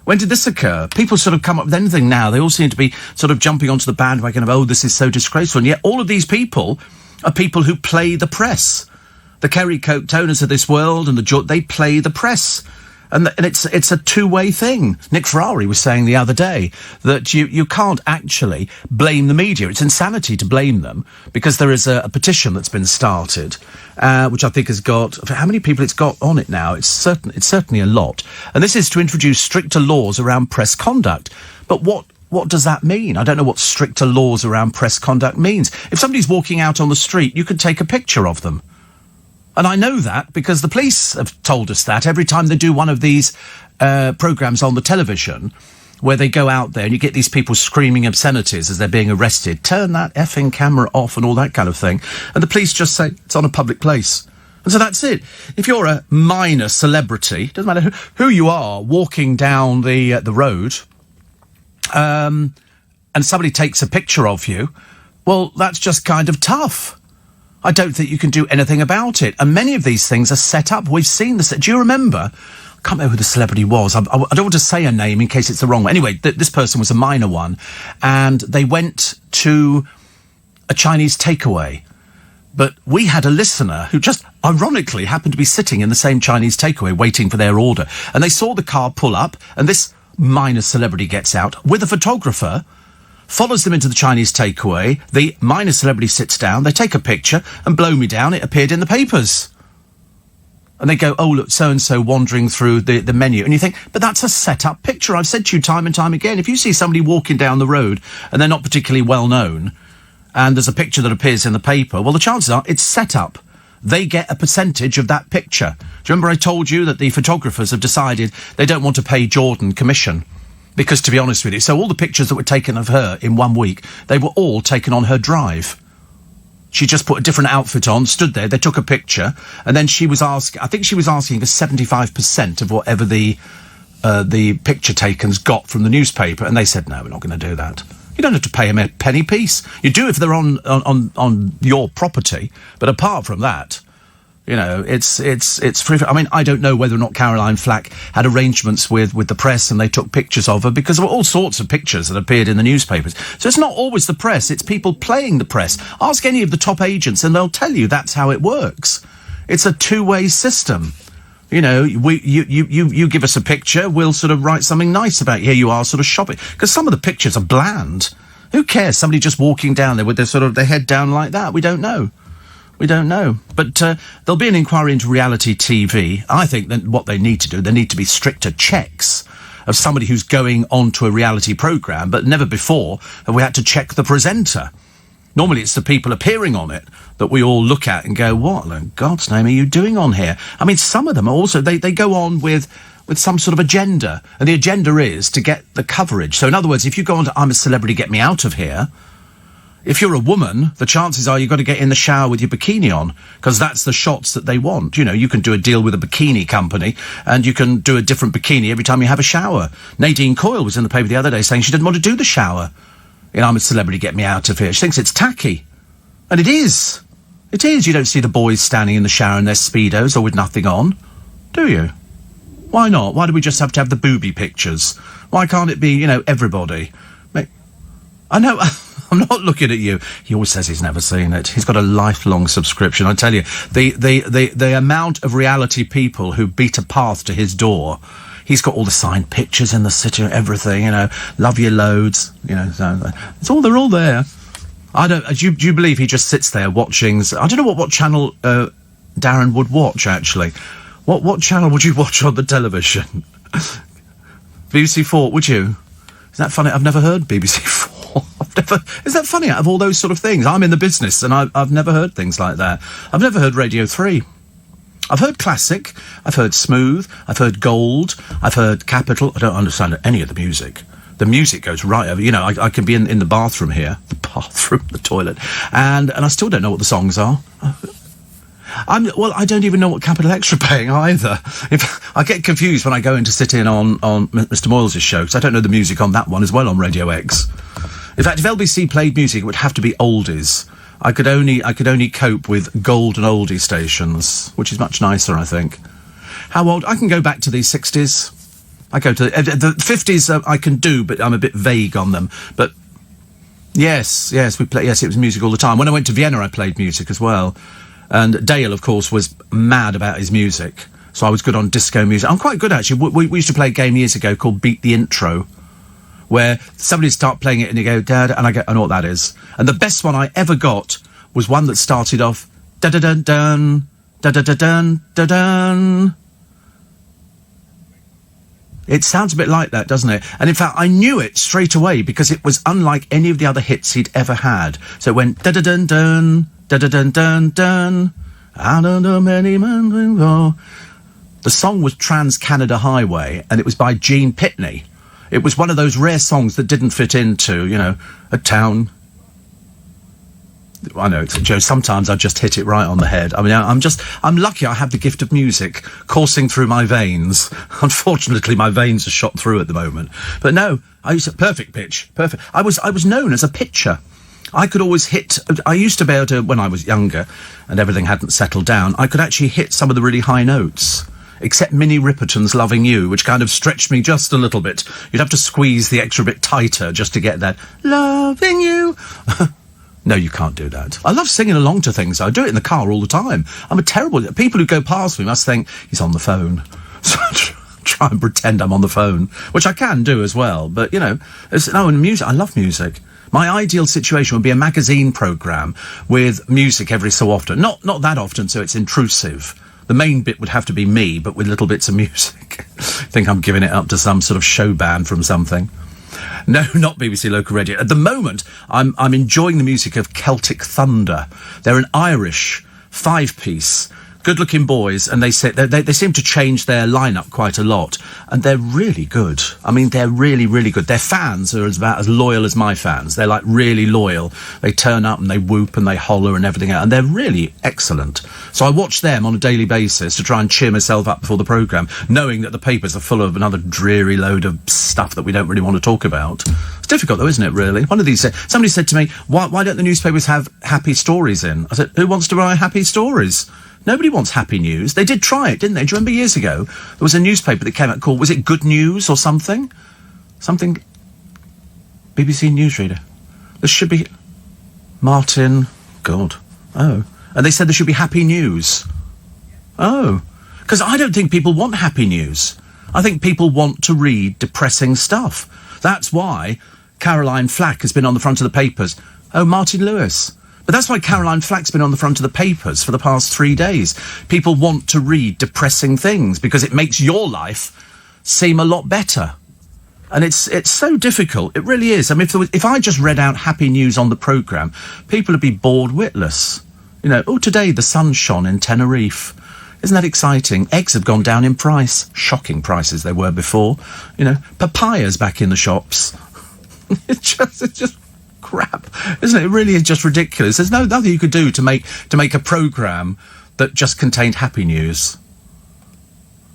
When did this occur? People sort of come up with anything now. They all seem to be sort of jumping onto the bandwagon of, oh, this is so disgraceful. And yet all of these people are people who play the press. The Kerry Coke-Toners of this world and they play the press. And it's a two-way thing. Nick Ferrari was saying the other day that you can't actually blame the media. It's insanity to blame them, because there is a petition that's been started, which I think has got, how many people it's got on it now? It's certainly a lot. And this is to introduce stricter laws around press conduct. But what does that mean? I don't know what stricter laws around press conduct means. If somebody's walking out on the street, you could take a picture of them. And I know that because the police have told us that every time they do one of these programmes on the television where they go out there and you get these people screaming obscenities as they're being arrested, turn that effing camera off and all that kind of thing. And the police just say, it's on a public place. And so that's it. If you're a minor celebrity, doesn't matter who you are, walking down the road, and somebody takes a picture of you, well, that's just kind of tough. I don't think you can do anything about it. And many of these things are set up. We've seen this. Do you remember? I can't remember who the celebrity was. I don't want to say a name in case it's the wrong one. Anyway, this person was a minor one. And they went to a Chinese takeaway. But we had a listener who just ironically happened to be sitting in the same Chinese takeaway waiting for their order. And they saw the car pull up, and this minor celebrity gets out with a photographer, follows them into the Chinese takeaway. The minor celebrity sits down, they take a picture, and blow me down, it appeared in the papers. And they go, oh, look, so-and-so wandering through the menu. And you think, but that's a set-up picture. I've said to you time and time again, if you see somebody walking down the road and they're not particularly well-known, and there's a picture that appears in the paper, well, the chances are it's set up. They get a percentage of that picture. Do you remember I told you that the photographers have decided they don't want to pay Jordan commission? Because, to be honest with you, so all the pictures that were taken of her in 1 week, they were all taken on her drive. She just put a different outfit on, stood there, they took a picture, and then she was asking, I think she was asking for 75% of whatever the picture takens got from the newspaper, and they said, no, we're not going to do that. You don't have to pay them a penny piece. You do if they're on your property, but apart from that, you know, it's free. I mean, I don't know whether or not Caroline Flack had arrangements with the press and they took pictures of her, because there were all sorts of pictures that appeared in the newspapers. So it's not always the press, it's people playing the press. Ask any of the top agents and they'll tell you that's how it works. It's a two-way system. You know, you give us a picture, we'll sort of write something nice about you. Here you are sort of shopping. Because some of the pictures are bland. Who cares? Somebody just walking down there with their head down like that. We don't know. We don't know. But there'll be an inquiry into reality TV. I think that what they need to do, there need to be stricter checks of somebody who's going onto a reality programme, but never before have we had to check the presenter. Normally it's the people appearing on it that we all look at and go, what in God's name are you doing on here? I mean, some of them are also, they go on with some sort of agenda, and the agenda is to get the coverage. So in other words, if you go on to I'm a Celebrity, Get Me Out of Here, if you're a woman, the chances are you've got to get in the shower with your bikini on, because that's the shots that they want. You know, you can do a deal with a bikini company, and you can do a different bikini every time you have a shower. Nadine Coyle was in the paper the other day saying she didn't want to do the shower in I'm a Celebrity, Get Me Out of Here. She thinks it's tacky. And it is. It is. You don't see the boys standing in the shower in their Speedos or with nothing on, do you? Why not? Why do we just have to have the booby pictures? Why can't it be, you know, everybody? I know, I'm not looking at you. He always says he's never seen it. He's got a lifelong subscription. I tell you, the amount of reality people who beat a path to his door. He's got all the signed pictures in the city, everything, you know, love you loads, you know, so they're all there. Do you believe he just sits there watching? I don't know what channel Darren would watch, actually. What channel would you watch on the television? BBC 4, would you? Is that funny? I've never heard BBC 4. Is that funny? Out of all those sort of things, I'm in the business and I've never heard things like that. I've never heard Radio 3. I've heard classic, I've heard smooth, I've heard gold, I've heard capital. I don't understand any of the music. The music goes right over, you know, I can be in the bathroom here, the toilet, and I still don't know what the songs are. I don't even know what Capital X are paying either. I get confused when I go in to sit in on Mr. Moyles' show, because I don't know the music on that one as well on Radio X. In fact, if LBC played music, it would have to be oldies. I could only cope with gold and oldie stations, which is much nicer, I think. How old? I can go back to the 60s. I go to the 50s. I can do, but I'm a bit vague on them. But yes, we play. Yes, it was music all the time. When I went to Vienna, I played music as well. And Dale, of course, was mad about his music, so I was good on disco music. I'm quite good, actually. We used to play a game years ago called Beat the Intro, where somebody start playing it and you go, Dad, and I know what that is. And the best one I ever got was one that started off, da-da-dun-dun, da-da-da-dun, da-dun. It sounds a bit like that, doesn't it? And in fact, I knew it straight away because it was unlike any of the other hits he'd ever had. So it went, da-da-dun-dun, da-da-dun-dun-dun, I don't know many men go. The song was Trans-Canada Highway, and it was by Gene Pitney. It was one of those rare songs that didn't fit into, you know, a town. I know, Joe, sometimes I just hit it right on the head. I mean, I'm lucky I have the gift of music coursing through my veins. Unfortunately, my veins are shot through at the moment. But no, perfect pitch, perfect. I was known as a pitcher. I could always hit, I used to be able to, when I was younger and everything hadn't settled down, I could actually hit some of the really high notes. Except Minnie Riperton's Loving You, which kind of stretched me just a little bit. You'd have to squeeze the extra bit tighter just to get that loving you. No, you can't do that. I love singing along to things. I do it in the car all the time. I'm a terrible... People who go past me must think he's on the phone. So I try and pretend I'm on the phone, which I can do as well. But, you know, in music, I love music. My ideal situation would be a magazine programme with music every so often. Not that often, so it's intrusive. The main bit would have to be me, but with little bits of music. I think I'm giving it up to some sort of show band from something. No, not BBC Local Radio. At the moment, I'm enjoying the music of Celtic Thunder. They're an Irish 5-piece, good-looking boys, and they seem to change their lineup quite a lot, and they're really good. I mean, they're really, really good. Their fans are about as loyal as my fans. They're, like, really loyal. They turn up and they whoop and they holler and everything else, and they're really excellent. So I watch them on a daily basis to try and cheer myself up before the programme, knowing that the papers are full of another dreary load of stuff that we don't really want to talk about. It's difficult, though, isn't it, really? One of these... somebody said to me, why don't the newspapers have happy stories in? I said, who wants to write happy stories? Nobody wants happy news. They did try it, didn't they? Do you remember years ago? There was a newspaper that came out called, was it Good News or something? Something... BBC Newsreader. There should be... Martin... God. Oh. And they said there should be happy news. Oh. Because I don't think people want happy news. I think people want to read depressing stuff. That's why Caroline Flack has been on the front of the papers. Oh, Martin Lewis. But that's why Caroline Flack's been on the front of the papers for the past 3 days. People want to read depressing things because it makes your life seem a lot better. And it's so difficult. It really is. I mean, if I just read out happy news on the programme, people would be bored witless. You know, oh, today the sun shone in Tenerife. Isn't that exciting? Eggs have gone down in price. Shocking prices they were before. You know, papayas back in the shops. It's just crap, isn't it? It really is just ridiculous. There's nothing you could do to make a programme that just contained happy news.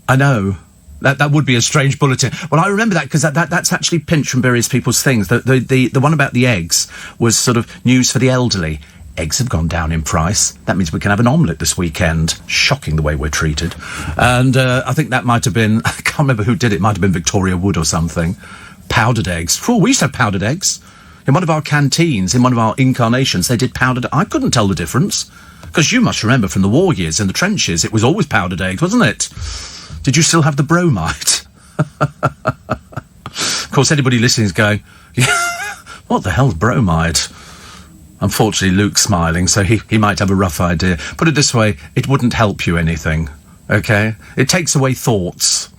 I know. That would be a strange bulletin. Well, I remember that because that's actually pinched from various people's things. The one about the eggs was sort of news for the elderly. Eggs have gone down in price. That means we can have an omelette this weekend. Shocking the way we're treated. And I think that might have been, I can't remember who did it. It might have been Victoria Wood or something. Powdered eggs. Oh, we used to have powdered eggs. In one of our canteens, in one of our incarnations, they did powdered... I couldn't tell the difference. Because you must remember from the war years in the trenches, it was always powdered eggs, wasn't it? Did you still have the bromide? Of course, anybody listening is going, what the hell's bromide? Unfortunately, Luke's smiling, so he might have a rough idea. Put it this way, it wouldn't help you anything, okay? It takes away thoughts.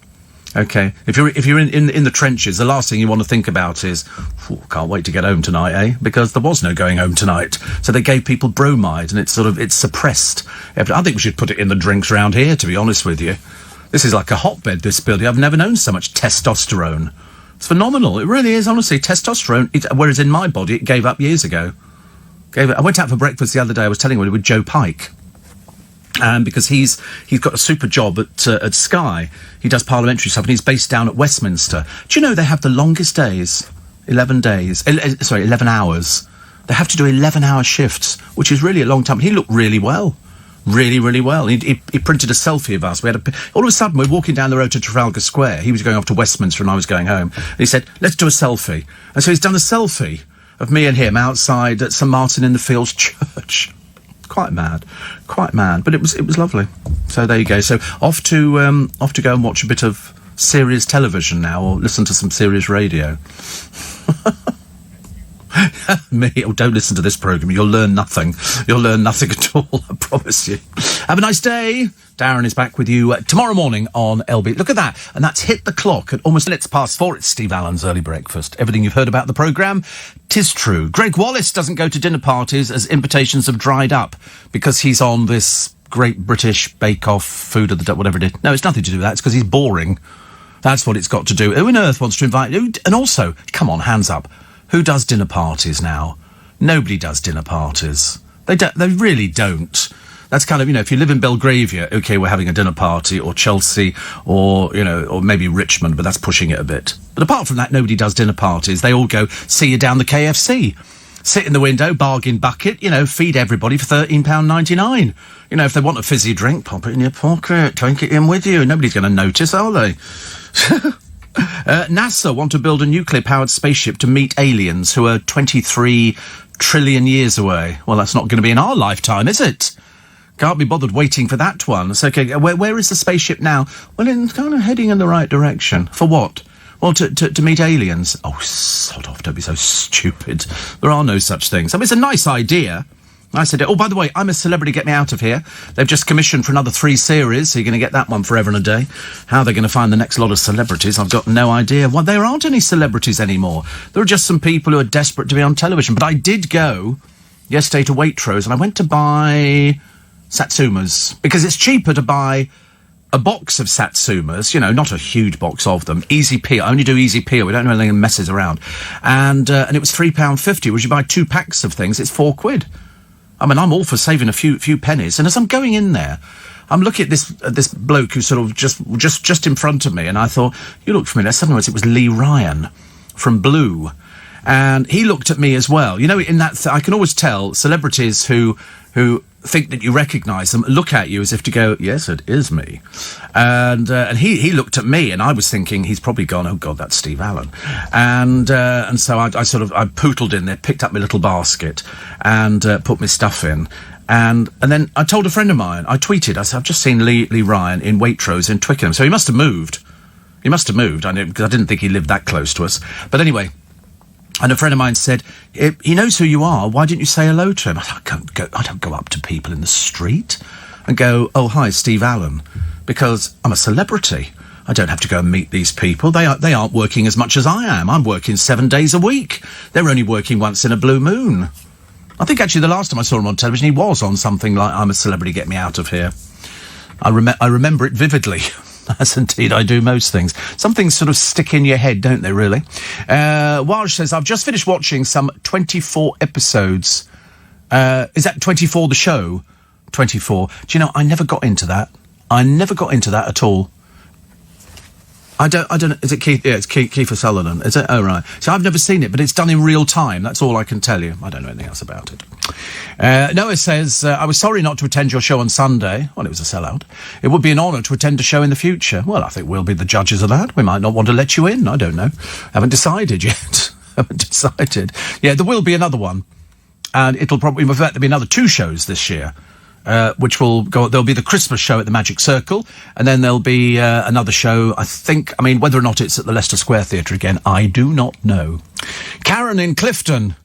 Okay, if you're in the trenches, the last thing you want to think about is, can't wait to get home tonight, eh? Because there was no going home tonight. So they gave people bromide, and it's suppressed. I think we should put it in the drinks round here, to be honest with you. This is like a hotbed, this building. I've never known so much testosterone. It's phenomenal. It really is, honestly. Testosterone, whereas in my body, it gave up years ago. I went out for breakfast the other day. I was telling you with Joe Pike. Because he's got a super job at Sky. He does parliamentary stuff, and he's based down at Westminster. Do you know they have the longest days? 11 hours. They have to do 11-hour shifts, which is really a long time. He looked really well. Really, really well. He printed a selfie of us. All of a sudden, we're walking down the road to Trafalgar Square. He was going off to Westminster, and I was going home. And he said, let's do a selfie. And so he's done a selfie of me and him outside at St Martin in the Fields Church. Quite mad, but it was lovely. So there you go. So off to go and watch a bit of serious television now, or listen to some serious radio. Me, don't listen to this programme. You'll learn nothing. You'll learn nothing at all, I promise you. Have a nice day. Darren is back with you tomorrow morning on LB. Look at that. And that's hit the clock at almost 4:minutes. It's Steve Allen's Early Breakfast. Everything you've heard about the programme, 'tis true. Greg Wallace doesn't go to dinner parties as invitations have dried up because he's on this Great British Bake Off food of the day, whatever it is. No, it's nothing to do with that. It's because he's boring. That's what it's got to do. Who on earth wants to invite... And also, come on, hands up. Who does dinner parties now? Nobody does dinner parties. They really don't. That's kind of, if you live in Belgravia, okay, we're having a dinner party, or Chelsea, or, or maybe Richmond, but that's pushing it a bit. But apart from that, nobody does dinner parties. They all go, see you down the KFC. Sit in the window, bargain bucket, feed everybody for £13.99. If they want a fizzy drink, pop it in your pocket, take it in with you. Nobody's going to notice, are they? NASA want to build a nuclear-powered spaceship to meet aliens who are 23 trillion years away. Well, that's not going to be in our lifetime, is it? Can't be bothered waiting for that one. It's okay. Where is the spaceship now? Well, it's kind of heading in the right direction. For what? Well, to meet aliens. Oh, sod off, don't be so stupid. There are no such things. I mean, it's a nice idea. Nice idea. Oh, by the way, I'm a Celebrity, Get Me Out of Here. They've just commissioned for another 3 series, so you're going to get that one forever and a day. How they're going to find the next lot of celebrities, I've got no idea. Well, there aren't any celebrities anymore. There are just some people who are desperate to be on television. But I did go yesterday to Waitrose, and I went to buy Satsumas, because it's cheaper to buy a box of Satsumas, not a huge box of them. Easy peel. I only do easy peel. We don't do anything that messes around. And it was £3.50. Whereas you buy 2 packs of things, it's £4. I mean, I'm all for saving a few pennies. And as I'm going in there, I'm looking at this bloke who's sort of just in front of me, and I thought, you look familiar. Suddenly it was Lee Ryan from Blue. And he looked at me as well. In that, I can always tell celebrities who think that you recognise them, look at you as if to go, yes, it is me. And he looked at me, and I was thinking, he's probably gone, oh God, that's Steve Allen. And so I pootled in there, picked up my little basket, and put my stuff in. And then I told a friend of mine, I tweeted, I said, I've just seen Lee Ryan in Waitrose in Twickenham. So he must have moved. I knew, because I didn't think he lived that close to us. But anyway, And a friend of mine said, he knows who you are. Why didn't you say hello to him? I don't go up to people in the street and go, oh, hi, Steve Allen, because I'm a celebrity. I don't have to go and meet these people. They aren't working as much as I am. I'm working 7 days a week. They're only working once in a blue moon. I think actually the last time I saw him on television, he was on something like I'm a Celebrity, Get Me Out of Here. I remember it vividly. As indeed I do most things. Some things sort of stick in your head, don't they, really? Walsh says, I've just finished watching some 24 episodes. Is that 24 the show? 24. Do you know, I never got into that. I never got into that at all. I don't know. Is it Keith? Yeah, it's Kiefer Sutherland. Is it? Oh, right. So I've never seen it, but it's done in real time. That's all I can tell you. I don't know anything else about it. Noah says, I was sorry not to attend your show on Sunday. Well, it was a sellout. It would be an honour to attend a show in the future. Well, I think we'll be the judges of that. We might not want to let you in. I don't know. Haven't decided yet. Haven't decided. Yeah, there will be another one. And it'll probably, in fact, there'll be another 2 shows this year. Which will go, there'll be the Christmas show at the Magic Circle, and then there'll be another show, I mean, whether or not it's at the Leicester Square Theatre again, I do not know. Karen in Clifton.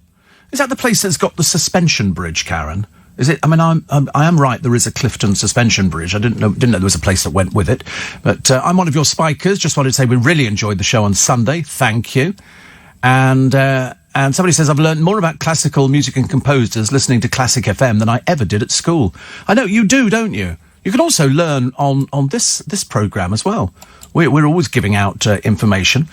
Is that the place that's got the suspension bridge, Karen? Is it? I mean, I am right, there is a Clifton suspension bridge. I didn't know there was a place that went with it. But I'm one of your spikers. Just wanted to say we really enjoyed the show on Sunday. Thank you. And somebody says, I've learned more about classical music and composers listening to Classic FM than I ever did at school. I know, you do, don't you? You can also learn on this programme as well. We're always giving out information.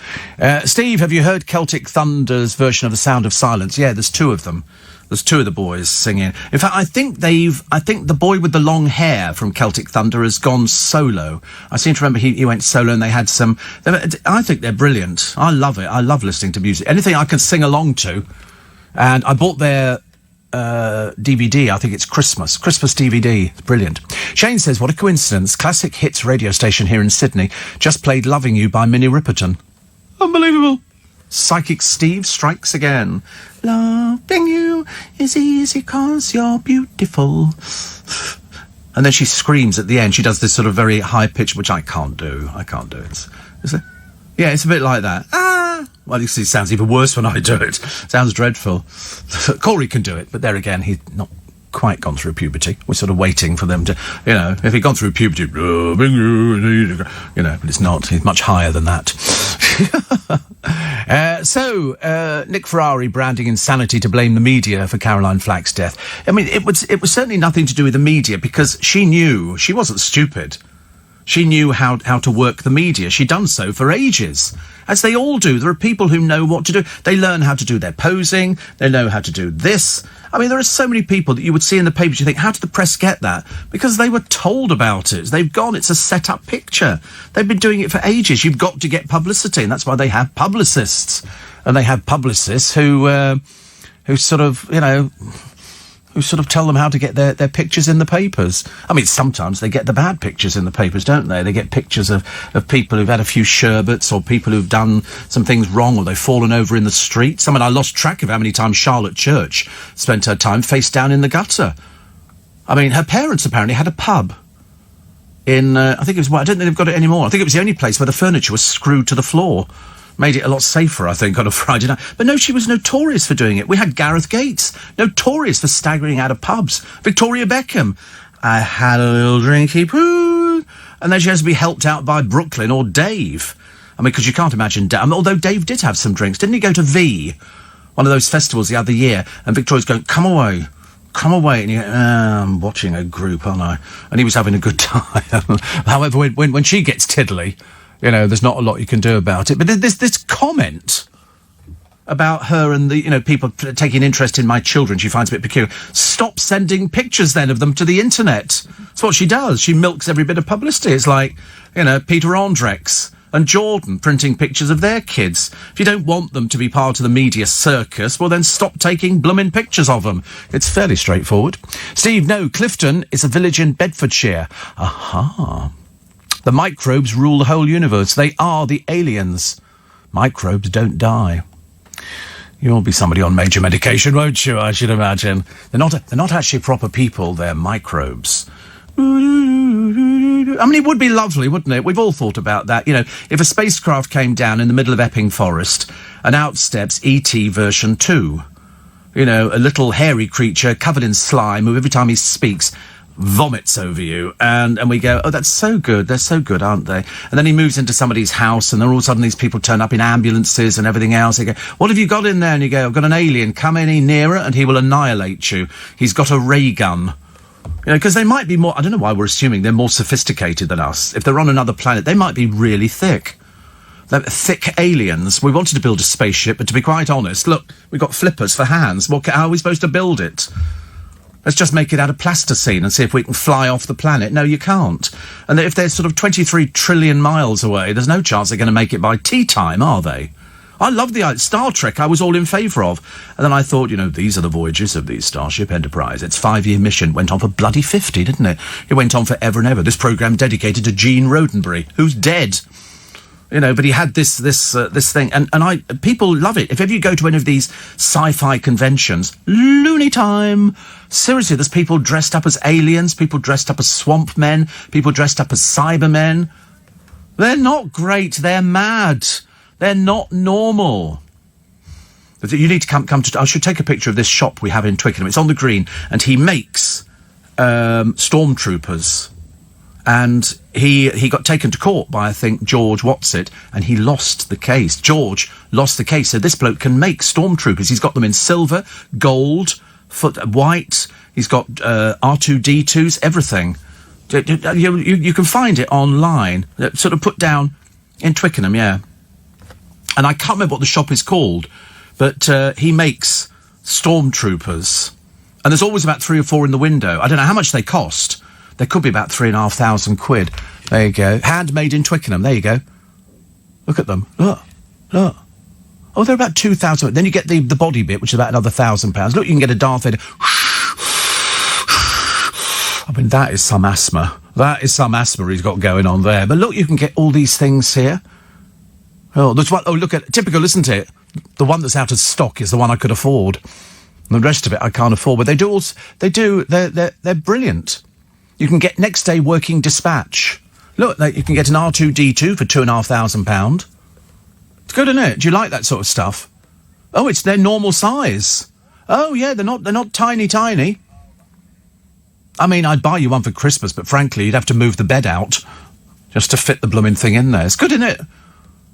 Steve, have you heard Celtic Thunder's version of The Sound of Silence? Yeah, there's 2 of them. There's 2 of the boys singing. In fact, I think the boy with the long hair from Celtic Thunder has gone solo. I seem to remember he went solo and they had some... I think they're brilliant. I love it. I love listening to music. Anything I can sing along to. And I bought their DVD. I think it's Christmas DVD. It's brilliant. Shane says, what a coincidence. Classic Hits radio station here in Sydney just played Loving You by Minnie Riperton. Unbelievable. Psychic Steve strikes again. Loving you is easy 'cause you're beautiful. And then she screams at the end. She does this sort of very high pitch, which I can't do. Is it? Yeah, it's a bit like that. Well, you see, it sounds even worse when I do it. Sounds dreadful. Corey can do it, but there again, he's not quite gone through puberty. We're sort of waiting for them to, if he'd gone through puberty, but it's not. He's much higher than that. Nick Ferrari branding insanity to blame the media for Caroline Flack's death. I mean, it was certainly nothing to do with the media, because she knew, she wasn't stupid. She knew how to work the media. She'd done so for ages, as they all do. There are people who know what to do. They learn how to do their posing. They know how to do this. I mean, there are so many people that you would see in the papers. You think, how did the press get that? Because they were told about it. They've gone. It's a set-up picture. They've been doing it for ages. You've got to get publicity, and that's why they have publicists. And they have publicists who sort of tell them how to get their pictures in the papers. I mean, sometimes they get the bad pictures in the papers, don't they? They get pictures of people who've had a few sherbets, or people who've done some things wrong, or they've fallen over in the streets. I mean, I lost track of how many times Charlotte Church spent her time face down in the gutter. I mean, her parents apparently had a pub in, I think it was, I don't think they've got it anymore. I think it was the only place where the furniture was screwed to the floor. Made it a lot safer, I think, on a Friday night. But no, she was notorious for doing it. We had Gareth Gates, notorious for staggering out of pubs. Victoria Beckham, I had a little drinky poo. And then she has to be helped out by Brooklyn or Dave. I mean, because you can't imagine... although Dave did have some drinks. Didn't he go to V, one of those festivals the other year? And Victoria's going, come away. And you go, I'm watching a group, aren't I? And he was having a good time. However, when she gets tiddly... there's not a lot you can do about it. But this comment about her and the, people taking interest in my children, she finds a bit peculiar. Stop sending pictures then of them to the internet. That's what she does. She milks every bit of publicity. It's like, Peter Andrex and Jordan printing pictures of their kids. If you don't want them to be part of the media circus, well then stop taking bloomin' pictures of them. It's fairly straightforward. Steve, no, Clifton is a village in Bedfordshire. Aha. The microbes rule the whole universe. They are the aliens. Microbes don't die. You'll be somebody on major medication, won't you? I should imagine. They're not actually proper people. They're microbes. I mean, it would be lovely, wouldn't it? We've all thought about that. You know, if a spacecraft came down in the middle of Epping Forest and out steps E.T. version 2, you know, a little hairy creature covered in slime who every time he speaks vomits over you, and we go, oh, that's so good, they're so good, aren't they? And then he moves into somebody's house, and then all of a sudden these people turn up in ambulances and everything else. They go, what have you got in there? And you go, I've got an alien. Come any nearer and he will annihilate you. He's got a ray gun. You know, because they might be more, I don't know why we're assuming they're more sophisticated than us. If they're on another planet, they might be really thick. They're thick aliens. We wanted to build a spaceship, but to be quite honest, look, we've got flippers for hands. How are we supposed to build it? Let's just make it out of plasticine and see if we can fly off the planet. No, you can't. And if they're sort of 23 trillion miles away, there's no chance they're going to make it by tea time, are they? I love the Star Trek. I was all in favour of. And then I thought, you know, these are the voyages of the Starship Enterprise. Its 5-year mission went on for bloody 50, didn't it? It went on for ever and ever. This programme dedicated to Gene Roddenberry, who's dead. You know, but he had this thing, and people love it. If ever you go to any of these sci-fi conventions, loony time. Seriously, there's people dressed up as aliens, people dressed up as swamp men, people dressed up as Cybermen. They're not great. They're mad. They're not normal. You need to come to. I should take a picture of this shop we have in Twickenham. It's on the green, and he makes stormtroopers. And he got taken to court by, I think, George Whatsit, and he lost the case. George lost the case. So this bloke can make stormtroopers. He's got them in silver, gold, white. He's got R2-D2s, everything. You can find it online. Sort of put down in Twickenham, yeah. And I can't remember what the shop is called, but he makes stormtroopers. And there's always about 3 or 4 in the window. I don't know how much they cost. There could be about £3,500. There you go. Handmade in Twickenham. There you go. Look at them. Look. Oh, they're about 2,000. Then you get the body bit, which is about another £1,000. Look, you can get a Darth Vader. I mean, that is some asthma. That is some asthma he's got going on there. But look, you can get all these things here. Oh, there's one. Oh, look at typical, isn't it? The one that's out of stock is the one I could afford. And the rest of it I can't afford. But they're brilliant. You can get next day working dispatch. Look, you can get an R2-D2 for £2,500. It's good, isn't it? Do you like that sort of stuff? Oh, it's their normal size. Oh, yeah, they're not tiny. I mean, I'd buy you one for Christmas, but frankly, you'd have to move the bed out just to fit the blooming thing in there. It's good, isn't it?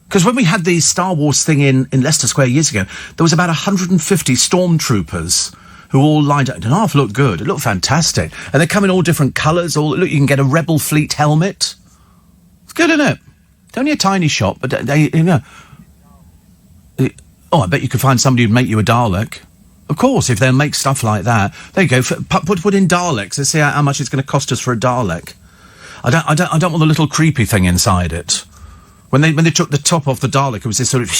Because when we had the Star Wars thing in Leicester Square years ago, there was about 150 stormtroopers who all lined up. It didn't half look good. It looked fantastic. And they come in all different colours. Look, you can get a Rebel Fleet helmet. It's good, isn't it? It's only a tiny shop, but I bet you could find somebody who'd make you a Dalek. Of course, if they'll make stuff like that. There you go. Put in Daleks. Let's see how much it's going to cost us for a Dalek. I don't want the little creepy thing inside it. When they took the top off the Dalek, it was this sort of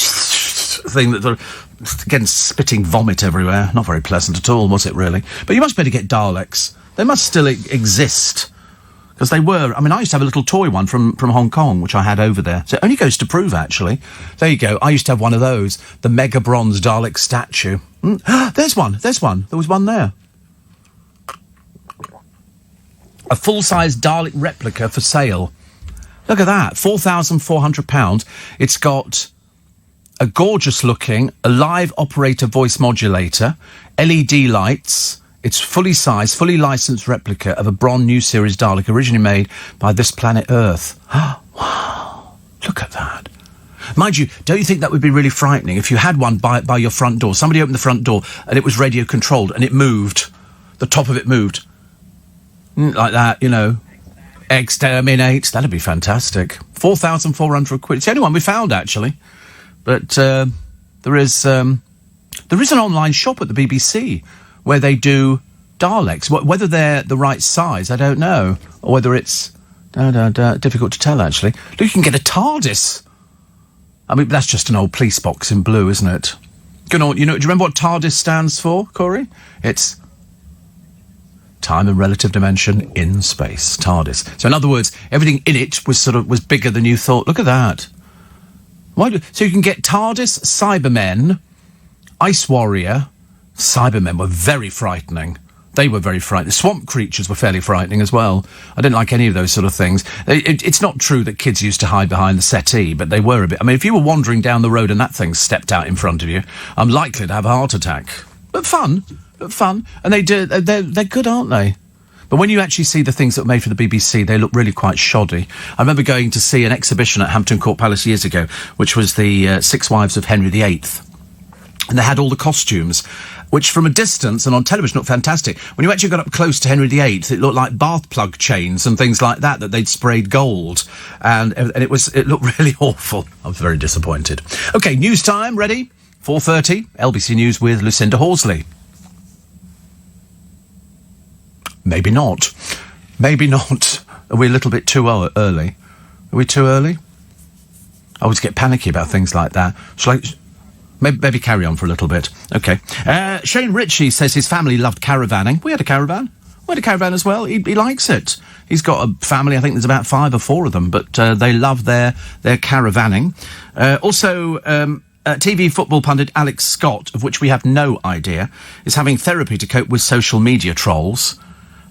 thing that sort of, again, spitting vomit everywhere. Not very pleasant at all, was it, really? But you must better get Daleks. They must still exist. Because they were... I mean, I used to have a little toy one from Hong Kong, which I had over there. So it only goes to prove, actually. There you go. I used to have one of those. The Mega Bronze Dalek statue. There's one. There was one there. A full-size Dalek replica for sale. Look at that. £4,400. It's got a gorgeous-looking, a live operator voice modulator, LED lights... It's fully sized, fully licensed replica of a Bron New Series Dalek originally made by This Planet Earth. Wow. Look at that. Mind you, don't you think that would be really frightening if you had one by your front door? Somebody opened the front door and it was radio controlled and it moved. The top of it moved. Like that, you know. Exterminate. That'd be fantastic. £4,400. It's the only one we found, actually. But there is an online shop at the BBC where they do Daleks. Whether they're the right size, I don't know. Or whether it's... difficult to tell, actually. Look, you can get a TARDIS. I mean, that's just an old police box in blue, isn't it? Do you remember what TARDIS stands for, Corey? It's time and relative dimension in space. TARDIS. So in other words, everything in it was bigger than you thought. Look at that. So you can get TARDIS, Cybermen, Ice Warrior... Cybermen were very frightening. They were very frightening. Swamp creatures were fairly frightening as well. I didn't like any of those sort of things. It's not true that kids used to hide behind the settee, but they were a bit. I mean, if you were wandering down the road and that thing stepped out in front of you, I'm likely to have a heart attack. But fun. And they're good, aren't they? But when you actually see the things that were made for the BBC, they look really quite shoddy. I remember going to see an exhibition at Hampton Court Palace years ago, which was the Six Wives of Henry VIII. And they had all the costumes, which from a distance and on television looked fantastic. When you actually got up close to Henry VIII, it looked like bath plug chains and things like that they'd sprayed gold. And it looked really awful. I was very disappointed. OK, news time, ready? 4:30, LBC News with Lucinda Horsley. Maybe not. Are we a little bit too early? Are we too early? I always get panicky about things like that. Shall I... Maybe carry on for a little bit. OK. Shane Ritchie says his family loved caravanning. We had a caravan. We had a caravan as well. He likes it. He's got a family, I think there's about 5 or 4 of them, but they love their caravanning. Also, TV football pundit Alex Scott, of which we have no idea, is having therapy to cope with social media trolls.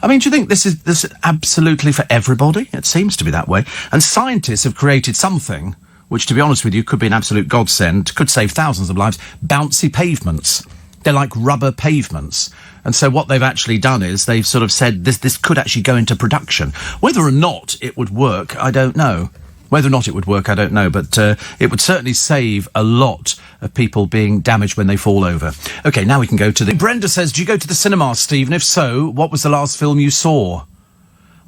I mean, do you think this is absolutely for everybody? It seems to be that way. And scientists have created something which, to be honest with you, could be an absolute godsend, could save thousands of lives, bouncy pavements. They're like rubber pavements. And so what they've actually done is they've sort of said this could actually go into production. Whether or not it would work, I don't know. But it would certainly save a lot of people being damaged when they fall over. OK, now we can go to the... Brenda says, do you go to the cinema, Steve? And if so, what was the last film you saw?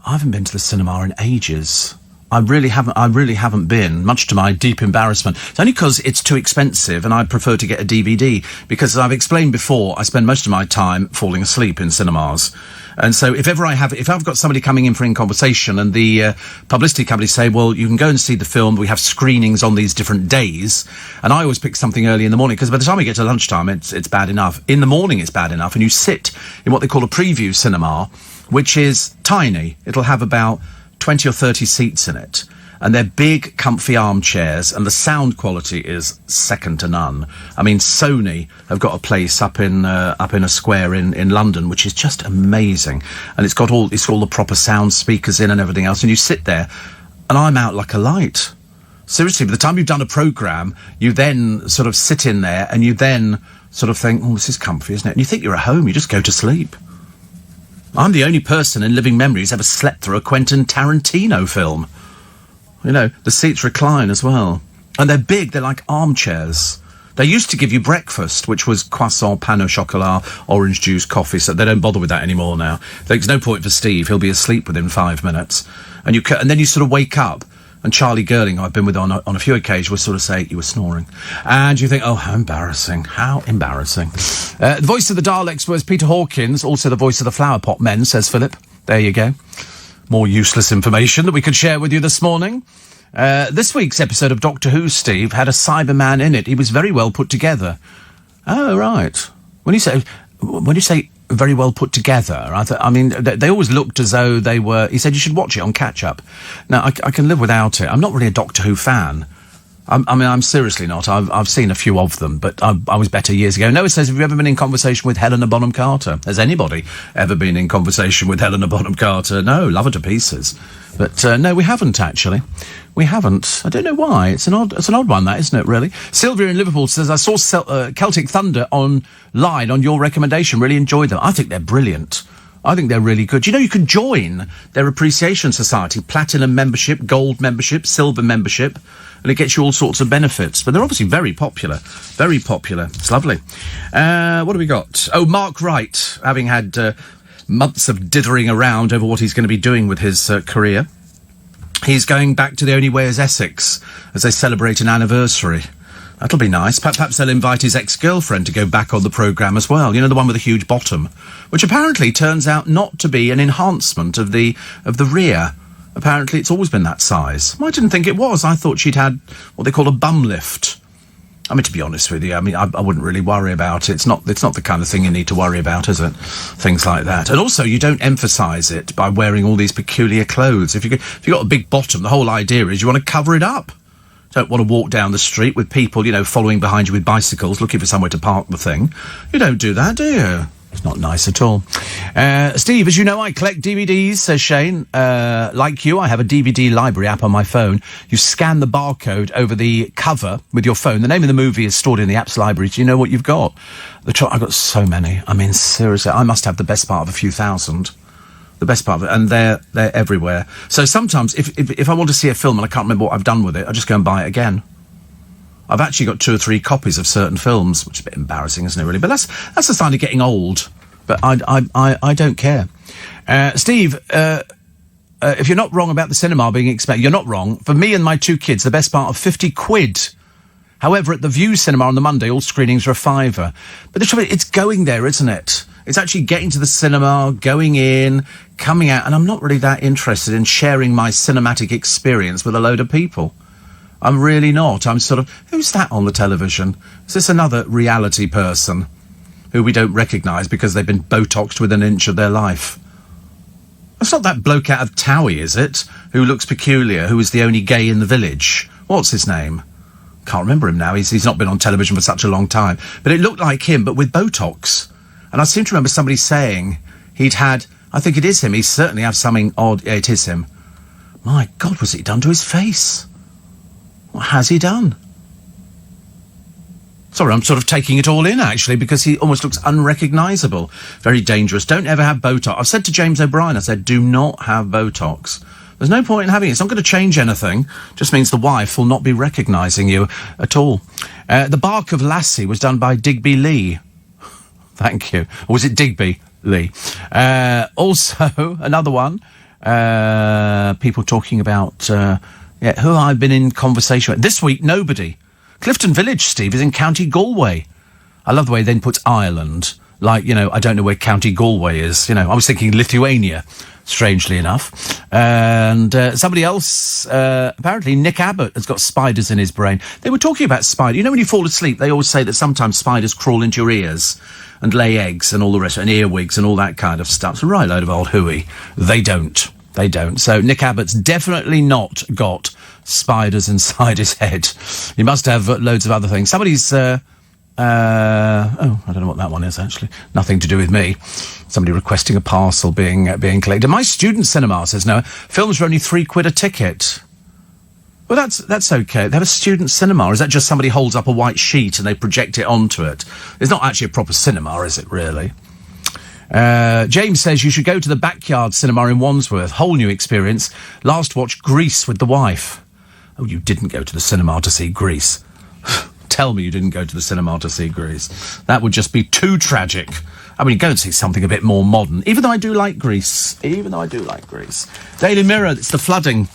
I haven't been to the cinema in ages. I really haven't been, much to my deep embarrassment. It's only because it's too expensive and I prefer to get a DVD, because as I've explained before, I spend most of my time falling asleep in cinemas. And so if I've got somebody coming in for a conversation and the publicity company say, well, you can go and see the film, we have screenings on these different days, and I always pick something early in the morning, because by the time we get to lunchtime, it's bad enough. In the morning, it's bad enough, and you sit in what they call a preview cinema, which is tiny. It'll have about 20 or 30 seats in it, and they're big, comfy armchairs, and the sound quality is second to none. I mean, Sony have got a place up in a square in London, which is just amazing, and it's got all the proper sound speakers in and everything else, and you sit there, and I'm out like a light. Seriously, by the time you've done a programme, you then sort of sit in there, and you then sort of think, oh, this is comfy, isn't it? And you think you're at home, you just go to sleep. I'm the only person in living memory who's ever slept through a Quentin Tarantino film. You know, the seats recline as well. And they're big, they're like armchairs. They used to give you breakfast, which was croissant, pain au chocolat, orange juice, coffee, so they don't bother with that anymore now. There's no point for Steve, he'll be asleep within 5 minutes. And then you sort of wake up, and Charlie Girling, who I've been with on a few occasions, will sort of say, you were snoring. And you think, oh, how embarrassing, how embarrassing. The voice of the Daleks was Peter Hawkins, also the voice of the Flower Pot Men, says Philip. There you go. More useless information that we could share with you this morning. This week's episode of Doctor Who, Steve, had a Cyberman in it. He was very well put together. Oh, right. When you say very well put together, I mean, they always looked as though they were... He said you should watch it on catch-up. Now, I can live without it. I'm not really a Doctor Who fan. I'm seriously not. I've seen a few of them, but I was better years ago. Noah says, have you ever been in conversation with Helena Bonham Carter? Has anybody ever been in conversation with Helena Bonham Carter? No, love her to pieces. But no, we haven't, actually. We haven't. I don't know why. It's an odd one, that, isn't it, really? Sylvia in Liverpool says, I saw Celtic Thunder online on your recommendation. Really enjoyed them. I think they're brilliant. I think they're really good. You know, you can join their Appreciation Society, Platinum membership, Gold membership, Silver membership, and it gets you all sorts of benefits. But they're obviously very popular. Very popular. It's lovely. What have we got? Oh, Mark Wright, having had months of dithering around over what he's going to be doing with his career. He's going back to The Only Way is Essex as they celebrate an anniversary. That'll be nice. Perhaps they'll invite his ex-girlfriend to go back on the programme as well. You know, the one with the huge bottom, which apparently turns out not to be an enhancement of the rear. Apparently it's always been that size. Well, I didn't think it was. I thought she'd had what they call a bum lift. I mean, to be honest with you, I mean, I wouldn't really worry about it. It's not the kind of thing you need to worry about, is it? Things like that. And also, you don't emphasise it by wearing all these peculiar clothes. If you've got a big bottom, the whole idea is you want to cover it up. Don't want to walk down the street with people, you know, following behind you with bicycles, looking for somewhere to park the thing. You don't do that, do you? It's not nice at all. Steve, as you know, I collect DVDs, says Shane. Like you, I have a DVD library app on my phone. You scan the barcode over the cover with your phone. The name of the movie is stored in the app's library. Do you know what you've got? I've got so many. I mean, seriously, I must have the best part of a few thousand. The best part of it, and they're everywhere. So sometimes, if I want to see a film and I can't remember what I've done with it, I just go and buy it again. I've actually got 2 or 3 copies of certain films, which is a bit embarrassing, isn't it, really? But that's the sign of getting old. But I don't care. Steve, if you're not wrong about the cinema being expensive, you're not wrong. For me and my 2 kids, the best part of 50 quid. However, at the View Cinema on the Monday, all screenings are a £5. But the trouble is, it's going there, isn't it? It's actually getting to the cinema, going in, coming out, and I'm not really that interested in sharing my cinematic experience with a load of people. I'm really not. I'm sort of, who's that on the television? Is this another reality person who we don't recognise because they've been Botoxed within an inch of their life? It's not that bloke out of Towie, is it? Who looks peculiar, who is the only gay in the village. What's his name? Can't remember him now. He's not been on television for such a long time. But it looked like him, but with Botox. And I seem to remember somebody saying he'd had, I think it is him, he certainly has something odd. Yeah, it is him. My God, what's he done to his face? What has he done? Sorry, I'm sort of taking it all in, actually, because he almost looks unrecognisable. Very dangerous. Don't ever have Botox. I've said to James O'Brien, I said, do not have Botox. There's no point in having it. It's not going to change anything. Just means the wife will not be recognising you at all. The Bark of Lassie was done by Digby Lee. Thank you. Or was it Digby Lee? Also, another one. People talking about... who I've been in conversation with. This week, nobody. Clifton Village, Steve, is in County Galway. I love the way he then puts Ireland. Like, I don't know where County Galway is. I was thinking Lithuania, strangely enough. And somebody else, apparently Nick Abbott, has got spiders in his brain. They were talking about spiders. When you fall asleep, they always say that sometimes spiders crawl into your ears and lay eggs and all the rest, and earwigs and all that kind of stuff. It's a right load of old hooey. They don't. So Nick Abbott's definitely not got spiders inside his head. He must have loads of other things. Somebody's, I don't know what that one is, actually. Nothing to do with me. Somebody requesting a parcel being collected. My student cinema says, no, films are only £3 a ticket. Well, that's okay. They have a student cinema. Or is that just somebody holds up a white sheet and they project it onto it? It's not actually a proper cinema, is it, really? James says you should go to the Backyard Cinema in Wandsworth. Whole new experience. Last watch Grease with the wife. Oh, you didn't go to the cinema to see Grease. Tell me you didn't go to the cinema to see Grease. That would just be too tragic. I mean, go and see something a bit more modern. Even though I do like Grease. Daily Mirror, it's the flooding.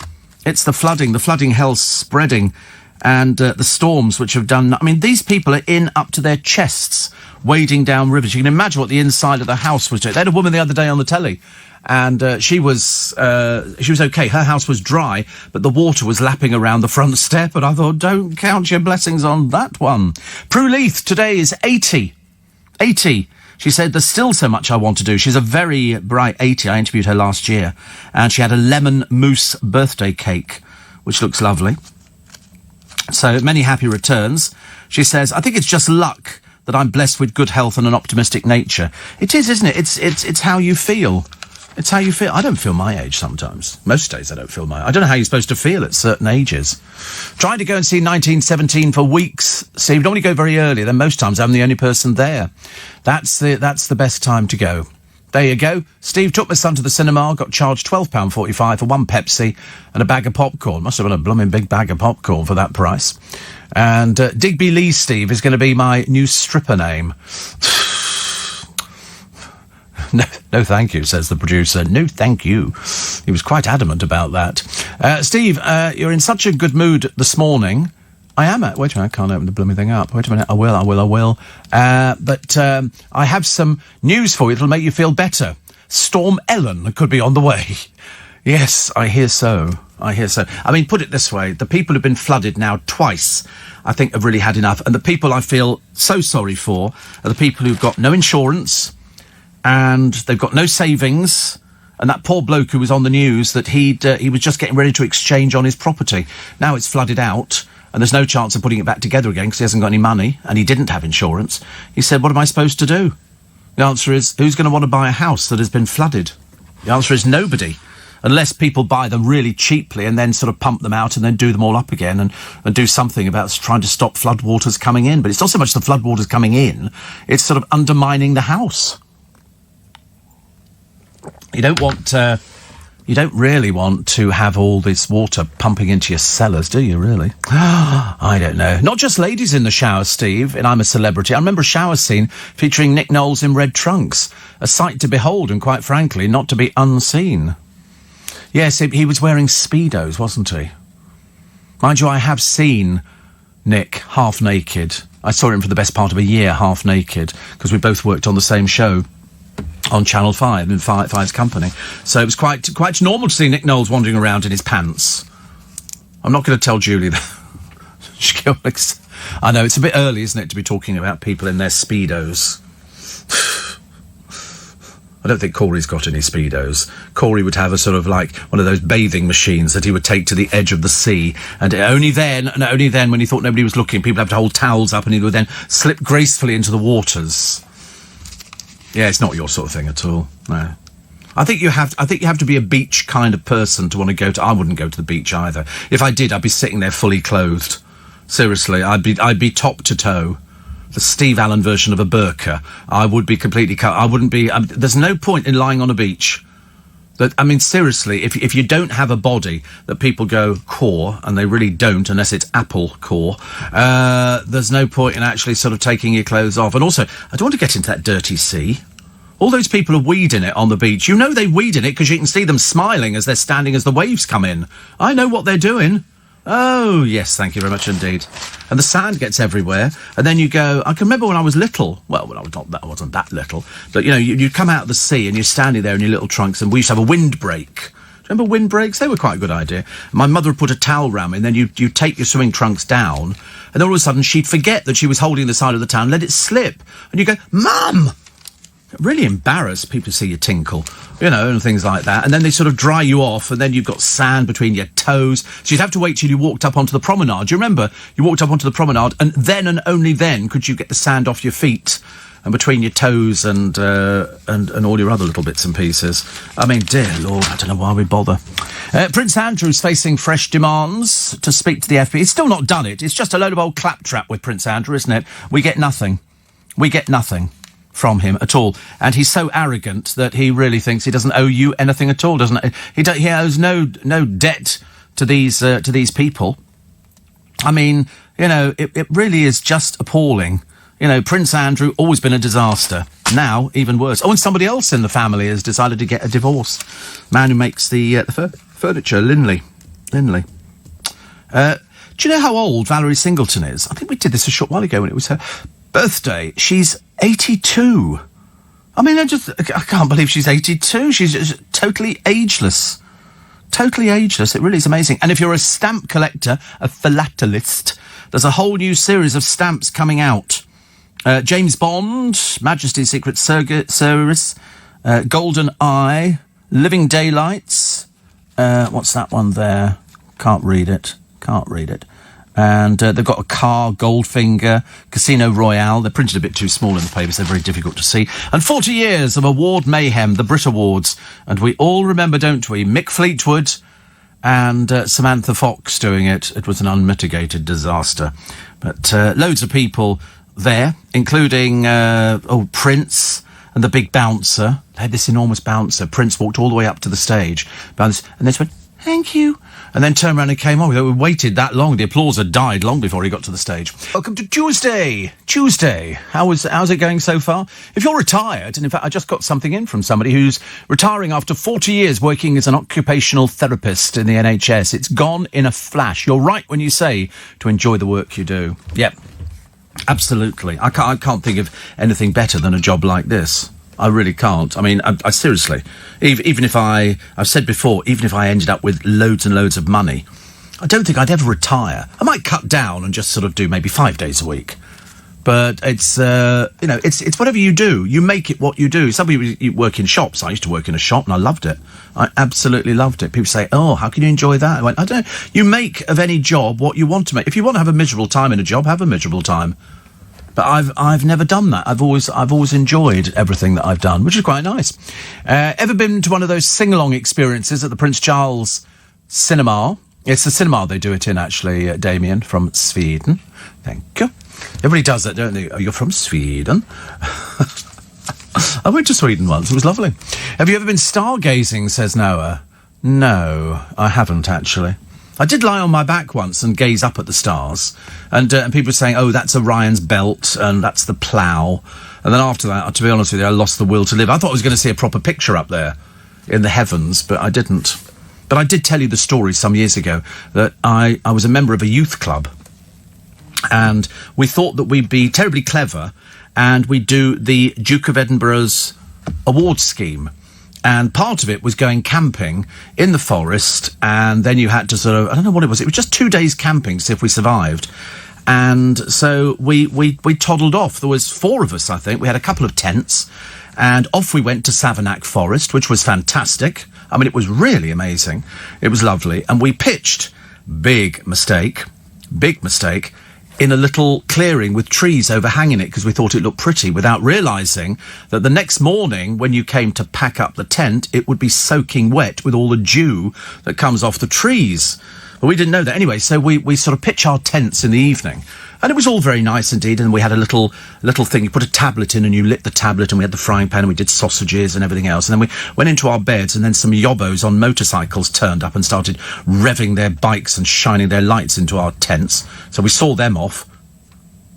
The flooding hell's spreading. And the storms which have done... I mean, these people are in up to their chests, wading down rivers. You can imagine what the inside of the house was doing. They had a woman the other day on the telly, and she was okay. Her house was dry, but the water was lapping around the front step, and I thought, don't count your blessings on that one. Prue Leith today is 80. 80. She said, there's still so much I want to do. She's a very bright 80. I interviewed her last year, and she had a lemon mousse birthday cake, which looks lovely. So, many happy returns. She says, I think it's just luck that I'm blessed with good health and an optimistic nature. It is, isn't it? It's how you feel. It's how you feel. I don't feel my age sometimes. Most days I don't feel my age. I don't know how you're supposed to feel at certain ages. Tried to go and see 1917 for weeks. See, we normally go very early. Then most times I'm the only person there. That's the best time to go. There you go. Steve took my son to the cinema, got charged £12.45 for one Pepsi and a bag of popcorn. Must have been a blooming big bag of popcorn for that price. And Digby Lee, Steve, is going to be my new stripper name. No, thank you, says the producer. No, thank you. He was quite adamant about that. Steve, you're in such a good mood this morning. I am at... Wait a minute, I can't open the blooming thing up. Wait a minute, I will. But I have some news for you that'll make you feel better. Storm Ellen could be on the way. Yes, I hear so. I mean, put it this way. The people who've been flooded now twice, I think, have really had enough. And the people I feel so sorry for are the people who've got no insurance and they've got no savings. And that poor bloke who was on the news that he was just getting ready to exchange on his property. Now it's flooded out. And there's no chance of putting it back together again because he hasn't got any money and he didn't have insurance. He said, what am I supposed to do? The answer is, who's going to want to buy a house that has been flooded? The answer is nobody. Unless people buy them really cheaply and then sort of pump them out and then do them all up again and do something about trying to stop floodwaters coming in. But it's not so much the floodwaters coming in, it's sort of undermining the house. You don't really want to have all this water pumping into your cellars, do you, really? I don't know. Not just ladies in the shower, Steve, and I'm a Celebrity. I remember a shower scene featuring Nick Knowles in red trunks. A sight to behold and, quite frankly, not to be unseen. Yes, he was wearing Speedos, wasn't he? Mind you, I have seen Nick half naked. I saw him for the best part of a year half naked, because we both worked on the same show on Channel 5 in Five's company. So it was quite normal to see Nick Knowles wandering around in his pants. I'm not going to tell Julie that. I know, it's a bit early, isn't it, to be talking about people in their Speedos. I don't think Corey's got any Speedos. Corey would have a sort of like one of those bathing machines that he would take to the edge of the sea, and only then, when he thought nobody was looking, people have to hold towels up and he would then slip gracefully into the waters. Yeah, it's not your sort of thing at all. No. I think you have to be a beach kind of person to want to go to. I wouldn't go to the beach either. If I did, I'd be sitting there fully clothed. Seriously, I'd be top to toe. The Steve Allen version of a burqa. I would be completely cut. I wouldn't be... there's no point in lying on a beach. Seriously, if you don't have a body that people go core, and they really don't, unless it's apple core, there's no point in actually sort of taking your clothes off. And also, I don't want to get into that dirty sea. All those people are weeding it on the beach. You know they weed in it because you can see them smiling as they're standing as the waves come in. I know what they're doing. Oh, yes, thank you very much indeed. And the sand gets everywhere, and then you go... I can remember when I was little... Well, when I wasn't that little, but, you know, you'd come out of the sea and you're standing there in your little trunks, and we used to have a windbreak. Do you remember windbreaks? They were quite a good idea. My mother would put a towel round me, and then you take your swimming trunks down, and then all of a sudden she'd forget that she was holding the side of the towel and let it slip. And you go, Mum! Really embarrassed. People see you tinkle, you know, and things like that. And then they sort of dry you off, and then you've got sand between your toes. So you'd have to wait till you walked up onto the promenade. Do you remember? You walked up onto the promenade, and then and only then could you get the sand off your feet and between your toes and all your other little bits and pieces. I mean, dear Lord, I don't know why we bother. Prince Andrew's facing fresh demands to speak to the FP. He's still not done it. It's just a load of old claptrap with Prince Andrew, isn't it? We get nothing. We get nothing from him at all, and he's so arrogant that he really thinks he doesn't owe you anything at all, doesn't he? He owes no debt to these people. I mean, you know, it really is just appalling. You know, Prince Andrew, always been a disaster. Now, even worse. Oh, and somebody else in the family has decided to get a divorce. Man who makes the furniture, Linley. Do you know how old Valerie Singleton is? I think we did this a short while ago when it was her birthday. She's 82. I mean, I can't believe she's 82. She's just totally ageless. Totally ageless. It really is amazing. And if you're a stamp collector, a philatelist, there's a whole new series of stamps coming out. James Bond, Majesty's Secret Service, Golden Eye, Living Daylights. What's that one there? Can't read it. And they've got a car, Goldfinger, Casino Royale. They're printed a bit too small in the papers. They're very difficult to see. And 40 years of award mayhem, the Brit Awards. And we all remember, don't we? Mick Fleetwood and Samantha Fox doing it. It was an unmitigated disaster. But loads of people there, including Prince and the big bouncer. They had this enormous bouncer. Prince walked all the way up to the stage. And they just went, thank you. And then turned around and came on. We waited that long. The applause had died long before he got to the stage. Welcome to Tuesday. How's it going so far? If you're retired, and in fact I just got something in from somebody who's retiring after 40 years working as an occupational therapist in the NHS. It's gone in a flash. You're right when you say to enjoy the work you do. Yep, absolutely. I can't think of anything better than a job like this. I really can't. I mean, I seriously, even if I've said before, even if I ended up with loads and loads of money, I don't think I'd ever retire. I might cut down and just sort of do maybe 5 days a week. But it's, it's whatever you do. You make it what you do. Some people you work in shops. I used to work in a shop and I loved it. I absolutely loved it. People say, oh, how can you enjoy that? I went, I don't know. You make of any job what you want to make. If you want to have a miserable time in a job, have a miserable time. But I've never done that. I've always enjoyed everything that I've done, which is quite nice. Ever been to one of those sing-along experiences at the Prince Charles Cinema? It's the cinema they do it in, actually, Damien, from Sweden. Thank you. Everybody does that, don't they? Oh, you're from Sweden? I went to Sweden once. It was lovely. Have you ever been stargazing, says Noah? No, I haven't, actually. I did lie on my back once and gaze up at the stars. And people were saying, oh, that's Orion's belt and that's the plough. And then after that, to be honest with you, I lost the will to live. I thought I was going to see a proper picture up there in the heavens, but I didn't. But I did tell you the story some years ago that I was a member of a youth club. And we thought that we'd be terribly clever and we'd do the Duke of Edinburgh's award scheme. And part of it was going camping in the forest, and then you had to sort of, I don't know what it was just 2 days camping to see if we survived. And so we toddled off. There was 4 of us, I think. We had a couple of tents, and off we went to Savernake Forest, which was fantastic. I mean, it was really amazing. It was lovely. And we pitched, big mistake, in a little clearing with trees overhanging it because we thought it looked pretty, without realising that the next morning when you came to pack up the tent, it would be soaking wet with all the dew that comes off the trees. But we didn't know that anyway, so we sort of pitch our tents in the evening. And it was all very nice indeed, and we had a little thing. You put a tablet in and you lit the tablet, and we had the frying pan and we did sausages and everything else. And then we went into our beds, and then some yobbos on motorcycles turned up and started revving their bikes and shining their lights into our tents. So we saw them off.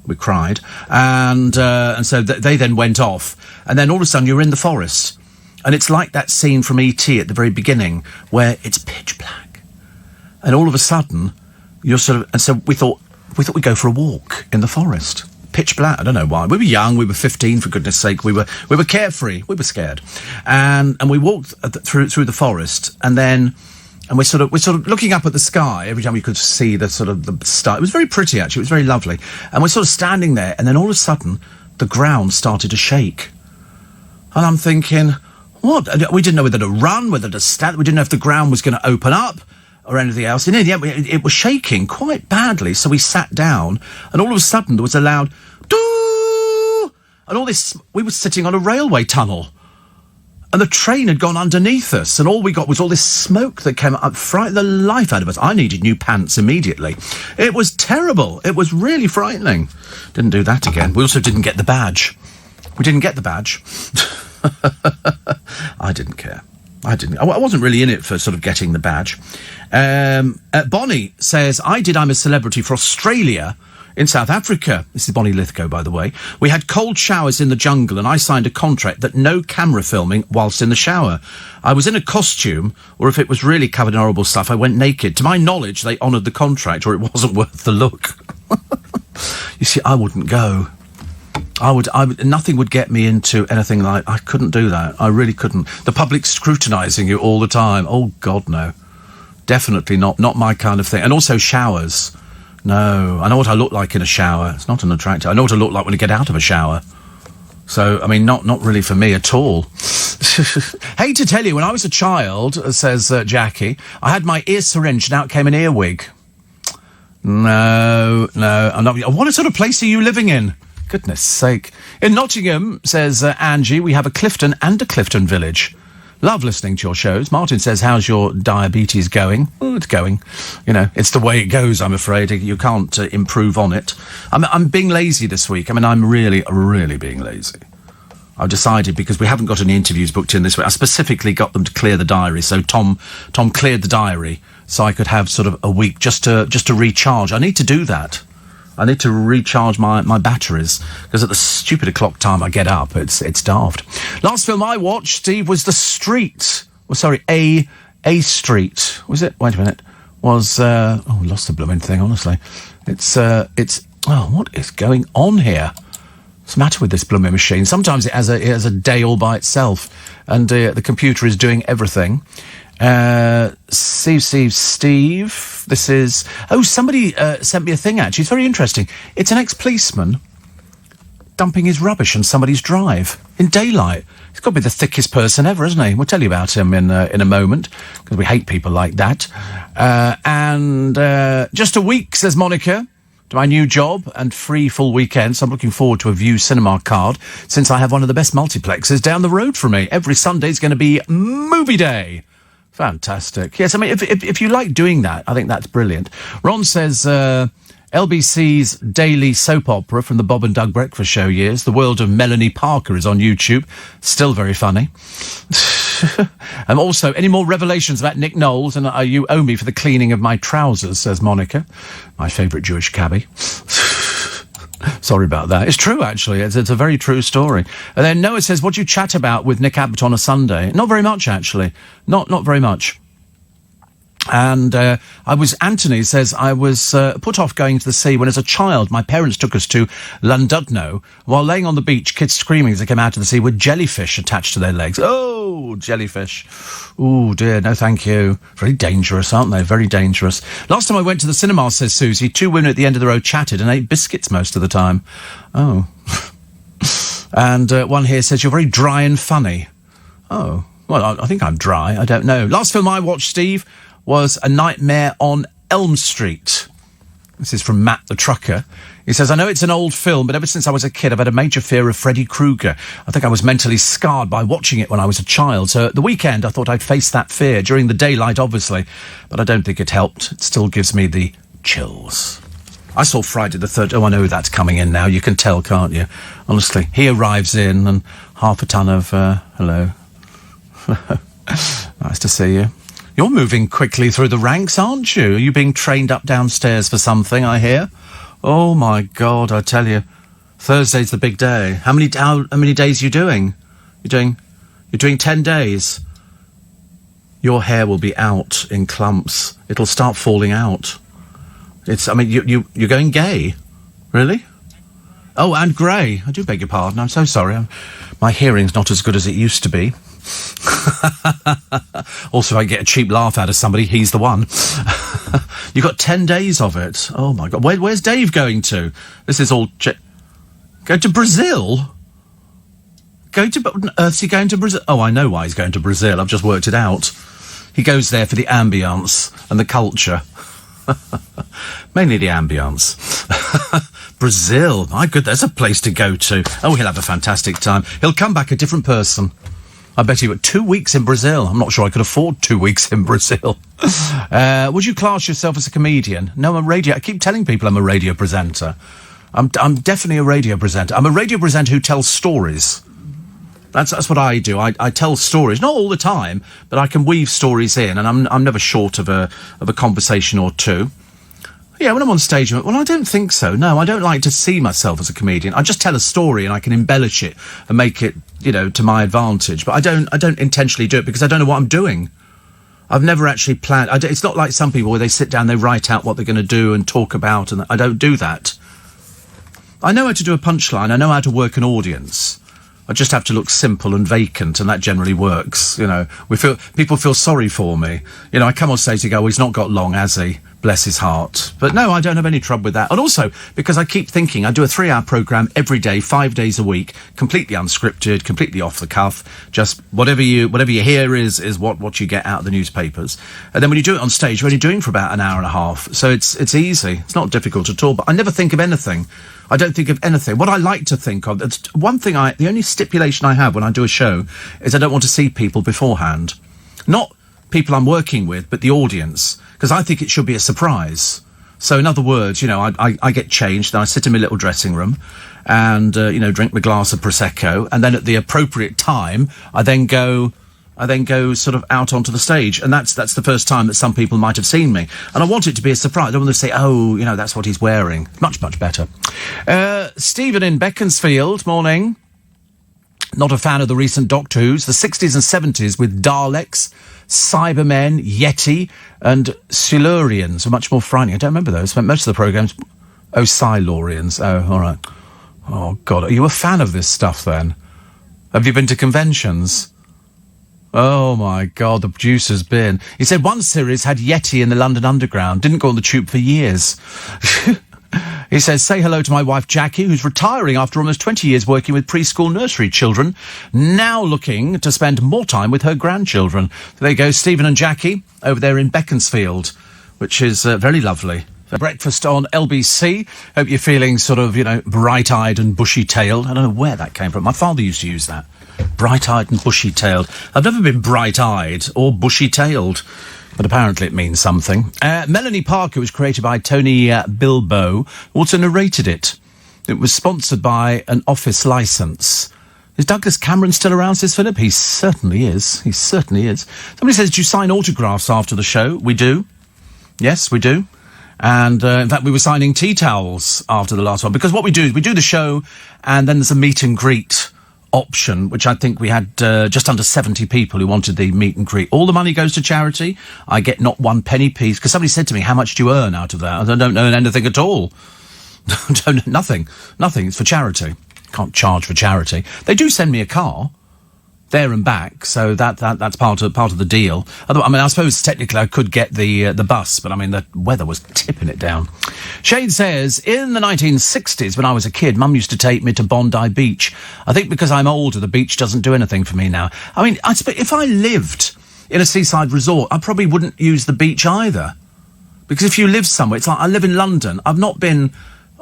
We cried. And so they then went off. And then all of a sudden you're in the forest. And it's like that scene from E.T. at the very beginning where it's pitch black. And all of a sudden you're sort of... And so we thought we'd go for a walk in the forest. Pitch black. I don't know why. We were young. We were 15, for goodness sake. We were carefree. We were scared. And we walked through the forest, and we're sort of looking up at the sky every time we could see the sort of the star. It was very pretty, actually. It was very lovely. And we're sort of standing there, and then all of a sudden the ground started to shake. And I'm thinking, what? We didn't know whether to run, whether to stand. We didn't know if the ground was going to open up or anything else. And in the end, it was shaking quite badly, so we sat down, and all of a sudden there was a loud doo, and all this. We were sitting on a railway tunnel, and the train had gone underneath us, and all we got was all this smoke that came up, frightened the life out of us. I needed new pants immediately. It was terrible. It was really frightening. Didn't do that again. We also didn't get the badge. We didn't get the badge. I didn't care. I wasn't really in it for sort of getting the badge. Bonnie says, I'm a Celebrity for Australia in South Africa. This is Bonnie Lithgow, by the way. We had cold showers in the jungle, and I signed a contract that no camera filming whilst in the shower. I was in a costume, or if it was really covered in horrible stuff, I went naked. To my knowledge, they honoured the contract, or it wasn't worth the look. You see, I wouldn't go. Nothing would get me into anything like... I couldn't do that. I really couldn't. The public scrutinising you all the time. Oh, God, no. Definitely not my kind of thing. And also showers. No. I know what I look like in a shower. It's not an attractive... I know what I look like when I get out of a shower. So, I mean, not really for me at all. Hate to tell you, when I was a child, says Jackie, I had my ear syringed and out came an earwig. No, I'm not... What sort of place are you living in? Goodness sake. In Nottingham, says Angie, we have a Clifton and a Clifton Village. Love listening to your shows. Martin says, how's your diabetes going? Oh, it's going. You know, it's the way it goes, I'm afraid. You can't improve on it. I'm being lazy this week. I mean, I'm really, really being lazy. I've decided, because we haven't got any interviews booked in this week, I specifically got them to clear the diary. So Tom cleared the diary so I could have sort of a week just to recharge. I need to do that. I need to recharge my batteries, because at the stupid o'clock time I get up, it's daft. Last film I watched, Steve, was The Street. Well, sorry, A Street. Was it? Wait a minute. Was, lost the blooming thing, honestly. It's, what is going on here? What's the matter with this blooming machine? Sometimes it has a day all by itself, and the computer is doing everything. Steve, this is... Oh, somebody sent me a thing, actually. It's very interesting. It's an ex-policeman dumping his rubbish on somebody's drive in daylight. He's got to be the thickest person ever, isn't he? We'll tell you about him in a moment, because we hate people like that. And just a week, says Monica, to my new job and free full weekend, so I'm looking forward to a View Cinema card, since I have one of the best multiplexes down the road from me. Every Sunday's going to be movie day. Fantastic. Yes, I mean, if you like doing that, I think that's brilliant. Ron says, LBC's daily soap opera from the Bob and Doug Breakfast Show years, The World of Melanie Parker, is on YouTube. Still very funny. And also, any more revelations about Nick Knowles, and you owe me for the cleaning of my trousers, says Monica, my favourite Jewish cabbie. Sorry about that. It's true, actually. It's a very true story. And then Noah says, what do you chat about with Nick Abbott on a Sunday? Not very much, actually. Not very much. And Anthony says, I was put off going to the sea when as a child my parents took us to Llandudno. While laying on the beach, kids screaming as they came out of the sea with jellyfish attached to their legs. Oh, jellyfish. Oh, dear, no thank you. Very dangerous, aren't they? Very dangerous. Last time I went to the cinema, says Susie, 2 women at the end of the road chatted and ate biscuits most of the time. Oh. And one here says, you're very dry and funny. Oh, well, I think I'm dry. I don't know. Last film I watched, Steve, was A Nightmare on Elm Street. This is from Matt the Trucker. He says, I know it's an old film, but ever since I was a kid, I've had a major fear of Freddy Krueger. I think I was mentally scarred by watching it when I was a child. So at the weekend, I thought I'd face that fear, during the daylight, obviously. But I don't think it helped. It still gives me the chills. I saw Friday the 3rd. Oh, I know that's coming in now. You can tell, can't you? Honestly, he arrives in and half a ton of, hello. Nice to see you. You're moving quickly through the ranks, aren't you? Are you being trained up downstairs for something, I hear? Oh, my God, I tell you. Thursday's the big day. How many days are you doing? You're doing 10 days. Your hair will be out in clumps. It'll start falling out. You're going gay. Really? Oh, and grey. I do beg your pardon. I'm so sorry. My hearing's not as good as it used to be. Also, I get a cheap laugh out of somebody. He's the one. You got 10 days of it. Oh my God! Where's Dave going to? This is all. Go to Brazil. What on earth's he going to Brazil? Oh, I know why he's going to Brazil. I've just worked it out. He goes there for the ambience and the culture. Mainly the ambience. Brazil. My God, there's a place to go to. Oh, he'll have a fantastic time. He'll come back a different person. I bet he went 2 weeks in Brazil. I'm not sure I could afford 2 weeks in Brazil. Would you class yourself as a comedian? No, I'm a radio. I keep telling people I'm a radio presenter. I'm definitely a radio presenter. I'm a radio presenter who tells stories. That's what I do. I tell stories, not all the time, but I can weave stories in, and I'm never short of a conversation or two. Yeah, when I'm on stage, well, I don't think so. No, I don't like to see myself as a comedian. I just tell a story and I can embellish it and make it, to my advantage. But I don't intentionally do it because I don't know what I'm doing. I've never actually planned. It's not like some people where they sit down, they write out what they're going to do and talk about, and I don't do that. I know how to do a punchline. I know how to work an audience. I just have to look simple and vacant, and that generally works. People feel sorry for me. I come on stage and go, well, he's not got long, has he? Bless his heart. But no, I don't have any trouble with that. And also, because I keep thinking, I do a 3-hour programme every day, 5 days a week, completely unscripted, completely off the cuff. Just whatever you hear is what you get out of the newspapers. And then when you do it on stage, you're only doing for about an hour and a half. So it's easy. It's not difficult at all. But I never think of anything. I don't think of anything. What I like to think of, the only stipulation I have when I do a show is I don't want to see people beforehand. Not people I'm working with, but the audience, because I think it should be a surprise. So in other words, I get changed, then I sit in my little dressing room and, drink my glass of Prosecco, and then at the appropriate time, I then go sort of out onto the stage, and that's the first time that some people might have seen me. And I want it to be a surprise. I don't want to say, oh, that's what he's wearing. Much, much better. Stephen in Beaconsfield, morning. Not a fan of the recent Doctor Who's, the 60s and 70s with Daleks, Cybermen, Yeti, and Silurians were much more frightening. I don't remember those. Spent most of the programmes. Oh, Silurians. Oh, all right. Oh, God. Are you a fan of this stuff, then? Have you been to conventions? Oh, my God, the producer's been. He said one series had Yeti in the London Underground. Didn't go on the tube for years. He says, say hello to my wife, Jackie, who's retiring after almost 20 years working with preschool nursery children, now looking to spend more time with her grandchildren. There you go, Stephen and Jackie, over there in Beaconsfield, which is very lovely. Breakfast on LBC. Hope you're feeling sort of, bright-eyed and bushy-tailed. I don't know where that came from. My father used to use that. Bright-eyed and bushy-tailed. I've never been bright-eyed or bushy-tailed, but apparently it means something. Melanie Parker was created by Tony Bilbo, also narrated it. It was sponsored by an Office licence. Is Douglas Cameron still around, says Philip? He certainly is. He certainly is. Somebody says, do you sign autographs after the show? We do. Yes, we do. And, in fact, we were signing tea towels after the last one. Because what we do is we do the show, and then there's a meet and greet option, which I think we had just under 70 people who wanted the meet and greet. All the money goes to charity. I get not one penny piece. Because somebody said to me, how much do you earn out of that? I don't earn anything at all. Nothing. It's for charity. Can't charge for charity. They do send me a car there and back, so that's part of the deal. I mean, I suppose technically I could get the bus, but I mean the weather was tipping it down. Shane says, in the 1960s when I was a kid, Mum used to take me to Bondi Beach. I think because I'm older, the beach doesn't do anything for me now. I mean, if I lived in a seaside resort, I probably wouldn't use the beach either, because if you live somewhere, it's like I live in London. I've not been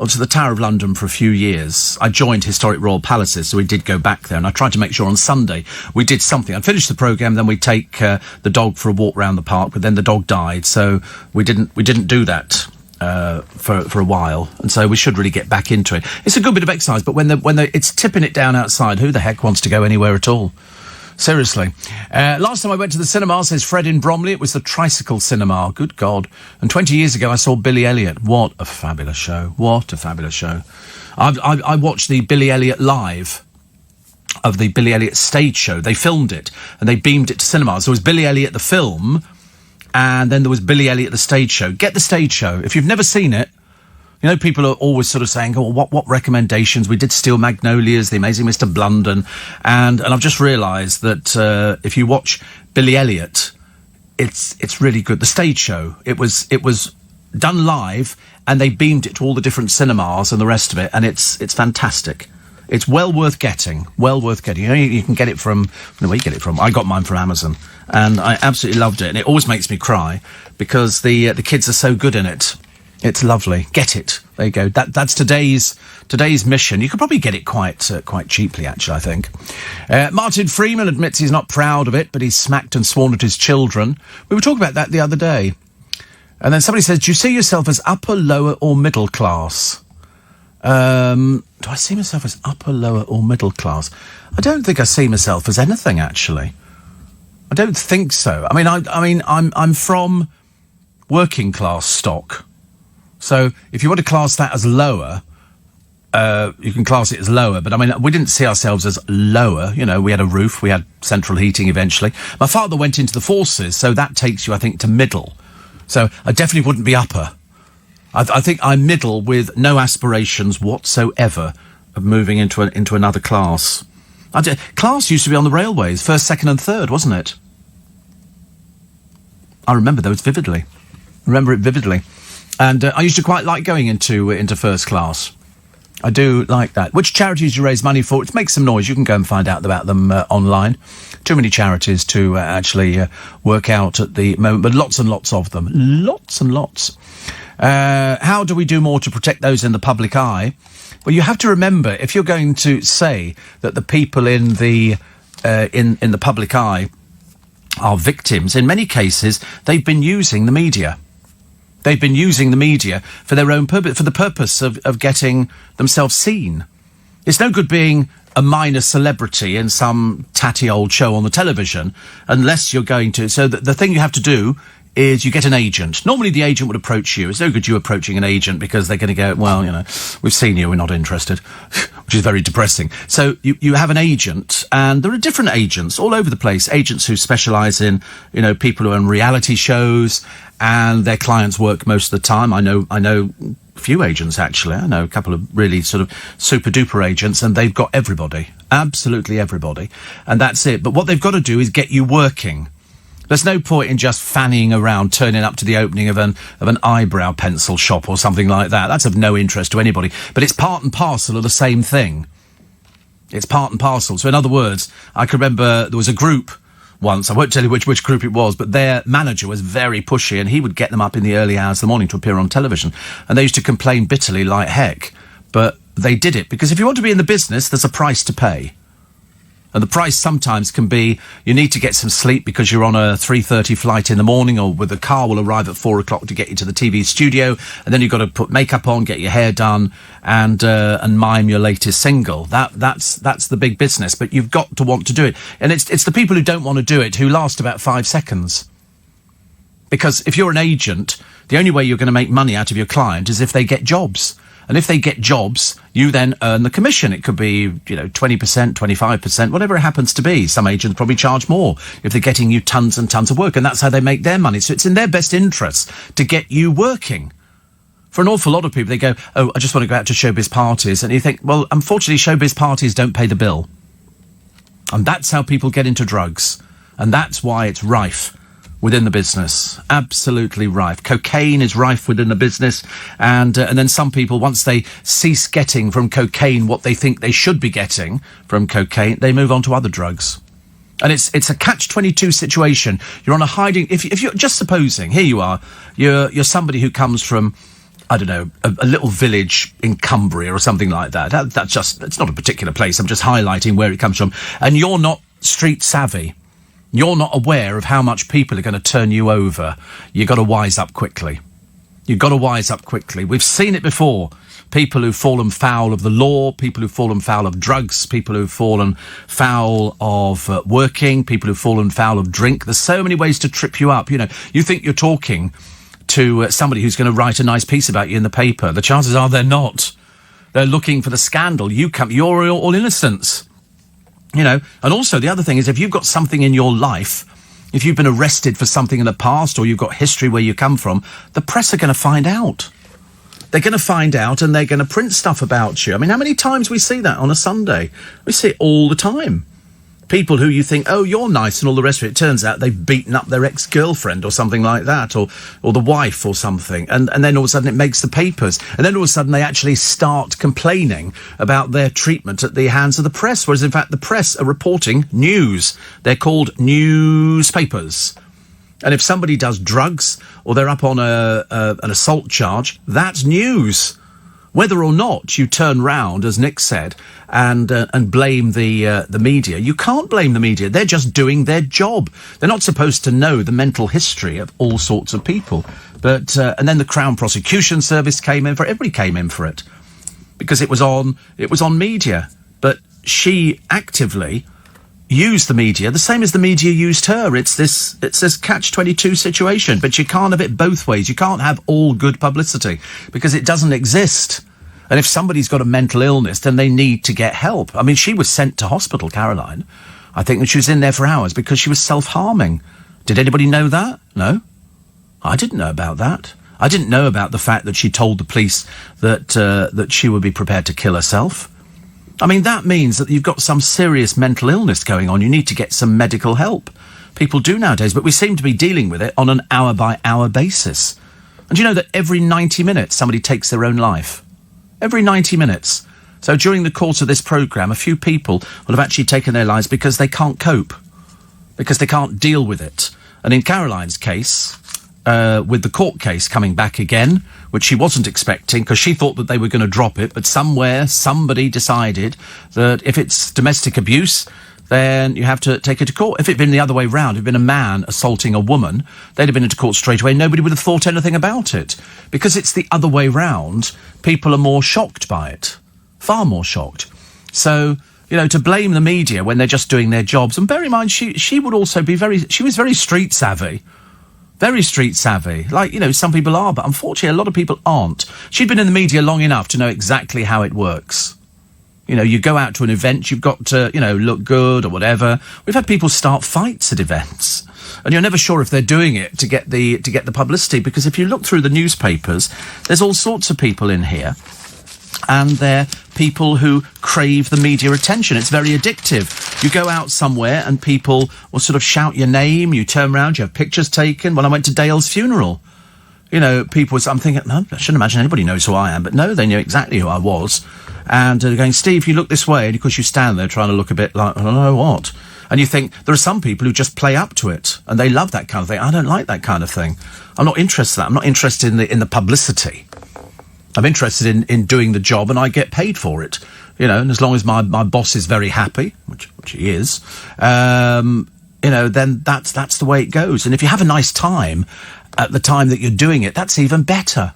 to the Tower of London for a few years. I joined Historic Royal Palaces, so we did go back there, and I tried to make sure on Sunday we did something. I'd finish the programme, then we'd take the dog for a walk round the park, but then the dog died, so we didn't do that for a while, and so we should really get back into it. It's a good bit of exercise, but when it's tipping it down outside, who the heck wants to go anywhere at all? Seriously. Last time I went to the cinema, says Fred in Bromley, it was the Tricycle Cinema. Good God. And 20 years ago I saw Billy Elliot. What a fabulous show. What a fabulous show. I watched the Billy Elliot live of the Billy Elliot stage show. They filmed it and they beamed it to cinemas. There was Billy Elliot the film, and then there was Billy Elliot the stage show. Get the stage show. If you've never seen it, people are always sort of saying, oh, what recommendations? We did Steel Magnolias, The Amazing Mr. Blunden, and I've just realised that if you watch Billy Elliot, it's really good. The stage show, it was done live, and they beamed it to all the different cinemas and the rest of it, and it's fantastic. It's well worth getting. Well worth getting. You can get it from... where you get it from? I got mine from Amazon, and I absolutely loved it, and it always makes me cry because the kids are so good in it. It's lovely. Get it. There you go. That's today's mission. You could probably get it quite cheaply, actually, I think. Martin Freeman admits he's not proud of it, but he's smacked and sworn at his children. We were talking about that the other day. And then somebody says, do you see yourself as upper, lower or middle class? Do I see myself as upper, lower or middle class? I don't think I see myself as anything, actually. I don't think so. I mean, I'm from working class stock. So if you want to class that as lower, you can class it as lower. But I mean, we didn't see ourselves as lower. We had a roof, we had central heating eventually. My father went into the forces, so that takes you, I think, to middle. So I definitely wouldn't be upper. I think I'm middle with no aspirations whatsoever of moving into another class. Class used to be on the railways, first, second and third, wasn't it? I remember those vividly. Remember it vividly. And I used to quite like going into first class. I do like that. Which charities do you raise money for? It makes some noise. You can go and find out about them online. Too many charities to actually work out at the moment, but lots and lots of them. Lots and lots. How do we do more to protect those in the public eye? Well, you have to remember, if you're going to say that the people in the public eye are victims, in many cases, they've been using the media. They've been using the media for their own purpose, for the purpose of getting themselves seen. It's no good being a minor celebrity in some tatty old show on the television unless you're going to... So the thing you have to do is you get an agent. Normally the agent would approach you. It's no good you approaching an agent because they're going to go, well, we've seen you, we're not interested, which is very depressing. So you have an agent, and there are different agents all over the place. Agents who specialise in, people who are on reality shows, and their clients work most of the time. I know a few agents, actually. I know a couple of really sort of super-duper agents, and they've got everybody. Absolutely everybody. And that's it. But what they've got to do is get you working. There's no point in just fannying around, turning up to the opening of an eyebrow pencil shop or something like that. That's of no interest to anybody. But it's part and parcel of the same thing. It's part and parcel. So in other words, I can remember there was a group once. I won't tell you which group it was, but their manager was very pushy, and he would get them up in the early hours of the morning to appear on television. And they used to complain bitterly like heck. But they did it, because if you want to be in the business, there's a price to pay. And the price sometimes can be you need to get some sleep because you're on a 3:30 flight in the morning, or the car will arrive at 4 o'clock to get you to the TV studio, and then you've got to put makeup on, get your hair done, and mime your latest single. That's the big business, but you've got to want to do it. And it's the people who don't want to do it who last about 5 seconds. Because if you're an agent, the only way you're going to make money out of your client is if they get jobs. And if they get jobs, you then earn the commission. It could be, 20%, 25%, whatever it happens to be. Some agents probably charge more if they're getting you tons and tons of work, and that's how they make their money. So it's in their best interest to get you working. For an awful lot of people, they go, oh, I just want to go out to showbiz parties. And you think, well, unfortunately, showbiz parties don't pay the bill. And that's how people get into drugs. And that's why it's rife within the business. Absolutely rife. Cocaine is rife within the business, and then some people, once they cease getting from cocaine what they think they should be getting from cocaine, they move on to other drugs. And it's a catch-22 situation. You're on a hiding... If you're just supposing, here you are, you're somebody who comes from, I don't know, a little village in Cumbria or something like that. It's not a particular place. I'm just highlighting where it comes from. And you're not street savvy. You're not aware of how much people are going to turn you over. You've got to wise up quickly. You've got to wise up quickly. We've seen it before. People who've fallen foul of the law, people who've fallen foul of drugs, people who've fallen foul of working, people who've fallen foul of drink. There's so many ways to trip you up. You think you're talking to somebody who's going to write a nice piece about you in the paper. The chances are they're not. They're looking for the scandal. You're all innocents. And also the other thing is, if you've got something in your life, if you've been arrested for something in the past, or you've got history where you come from, the press are going to find out. They're going to find out, and they're going to print stuff about you. I mean, how many times we see that on a Sunday? We see it all the time. People who you think, oh, you're nice and all the rest of it. It turns out they've beaten up their ex-girlfriend or something like that, or the wife or something. And then all of a sudden it makes the papers. And then all of a sudden they actually start complaining about their treatment at the hands of the press, whereas in fact the press are reporting news. They're called newspapers. And if somebody does drugs or they're up on an assault charge, that's news. Whether or not you turn round, as Nick said, and blame the media, you can't blame the media. They're just doing their job. They're not supposed to know the mental history of all sorts of people. But and then the Crown Prosecution Service came in for it. Everybody came in for it because it was on media. But she actively used the media the same as the media used her. It's this catch-22 situation. But you can't have it both ways. You can't have all good publicity because it doesn't exist. And if somebody's got a mental illness, then they need to get help. I mean, she was sent to hospital, Caroline. I think that she was in there for hours because she was self-harming. Did anybody know that? No? I didn't know about that. I didn't know about the fact that she told the police that she would be prepared to kill herself. I mean, that means that you've got some serious mental illness going on. You need to get some medical help. People do nowadays, but we seem to be dealing with it on an hour-by-hour basis. And do you know that every 90 minutes somebody takes their own life? Every 90 minutes. So during the course of this programme, a few people will have actually taken their lives because they can't cope, because they can't deal with it. And in Caroline's case, with the court case coming back again, which she wasn't expecting because she thought that they were going to drop it, but somebody decided that if it's domestic abuse, then you have to take it to court. If it had been the other way round, if it had been a man assaulting a woman, they'd have been into court straight away. Nobody would have thought anything about it. Because it's the other way round, people are more shocked by it. Far more shocked. So, to blame the media when they're just doing their jobs. And bear in mind, she would also be she was very street savvy. Very street savvy. Like, some people are, but unfortunately a lot of people aren't. She'd been in the media long enough to know exactly how it works. You go out to an event, you've got to, look good or whatever. We've had people start fights at events. And you're never sure if they're doing it to get the publicity, because if you look through the newspapers, there's all sorts of people in here. And they're people who crave the media attention. It's very addictive. You go out somewhere and people will sort of shout your name. You turn around, you have pictures taken. When I went to Dale's funeral, I'm thinking, no, I shouldn't imagine anybody knows who I am. But no, they knew exactly who I was. And they're going, Steve, you look this way. And of course you stand there trying to look a bit like, I don't know what. And you think, there are some people who just play up to it. And they love that kind of thing. I don't like that kind of thing. I'm not interested in that. I'm not interested in the publicity. I'm interested in doing the job, and I get paid for it. And as long as my boss is very happy, which he is, then that's the way it goes. And if you have a nice time at the time that you're doing it, that's even better.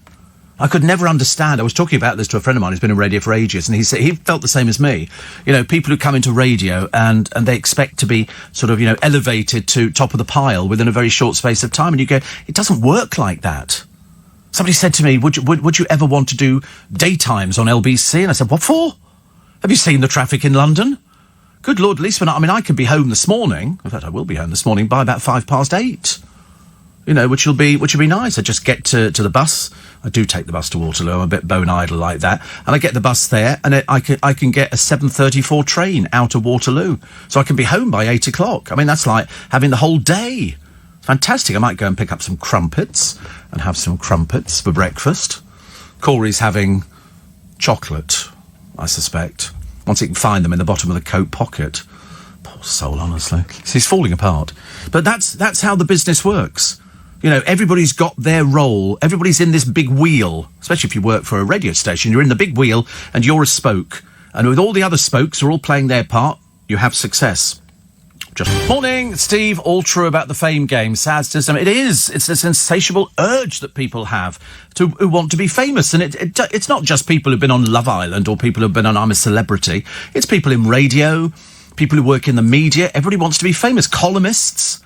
I could never understand. I was talking about this to a friend of mine who's been in radio for ages, and he said he felt the same as me. People who come into radio and they expect to be sort of, elevated to top of the pile within a very short space of time, and you go, it doesn't work like that. Somebody said to me, would you ever want to do daytimes on LBC? And I said, what for? Have you seen the traffic in London? Good Lord, at least I could be home this morning. In fact, I will be home this morning by about 8:05. Which will be nice. I just get to the bus. I do take the bus to Waterloo. I'm a bit bone idle like that. And I get the bus there, and I can get a 7:34 train out of Waterloo. So I can be home by 8 o'clock. I mean, that's like having the whole day. Fantastic. I might go and pick up some crumpets and have some crumpets for breakfast. Corey's having chocolate, I suspect. Once he can find them in the bottom of the coat pocket. Poor soul, honestly. So he's falling apart. But that's how the business works. Everybody's got their role. Everybody's in this big wheel, especially if you work for a radio station. You're in the big wheel and you're a spoke. And with all the other spokes who are all playing their part, you have success. Morning, Steve. All true about the Fame game. Sad to say, it is. It's a insatiable urge that people have who want to be famous. And it's not just people who've been on Love Island or people who've been on I'm a Celebrity. It's people in radio, people who work in the media. Everybody wants to be famous. Columnists.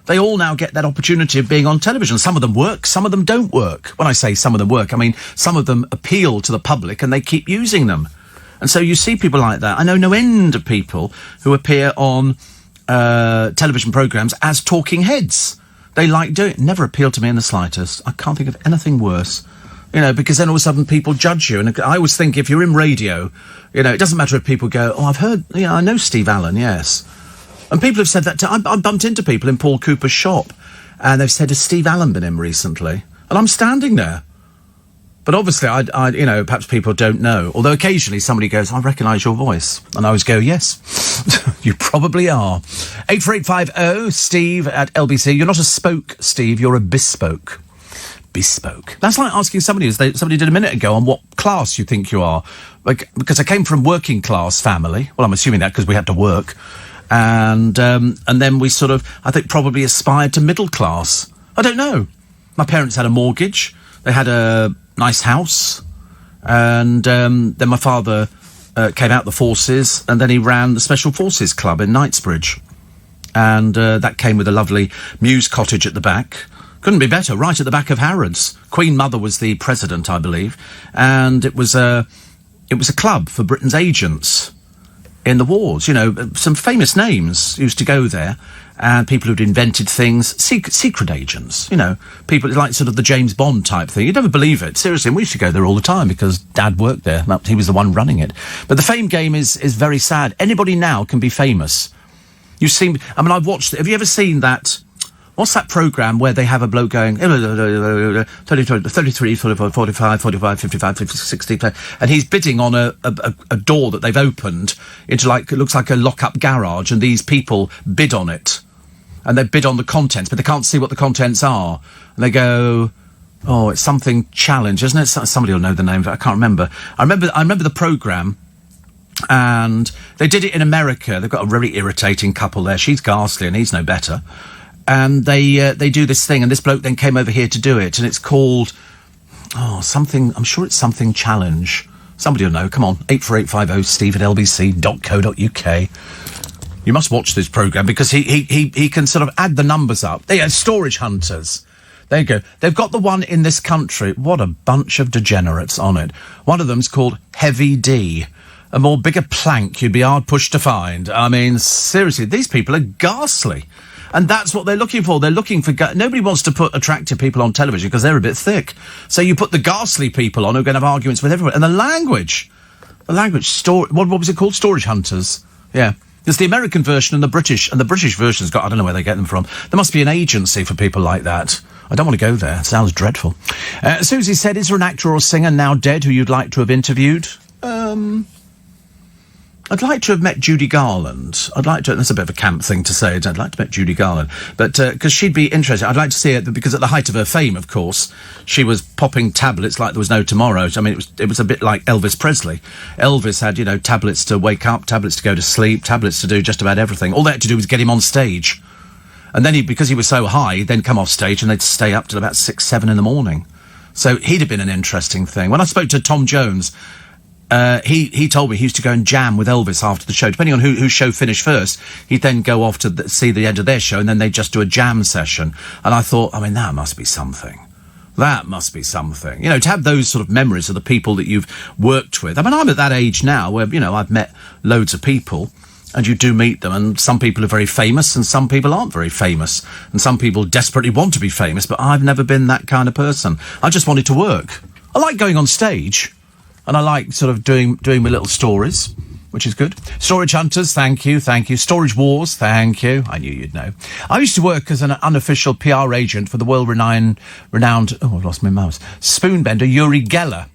They all now get that opportunity of being on television. Some of them work, some of them don't work. When I say some of them work, I mean some of them appeal to the public and they keep using them. And so you see people like that. I know no end of people who appear on television programmes as talking heads. They like doing it. Never appealed to me in the slightest. I can't think of anything worse. Because then all of a sudden people judge you. And I always think if you're in radio, it doesn't matter if people go, oh, I've heard, I know Steve Allen, yes. And people have said that I bumped into people in Paul Cooper's shop, and they've said, has Steve Allen been in recently? And I'm standing there. But obviously, perhaps people don't know. Although occasionally somebody goes, I recognise your voice. And I always go, yes, you probably are. 84850 Steve at LBC. You're not a spoke, Steve, you're a bespoke. Bespoke. That's like asking somebody, as somebody did a minute ago, on what class you think you are. Because I came from working class family. Well, I'm assuming that because we had to work. And then we sort of, I think, probably aspired to middle class. I don't know. My parents had a mortgage. They had a nice house. And then my father came out the forces, and then he ran the Special Forces Club in Knightsbridge. And that came with a lovely Mews cottage at the back. Couldn't be better, right at the back of Harrods. Queen Mother was the president, I believe. And it was a club for Britain's agents in the wars. Some famous names used to go there, and people who'd invented things, secret agents, people like sort of the James Bond type thing. You'd never believe it. Seriously, and we used to go there all the time because Dad worked there. He was the one running it. But the Fame game is very sad. Anybody now can be famous. I've watched it. Have you ever seen that? What's that programme where they have a bloke going 33, 44, 45, 55, 55, 60, and he's bidding on a door that they've opened into it looks like a lock-up garage, and these people bid on it. And they bid on the contents, but they can't see what the contents are. And they go, oh, it's something challenge, isn't it? Somebody will know the name of it. I can't remember. I remember the programme. And they did it in America. They've got a really irritating couple there. She's ghastly and he's no better. And they do this thing, and this bloke then came over here to do it, and it's called something. I'm sure it's something challenge. Somebody will know. Come on, 84850 Steve at lbc.co.uk. You must watch this programme because he can sort of add the numbers up. They are storage hunters. There you go. They've got the one in this country. What a bunch of degenerates on it. One of them's called Heavy D. A more bigger plank you'd be hard pushed to find. I mean, seriously, these people are ghastly. And that's what they're looking for. They're looking for... Nobody wants to put attractive people on television because they're a bit thick. So you put the ghastly people on who are going to have arguments with everyone. And the language... what was it called? Storage hunters. Yeah. There's the American version and the British version's got... I don't know where they get them from. There must be an agency for people like that. I don't want to go there. It sounds dreadful. Susie said, is there an actor or singer now dead who you'd like to have interviewed? I'd like to have met Judy Garland. That's a bit of a camp thing to say. I'd like to met Judy Garland. But, because she'd be interesting. I'd like to see her, because at the height of her fame, of course, she was popping tablets like there was no tomorrow. I mean, it was a bit like Elvis Presley. Elvis had, tablets to wake up, tablets to go to sleep, tablets to do just about everything. All they had to do was get him on stage. And then because he was so high, he'd then come off stage and they'd stay up till about 6, 7 in the morning. So he'd have been an interesting thing. When I spoke to Tom Jones, he told me he used to go and jam with Elvis after the show. Depending on whose show finished first, he'd then go off to see the end of their show, and then they'd just do a jam session. And I thought, that must be something. That must be something. To have those sort of memories of the people that you've worked with. I'm at that age now where, I've met loads of people, and you do meet them, and some people are very famous, and some people aren't very famous, and some people desperately want to be famous, but I've never been that kind of person. I just wanted to work. I like going on stage. And I like sort of doing my little stories, which is good. Storage Hunters, thank you. Storage Wars, thank you. I knew you'd know. I used to work as an unofficial PR agent for the world-renowned, I've lost my mouse, spoonbender Uri Geller.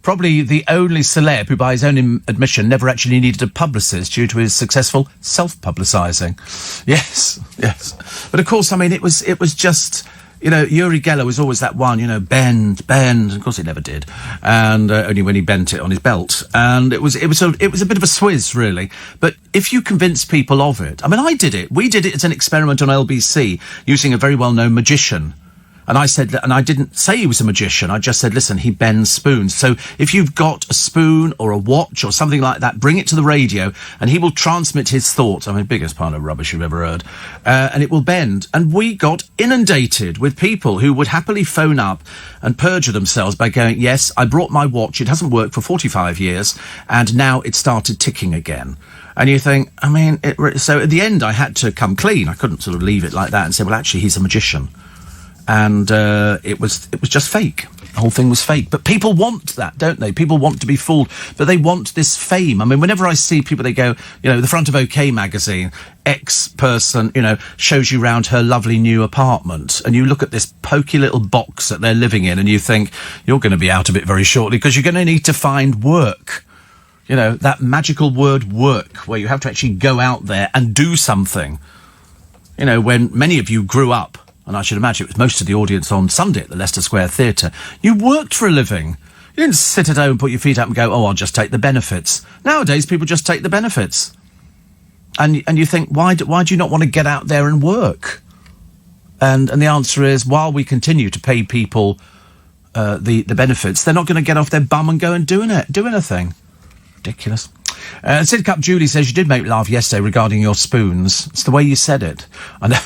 Probably the only celeb who, by his own admission, never actually needed a publicist due to his successful self-publicising. Yes. But of course, it was just... Uri Geller was always that one, bend. Of course, he never did, and only when he bent it on his belt. And it was a bit of a swizz, really. But if you convince people of it, I did it. We did it as an experiment on LBC using a very well-known magician. And I said, and I didn't say he was a magician. I just said, listen, he bends spoons. So if you've got a spoon or a watch or something like that, bring it to the radio and he will transmit his thoughts. Biggest pile of rubbish you've ever heard. And it will bend. And we got inundated with people who would happily phone up and perjure themselves by going, yes, I brought my watch. It hasn't worked for 45 years. And now it started ticking again. And you think, so at the end I had to come clean. I couldn't sort of leave it like that and say, well, actually, he's a magician. And it was just fake. The whole thing was fake. But people want that, don't they? People want to be fooled, but they want this fame. Whenever I see people, they go, the front of OK magazine, X person, shows you round her lovely new apartment, and you look at this pokey little box that they're living in, and you think, you're going to be out of it very shortly, because you're going to need to find work. That magical word work, where you have to actually go out there and do something. When many of you grew up, and I should imagine it was most of the audience on Sunday at the Leicester Square Theatre, you worked for a living. You didn't sit at home, put your feet up and go, I'll just take the benefits. Nowadays, people just take the benefits. And you think, why do you not want to get out there and work? And the answer is, while we continue to pay people the benefits, they're not going to get off their bum and go and do anything. Ridiculous. Sidcup Julie says, you did make me laugh yesterday regarding your spoons. It's the way you said it. I know.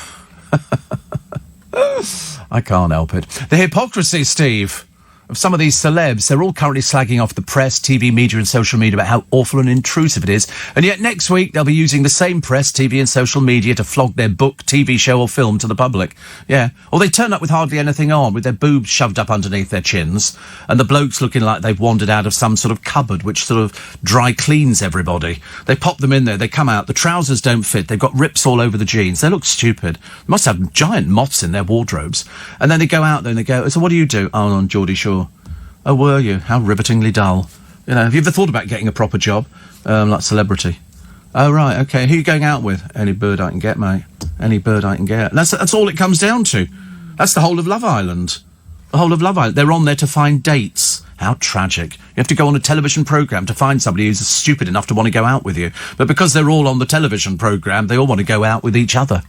I can't help it. The hypocrisy, Steve, of some of these celebs. They're all currently slagging off the press, TV, media and social media about how awful and intrusive it is. And yet next week they'll be using the same press, TV and social media to flog their book, TV show or film to the public. Yeah. Or they turn up with hardly anything on, with their boobs shoved up underneath their chins, and the blokes looking like they've wandered out of some sort of cupboard which sort of dry cleans everybody. They pop them in there, they come out, the trousers don't fit, they've got rips all over the jeans. They look stupid. They must have giant moths in their wardrobes. And then they go out there and they go, so what do you do? Oh, on Geordie Shore. Oh, were you? How rivetingly dull. Have you ever thought about getting a proper job? Like celebrity? Oh, right, okay. Who are you going out with? Any bird I can get, mate. Any bird I can get. And that's all it comes down to. That's the whole of Love Island. The whole of Love Island. They're on there to find dates. How tragic. You have to go on a television programme to find somebody who's stupid enough to want to go out with you. But because they're all on the television programme, they all want to go out with each other.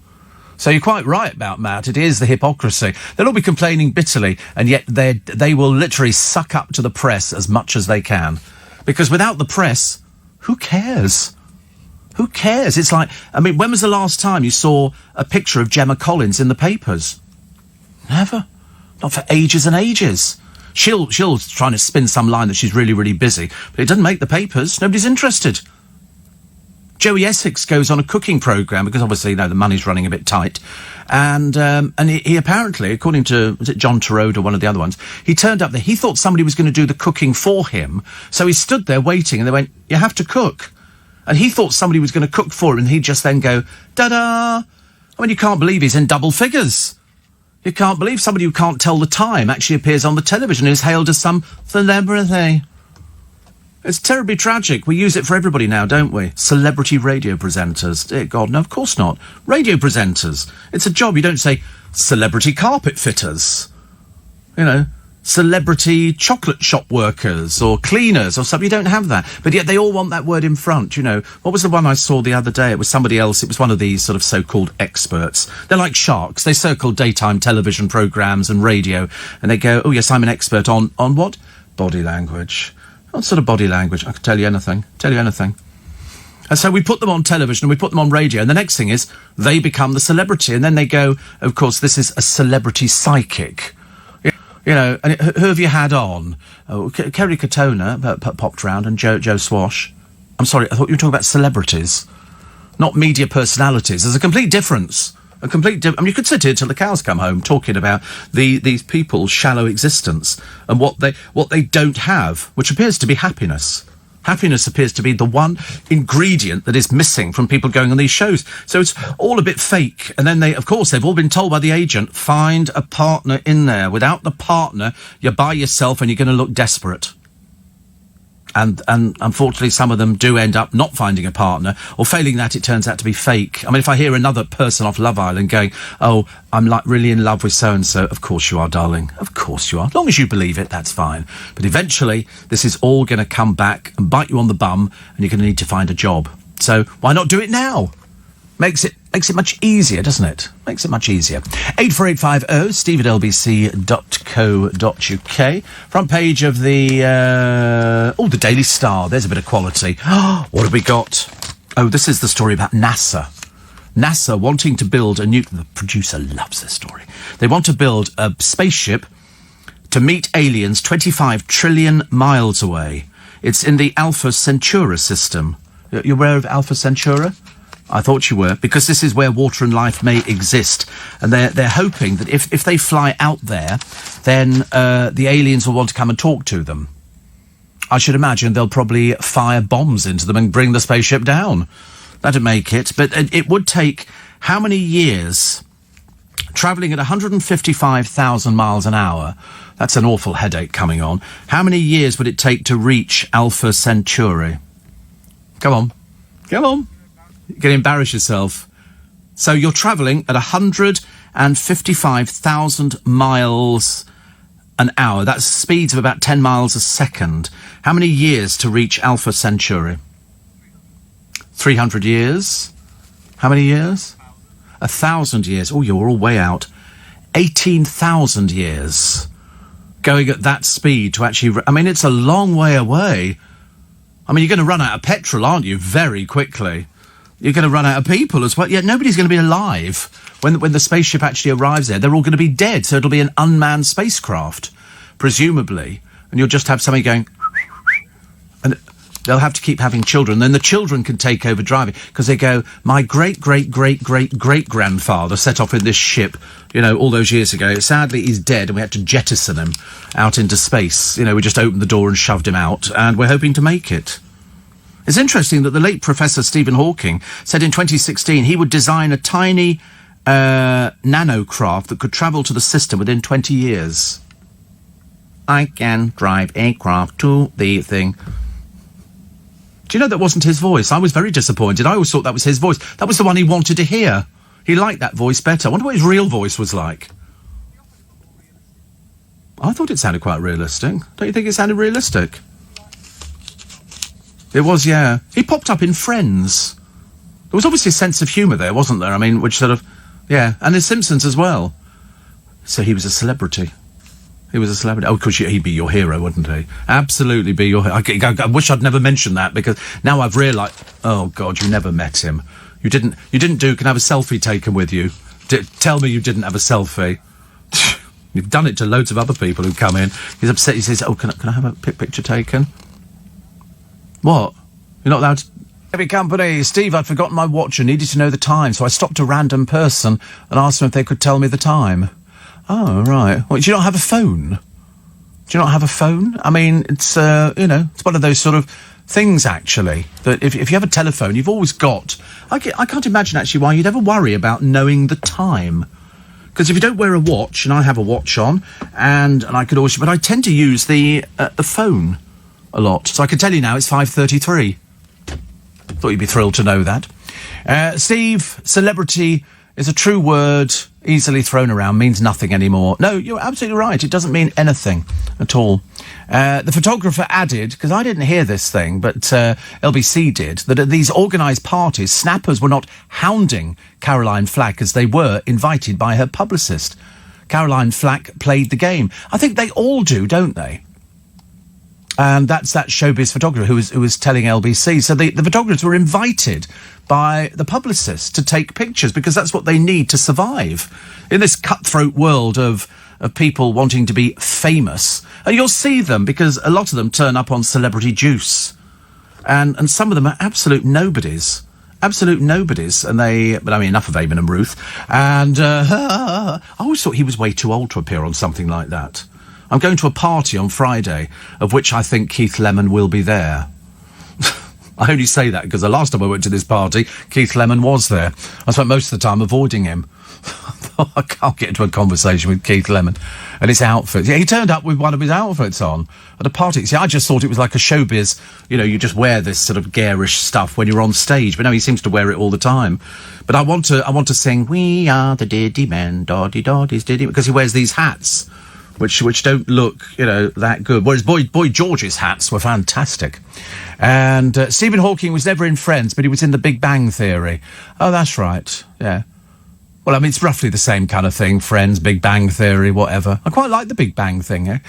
So you're quite right about Matt. It is the hypocrisy. They'll all be complaining bitterly, and yet they will literally suck up to the press as much as they can. Because without the press, who cares? Who cares? It's like, when was the last time you saw a picture of Gemma Collins in the papers? Never. Not for ages and ages. She'll try to spin some line that she's really, really busy, but it doesn't make the papers. Nobody's interested. Joey Essex goes on a cooking programme because obviously, the money's running a bit tight. And he apparently, according to, was it John Turode or one of the other ones, he turned up there. He thought somebody was going to do the cooking for him. So he stood there waiting and they went, you have to cook. And he thought somebody was going to cook for him and he'd just then go, da-da. You can't believe he's in double figures. You can't believe somebody who can't tell the time actually appears on the television and is hailed as some celebrity. It's terribly tragic. We use it for everybody now, don't we? Celebrity radio presenters. Dear God, no, of course not. Radio presenters. It's a job. You don't say celebrity carpet fitters. You know, celebrity chocolate shop workers or cleaners or something. You don't have that. But yet they all want that word in front, you know. What was the one I saw the other day? It was somebody else. It was one of these sort of so-called experts. They're like sharks. They circle daytime television programmes and radio. And they go, oh, yes, I'm an expert on what? Body language. What sort of body language? I can tell you anything. And so we put them on television and we put them on radio, and the next thing is they become the celebrity, and then they go, of course, this is a celebrity psychic. You know, and who have you had on? Oh, Kerry Katona popped round, and Joe Swash. I'm sorry, I thought you were talking about celebrities, not media personalities. There's a complete difference. I mean, you could sit here till the cows come home talking about these people's shallow existence and what they don't have, which appears to be happiness. Happiness appears to be the one ingredient that is missing from people going on these shows. So it's all a bit fake. And then they've all been told by the agent, find a partner in there. Without the partner, you're by yourself and you're going to look desperate. And unfortunately, some of them do end up not finding a partner, or failing that, it turns out to be fake. I mean, if I hear another person off Love Island going, oh, I'm like really in love with so-and-so, of course you are, darling. Of course you are. As long as you believe it, that's fine. But eventually, this is all going to come back and bite you on the bum, and you're going to need to find a job. So why not do it now? Makes it much easier, doesn't it? Makes it much easier. 84850 steve@lbc.co.uk. Front page of the the Daily Star. There's a bit of quality. What have we got? Oh, this is the story about NASA. NASA wanting to build the producer loves this story. They want to build a spaceship to meet aliens 25 trillion miles away. It's in the Alpha Centauri system. You're aware of Alpha Centauri? I thought you were, because this is where water and life may exist. And they're hoping that if they fly out there, then the aliens will want to come and talk to them. I should imagine they'll probably fire bombs into them and bring the spaceship down. That'd make it. But it would take how many years? Travelling at 155,000 miles an hour. That's an awful headache coming on. How many years would it take to reach Alpha Centauri? Come on. You're going to embarrass yourself. So you're travelling at 155,000 miles an hour. That's speeds of about 10 miles a second. How many years to reach Alpha Centauri? 300 years. How many years? 1,000 years. Oh, you're all way out. 18,000 years. Going at that speed to actually... I mean, it's a long way away. I mean, you're going to run out of petrol, aren't you? Very quickly. You're going to run out of people as well. Yeah, nobody's going to be alive when the spaceship actually arrives there. They're all going to be dead, so it'll be an unmanned spacecraft, presumably. And you'll just have somebody going... And they'll have to keep having children. Then the children can take over driving, because they go, my great-great-great-great-great-grandfather set off in this ship, you know, all those years ago. Sadly, he's dead, and we had to jettison him out into space. You know, we just opened the door and shoved him out, and we're hoping to make it. It's interesting that the late Professor Stephen Hawking said in 2016 he would design a tiny nanocraft that could travel to the system within 20 years. I can drive a craft to the thing. Do you know that wasn't his voice? I was very disappointed. I always thought that was his voice. That was the one he wanted to hear. He liked that voice better. I wonder what his real voice was like. I thought it sounded quite realistic. Don't you think it sounded realistic? It was, yeah. He popped up in Friends. There was obviously a sense of humour there, wasn't there? I mean, which sort of... Yeah, and The Simpsons as well. So he was a celebrity. He was a celebrity. Oh, of course, he'd be your hero, wouldn't he? Absolutely be your hero. I wish I'd never mentioned that, because now I've realised... Oh, God, you never met him. You didn't can have a selfie taken with you. Tell me you didn't have a selfie. You've done it to loads of other people who come in. He's upset. He says, oh, can I have a picture taken? What? You're not allowed to... Heavy company. Steve, I'd forgotten my watch and needed to know the time, so I stopped a random person and asked them if they could tell me the time. Oh, right. Well, do you not have a phone? Do you not have a phone? I mean, it's, it's one of those sort of things, actually, that if you have a telephone, you've always got... I can't imagine, actually, why you'd ever worry about knowing the time. Because if you don't wear a watch, and I have a watch on, and I could always, but I tend to use the phone a lot. So I can tell you now it's 5:33. Thought you'd be thrilled to know that. Steve, celebrity is a true word, easily thrown around, means nothing anymore. No, you're absolutely right. It doesn't mean anything at all. The photographer added, because I didn't hear this thing, but LBC did, that at these organised parties, snappers were not hounding Caroline Flack as they were invited by her publicist. Caroline Flack played the game. I think they all do, don't they? And that's that showbiz photographer who was telling LBC. So the photographers were invited by the publicist to take pictures because that's what they need to survive in this cutthroat world of people wanting to be famous. And you'll see them because a lot of them turn up on Celebrity Juice. And some of them are absolute nobodies. Absolute nobodies. And but I mean, enough of Eamon and Ruth. And I always thought he was way too old to appear on something like that. I'm going to a party on Friday, of which I think Keith Lemon will be there. I only say that because the last time I went to this party, Keith Lemon was there. I spent most of the time avoiding him. I can't get into a conversation with Keith Lemon and his outfits. Yeah, he turned up with one of his outfits on at a party. See, I just thought it was like a showbiz, you just wear this sort of garish stuff when you're on stage, but no, he seems to wear it all the time. But I want to sing, "We are the Diddy Men, Doddy Doddy's Diddy," because he wears these hats which don't look, that good. Whereas Boy George's hats were fantastic. And Stephen Hawking was never in Friends, but he was in The Big Bang Theory. Oh, that's right. Yeah. Well, I mean, it's roughly the same kind of thing. Friends, Big Bang Theory, whatever. I quite like The Big Bang Theory.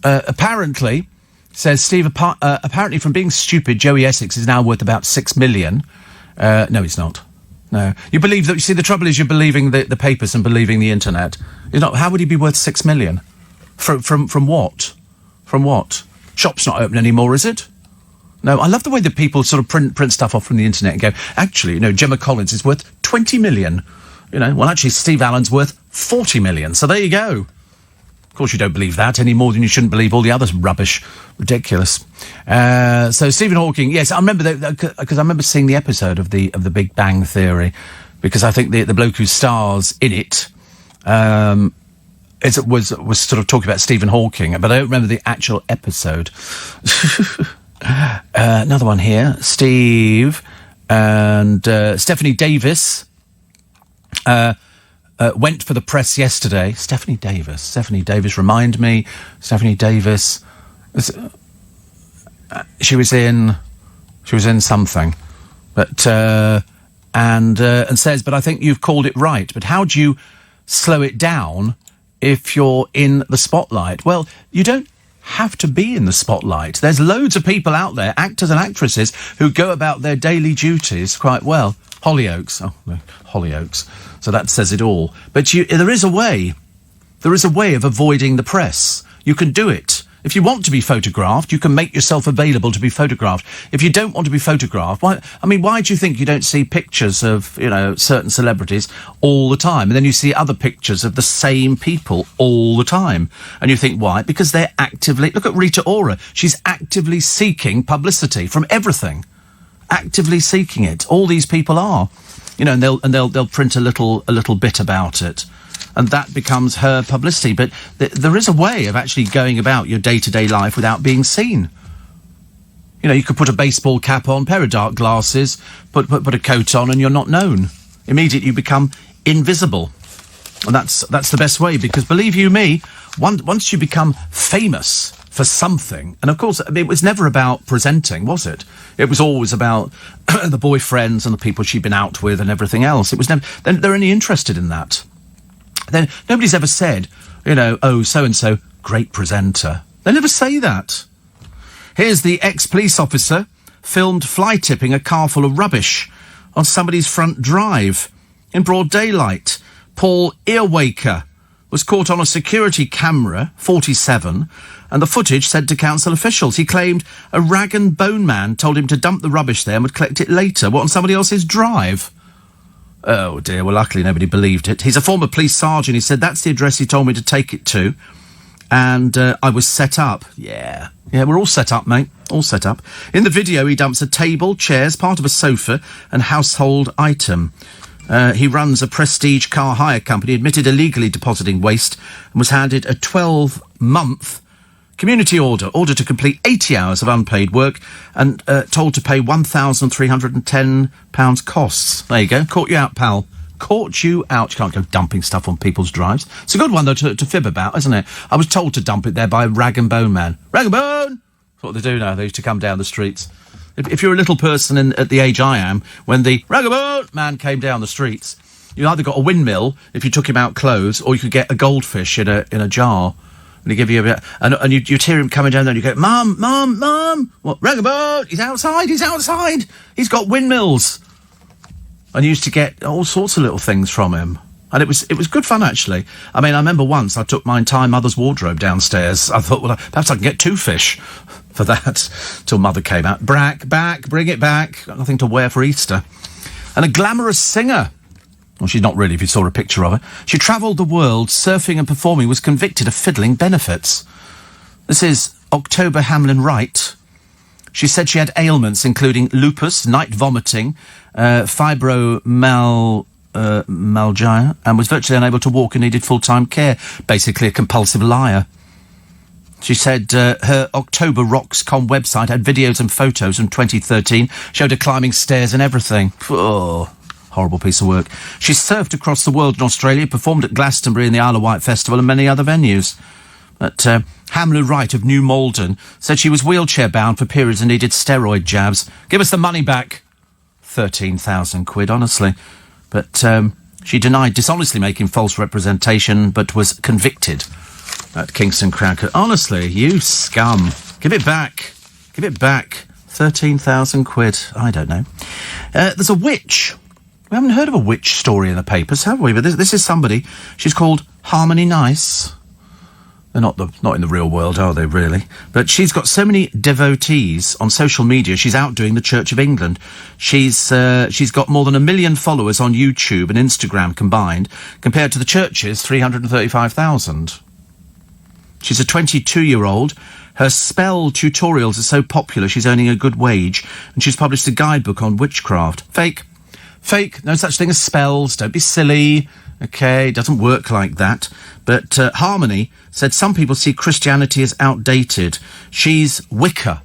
Apparently, says Steve, apparently from being stupid, Joey Essex is now worth about $6 million. No, he's not. No. You believe that, you see, the trouble is you're believing the papers and believing the internet. How would he be worth $6 million? From what? From what? Shop's not open anymore, is it? No, I love the way that people sort of print stuff off from the internet and go, actually, Gemma Collins is worth 20 million. Well, actually, Steve Allen's worth 40 million. So there you go. Of course, you don't believe that any more than you shouldn't believe all the other rubbish. Ridiculous. So Stephen Hawking, yes, I remember because I remember seeing the episode of the Big Bang Theory, because I think the bloke who stars in it was sort of talking about Stephen Hawking, but I don't remember the actual episode. Another one here, Steve and Stephanie Davis. Went for the press yesterday. Stephanie Davis, remind me. Stephanie Davis. She was in something. But, and says, but I think you've called it right. But how do you slow it down if you're in the spotlight? Well, you don't have to be in the spotlight. There's loads of people out there, actors and actresses, who go about their daily duties quite well. Hollyoaks. Oh, no, Hollyoaks. So that says it all. But there is a way. There is a way of avoiding the press. You can do it. If you want to be photographed, you can make yourself available to be photographed. If you don't want to be photographed, why do you think you don't see pictures of, certain celebrities all the time? And then you see other pictures of the same people all the time. And you think, why? Because they're actively... Look at Rita Ora. She's actively seeking publicity from everything. Actively seeking it. All these people are. And they'll print a little bit about it. And that becomes her publicity. But there is a way of actually going about your day-to-day life without being seen. You could put a baseball cap on, pair of dark glasses, put a coat on, and you're not known. Immediately you become invisible. And that's the best way, because believe you me, once you become famous for something, and of course it was never about presenting, was it? It was always about the boyfriends and the people she'd been out with and everything else. It was never... They're only interested in that. Then nobody's ever said, oh, so-and-so, great presenter. They never say that. Here's the ex-police officer filmed fly tipping a car full of rubbish on somebody's front drive in broad daylight. Paul Earwaker was caught on a security camera, 47, and the footage said to council officials. He claimed a rag and bone man told him to dump the rubbish there and would collect it later. What, on somebody else's drive? Oh, dear. Well, luckily nobody believed it. He's a former police sergeant. He said, that's the address he told me to take it to. and I was set up. Yeah, we're all set up, mate. All set up. In the video, he dumps a table, chairs, part of a sofa, and household item. He runs a prestige car hire company, admitted illegally depositing waste, and was handed a 12-month community order to complete 80 hours of unpaid work, and told to pay £1,310 costs. There you go. Caught you out, pal. Caught you out. You can't go dumping stuff on people's drives. It's a good one, though, to fib about, isn't it? I was told to dump it there by a Rag and Bone man. Rag and Bone! That's what they do now. They used to come down the streets. If you're a little person at the age I am, when the Rag and Bone man came down the streets, you either got a windmill if you took him out clothes, or you could get a goldfish in a jar. And he give you a bit, and you'd hear him coming down there, and you go, Mum, Mum, Mum! What, Rag and Bone? He's outside! He's got windmills! And you used to get all sorts of little things from him. And it was good fun, actually. I mean, I remember once I took my entire mother's wardrobe downstairs. I thought, well, perhaps I can get 2 fish for that. Till Mother came out. Back, bring it back. Got nothing to wear for Easter. And a glamorous singer. Well, she's not really, if you saw a picture of her. She travelled the world, surfing and performing, was convicted of fiddling benefits. This is October Hamlin Wright. She said she had ailments including lupus, night vomiting, fibromyalgia, and was virtually unable to walk and needed full-time care. Basically a compulsive liar. She said her October Rocks.com website had videos and photos from 2013, showed her climbing stairs and everything. Oh, horrible piece of work. She surfed across the world in Australia, performed at Glastonbury and the Isle of Wight Festival and many other venues. But Hamlin Wright of New Malden said she was wheelchair-bound for periods and needed steroid jabs. Give us the money back. 13,000 quid, honestly. But she denied dishonestly making false representation, but was convicted at Kingston Crown Court. Honestly, you scum. Give it back. 13,000 quid. I don't know. There's a witch. We haven't heard of a witch story in the papers, have we? But this is somebody. She's called Harmony Nice. They're not in the real world, are they, really? But she's got so many devotees on social media, she's outdoing the Church of England. She's got more than 1 million followers on YouTube and Instagram combined, compared to the church's 335,000. She's a 22-year-old. Her spell tutorials are so popular, she's earning a good wage, and she's published a guidebook on witchcraft. Fake. No such thing as spells. Don't be silly. Okay, it doesn't work like that. But Harmony said some people see Christianity as outdated. She's Wicca,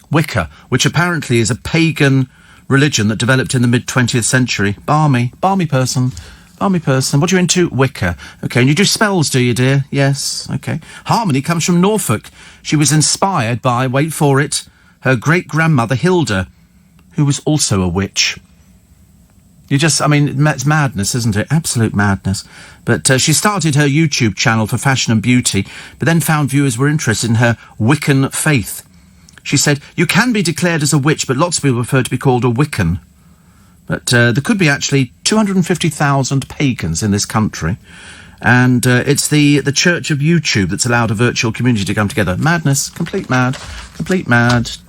which apparently is a pagan religion that developed in the mid-20th century. Balmy person. What are you into? Wicca. Okay, and you do spells, do you, dear? Yes, okay. Harmony comes from Norfolk. She was inspired by, wait for it, her great-grandmother Hilda, who was also a witch. It's madness, isn't it? Absolute madness. But she started her YouTube channel for fashion and beauty, but then found viewers were interested in her Wiccan faith. She said, you can be declared as a witch, but lots of people prefer to be called a Wiccan. But there could be actually 250,000 pagans in this country. And it's the Church of YouTube that's allowed a virtual community to come together. Madness. Complete mad.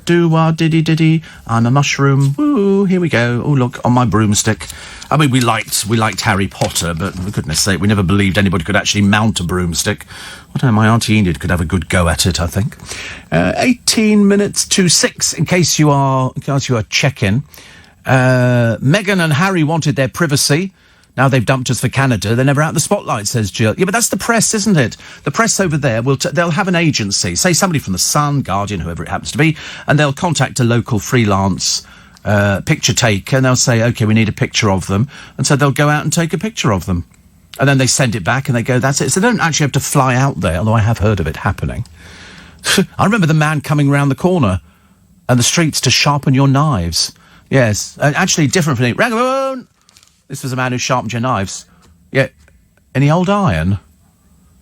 Do-wah-diddy-diddy. I'm a mushroom. Woo, here we go. Oh, look, on my broomstick. I mean, we liked Harry Potter, but for goodness sake, we never believed anybody could actually mount a broomstick. I don't know, my Auntie Enid could have a good go at it, I think. 18 minutes to 6, in case you are checking. Meghan and Harry wanted their privacy. Now they've dumped us for Canada. They're never out of the spotlight, says Jill. Yeah, but that's the press, isn't it? The press over there, they'll have an agency, say somebody from The Sun, Guardian, whoever it happens to be, and they'll contact a local freelance picture taker, and they'll say, OK, we need a picture of them. And so they'll go out and take a picture of them. And then they send it back, and they go, that's it. So they don't actually have to fly out there, although I have heard of it happening. I remember the man coming round the corner and the streets to sharpen your knives. Yes, actually different from it. Ragaboon! This was a man who sharpened your knives. Yeah. Any old iron?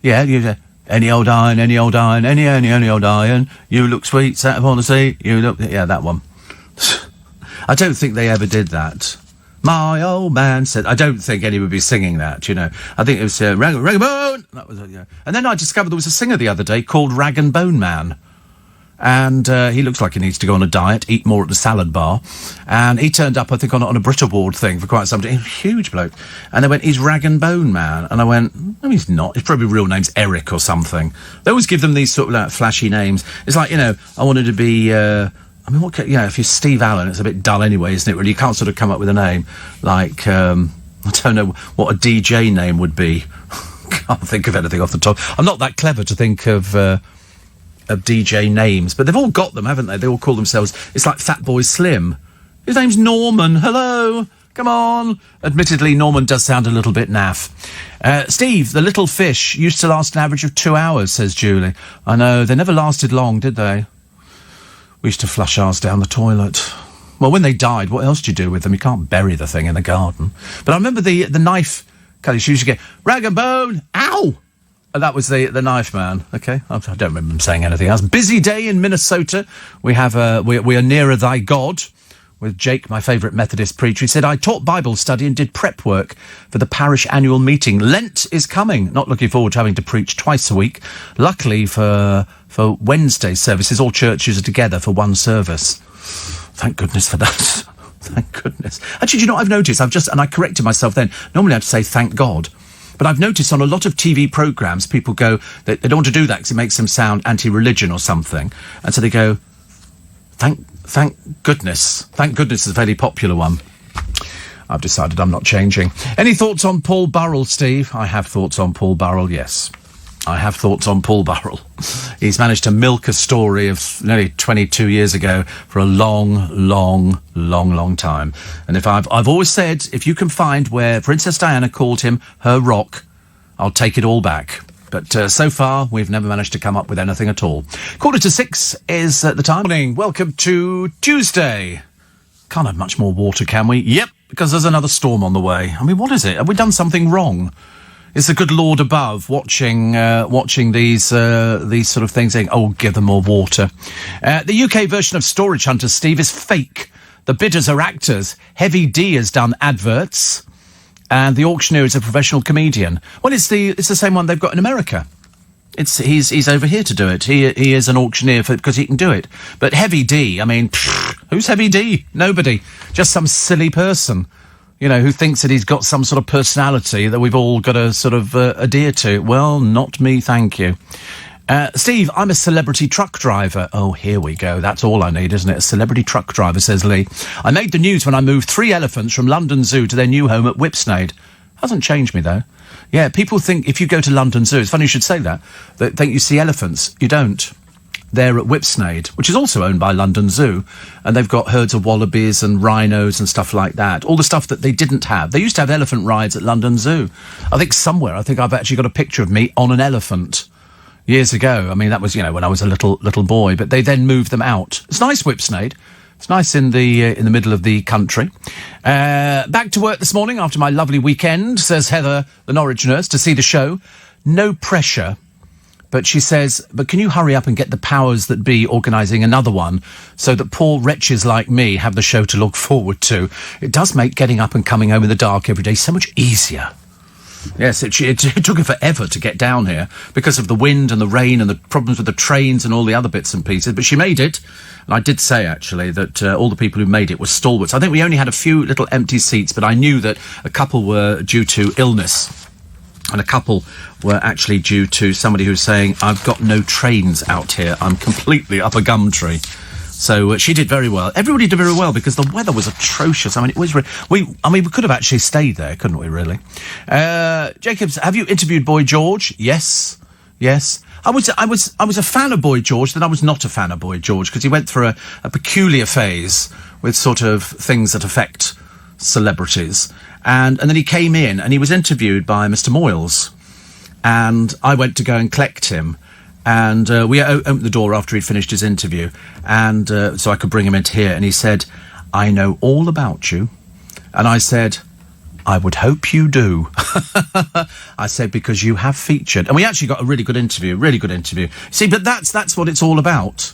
Yeah, you say, any old iron, any old iron, any old iron. You look sweet, sat upon the sea. You look... Yeah, that one. I don't think they ever did that. My old man said... I don't think anyone would be singing that, you know. I think it was Rag and Bone. That was, and then I discovered there was a singer the other day called Rag and Bone Man. And he looks like he needs to go on a diet, eat more at the salad bar. And he turned up, I think, on a Brit Award thing for quite some time. He's a huge bloke. And they went, he's Rag and Bone Man. And I went, no, he's not. His probably real name's Eric or something. They always give them these sort of like flashy names. It's like, you know, I wanted to be... if you're Steve Allen, it's a bit dull anyway, isn't it? Really, you can't sort of come up with a name like, I don't know what a DJ name would be. Can't think of anything off the top. I'm not that clever to think of DJ names, but they've all got them, haven't they? They all call themselves, it's like Fatboy Slim. His name's Norman. Hello. Come on. Admittedly, Norman does sound a little bit naff. Steve, the little fish used to last an average of 2 hours, says Julie. I know, they never lasted long, did they? We used to flush ours down the toilet. Well, when they died, what else do you do with them? You can't bury the thing in the garden. But I remember the knife, Kelly, she used to get, Rag and Bone, ow! And that was the knife man, okay? I don't remember him saying anything else. Busy day in Minnesota. We have, we are nearer thy God, with Jake, my favourite Methodist preacher. He said, I taught Bible study and did prep work for the parish annual meeting. Lent is coming. Not looking forward to having to preach twice a week. Luckily for Wednesday services, all churches are together for one service. Thank goodness for that. Thank goodness. Actually, do you know what I've noticed? And I corrected myself then. Normally I'd say thank God. But I've noticed on a lot of TV programmes, people go, they don't want to do that because it makes them sound anti-religion or something. And so they go, thank goodness. Thank goodness is a fairly popular one. I've decided I'm not changing. Any thoughts on Paul Burrell, Steve? I have thoughts on Paul Burrell, yes. I have thoughts on Paul Burrell. He's managed to milk a story of nearly 22 years ago for a long time. And if I've always said, if you can find where Princess Diana called him her rock, I'll take it all back. But so far, we've never managed to come up with anything at all. 6:45 is the time. Morning. Welcome to Tuesday. Can't have much more water, can we? Yep, because there's another storm on the way. I mean, what is it? Have we done something wrong? Is the good Lord above watching these sort of things, saying, "Oh, give them more water"? The UK version of Storage Hunters, Steve, is fake. The bidders are actors. Heavy D has done adverts, and the auctioneer is a professional comedian. Well, it's the same one they've got in America. He's over here to do it. He is an auctioneer because he can do it. But Heavy D, I mean, who's Heavy D? Nobody. Just some silly person, you know, who thinks that he's got some sort of personality that we've all got to sort of adhere to. Well, not me, thank you. Steve, I'm a celebrity truck driver. Oh, here we go. That's all I need, isn't it? A celebrity truck driver, says Lee. I made the news when I moved 3 elephants from London Zoo to their new home at Whipsnade. Hasn't changed me, though. Yeah, people think if you go to London Zoo, it's funny you should say that, they think you see elephants. You don't. They're at Whipsnade, which is also owned by London Zoo, and they've got herds of wallabies and rhinos and stuff like that. All the stuff that they didn't have. They used to have elephant rides at London Zoo. I think I've actually got a picture of me on an elephant years ago. I mean, that was, you know, when I was a little boy, but they then moved them out. It's nice, Whipsnade. It's nice in the middle of the country. Back to work this morning after my lovely weekend, says Heather, the Norwich nurse, to see the show. No pressure. But she says, but can you hurry up and get the powers that be organising another one so that poor wretches like me have the show to look forward to? It does make getting up and coming home in the dark every day so much easier. Yes, it took her forever to get down here because of the wind and the rain and the problems with the trains and all the other bits and pieces. But she made it. And I did say, actually, that all the people who made it were stalwarts. I think we only had a few little empty seats, but I knew that a couple were due to illness. And a couple were actually due to somebody who was saying, I've got no trains out here. I'm completely up a gum tree. So she did very well. Everybody did very well because the weather was atrocious. I mean, it was. We could have actually stayed there, couldn't we? Really. Jacobs, have you interviewed Boy George? Yes. I was a fan of Boy George. Then I was not a fan of Boy George because he went through a peculiar phase with sort of things that affect celebrities. And then he came in and he was interviewed by Mr. Moyles, and I went to go and collect him. And we opened the door after he'd finished his interview, and so I could bring him into here. And he said, I know all about you. And I said, I would hope you do. I said, because you have featured. And we actually got a really good interview. See, but that's what it's all about.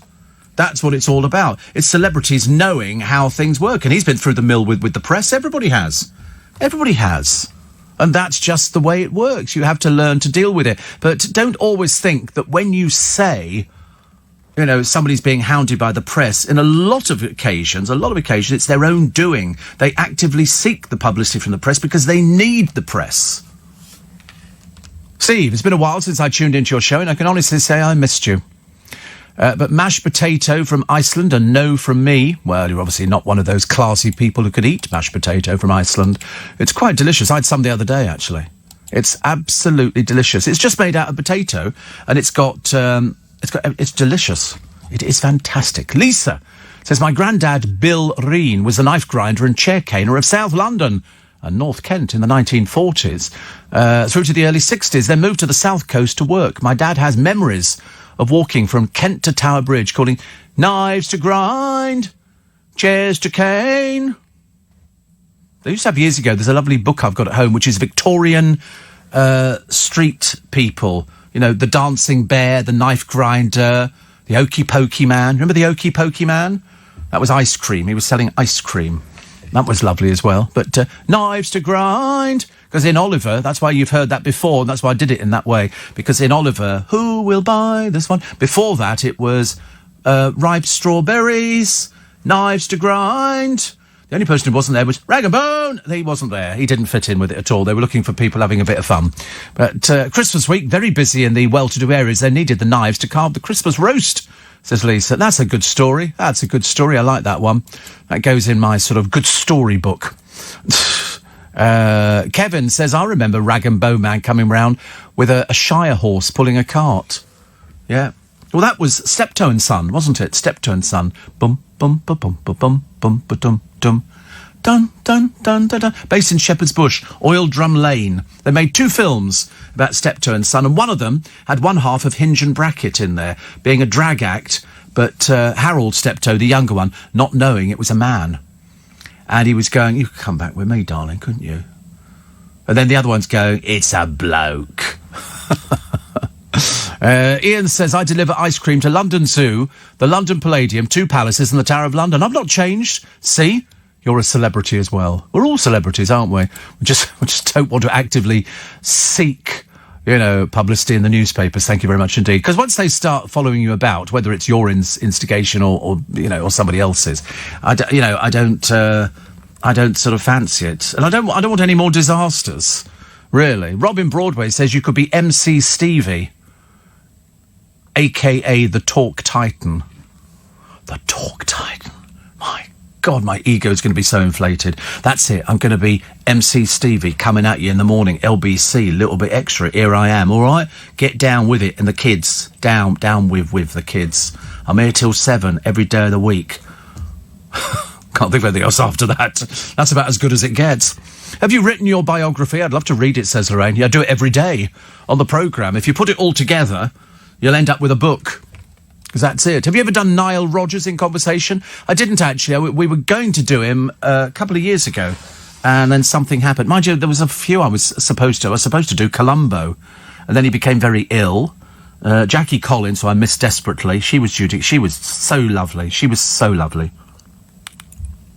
That's what it's all about. It's celebrities knowing how things work. And he's been through the mill with the press. Everybody has. And that's just the way it works. You have to learn to deal with it. But don't always think that when you say you know, somebody's being hounded by the press, in a lot of occasions, it's their own doing. They actively seek the publicity from the press because they need the press. Steve, it's been a while since I tuned into your show, and I can honestly say I missed you. But mashed potato from Iceland, and no from me. Well, you're obviously not one of those classy people who could eat mashed potato from Iceland. It's quite delicious. I had some the other day, actually. It's absolutely delicious. It's just made out of potato, and it's delicious. It is fantastic. Lisa says, my granddad, Bill Reen, was a knife grinder and chair caner of South London and North Kent in the 1940s, through to the early 60s, then moved to the South Coast to work. My dad has memories of walking from Kent to Tower Bridge, calling knives to grind, chairs to cane. They used to have years ago, there's a lovely book I've got at home, which is Victorian street people. You know, the dancing bear, the knife grinder, the Okey Pokey man. Remember the Okey Pokey man? That was ice cream. He was selling ice cream. That was lovely as well. But knives to grind. Because in Oliver, that's why you've heard that before. And that's why I did it in that way. Because in Oliver, who will buy this one? Before that, it was ripe strawberries, knives to grind. The only person who wasn't there was Rag and Bone. He wasn't there. He didn't fit in with it at all. They were looking for people having a bit of fun. But Christmas week, very busy in the well-to-do areas. They needed the knives to carve the Christmas roast, says Lisa. That's a good story. That's a good story. I like that one. That goes in my sort of good story book. Kevin says, I remember Rag and Bone Man coming round with a Shire horse pulling a cart. Yeah. Well, that was Steptoe and Son, wasn't it? Steptoe and Son. Bum, bum, bum, bum, bum, bum, bum, dum, dum. Dun, dun, dun, dun, dun. Based in Shepherd's Bush, Oil Drum Lane. They made 2 films about Steptoe and Son, and one of them had one half of Hinge and Bracket in there, being a drag act, but Harold Steptoe, the younger one, not knowing it was a man. And he was going, you could come back with me, darling, couldn't you? And then the other one's going, it's a bloke. Ian says, I deliver ice cream to London Zoo, the London Palladium, 2 palaces and the Tower of London. I've not changed. See? You're a celebrity as well. We're all celebrities, aren't we? We just don't want to actively seek, you know, publicity in the newspapers. Thank you very much indeed. Because once they start following you about, whether it's your instigation or you know, or somebody else's, I don't sort of fancy it. And I don't want any more disasters, really. Robin Broadway says you could be MC Stevie, a.k.a. the Talk Titan. The Talk Titan. My God, my ego's going to be so inflated. That's it. I'm going to be MC Stevie coming at you in the morning. LBC, a little bit extra. Here I am, all right? Get down with it. And the kids, down with the kids. I'm here till 7 every day of the week. Can't think of anything else after that. That's about as good as it gets. Have you written your biography? I'd love to read it, says Lorraine. Yeah, I do it every day on the programme. If you put it all together, you'll end up with a book. Because that's it. Have you ever done Nile Rodgers in conversation? I didn't actually. We were going to do him a couple of years ago, and then something happened. Mind you, there was a few I was supposed to do Columbo, and then he became very ill. Jackie Collins, who I missed desperately, she was so lovely. She was so lovely.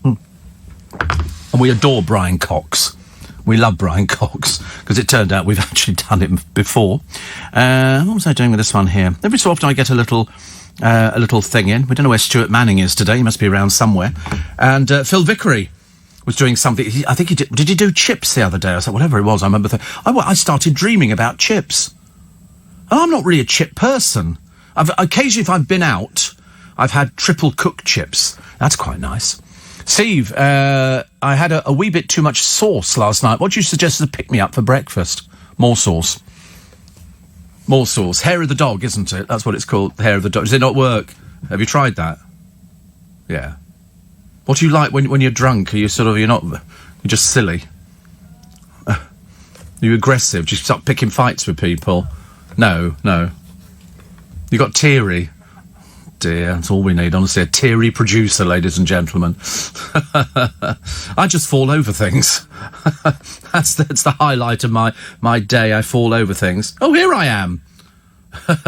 And we adore Brian Cox. We love Brian Cox, because it turned out we've actually done it before. What was I doing with this one here? Every so often I get a little thing in. We don't know where Stuart Manning is today. He must be around somewhere. And Phil Vickery was doing something. I think he did. Did he do chips the other day? I said, whatever it was, I remember I started dreaming about chips. And I'm not really a chip person. Occasionally, if I've been out, I've had triple cooked chips. That's quite nice. Steve, I had a wee bit too much sauce last night. What do you suggest as a pick-me-up for breakfast? More sauce. More sauce. Hair of the dog, isn't it? That's what it's called, the hair of the dog. Does it not work? Have you tried that? Yeah. What do you like when you're drunk? Are you you're just silly? Are you aggressive? Do you start picking fights with people? No. You got teary. Dear, that's all we need, honestly. A teary producer, ladies and gentlemen. I just fall over things. That's the highlight of my day. I fall over things. Oh, here I am,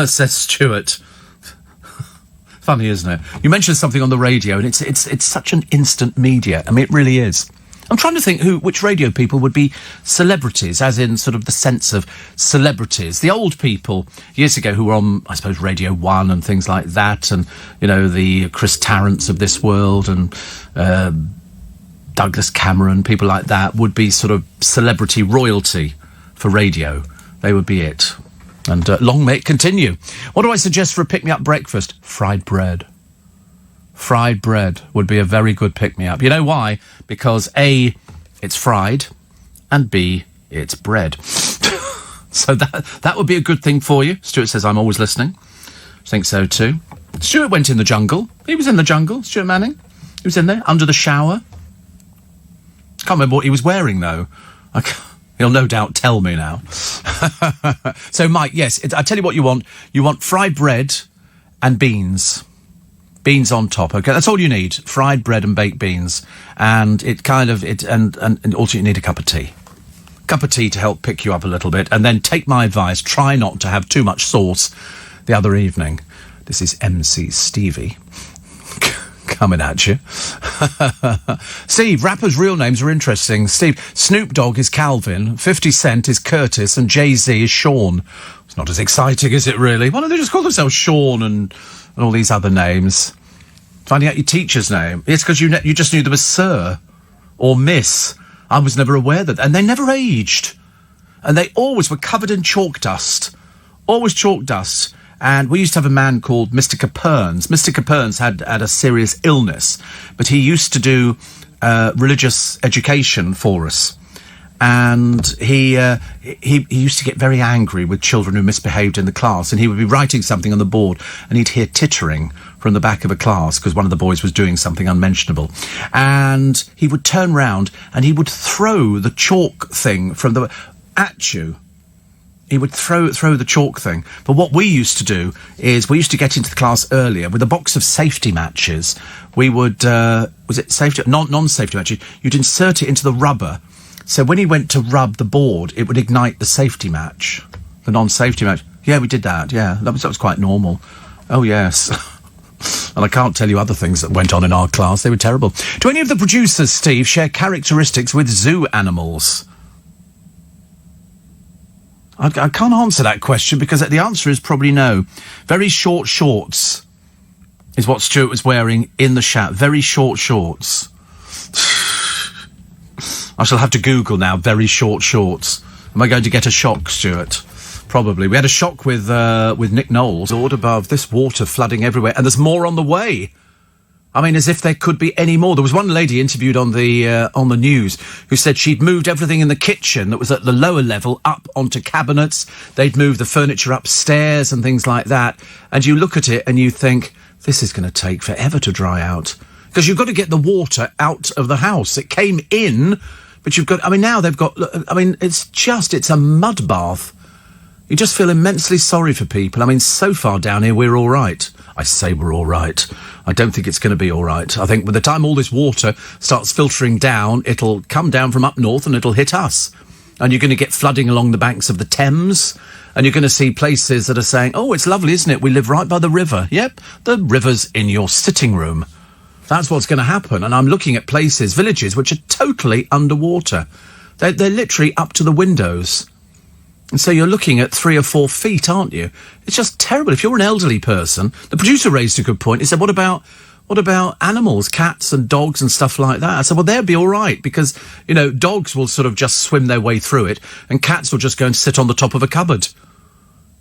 says Stuart. Funny, isn't it? You mentioned something on the radio, and it's such an instant media. I mean, it really is. I'm trying to think which radio people would be celebrities, as in sort of the sense of celebrities. The old people, years ago, who were on, I suppose, Radio 1 and things like that, and, you know, the Chris Tarrants of this world, and Douglas Cameron, people like that, would be sort of celebrity royalty for radio. They would be it. And long may it continue. What do I suggest for a pick-me-up breakfast? Fried bread. Fried bread would be a very good pick-me-up. You know why? Because A, it's fried, and B, it's bread. So that would be a good thing for you. Stuart says, I'm always listening. I think so too. Stuart went in the jungle. He was in the jungle, Stuart Manning. He was in there, under the shower. Can't remember what he was wearing, though. He'll no doubt tell me now. So, Mike, yes, I tell you what you want. You want fried bread and beans. Beans on top, okay? That's all you need. Fried bread and baked beans. And and also you need a cup of tea. Cup of tea to help pick you up a little bit. And then take my advice. Try not to have too much sauce the other evening. This is MC Stevie coming at you. Steve, rappers' real names are interesting. Steve, Snoop Dogg is Calvin, 50 Cent is Curtis, and Jay-Z is Sean. It's not as exciting, is it, really? Why don't they just call themselves Sean and all these other names? Finding out your teacher's name. It's because you just knew them as Sir or Miss. I was never aware that. And they never aged. And they always were covered in chalk dust. Always chalk dust. And we used to have a man called Mr. Caperns. Mr. Caperns had a serious illness, but he used to do religious education for us. And he used to get very angry with children who misbehaved in the class, and he would be writing something on the board, and he'd hear tittering from the back of a class because one of the boys was doing something unmentionable. And he would turn round and he would throw the chalk thing at you. He would throw the chalk thing. But what we used to do is we used to get into the class earlier with a box of safety matches. We would, was it safety? Non-safety matches. You'd insert it into the rubber. So when he went to rub the board, it would ignite the safety match. The non-safety match. Yeah, we did that. Yeah, that was quite normal. Oh, yes. And I can't tell you other things that went on in our class. They were terrible. Do any of the producers, Steve, share characteristics with zoo animals? I can't answer that question because the answer is probably no. Very short shorts is what Stuart was wearing in the shower. Very short shorts. I shall have to Google now, very short shorts. Am I going to get a shock, Stuart? Probably. We had a shock with Nick Knowles. Lord above, this water flooding everywhere. And there's more on the way. I mean, as if there could be any more. There was one lady interviewed on the news who said she'd moved everything in the kitchen that was at the lower level up onto cabinets. They'd moved the furniture upstairs and things like that. And you look at it and you think, this is going to take forever to dry out. Because you've got to get the water out of the house. It came in, but you've got... I mean, now they've got... I mean, it's a mud bath. You just feel immensely sorry for people. I mean, so far down here, we're all right. I say we're all right. I don't think it's going to be all right. I think by the time all this water starts filtering down, it'll come down from up north and it'll hit us. And you're going to get flooding along the banks of the Thames. And you're going to see places that are saying, oh, it's lovely, isn't it? We live right by the river. Yep, the river's in your sitting room. That's what's going to happen. And I'm looking at places, villages, which are totally underwater. They're literally up to the windows. And so you're looking at 3 or 4 feet, aren't you? It's just terrible. If you're an elderly person, the producer raised a good point. He said, what about animals, cats and dogs and stuff like that? I said, well, they'll be all right because, you know, dogs will sort of just swim their way through it and cats will just go and sit on the top of a cupboard.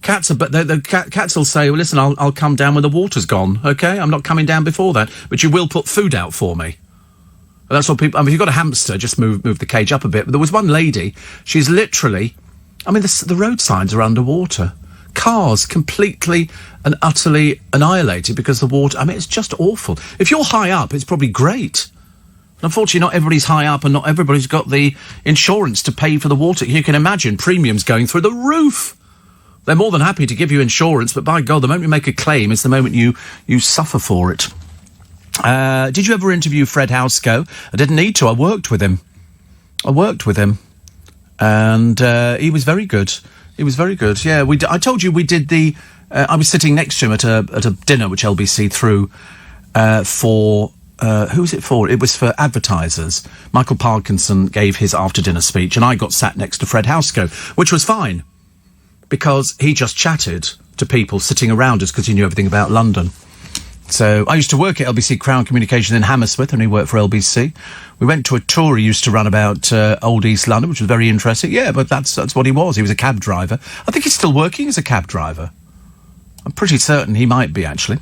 Cats will say, well, listen, I'll come down when the water's gone, okay? I'm not coming down before that, but you will put food out for me. And that's what people... I mean, if you've got a hamster, just move the cage up a bit. But there was one lady, she's literally... I mean, the road signs are underwater. Cars completely and utterly annihilated because the water... I mean, it's just awful. If you're high up, it's probably great. Unfortunately, not everybody's high up and not everybody's got the insurance to pay for the water. You can imagine premiums going through the roof. They're more than happy to give you insurance, but by God, the moment you make a claim is the moment you suffer for it. Did you ever interview Fred Housego? I didn't need to. I worked with him. And he was very good. He was very good. Yeah, I told you we did I was sitting next to him at a dinner which LBC threw for who was it for? It was for advertisers. Michael Parkinson gave his after-dinner speech, and I got sat next to Fred Housego, which was fine, because he just chatted to people sitting around us because he knew everything about London. So I used to work at LBC Crown Communications in Hammersmith, and he worked for LBC. We went to a tour he used to run about Old East London, which was very interesting. Yeah, but that's what he was. He was a cab driver. I think he's still working as a cab driver. I'm pretty certain he might be, actually.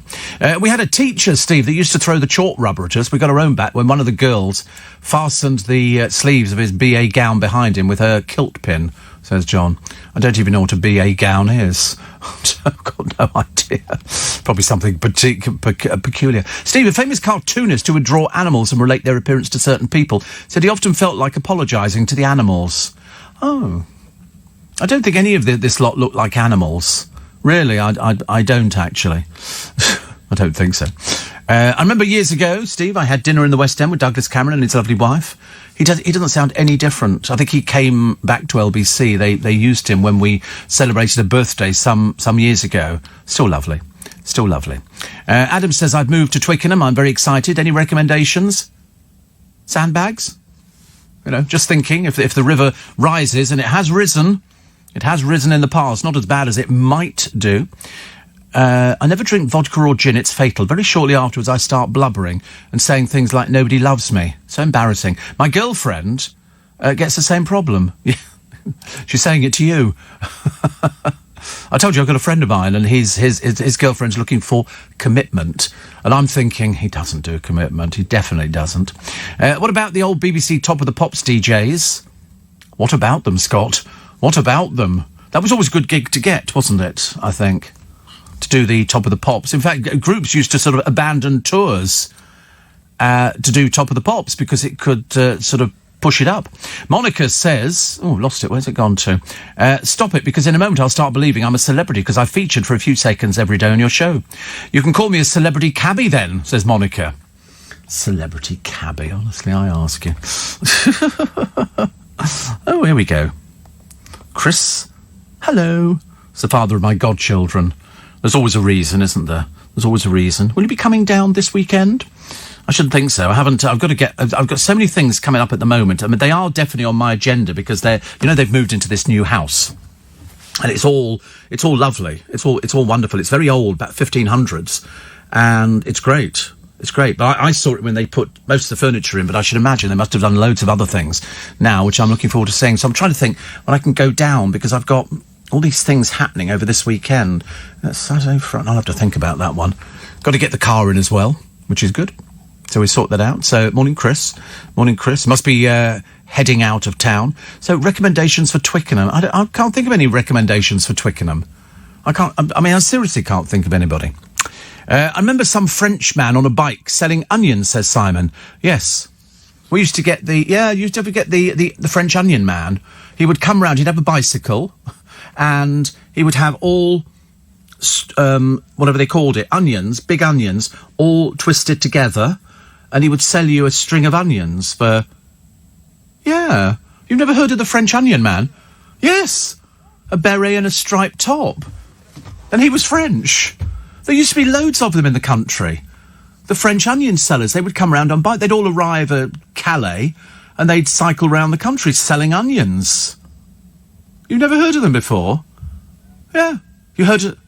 We had a teacher, Steve, that used to throw the chalk rubber at us. We got our own back when one of the girls fastened the sleeves of his BA gown behind him with her kilt pin, says John. I don't even know what a BA gown is. I've got no idea. Probably something peculiar. Steve, a famous cartoonist who would draw animals and relate their appearance to certain people, said he often felt like apologising to the animals. Oh. I don't think any of this lot look like animals. Really, I don't, actually. I don't think so. I remember years ago, Steve, I had dinner in the West End with Douglas Cameron and his lovely wife. He doesn't sound any different. I think he came back to LBC. They used him when we celebrated a birthday some years ago. Still lovely. Still lovely. Adam says, I've moved to Twickenham. I'm very excited. Any recommendations? Sandbags? You know, just thinking, if the river rises, and it has risen in the past, not as bad as it might do. I never drink vodka or gin, it's fatal. Very shortly afterwards, I start blubbering and saying things like, nobody loves me. So embarrassing. My girlfriend gets the same problem. She's saying it to you. I told you I've got a friend of mine, and his girlfriend's looking for commitment. And I'm thinking, he doesn't do commitment. He definitely doesn't. What about the old BBC Top of the Pops DJs? What about them, Scott? What about them? That was always a good gig to get, wasn't it, I think? To do the Top of the Pops. In fact, groups used to sort of abandon tours to do Top of the Pops because it could sort of push it up. Monica says... Oh, lost it. Where's it gone to? Stop it, because in a moment I'll start believing I'm a celebrity because I've featured for a few seconds every day on your show. You can call me a celebrity cabbie then, says Monica. Celebrity cabbie, honestly, I ask you. Oh, here we go. Chris, hello. It's the father of my godchildren. There's always a reason, isn't there? There's always a reason. Will you be coming down this weekend? I shouldn't think so. I've got so many things coming up at the moment. I mean, they are definitely on my agenda because they've moved into this new house. And it's all lovely. It's all wonderful. It's very old, about 1500s. And it's great. It's great. But I saw it when they put most of the furniture in, but I should imagine they must have done loads of other things now, which I'm looking forward to seeing. So I'm trying to think when I can go down, because I've got all these things happening over this weekend. Saturday front. I'll have to think about that one. Got to get the car in as well, which is good. So we sort that out. So morning, Chris. Morning, Chris. Must be heading out of town. So recommendations for Twickenham. I can't think of any recommendations for Twickenham. I seriously can't think of anybody. I remember some French man on a bike selling onions, says Simon. Yes. We used to get the French onion man. He would come round, he'd have a bicycle, and he would have all, whatever they called it, onions, big onions, all twisted together, and he would sell you a string of onions for... Yeah. You've never heard of the French onion man? Yes. A beret and a striped top. And he was French. There used to be loads of them in the country. The French onion sellers, they would come round on bike. They'd all arrive at Calais, and they'd cycle round the country selling onions. You've never heard of them before? Yeah. You heard of...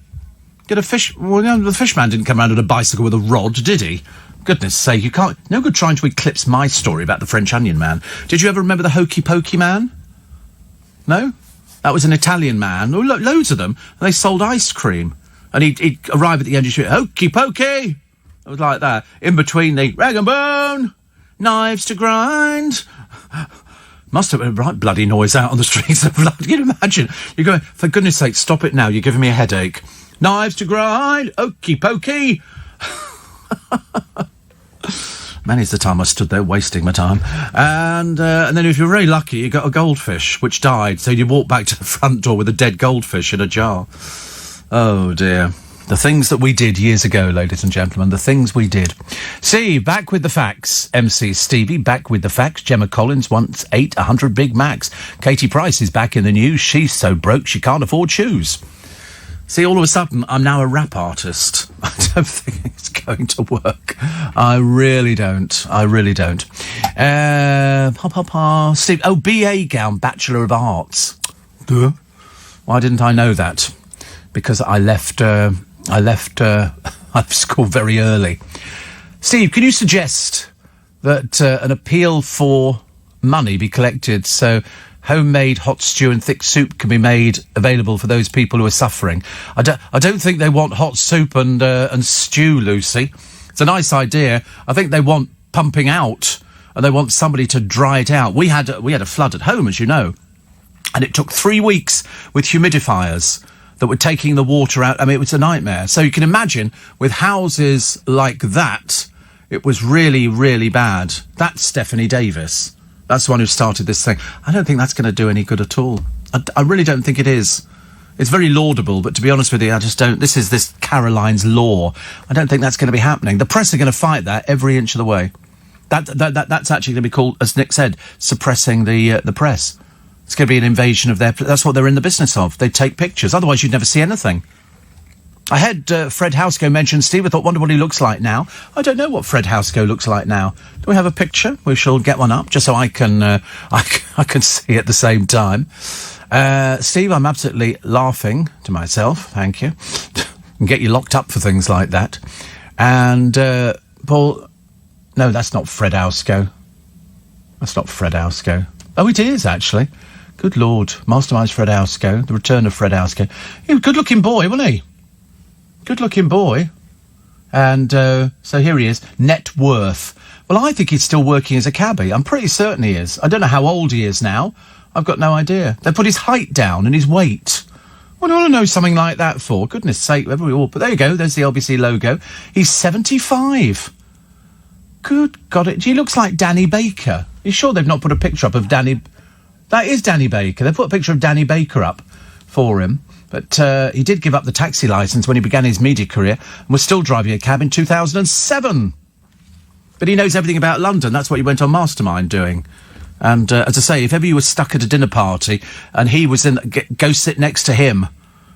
Get a fish... Well, no, the fishman didn't come round on a bicycle with a rod, did he? Goodness sake, you can't... No good trying to eclipse my story about the French onion man. Did you ever remember the Hokey Pokey man? No? That was an Italian man. Oh, loads of them. And they sold ice cream. And he'd arrive at the end of the street, Hokey Pokey! It was like that. In between the rag and bone, knives to grind. Must have been a right bloody noise out on the streets of London. Can you imagine? You're going, for goodness sake, stop it now. You're giving me a headache. Knives to grind, Hokey Pokey. Many's the time I stood there wasting my time. And then if you're very lucky, you got a goldfish, which died. So you walk back to the front door with a dead goldfish in a jar. Oh, dear. The things that we did years ago, ladies and gentlemen, the things we did. See, back with the facts. MC Stevie, back with the facts. Gemma Collins once ate 100 Big Macs. Katie Price is back in the news. She's so broke she can't afford shoes. See, all of a sudden, I'm now a rap artist. I don't think it's... going to work. I really don't. Steve, BA gown, Bachelor of Arts. Duh. Why didn't I know that? Because I left school very early. Steve, can you suggest that an appeal for money be collected so homemade hot stew and thick soup can be made available for those people who are suffering? I don't think they want hot soup and stew, Lucy. It's a nice idea. I think they want pumping out, and they want somebody to dry it out. We had a flood at home, as you know, and it took 3 weeks with humidifiers that were taking the water out. I mean, it was a nightmare. So you can imagine, with houses like that, it was really, really bad. That's Stephanie Davis. That's the one who started this thing. I don't think that's going to do any good at all. I really don't think it is. It's very laudable, but to be honest with you, I just don't. This is this Caroline's law. I don't think that's going to be happening. The press are going to fight that every inch of the way. That's actually going to be called, as Nick said, suppressing the press. It's going to be an invasion of their... That's what they're in the business of. They take pictures. Otherwise, you'd never see anything. I had Fred Housego mention Steve. I thought, wonder what he looks like now. I don't know what Fred Housego looks like now. Do we have a picture? We shall get one up, just so I can I can see at the same time. Steve, I'm absolutely laughing to myself. Thank you. And get you locked up for things like that. And Paul... No, that's not Fred Housego. That's not Fred Housego. Oh, it is, actually. Good Lord. Masterminds Fred Housego. The return of Fred Housego. He was a good-looking boy, wasn't he? Good-looking boy. And so here he is. Net worth. Well, I think he's still working as a cabbie. I'm pretty certain he is. I don't know how old he is now. I've got no idea. They put his height down and his weight. What do I want to know something like that for? Goodness sake, whatever we all... But there you go. There's the LBC logo. He's 75. Good God. He looks like Danny Baker. You sure they've not put a picture up of Danny... That is Danny Baker. They put a picture of Danny Baker up for him. But he did give up the taxi licence when he began his media career and was still driving a cab in 2007. But he knows everything about London. That's what he went on Mastermind doing. And as I say, if ever you were stuck at a dinner party and he was in... Go sit next to him.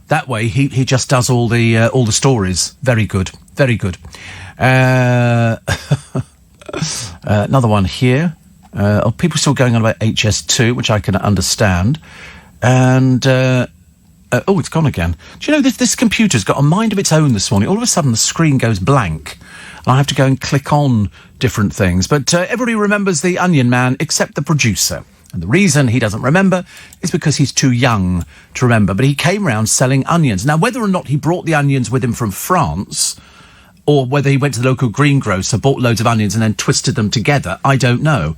That way, he just does all the stories. Very good. Very good. Another one here. People still going on about HS2, which I can understand. And... it's gone again. Do you know, this computer's got a mind of its own this morning. All of a sudden, the screen goes blank. And I have to go and click on different things. But everybody remembers the Onion Man except the producer. And the reason he doesn't remember is because he's too young to remember. But he came round selling onions. Now, whether or not he brought the onions with him from France, or whether he went to the local greengrocer, bought loads of onions and then twisted them together, I don't know.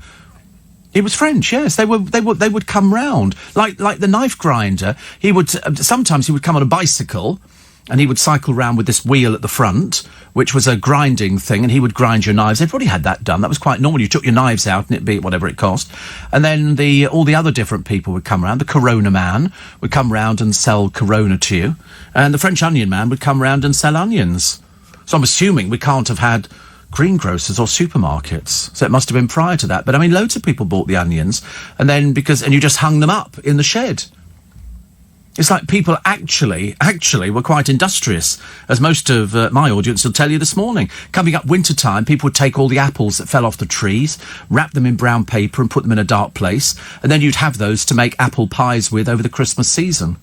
It was French, yes. They would come round like the knife grinder. He would sometimes he would come on a bicycle, and he would cycle round with this wheel at the front, which was a grinding thing, and he would grind your knives. Everybody had that done. That was quite normal. You took your knives out, and it'd be whatever it cost. And then all the other different people would come round. The Corona Man would come round and sell Corona to you, and the French Onion Man would come round and sell onions. So I'm assuming we can't have had greengrocers or supermarkets. So it must have been prior to that. But I mean, loads of people bought the onions, and you just hung them up in the shed. It's like people actually were quite industrious, as most of my audience will tell you this morning. Coming up winter time, people would take all the apples that fell off the trees, wrap them in brown paper and put them in a dark place, and then you'd have those to make apple pies with over the Christmas season.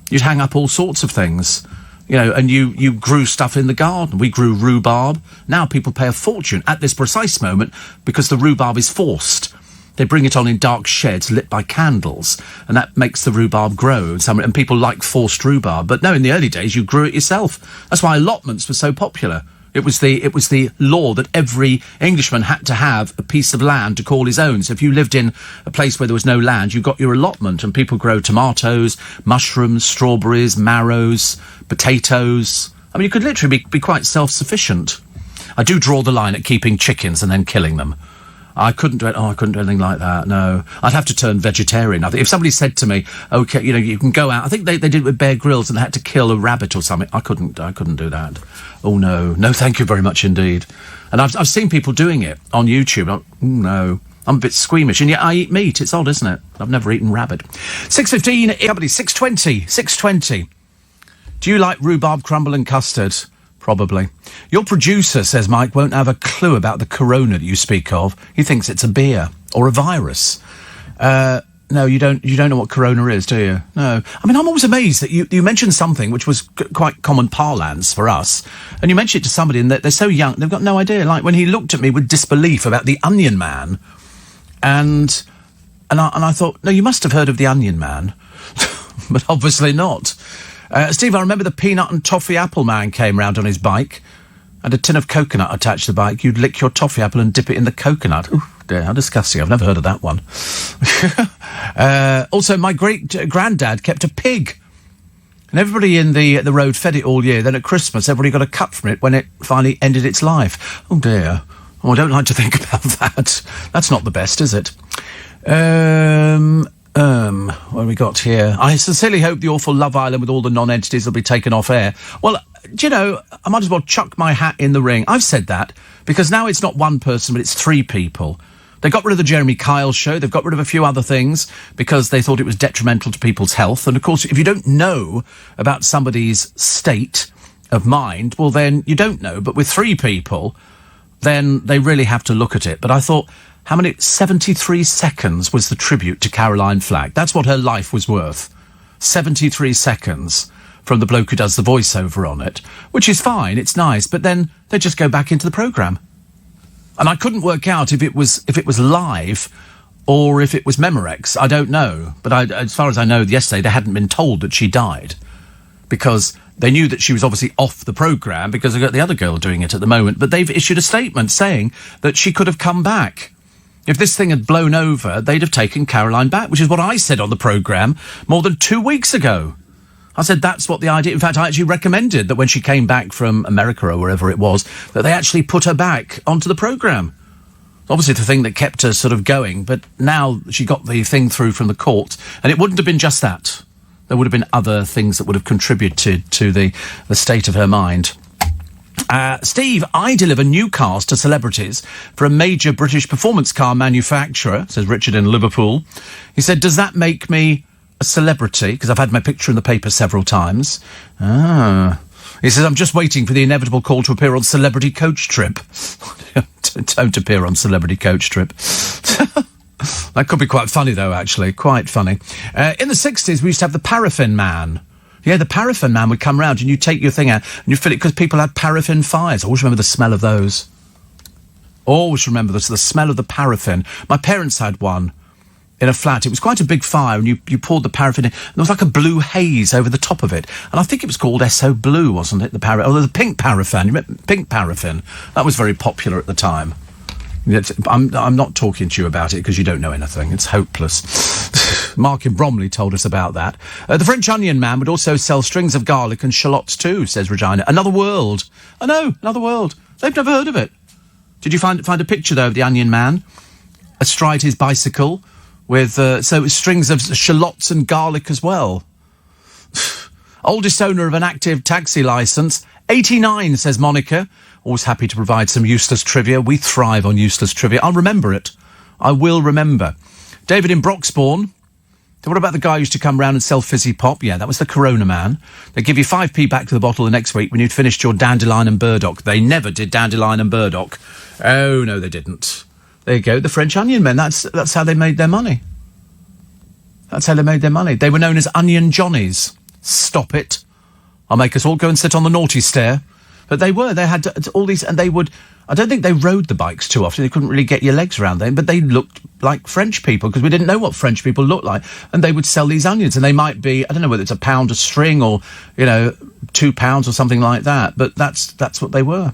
You'd hang up all sorts of things. You know, and you grew stuff in the garden. We grew rhubarb. Now people pay a fortune at this precise moment because the rhubarb is forced. They bring it on in dark sheds lit by candles, and that makes the rhubarb grow. And people like forced rhubarb. But no, in the early days, you grew it yourself. That's why allotments were so popular. It was the law that every Englishman had to have a piece of land to call his own. So if you lived in a place where there was no land, you got your allotment, and people grow tomatoes, mushrooms, strawberries, marrows, potatoes. I mean, you could literally be quite self-sufficient. I do draw the line at keeping chickens and then killing them. I couldn't do it. I couldn't do anything like that. No, I'd have to turn vegetarian. I think if somebody said to me, "Okay, you can go out," I think they did it with Bear Grylls and they had to kill a rabbit or something. I couldn't do that. Oh no, thank you very much indeed. And I've seen people doing it on YouTube. No, I'm a bit squeamish, and yet I eat meat. It's odd, isn't it? I've never eaten rabbit. 6:15. Company 6:20. 6:20. Do you like rhubarb crumble and custard? Probably. Your producer, says Mike, won't have a clue about the corona that you speak of. He thinks it's a beer or a virus. No, you don't know what corona is, do you? No. I mean, I'm always amazed that you mentioned something which was quite common parlance for us, and you mentioned it to somebody and they're so young, they've got no idea. Like when he looked at me with disbelief about the Onion Man, and I thought, no, you must have heard of the Onion Man. But obviously not. Steve, I remember the peanut and toffee apple man came round on his bike. Had a tin of coconut attached to the bike. You'd lick your toffee apple and dip it in the coconut. Ooh, dear, how disgusting. I've never heard of that one. Also, my great-granddad kept a pig. And everybody in the road fed it all year. Then at Christmas, everybody got a cut from it when it finally ended its life. Oh, dear. Oh, I don't like to think about that. That's not the best, is it? What have we got here? I sincerely hope the awful Love Island with all the non-entities will be taken off air. Well, do you know, I might as well chuck my hat in the ring. I've said that because now it's not one person, but it's three people. They got rid of the Jeremy Kyle show. They've got rid of a few other things because they thought it was detrimental to people's health. And, of course, if you don't know about somebody's state of mind, well, then you don't know. But with three people, then they really have to look at it. But I thought, how many? 73 seconds was the tribute to Caroline Flack. That's what her life was worth. 73 seconds from the bloke who does the voiceover on it, which is fine, it's nice, but then they just go back into the programme. And I couldn't work out if it was live or if it was Memorex. I don't know. But as far as I know, yesterday they hadn't been told that she died because they knew that she was obviously off the programme because they've got the other girl doing it at the moment. But they've issued a statement saying that she could have come back. If this thing had blown over, they'd have taken Caroline back, which is what I said on the programme more than 2 weeks ago. I said that's what the idea... In fact, I actually recommended that when she came back from America or wherever it was, that they actually put her back onto the programme. Obviously the thing that kept her sort of going, but now she got the thing through from the court, and it wouldn't have been just that. There would have been other things that would have contributed to the state of her mind. Steve, I deliver new cars to celebrities for a major British performance car manufacturer, says Richard in Liverpool. He said, does that make me a celebrity? Because I've had my picture in the paper several times. He says, I'm just waiting for the inevitable call to appear on Celebrity Coach Trip. Don't appear on Celebrity Coach Trip. That could be quite funny, though, actually. Quite funny. In the 60s, we used to have the Paraffin Man. Yeah, the Paraffin Man would come round and you take your thing out and you fill it because people had paraffin fires. I always remember the smell of those. Always remember the smell of the paraffin. My parents had one in a flat. It was quite a big fire and you poured the paraffin in and there was like a blue haze over the top of it. And I think it was called SO Blue, wasn't it? The pink paraffin. You remember pink paraffin? That was very popular at the time. I'm not talking to you about it because you don't know anything. It's hopeless. Mark in Bromley told us about that. The French Onion Man would also sell strings of garlic and shallots too, says Regina. Another world. I know, another world. They've never heard of it. Did you find a picture, though, of the Onion Man astride his bicycle with strings of shallots and garlic as well? Oldest owner of an active taxi licence. 89, says Monica. Always happy to provide some useless trivia. We thrive on useless trivia. I'll remember it. I will remember. David in Broxbourne. What about the guy who used to come round and sell fizzy pop? Yeah, that was the Corona Man. They give you 5p back to the bottle the next week when you'd finished your Dandelion and Burdock. They never did Dandelion and Burdock. Oh, no, they didn't. There you go, the French Onion Men. That's how they made their money. That's how they made their money. They were known as Onion Johnnies. Stop it. I'll make us all go and sit on the naughty stair. But they had all these, and they would, I don't think they rode the bikes too often. They couldn't really get your legs around them, but they looked like French people because we didn't know what French people looked like. And they would sell these onions, and they might be, I don't know whether it's £1 a string or, £2 or something like that. But that's what they were.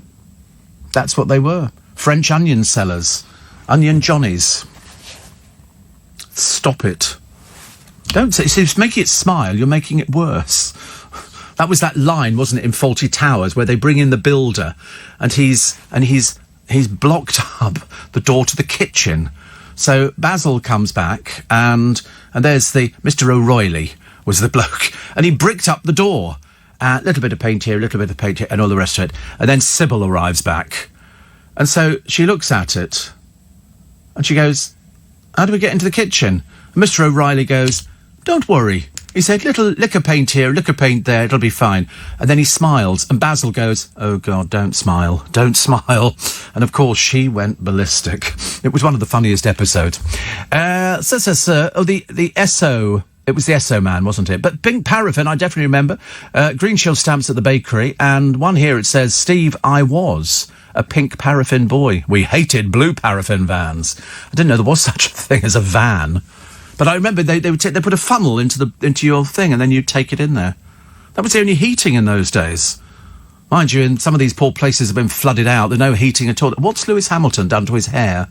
That's what they were. French onion sellers. Onion Johnnies. Stop it. Don't say, it's making it smile, you're making it worse. That was that line, wasn't it, in Fawlty Towers, where they bring in the builder, and he's blocked up the door to the kitchen. So Basil comes back, and there's the Mr. O'Reilly was the bloke, and he bricked up the door. A little bit of paint here, a little bit of paint here, and all the rest of it. And then Sybil arrives back, and so she looks at it, and she goes, "How do we get into the kitchen?" And Mr. O'Reilly goes, "Don't worry, He said, little liquor paint here, liquor paint there, it'll be fine. And then he smiles, and Basil goes, oh, God, don't smile, don't smile. And, of course, she went ballistic. It was one of the funniest episodes. The Esso... It was the Esso man, wasn't it? But pink paraffin, I definitely remember. Green Shield stamps at the bakery. And one here, it says, Steve, I was a pink paraffin boy. We hated blue paraffin vans. I didn't know there was such a thing as a van. But I remember they put a funnel into your thing and then you'd take it in there. That was the only heating in those days. Mind you, in some of these poor places have been flooded out. There's no heating at all. What's Lewis Hamilton done to his hair?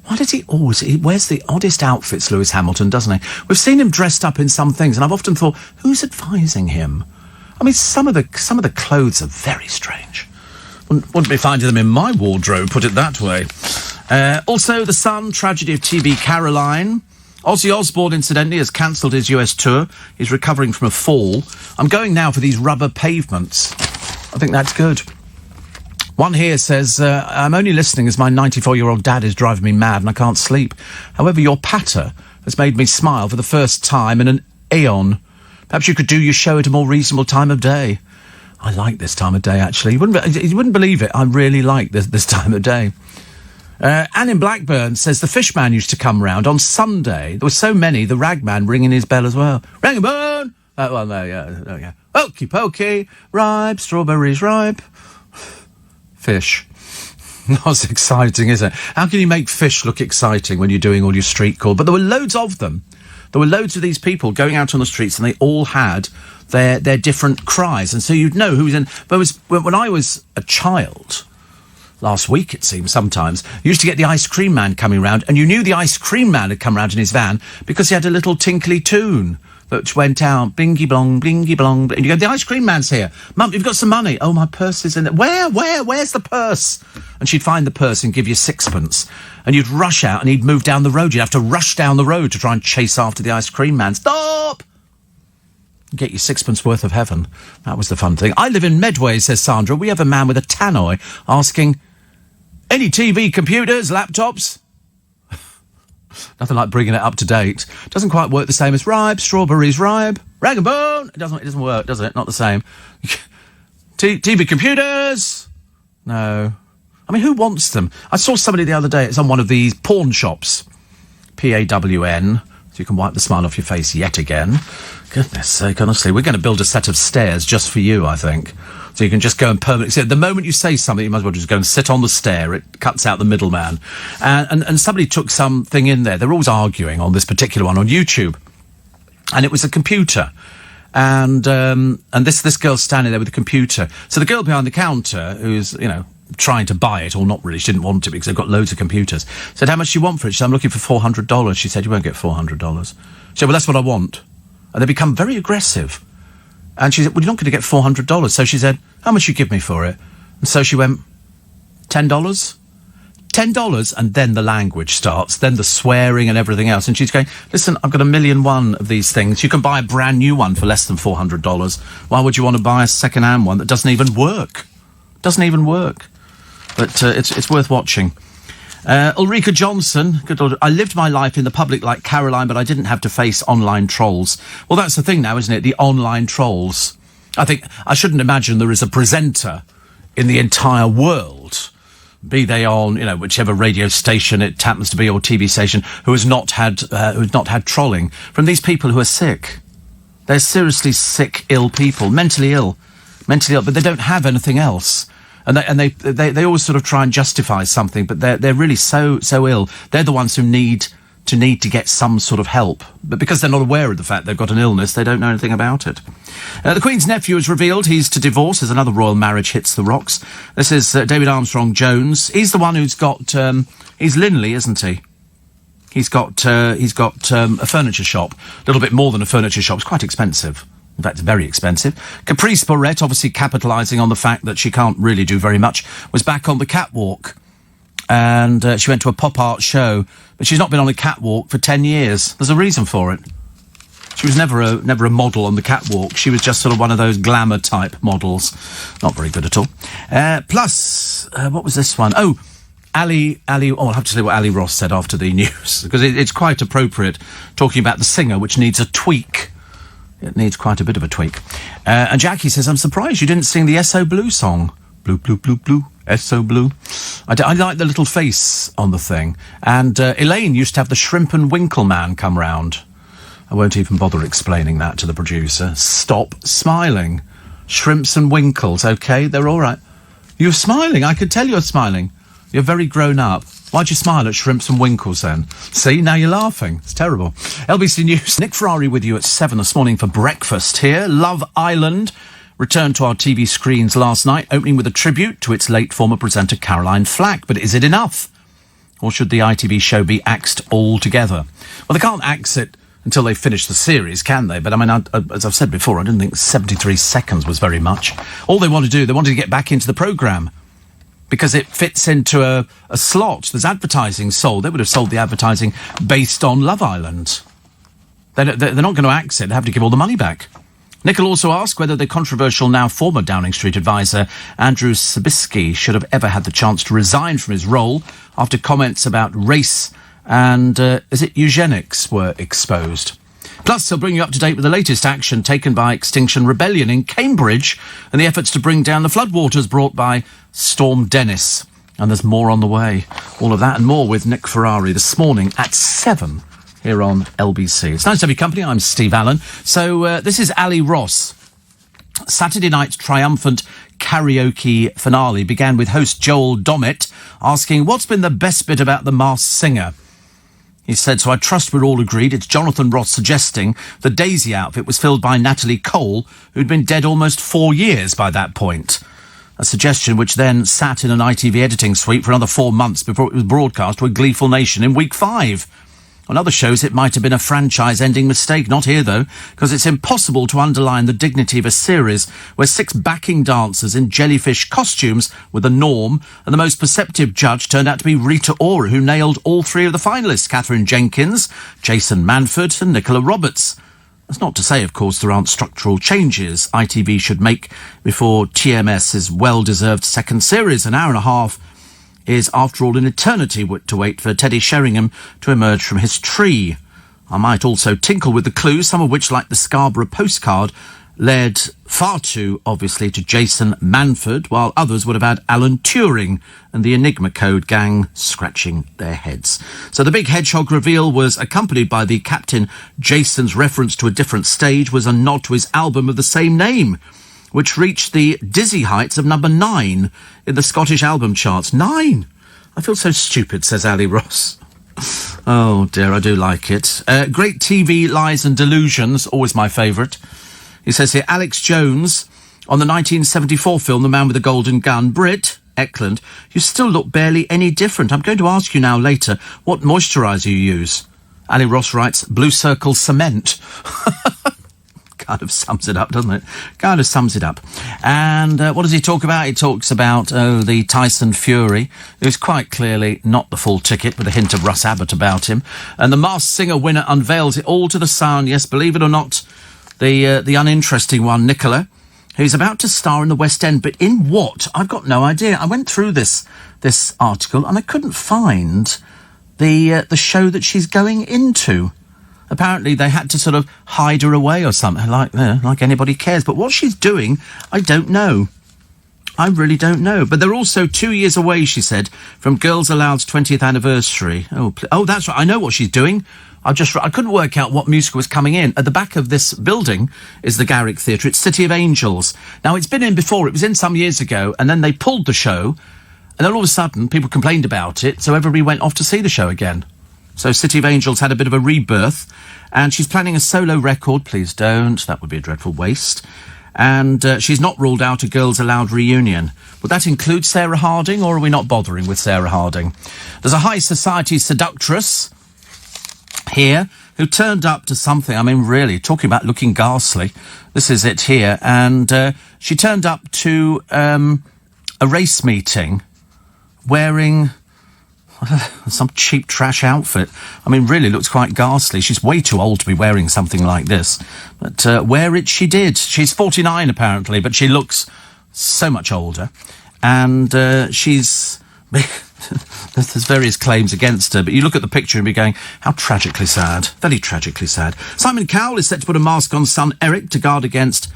Why does he wears the oddest outfits, Lewis Hamilton, doesn't he? We've seen him dressed up in some things, and I've often thought, who's advising him? I mean, some of the clothes are very strange. Wouldn't be finding them in my wardrobe, put it that way. Also, The Sun, tragedy of TB Caroline. Ozzy Osbourne, incidentally, has cancelled his US tour. He's recovering from a fall. I'm going now for these rubber pavements. I think that's good. One here says, I'm only listening as my 94-year-old dad is driving me mad and I can't sleep. However, your patter has made me smile for the first time in an aeon. Perhaps you could do your show at a more reasonable time of day. I like this time of day, actually. You wouldn't believe it. I really like this time of day. Anne in Blackburn says, the fish man used to come round on Sunday. There were so many, the ragman ringing his bell as well. Rang a bone! Well, there, yeah. Okey pokey, ripe, strawberries ripe. Fish. Not as exciting, is it? How can you make fish look exciting when you're doing all your street call? But there were loads of them. There were loads of these people going out on the streets and they all had their different cries. And so you'd know who was in... But when I was a child, last week it seems sometimes, you used to get the ice cream man coming round and you knew the ice cream man had come round in his van because he had a little tinkly tune that went out, blingy blong, blingy blong, and you go, the ice cream man's here. Mum, you've got some money. Oh, my purse is in there. Where's the purse? And she'd find the purse and give you sixpence. And you'd rush out and he'd move down the road. You'd have to rush down the road to try and chase after the ice cream man. Stop! Get your sixpence worth of heaven. That was the fun thing. I live in Medway, says Sandra. We have a man with a tannoy asking, any TV, computers, laptops? Nothing like bringing it up to date. Doesn't quite work the same as ripe, strawberries ripe, rag and bone. It doesn't work, does it? Not the same. TV computers? No. I mean, who wants them? I saw somebody the other day. It's on one of these pawn shops. PAWN. So you can wipe the smile off your face yet again. Goodness sake, honestly. We're going to build a set of stairs just for you, I think. So you can just go and permanently... So the moment you say something, you might as well just go and sit on the stair. It cuts out the middleman. And somebody took something in there. They're always arguing on this particular one on YouTube. And it was a computer. And this girl's standing there with a computer. So the girl behind the counter, who's, trying to buy it, or not really, she didn't want it because they've got loads of computers, said, how much do you want for it? She said, I'm looking for $400. She said, you won't get $400. She said, well, that's what I want. And they become very aggressive. And she said, well, you're not going to get $400. So she said, how much you give me for it? And so she went, $10? $10, and then the language starts, then the swearing and everything else. And she's going, listen, I've got 1,000,001 of these things. You can buy a brand new one for less than $400. Why would you want to buy a second-hand one that doesn't even work? Doesn't even work. But it's worth watching. Ulrika Johnson, good Lord, I lived my life in the public like Caroline, but I didn't have to face online trolls. Well, that's the thing now, isn't it? The online trolls. I think I shouldn't imagine there is a presenter in the entire world, be they on, whichever radio station it happens to be or TV station, who has not had trolling from these people who are sick. They're seriously sick, ill people, mentally ill, but they don't have anything else. And they always sort of try and justify something, but they're really so ill. They're the ones who need to get some sort of help. But because they're not aware of the fact they've got an illness, they don't know anything about it. The Queen's nephew has revealed he's to divorce as another royal marriage hits the rocks. This is David Armstrong-Jones. He's the one who's got... he's Linley, isn't he? He's got a furniture shop. A little bit more than a furniture shop. It's quite expensive. In fact, it's very expensive. Caprice Barrett, obviously capitalising on the fact that she can't really do very much, was back on the catwalk. And she went to a pop art show, but she's not been on a catwalk for 10 years. There's a reason for it. She was never a model on the catwalk. She was just sort of one of those glamour-type models. Not very good at all. Plus, what was this one? Oh, Ali, I'll have to say what Ali Ross said after the news, because it's quite appropriate talking about the singer, which needs a tweak. It needs quite a bit of a tweak. And Jackie says, I'm surprised you didn't sing the SO Blue song. Blue, blue, blue, blue, SO Blue. I like the little face on the thing. And Elaine used to have the Shrimp and Winkle man come round. I won't even bother explaining that to the producer. Stop smiling. Shrimps and Winkles, OK? They're all right. You're smiling. I could tell you're smiling. You're very grown up. Why'd you smile at Shrimps and Winkles then? See, now you're laughing. It's terrible. LBC News. Nick Ferrari with you at 7 this morning for breakfast here. Love Island returned to our TV screens last night, opening with a tribute to its late former presenter Caroline Flack. But is it enough? Or should the ITV show be axed altogether? Well, they can't axe it until they finish the series, can they? But, I mean, as I've said before, I didn't think 73 seconds was very much. All they want to do, they wanted to get back into the programme because it fits into a slot. There's advertising sold. They would have sold the advertising based on Love Island. They're not going to axe it. They have to give all the money back. Nicola also asked whether the controversial now former Downing Street advisor Andrew Sabisky should have ever had the chance to resign from his role after comments about race and, is it eugenics, were exposed. Plus, he'll bring you up to date with the latest action taken by Extinction Rebellion in Cambridge and the efforts to bring down the floodwaters brought by Storm Dennis. And there's more on the way. All of that and more with Nick Ferrari this morning at 7 here on LBC. It's nice to have your company. I'm Steve Allen. So this is Ali Ross. Saturday night's triumphant karaoke finale began with host Joel Dommett asking what's been the best bit about The Masked Singer. He said, so I trust we're all agreed. It's Jonathan Ross suggesting the Daisy outfit was filled by Natalie Cole, who'd been dead almost 4 years by that point. A suggestion which then sat in an ITV editing suite for another 4 months before it was broadcast to a gleeful nation in week 5. On other shows, it might have been a franchise-ending mistake. Not here, though, because it's impossible to underline the dignity of a series where 6 backing dancers in jellyfish costumes were the norm, and the most perceptive judge turned out to be Rita Ora, who nailed all 3 of the finalists, Catherine Jenkins, Jason Manford and Nicola Roberts. That's not to say, of course, there aren't structural changes ITV should make before TMS's well-deserved second series, an hour and a half, is, after all, an eternity to wait for Teddy Sheringham to emerge from his tree. I might also tinkle with the clues, some of which, like the Scarborough postcard, led far too obviously to Jason Manford, while others would have had Alan Turing and the Enigma Code gang scratching their heads. So the big hedgehog reveal was accompanied by the Captain Jason's reference to a different stage was a nod to his album of the same name, which reached the dizzy heights of number 9 in the Scottish album charts. 9! I feel so stupid, says Ali Ross. Oh, dear, I do like it. Great TV, Lies and Delusions, always my favourite. He says here, Alex Jones, on the 1974 film The Man with the Golden Gun, Britt Eklund, you still look barely any different. I'm going to ask you now later what moisturiser you use. Ali Ross writes, Blue Circle Cement. Kind of sums it up, doesn't it? Kind of sums it up. And what does he talk about? He talks about, the Tyson Fury, who's quite clearly not the full ticket, with a hint of Russ Abbott about him. And the Masked Singer winner unveils it all to the sun. Yes, believe it or not, the uninteresting one, Nicola, who's about to star in the West End. But in what? I've got no idea. I went through this article and I couldn't find the show that she's going into. Apparently they had to sort of hide her away or something, like anybody cares. But what she's doing, I don't know. I really don't know. But they're also 2 years away, she said, from Girls Aloud's 20th anniversary. Oh, that's right. I know what she's doing. I couldn't work out what musical was coming in. At the back of this building is the Garrick Theatre. It's City of Angels. Now, it's been in before. It was in some years ago, and then they pulled the show, and then all of a sudden, people complained about it, so everybody went off to see the show again. So City of Angels had a bit of a rebirth, and she's planning a solo record. Please don't. That would be a dreadful waste. And she's not ruled out a Girls Aloud reunion. Would that include Sarah Harding, or are we not bothering with Sarah Harding? There's a high society seductress here who turned up to something. I mean, really, talking about looking ghastly. This is it here. And she turned up to a race meeting wearing some cheap trash outfit. I mean, really looks quite ghastly. She's way too old to be wearing something like this. But wear it she did. She's 49 apparently, but she looks so much older. And she's... There's various claims against her, but you look at the picture and be going, how tragically sad. Very tragically sad. Simon Cowell is set to put a mask on son Eric to guard against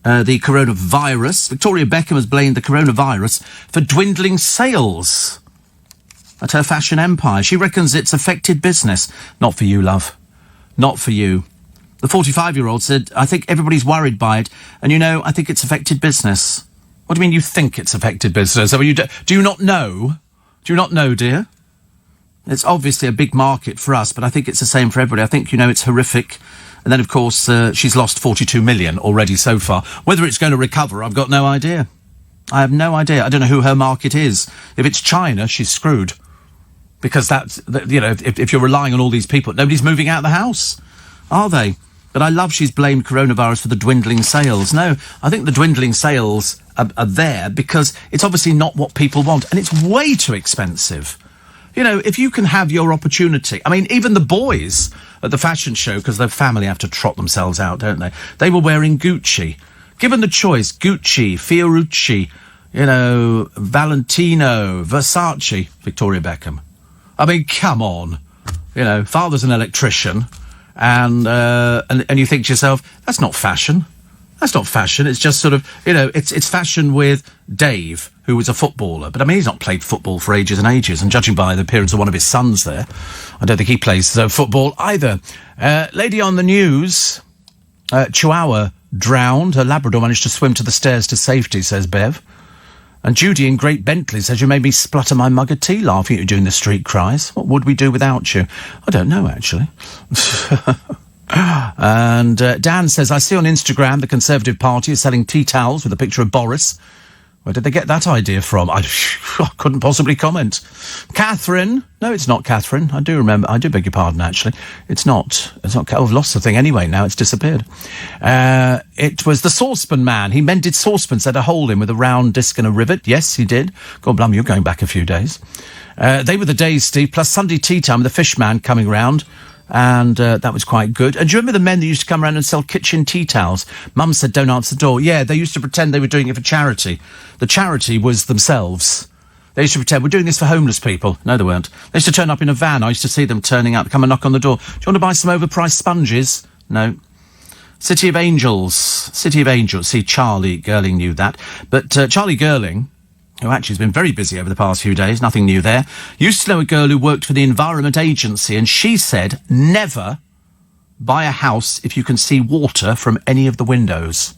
the coronavirus. Victoria Beckham has blamed the coronavirus for dwindling sales at her fashion empire. She reckons it's affected business. Not for you, love. Not for you. The 45-year-old said, I think everybody's worried by it, and I think it's affected business. What do you mean you think it's affected business? I mean, do you not know? Do you not know, dear? It's obviously a big market for us, but I think it's the same for everybody. I think, it's horrific. And then, of course, she's lost 42 million already so far. Whether it's going to recover, I've got no idea. I have no idea. I don't know who her market is. If it's China, she's screwed. Because if you're relying on all these people, nobody's moving out of the house, are they? But I love she's blamed coronavirus for the dwindling sales. No, I think the dwindling sales are there because it's obviously not what people want, and it's way too expensive. If you can have your opportunity... I mean, even the boys at the fashion show, because their family have to trot themselves out, don't they? They were wearing Gucci. Given the choice, Gucci, Fiorucci, Valentino, Versace, Victoria Beckham. I mean, come on. Father's an electrician... And you think to yourself, that's not fashion. That's not fashion. It's just sort of, it's fashion with Dave, who was a footballer. But I mean, he's not played football for ages and ages. And judging by the appearance of one of his sons there, I don't think he plays football either. Lady on the news, Chihuahua drowned. Her Labrador managed to swim to the stairs to safety, says Bev. And Judy in Great Bentley says, you made me splutter my mug of tea laughing at you doing the street cries. What would we do without you? I don't know, actually. And Dan says, I see on Instagram the Conservative Party is selling tea towels with a picture of Boris. Where did they get that idea from? I couldn't possibly comment. Catherine. No, it's not Catherine. I do beg your pardon, actually. It's not. I've lost the thing anyway now. It's disappeared. It was the saucepan man. He mended saucepans, had a hole in with a round disc and a rivet. Yes, he did. God blame you, going back a few days. They were the days, Steve, plus Sunday tea time with the fish man coming round. And that was quite good. And do you remember the men that used to come around and sell kitchen tea towels? Mum said, don't answer the door. Yeah, they used to pretend they were doing it for charity. The charity was themselves. They used to pretend, we're doing this for homeless people. No, they weren't. They used to turn up in a van. I used to see them turning up, come and knock on the door. Do you want to buy some overpriced sponges? No. City of Angels. City of Angels. See, Charlie Girling knew that. But Charlie Girling, who actually has been very busy over the past few days, nothing new there, used to know a girl who worked for the Environment Agency, and she said, never buy a house if you can see water from any of the windows.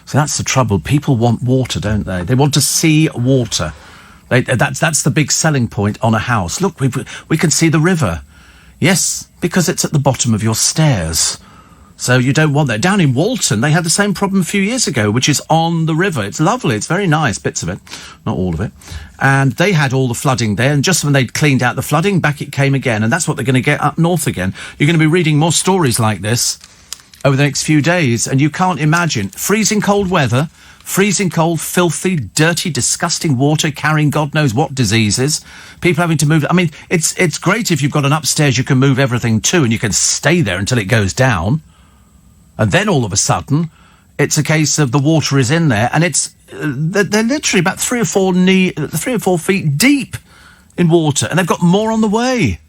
So that's the trouble. People want water, don't they? They want to see water. That's the big selling point on a house. Look, we can see the river. Yes, because it's at the bottom of your stairs. So you don't want that. Down in Walton, they had the same problem a few years ago, which is on the river. It's lovely. It's very nice, bits of it. Not all of it. And they had all the flooding there, and just when they'd cleaned out the flooding, back it came again. And that's what they're going to get up north again. You're going to be reading more stories like this over the next few days, and you can't imagine. Freezing cold weather, freezing cold, filthy, dirty, disgusting water, carrying God knows what diseases. People having to move. I mean, it's great if you've got an upstairs you can move everything to, and you can stay there until it goes down. And then all of a sudden, it's a case of the water is in there, and they're literally about 3 or 4 feet deep in water, and they've got more on the way.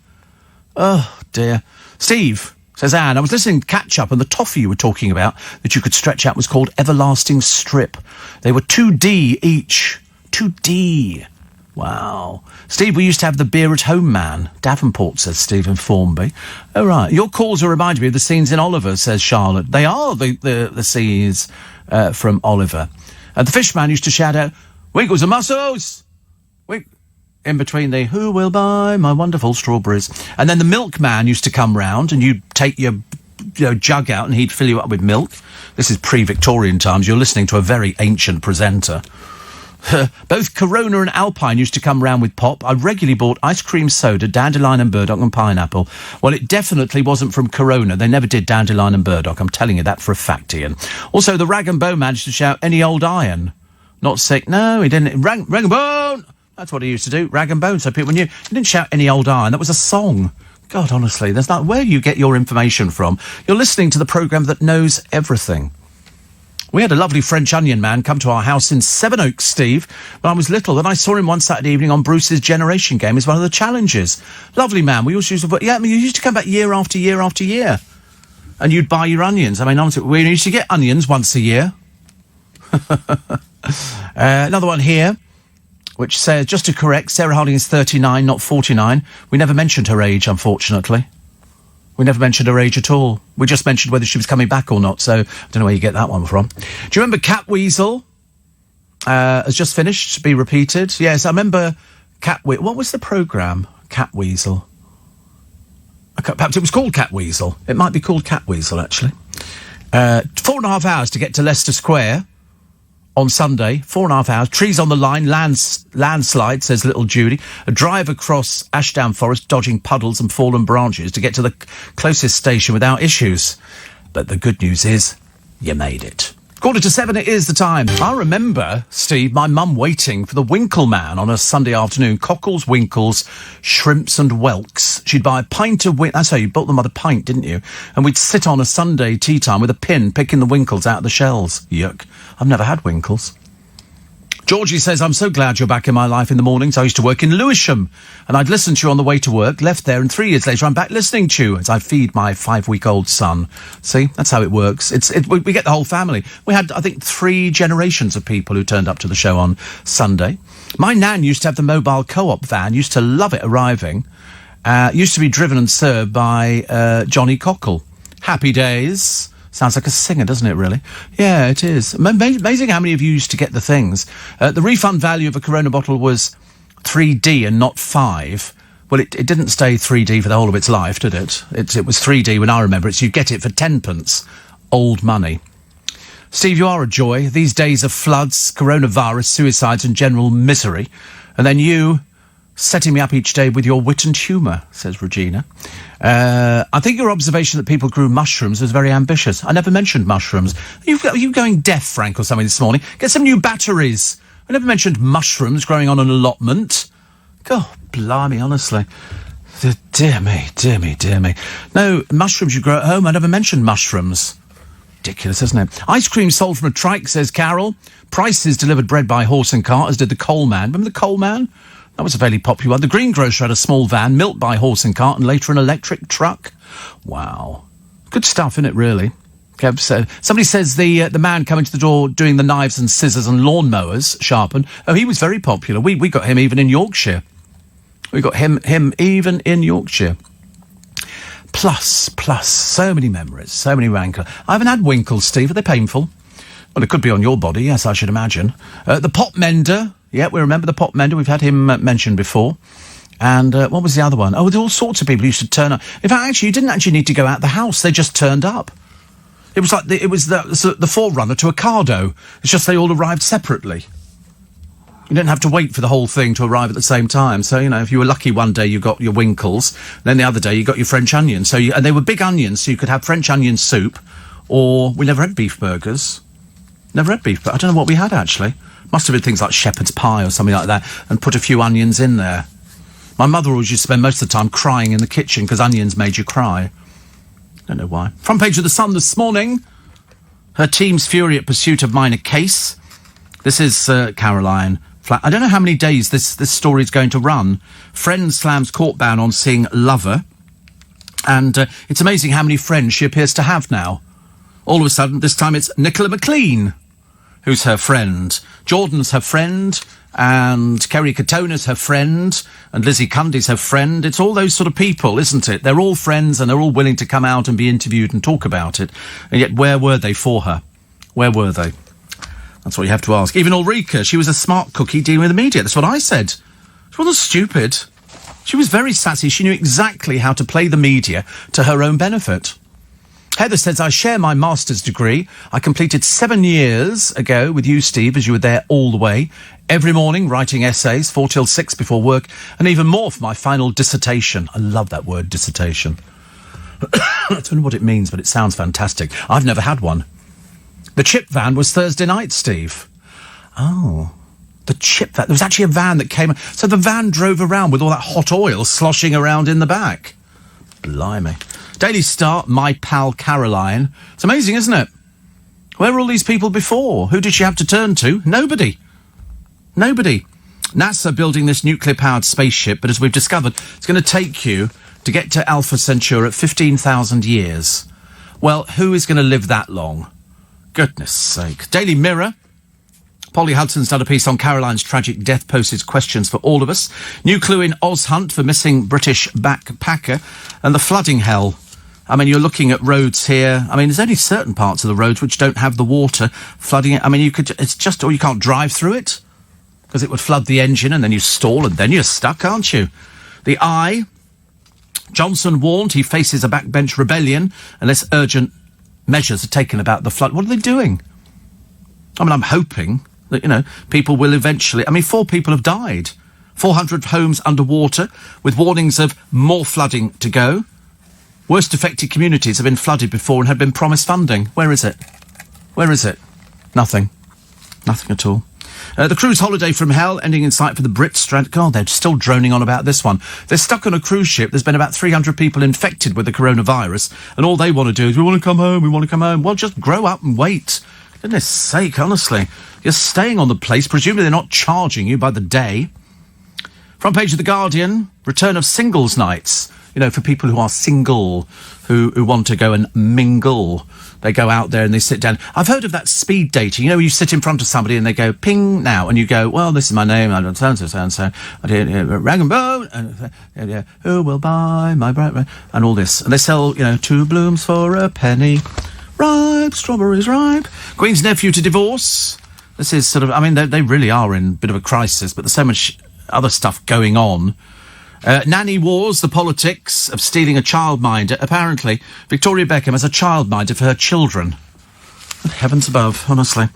Oh dear. Steve, says Anne, I was listening to Catch Up, and the toffee you were talking about that you could stretch out was called Everlasting Strip. They were 2D each. 2D. Wow. Steve, we used to have the beer at home man. Davenport, says Stephen Formby. Oh, right. Your calls are reminding me of the scenes in Oliver, says Charlotte. They are the scenes from Oliver. And the fish man used to shout out, Wiggles and mussels! In between the, who will buy my wonderful strawberries? And then the milkman used to come round, and you'd take your jug out, and he'd fill you up with milk. This is pre-Victorian times. You're listening to a very ancient presenter. Both Corona and Alpine used to come round with pop. I regularly bought ice cream soda, dandelion and burdock and pineapple. Well, it definitely wasn't from Corona. They never did dandelion and burdock. I'm telling you that for a fact, Ian. Also, the Rag and Bone managed to shout, any old iron. Not sick. No, he didn't. Rag and Bone! That's what he used to do, Rag and Bone. So people knew. He didn't shout any old iron. That was a song. God, honestly, there's not where you get your information from. You're listening to the programme that knows everything. We had a lovely French onion man come to our house in Sevenoaks, Steve, when I was little. Then I saw him one Saturday evening on Bruce's Generation Game as one of the challenges. Lovely man. We also used to, you used to come back year after year after year. And you'd buy your onions. I mean, honestly, we used to get onions once a year. Another one here, which says, just to correct, Sarah Harding is 39, not 49. We never mentioned her age, unfortunately. We never mentioned her age at all. We just mentioned whether she was coming back or not, so I don't know where you get that one from. Do you remember Catweasel? Has just finished, to be repeated. Yes, I remember Catweasel. What was the programme? Catweasel. Perhaps it was called Catweasel. It might be called Catweasel, actually. 4.5 hours to get to Leicester Square on Sunday. 4.5 hours. Trees on the line. Landslide, says little Judy. A drive across Ashdown Forest, dodging puddles and fallen branches to get to the closest station without issues. But the good news is, you made it. 6:45, it is the time. I remember, Steve, my mum waiting for the Winkle man on a Sunday afternoon. Cockles, winkles, shrimps and whelks. She'd buy a pint of that's how you bought them by the pint, didn't you? And we'd sit on a Sunday tea time with a pin, picking the winkles out of the shells. Yuck. I've never had winkles. Georgie says, I'm so glad you're back in my life in the mornings. I used to work in Lewisham, and I'd listen to you on the way to work, left there, and 3 years later I'm back listening to you as I feed my 5-week-old son. See, that's how it works. We get the whole family. We had, I think, 3 generations of people who turned up to the show on Sunday. My nan used to have the mobile co-op van, used to love it arriving. Used to be driven and served by Johnny Cockle. Happy days. Sounds like a singer, doesn't it, really? Yeah, it is. Amazing how many of you used to get the things. The refund value of a Corona bottle was 3D and not 5. Well, it didn't stay 3D for the whole of its life, did it? It was 3D when I remember it, so you get it for 10p. Old money. Steve, you are a joy. These days of floods, coronavirus, suicides and general misery. And then you setting me up each day with your wit and humour, says Regina. I think your observation that people grew mushrooms was very ambitious. I never mentioned mushrooms. Are you going deaf, Frank, or something this morning? Get some new batteries. I never mentioned mushrooms growing on an allotment. God, blimey, honestly. Dear me. No, mushrooms you grow at home. I never mentioned mushrooms. Ridiculous, isn't it? Ice cream sold from a trike, says Carol. Prices delivered bread by horse and cart, as did the coal man. Remember the coal man? That was a fairly popular one. The greengrocer had a small van, milk by horse and cart, and later an electric truck. Wow. Good stuff, isn't it, really? Kev said. Somebody says the man coming to the door doing the knives and scissors and lawnmowers sharpen. Oh, he was very popular. We got him even in Yorkshire. We got him even in Yorkshire. Plus, so many memories, so many rankle. I haven't had winkles, Steve. Are they painful? Well, it could be on your body, yes, I should imagine. The pot mender. Yeah, we remember the pot mender. We've had him mentioned before. And what was the other one? Oh, there were all sorts of people who used to turn up. In fact, actually, you didn't actually need to go out the house. They just turned up. It was like the forerunner to Ocado. It's just they all arrived separately. You didn't have to wait for the whole thing to arrive at the same time. So, you know, if you were lucky one day you got your winkles, then the other day you got your French onions. And they were big onions, so you could have French onion soup, or we never had beef burgers. Never had beef, but I don't know what we had, actually. Must have been things like shepherd's pie or something like that, and put a few onions in there. My mother always used to spend most of the time crying in the kitchen because onions made you cry. Don't know why. Front page of the Sun this morning. Her team's fury at pursuit of minor case. This is Caroline Flack. I don't know how many days this story's going to run. Friend slams court ban on seeing lover. And it's amazing how many friends she appears to have now. All of a sudden, this time it's Nicola McLean, who's her friend. Jordan's her friend, and Kerry Katona's her friend, and Lizzie Cundy's her friend. It's all those sort of people, isn't it? They're all friends, and they're all willing to come out and be interviewed and talk about it. And yet, where were they for her? Where were they? That's what you have to ask. Even Ulrika, she was a smart cookie dealing with the media. That's what I said. She wasn't stupid. She was very sassy. She knew exactly how to play the media to her own benefit. Heather says, I share my master's degree. I completed 7 years ago with you, Steve, as you were there all the way. Every morning, writing essays, 4 till 6 before work, and even more for my final dissertation. I love that word, dissertation. I don't know what it means, but it sounds fantastic. I've never had one. The chip van was Thursday night, Steve. Oh, the chip van. There was actually a van that came. So the van drove around with all that hot oil sloshing around in the back. Blimey. Daily Star, my pal Caroline. It's amazing, isn't it? Where were all these people before? Who did she have to turn to? Nobody. Nobody. NASA building this nuclear-powered spaceship, but as we've discovered, it's going to take you to get to Alpha Centauri at 15,000 years. Well, who is going to live that long? Goodness sake. Daily Mirror. Polly Hudson's done a piece on Caroline's tragic death, poses questions for all of us. New clue in Oz hunt for missing British backpacker. And the flooding hell. I mean, you're looking at roads here. I mean, there's only certain parts of the roads which don't have the water flooding it. I mean, or you can't drive through it because it would flood the engine and then you stall and then you're stuck, aren't you? The Eye. Johnson warned he faces a backbench rebellion unless urgent measures are taken about the flood. What are they doing? I mean, I'm hoping that, people will eventually... I mean, 4 people have died. 400 homes underwater with warnings of more flooding to go. Worst affected communities have been flooded before and have been promised funding. Where is it? Where is it? Nothing. Nothing at all. The cruise holiday from hell ending in sight for the Brits. God, they're still droning on about this one. They're stuck on a cruise ship. There's been about 300 people infected with the coronavirus, and all they want to do is, we want to come home, we want to come home. Well, just grow up and wait. Goodness sake, honestly. You're staying on the place. Presumably they're not charging you by the day. Front page of The Guardian, return of singles nights. For people who are single, who want to go and mingle. They go out there and they sit down. I've heard of that speed dating. You sit in front of somebody and they go, ping now. And you go, well, this is my name. I don't so-and-so, so-and-so. I did rag and bone. And, who will buy my bright... And all this. And they sell, 2 blooms for a penny. Ripe, strawberries ripe. Queen's nephew to divorce. This is sort of... I mean, they really are in a bit of a crisis, but there's so much other stuff going on. Nanny wars, the politics of stealing a childminder. Apparently, Victoria Beckham has a childminder for her children. Good heavens above, honestly.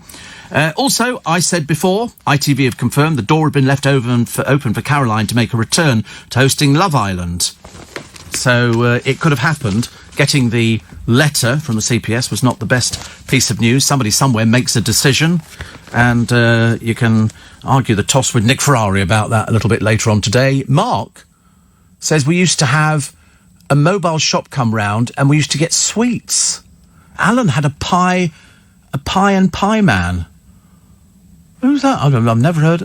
Also, I said before, ITV have confirmed the door had been left open for Caroline to make a return to hosting Love Island. So it could have happened. Getting the letter from the CPS was not the best piece of news. Somebody somewhere makes a decision, and you can argue the toss with Nick Ferrari about that a little bit later on today. Mark says we used to have a mobile shop come round and we used to get sweets. Alan had a pie and pie man. Who's that? I've never heard.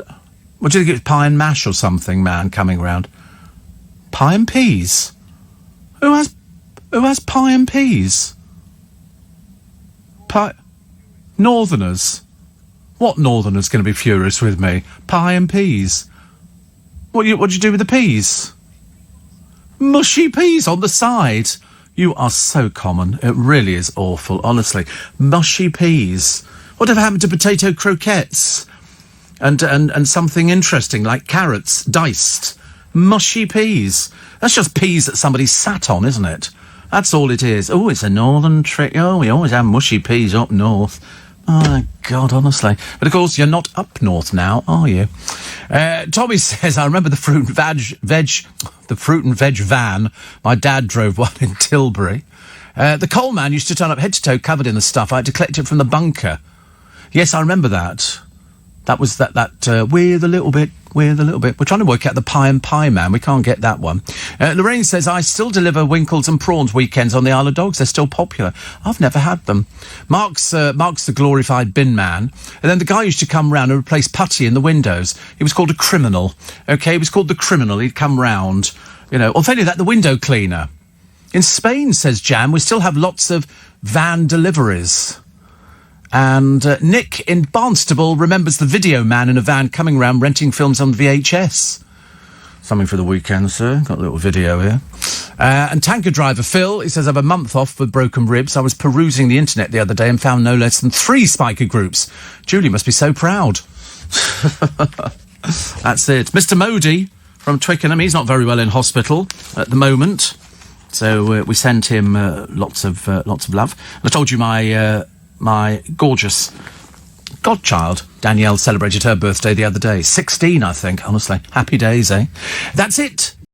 What do you think? It's pie and mash or something, man, coming round. Pie and peas? Who has pie and peas? Northerners. What northerner's going to be furious with me? Pie and peas. What do you do with the peas? Mushy peas on the side. You are so common. It really is awful, honestly. Mushy peas. Whatever happened to potato croquettes? And something interesting like carrots diced. Mushy peas. That's just peas that somebody sat on, isn't it? That's all it is. Oh, it's a northern trick. Oh, we always have mushy peas up north. Oh, my God, honestly. But, of course, you're not up north now, are you? Tommy says, I remember the fruit and veg van. My dad drove one in Tilbury. The coal man used to turn up head to toe covered in the stuff. I had to collect it from the bunker. Yes, I remember that. That was that with a little bit. We're trying to work out the pie and pie man. We can't get that one. Lorraine says, I still deliver winkles and prawns weekends on the Isle of Dogs. They're still popular. I've never had them. Mark's the glorified bin man. And then the guy used to come round and replace putty in the windows. He was called a criminal. OK, he was called the criminal. He'd come round, or if any of that, the window cleaner. In Spain, says Jan, we still have lots of van deliveries. And Nick in Barnstable remembers the video man in a van coming round renting films on VHS. Something for the weekend, sir. Got a little video here. And tanker driver Phil, he says, I have a month off with broken ribs. I was perusing the internet the other day and found no less than 3 spiker groups. Julie must be so proud. That's it. Mr. Modi from Twickenham, he's not very well in hospital at the moment. So we send him lots of love. And I told you my gorgeous godchild, Danielle, celebrated her birthday the other day. 16, I think, honestly. Happy days, eh? That's it